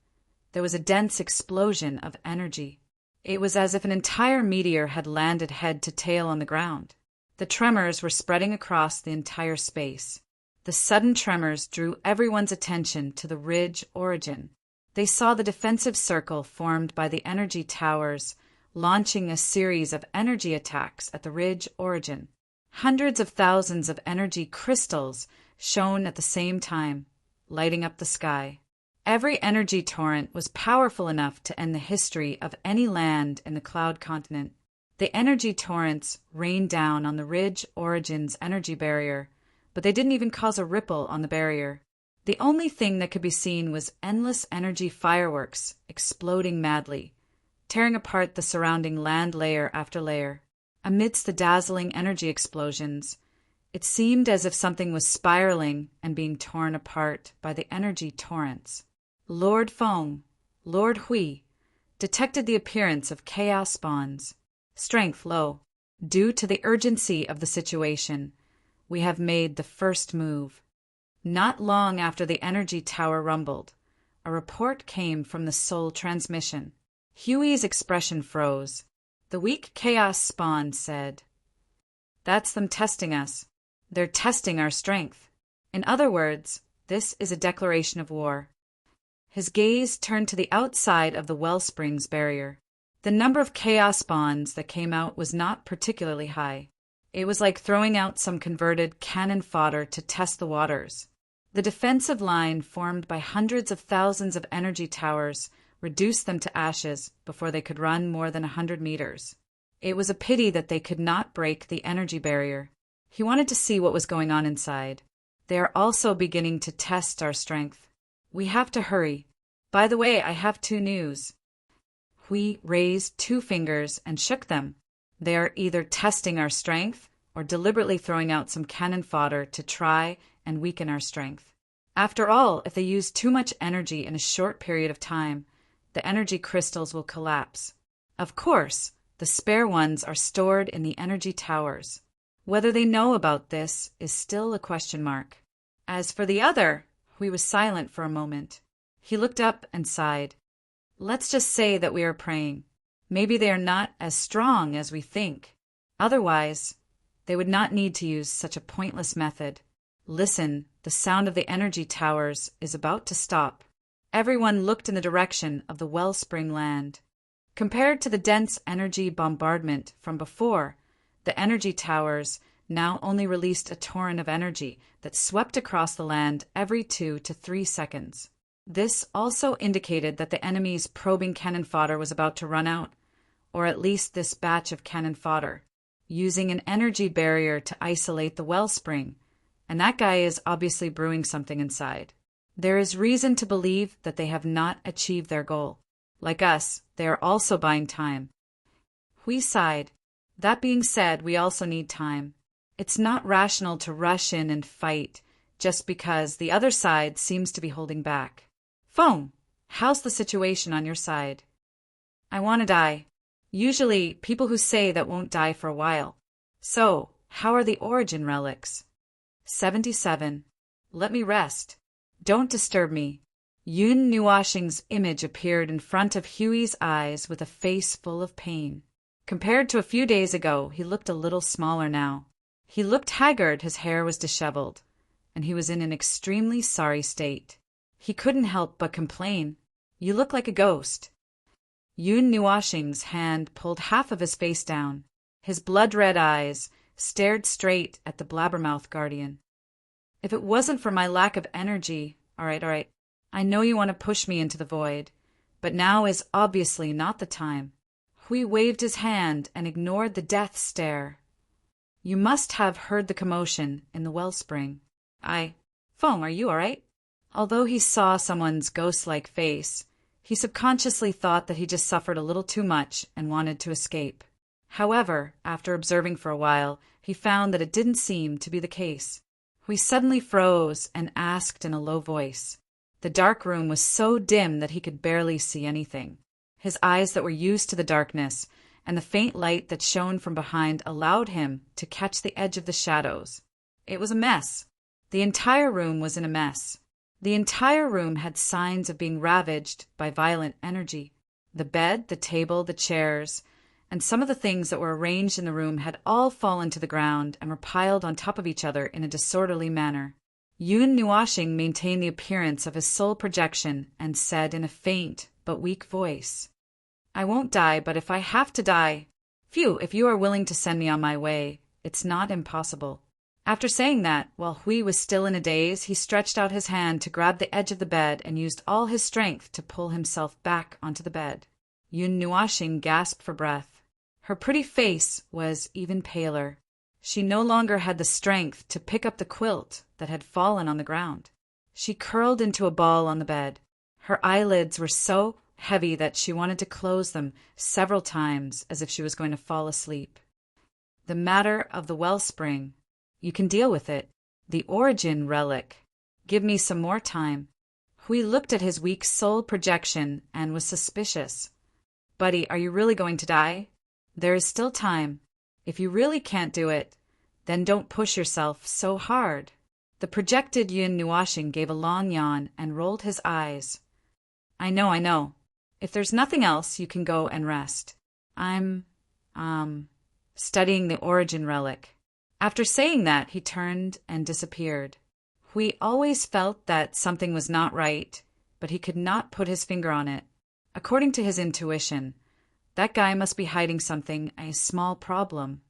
there was a dense explosion of energy. It was as if an entire meteor had landed head to tail on the ground. The tremors were spreading across the entire space. The sudden tremors drew everyone's attention to the ridge origin. They saw the defensive circle formed by the energy towers launching a series of energy attacks at the ridge origin. Hundreds of thousands of energy crystals shone at the same time, lighting up the sky. Every energy torrent was powerful enough to end the history of any land in the cloud continent. The energy torrents rained down on the ridge Origin's energy barrier, but they didn't even cause a ripple on the barrier. The only thing that could be seen was endless energy fireworks exploding madly, tearing apart the surrounding land layer after layer. Amidst the dazzling energy explosions, it seemed as if something was spiraling and being torn apart by the energy torrents. Lord Feng, Lord Hui, detected the appearance of chaos spawns. Strength low. Due to the urgency of the situation, we have made the first move. Not long after the energy tower rumbled, a report came from the Soul transmission. Huey's expression froze. The weak chaos spawn said, "That's them testing us. They're testing our strength. In other words, this is a declaration of war." His gaze turned to the outside of the Wellspring's barrier. The number of chaos spawns that came out was not particularly high. It was like throwing out some converted cannon fodder to test the waters. The defensive line formed by hundreds of thousands of energy towers reduced them to ashes before they could run more than 100 meters. It was a pity that they could not break the energy barrier. He wanted to see what was going on inside. They are also beginning to test our strength. We have to hurry. By the way, I have 2 news. Hui raised 2 fingers and shook them. They are either testing our strength or deliberately throwing out some cannon fodder to try and weaken our strength. After all, if they use too much energy in a short period of time, the energy crystals will collapse. Of course, the spare ones are stored in the energy towers. Whether they know about this is still a question mark. As for the other, Hui was silent for a moment. He looked up and sighed. Let's just say that we are praying. Maybe they are not as strong as we think. Otherwise, they would not need to use such a pointless method. Listen, the sound of the energy towers is about to stop. Everyone looked in the direction of the Wellspring land. Compared to the dense energy bombardment from before, the energy towers now only released a torrent of energy that swept across the land every 2 to 3 seconds. This also indicated that the enemy's probing cannon fodder was about to run out, or at least this batch of cannon fodder, using an energy barrier to isolate the Wellspring, and that guy is obviously brewing something inside. There is reason to believe that they have not achieved their goal. Like us, they are also buying time. Hui sighed. That being said, we also need time. It's not rational to rush in and fight just because the other side seems to be holding back. Feng, how's the situation on your side? I want to die. Usually, people who say that won't die for a while. So, how are the Origin relics? 77. Let me rest. Don't disturb me. Yun Nuoshing's image appeared in front of Huey's eyes with a face full of pain. Compared to a few days ago, he looked a little smaller now. He looked haggard, his hair was disheveled, and he was in an extremely sorry state. He couldn't help but complain. You look like a ghost. Yun Nuoshing's hand pulled half of his face down. His blood-red eyes stared straight at the blabbermouth guardian. If it wasn't for my lack of energy, all right. I know you want to push me into the void, but now is obviously not the time. Hui waved his hand and ignored the death stare. You must have heard the commotion in the Wellspring. Feng, are you all right? Although he saw someone's ghost-like face, he subconsciously thought that he just suffered a little too much and wanted to escape. However, after observing for a while, he found that it didn't seem to be the case. Hui suddenly froze and asked in a low voice. The dark room was so dim that he could barely see anything. His eyes that were used to the darkness and the faint light that shone from behind allowed him to catch the edge of the shadows. It was a mess. The entire room was in a mess. The entire room had signs of being ravaged by violent energy. The bed, the table, the chairs, and some of the things that were arranged in the room had all fallen to the ground and were piled on top of each other in a disorderly manner. Yun Nuoshing maintained the appearance of his soul projection and said in a faint but weak voice, I won't die, but if I have to die, phew, if you are willing to send me on my way, It's not impossible. After saying that, while Hui was still in a daze, he stretched out his hand to grab the edge of the bed and used all his strength to pull himself back onto the bed. Yun Nuashing gasped for breath. Her pretty face was even paler. She no longer had the strength to pick up the quilt that had fallen on the ground. She curled into a ball on the bed. Her eyelids were so heavy that she wanted to close them several times as if she was going to fall asleep. The matter of the wellspring. You can deal with it. The origin relic. Give me some more time. Hui looked at his weak soul projection and was suspicious. Buddy, are you really going to die? There is still time. If you really can't do it, then don't push yourself so hard. The projected Yun Nuashing gave a long yawn and rolled his eyes. I know. If there's nothing else, you can go and rest. I'm, studying the origin relic. After saying that, he turned and disappeared. Hui always felt that something was not right, but he could not put his finger on it. According to his intuition, that guy must be hiding something, a small problem.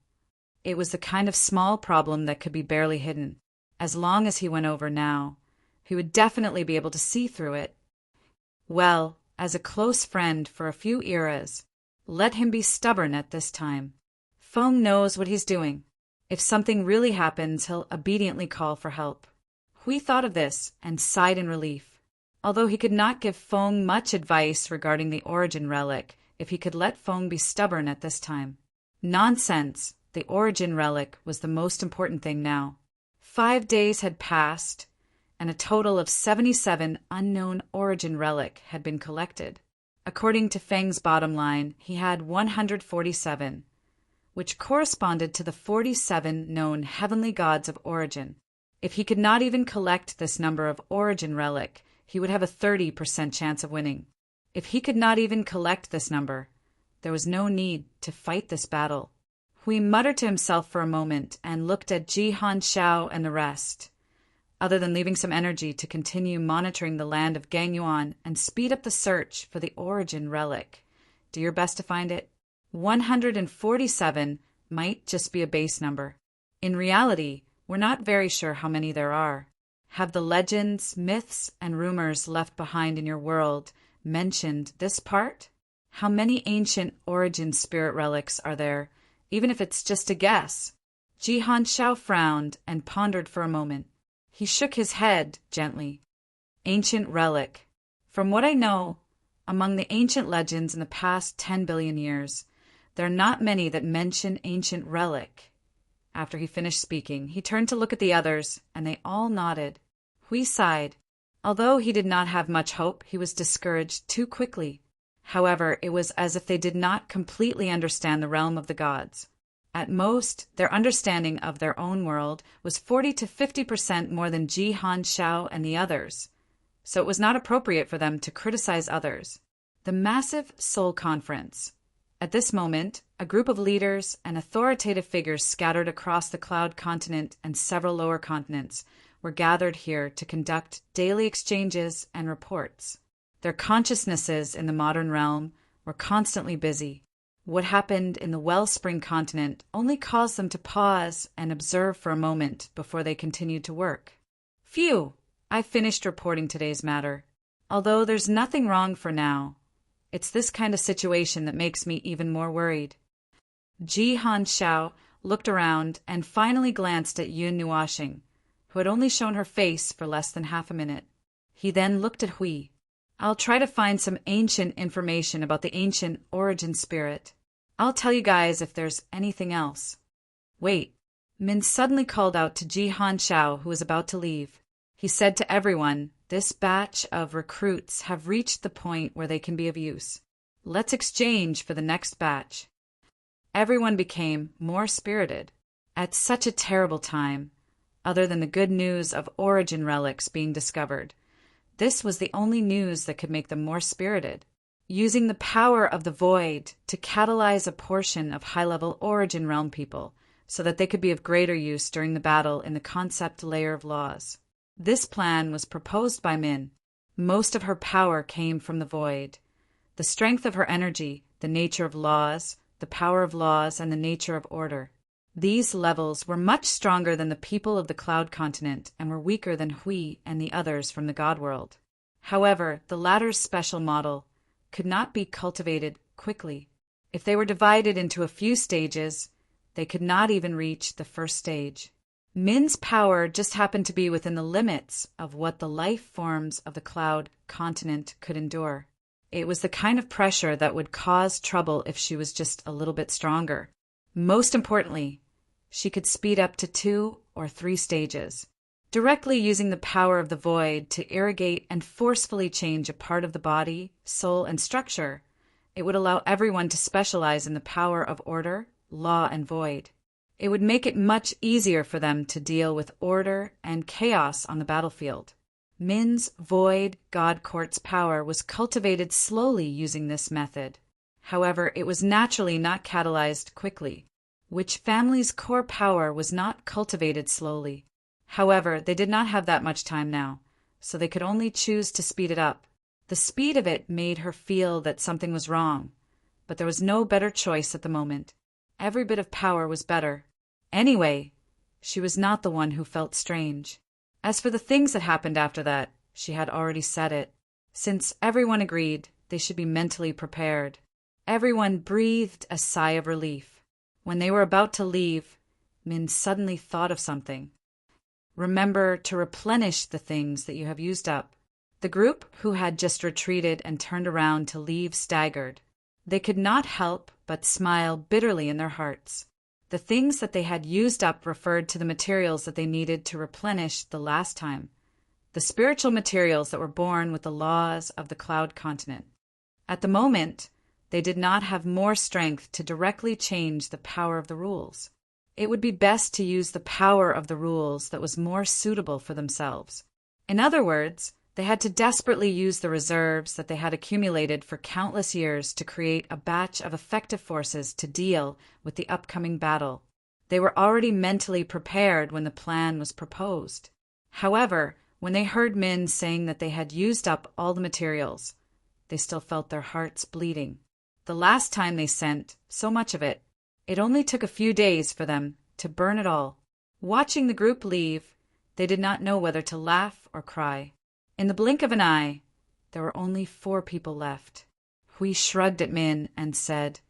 It was the kind of small problem that could be barely hidden. As long as he went over now, he would definitely be able to see through it. Well, as a close friend for a few eras, let him be stubborn at this time. Feng knows what he's doing. If something really happens, he'll obediently call for help. Hui thought of this and sighed in relief. Although he could not give Feng much advice regarding the origin relic, if he could let Feng be stubborn at this time. Nonsense! The origin relic was the most important thing now. 5 days had passed, and a total of 77 unknown origin relic had been collected. According to Feng's bottom line, he had 147, which corresponded to the 47 known heavenly gods of origin. If he could not even collect this number of origin relic, he would have a 30% chance of winning. If he could not even collect this number, there was no need to fight this battle. Hui muttered to himself for a moment and looked at Ji Han Xiao and the rest. Other than leaving some energy to continue monitoring the land of Gangyuan and speed up the search for the origin relic, do your best to find it. 147 might just be a base number. In reality, we're not very sure how many there are. Have the legends, myths, and rumors left behind in your world mentioned this part? How many ancient origin spirit relics are there, even if it's just a guess? Ji Han Xiao frowned and pondered for a moment. He shook his head gently. Ancient relic. From what I know, among the ancient legends in the past 10 billion years, there are not many that mention ancient relic. After he finished speaking, he turned to look at the others, and they all nodded. Hui sighed. Although he did not have much hope, he was discouraged too quickly. However, it was as if they did not completely understand the realm of the gods. At most, their understanding of their own world was 40 to 50% more than Ji Han Xiao and the others, so it was not appropriate for them to criticize others. The massive Soul Conference. At this moment, a group of leaders and authoritative figures scattered across the Cloud Continent and several lower continents were gathered here to conduct daily exchanges and reports. Their consciousnesses in the modern realm were constantly busy. What happened in the Wellspring continent only caused them to pause and observe for a moment before they continued to work. Phew! I've finished reporting today's matter. Although there's nothing wrong for now, it's this kind of situation that makes me even more worried. Ji Han Xiao looked around and finally glanced at Yun Nuashing, who had only shown her face for less than half a minute. He then looked at Hui. I'll try to find some ancient information about the ancient origin spirit. I'll tell you guys if there's anything else. Wait. Min suddenly called out to Ji Han Xiao, who was about to leave. He said to everyone, this batch of recruits have reached the point where they can be of use. Let's exchange for the next batch. Everyone became more spirited. At such a terrible time, other than the good news of origin relics being discovered, this was the only news that could make them more spirited. Using the power of the void to catalyze a portion of high-level origin realm people so that they could be of greater use during the battle in the concept layer of laws. This plan was proposed by Min. Most of her power came from the void. The strength of her energy, the nature of laws, the power of laws, and the nature of order. These levels were much stronger than the people of the Cloud Continent and were weaker than Hui and the others from the God World. However, the latter's special model could not be cultivated quickly. If they were divided into a few stages, they could not even reach the first stage. Min's power just happened to be within the limits of what the life forms of the Cloud Continent could endure. It was the kind of pressure that would cause trouble if she was just a little bit stronger. Most importantly, she could speed up to 2 or 3 stages, directly using the power of the void to irrigate and forcefully change a part of the body, soul, and structure. It would allow everyone to specialize in the power of order, law, and void. It would make it much easier for them to deal with order and chaos on the battlefield. Min's void God Court's power was cultivated slowly using this method. However, it was naturally not catalyzed quickly. Witch Family's core power was not cultivated slowly. However, they did not have that much time now, so they could only choose to speed it up. The speed of it made her feel that something was wrong, but there was no better choice at the moment. Every bit of power was better. Anyway, she was not the one who felt strange. As for the things that happened after that, she had already said it. Since everyone agreed they should be mentally prepared, everyone breathed a sigh of relief. When they were about to leave, Min suddenly thought of something. Remember to replenish the things that you have used up. The group who had just retreated and turned around to leave staggered. They could not help but smile bitterly in their hearts. The things that they had used up referred to the materials that they needed to replenish the last time, the spiritual materials that were born with the laws of the Cloud Continent. At the moment, they did not have more strength to directly change the power of the rules. It would be best to use the power of the rules that was more suitable for themselves. In other words, they had to desperately use the reserves that they had accumulated for countless years to create a batch of effective forces to deal with the upcoming battle. They were already mentally prepared when the plan was proposed. However, when they heard Min saying that they had used up all the materials, they still felt their hearts bleeding. The last time they sent so much of it, it only took a few days for them to burn it all. Watching the group leave, they did not know whether to laugh or cry. In the blink of an eye, there were only 4 people left. Hui shrugged at Min and said,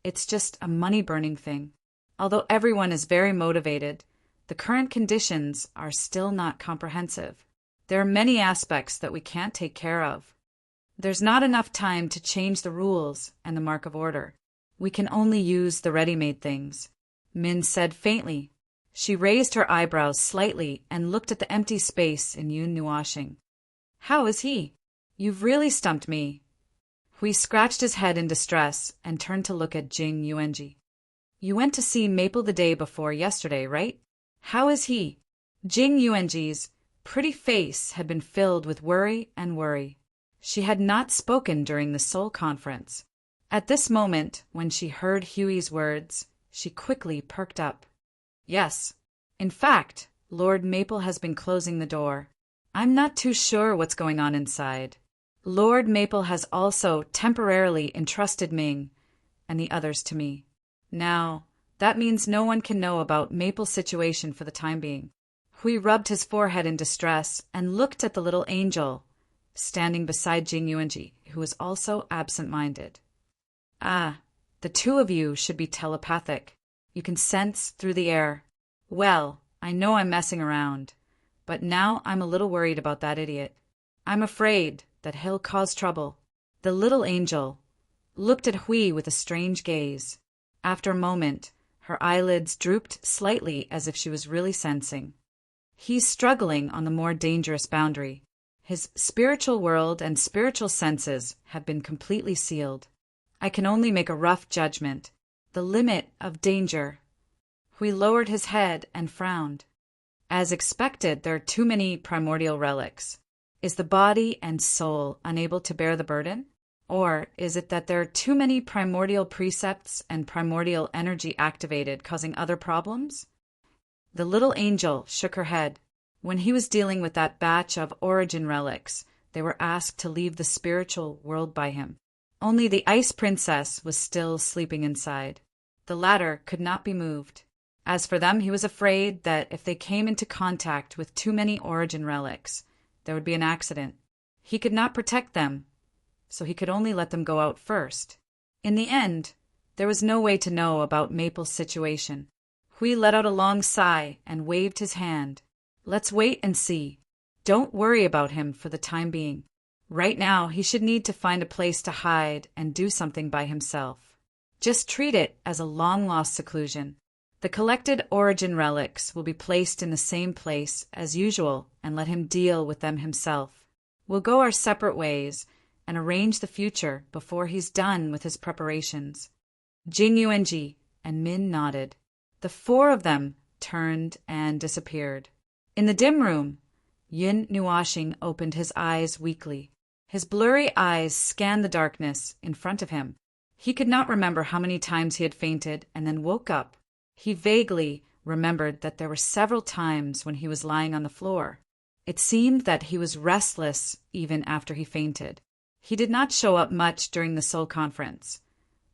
"It's just a money-burning thing. Although everyone is very motivated, the current conditions are still not comprehensive. There are many aspects that we can't take care of. There's not enough time to change the rules and the mark of order. We can only use the ready-made things," Min said faintly. She raised her eyebrows slightly and looked at the empty space in Yun Nuashing. "How is he? You've really stumped me." Hui scratched his head in distress and turned to look at Jing Yuanji. "You went to see Maple the day before yesterday, right? How is he?" Jing Yuanji's pretty face had been filled with worry and worry. She had not spoken during the soul conference. At this moment, when she heard Huey's words, she quickly perked up. "Yes. In fact, Lord Maple has been closing the door. I'm not too sure what's going on inside. Lord Maple has also temporarily entrusted Ming and the others to me. Now, that means no one can know about Maple's situation for the time being." Hui rubbed his forehead in distress and looked at the little angel standing beside Jing Yuanji, who was also absent-minded. "Ah, the 2 of you should be telepathic. You can sense through the air. Well, I know I'm messing around, but now I'm a little worried about that idiot. I'm afraid that he'll cause trouble." The little angel looked at Hui with a strange gaze. After a moment, her eyelids drooped slightly as if she was really sensing. He's struggling on the more dangerous boundary. His spiritual world and spiritual senses have been completely sealed. I can only make a rough judgment. The limit of danger. Hui lowered his head and frowned. As expected, there are too many primordial relics. Is the body and soul unable to bear the burden? Or is it that there are too many primordial precepts and primordial energy activated, causing other problems? The little angel shook her head. When he was dealing with that batch of origin relics, they were asked to leave the spiritual world by him. Only the Ice Princess was still sleeping inside. The latter could not be moved. As for them, he was afraid that if they came into contact with too many origin relics, there would be an accident. He could not protect them, so he could only let them go out first. In the end, there was no way to know about Maple's situation. Hui let out a long sigh and waved his hand. Let's wait and see. Don't worry about him for the time being. Right now, he should need to find a place to hide and do something by himself. Just treat it as a long-lost seclusion. The collected origin relics will be placed in the same place as usual and let him deal with them himself. We'll go our separate ways and arrange the future before he's done with his preparations. Jing Yuanji and Min nodded. The four of them turned and disappeared. In the dim room, Yin Nuashing opened his eyes weakly. His blurry eyes scanned the darkness in front of him. He could not remember how many times he had fainted and then woke up. He vaguely remembered that there were several times when he was lying on the floor. It seemed that he was restless even after he fainted. He did not show up much during the Soul Conference,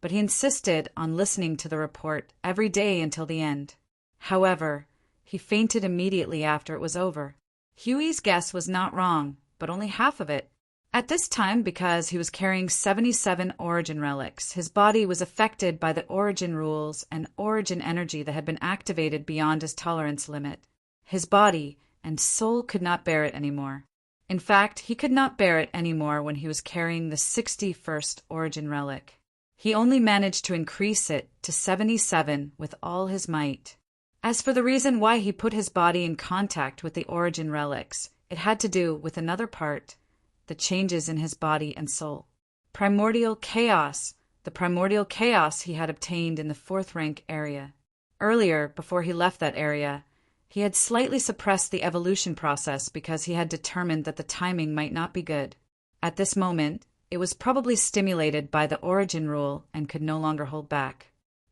but he insisted on listening to the report every day until the end. However, he fainted immediately after it was over. Huey's guess was not wrong, but only half of it. At this time, because he was carrying 77 origin relics, his body was affected by the origin rules and origin energy that had been activated beyond his tolerance limit. His body and soul could not bear it anymore. In fact, he could not bear it anymore when he was carrying the 61st origin relic. He only managed to increase it to 77 with all his might. As for the reason why he put his body in contact with the origin relics, it had to do with another part, the changes in his body and soul. Primordial chaos, the primordial chaos he had obtained in the 4th rank area. Earlier, before he left that area, he had slightly suppressed the evolution process because he had determined that the timing might not be good. At this moment, it was probably stimulated by the origin rule and could no longer hold back.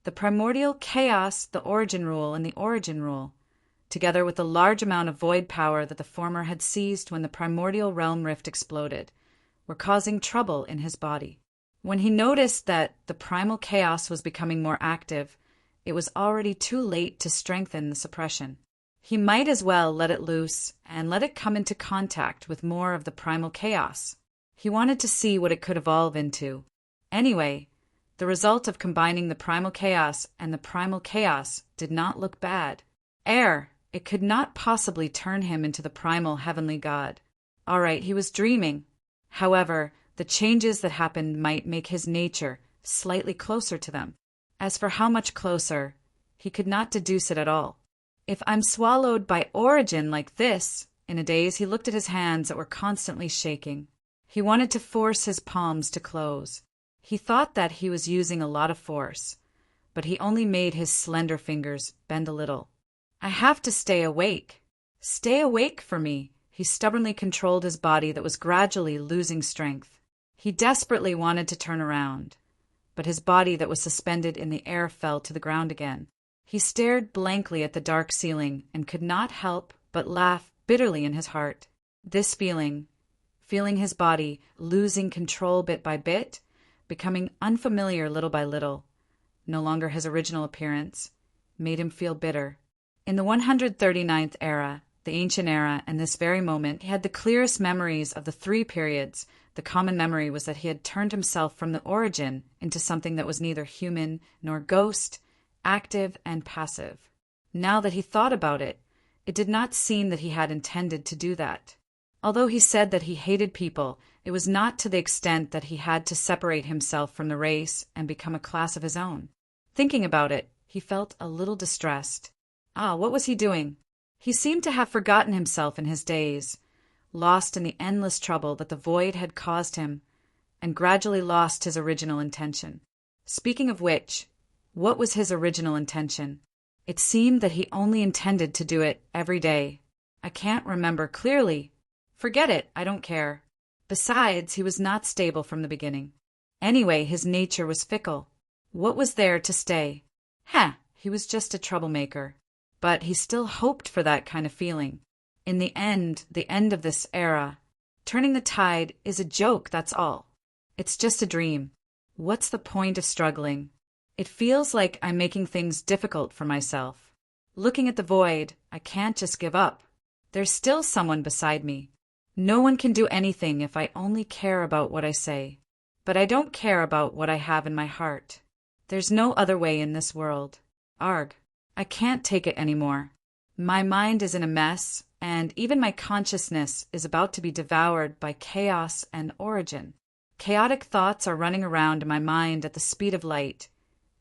The primordial chaos, the origin rule, and the origin rule, together with the large amount of void power that the former had seized when the primordial realm rift exploded, were causing trouble in his body. When he noticed that the primal chaos was becoming more active, it was already too late to strengthen the suppression. He might as well let it loose and let it come into contact with more of the primal chaos. He wanted to see what it could evolve into. Anyway, the result of combining the primal chaos and the primal chaos did not look bad. Air, it could not possibly turn him into the primal heavenly god. All right, he was dreaming. However, the changes that happened might make his nature slightly closer to them. As for how much closer, he could not deduce it at all. If I'm swallowed by origin like this, in a daze he looked at his hands that were constantly shaking. He wanted to force his palms to close. He thought that he was using a lot of force, but he only made his slender fingers bend a little. I have to stay awake. Stay awake for me. He stubbornly controlled his body that was gradually losing strength. He desperately wanted to turn around, but his body that was suspended in the air fell to the ground again. He stared blankly at the dark ceiling and could not help but laugh bitterly in his heart. This feeling his body losing control bit by bit, becoming unfamiliar little by little, no longer his original appearance, made him feel bitter. In the 139th era, the ancient era, and this very moment, he had the clearest memories of the 3 periods. The common memory was that he had turned himself from the origin into something that was neither human nor ghost, active and passive. Now that he thought about it, it did not seem that he had intended to do that. Although he said that he hated people, it was not to the extent that he had to separate himself from the race and become a class of his own. Thinking about it, he felt a little distressed. What was he doing? He seemed to have forgotten himself in his daze, lost in the endless trouble that the void had caused him, and gradually lost his original intention. Speaking of which, what was his original intention? It seemed that he only intended to do it every day. I can't remember clearly. Forget it, I don't care. Besides, he was not stable from the beginning. Anyway, his nature was fickle. What was there to stay? He was just a troublemaker. But he still hoped for that kind of feeling. In the end of this era, turning the tide is a joke, that's all. It's just a dream. What's the point of struggling? It feels like I'm making things difficult for myself. Looking at the void, I can't just give up. There's still someone beside me. No one can do anything if I only care about what I say. But I don't care about what I have in my heart. There's no other way in this world. Arg. I can't take it anymore. My mind is in a mess, and even my consciousness is about to be devoured by chaos and origin. Chaotic thoughts are running around in my mind at the speed of light,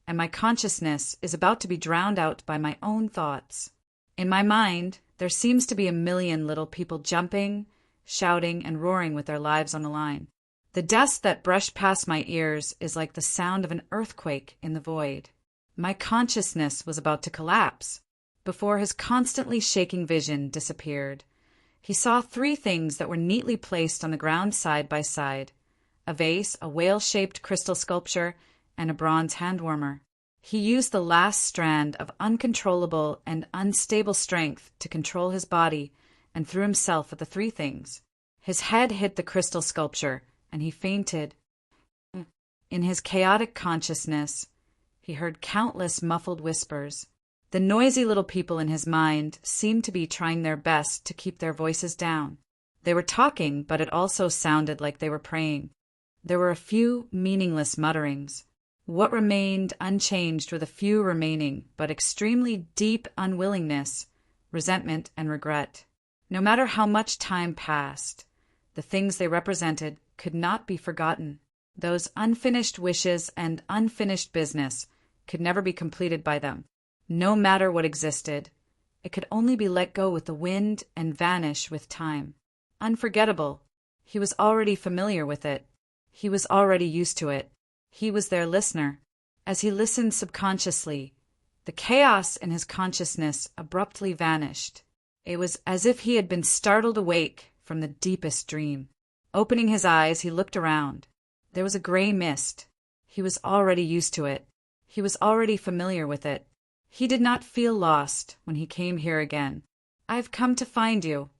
and my consciousness is about to be drowned out by my own thoughts. In my mind, there seems to be a million little people jumping, shouting, and roaring with their lives on the line. The dust that brushed past my ears is like the sound of an earthquake in the void. My consciousness was about to collapse. Before his constantly shaking vision disappeared, he saw 3 things that were neatly placed on the ground side by side: a vase, a whale-shaped crystal sculpture, and a bronze hand-warmer. He used the last strand of uncontrollable and unstable strength to control his body and threw himself at the 3 things. His head hit the crystal sculpture, and he fainted. In his chaotic consciousness, he heard countless muffled whispers. The noisy little people in his mind seemed to be trying their best to keep their voices down. They were talking, but it also sounded like they were praying. There were a few meaningless mutterings. What remained unchanged were the few remaining, but extremely deep unwillingness, resentment, and regret. No matter how much time passed, the things they represented could not be forgotten. Those unfinished wishes and unfinished business could never be completed by them. No matter what existed, it could only be let go with the wind and vanish with time. Unforgettable. He was already familiar with it. He was already used to it. He was their listener. As he listened subconsciously, the chaos in his consciousness abruptly vanished. It was as if he had been startled awake from the deepest dream. Opening his eyes, he looked around. There was a gray mist. He was already used to it. He was already familiar with it. He did not feel lost when he came here again. "I've come to find you,"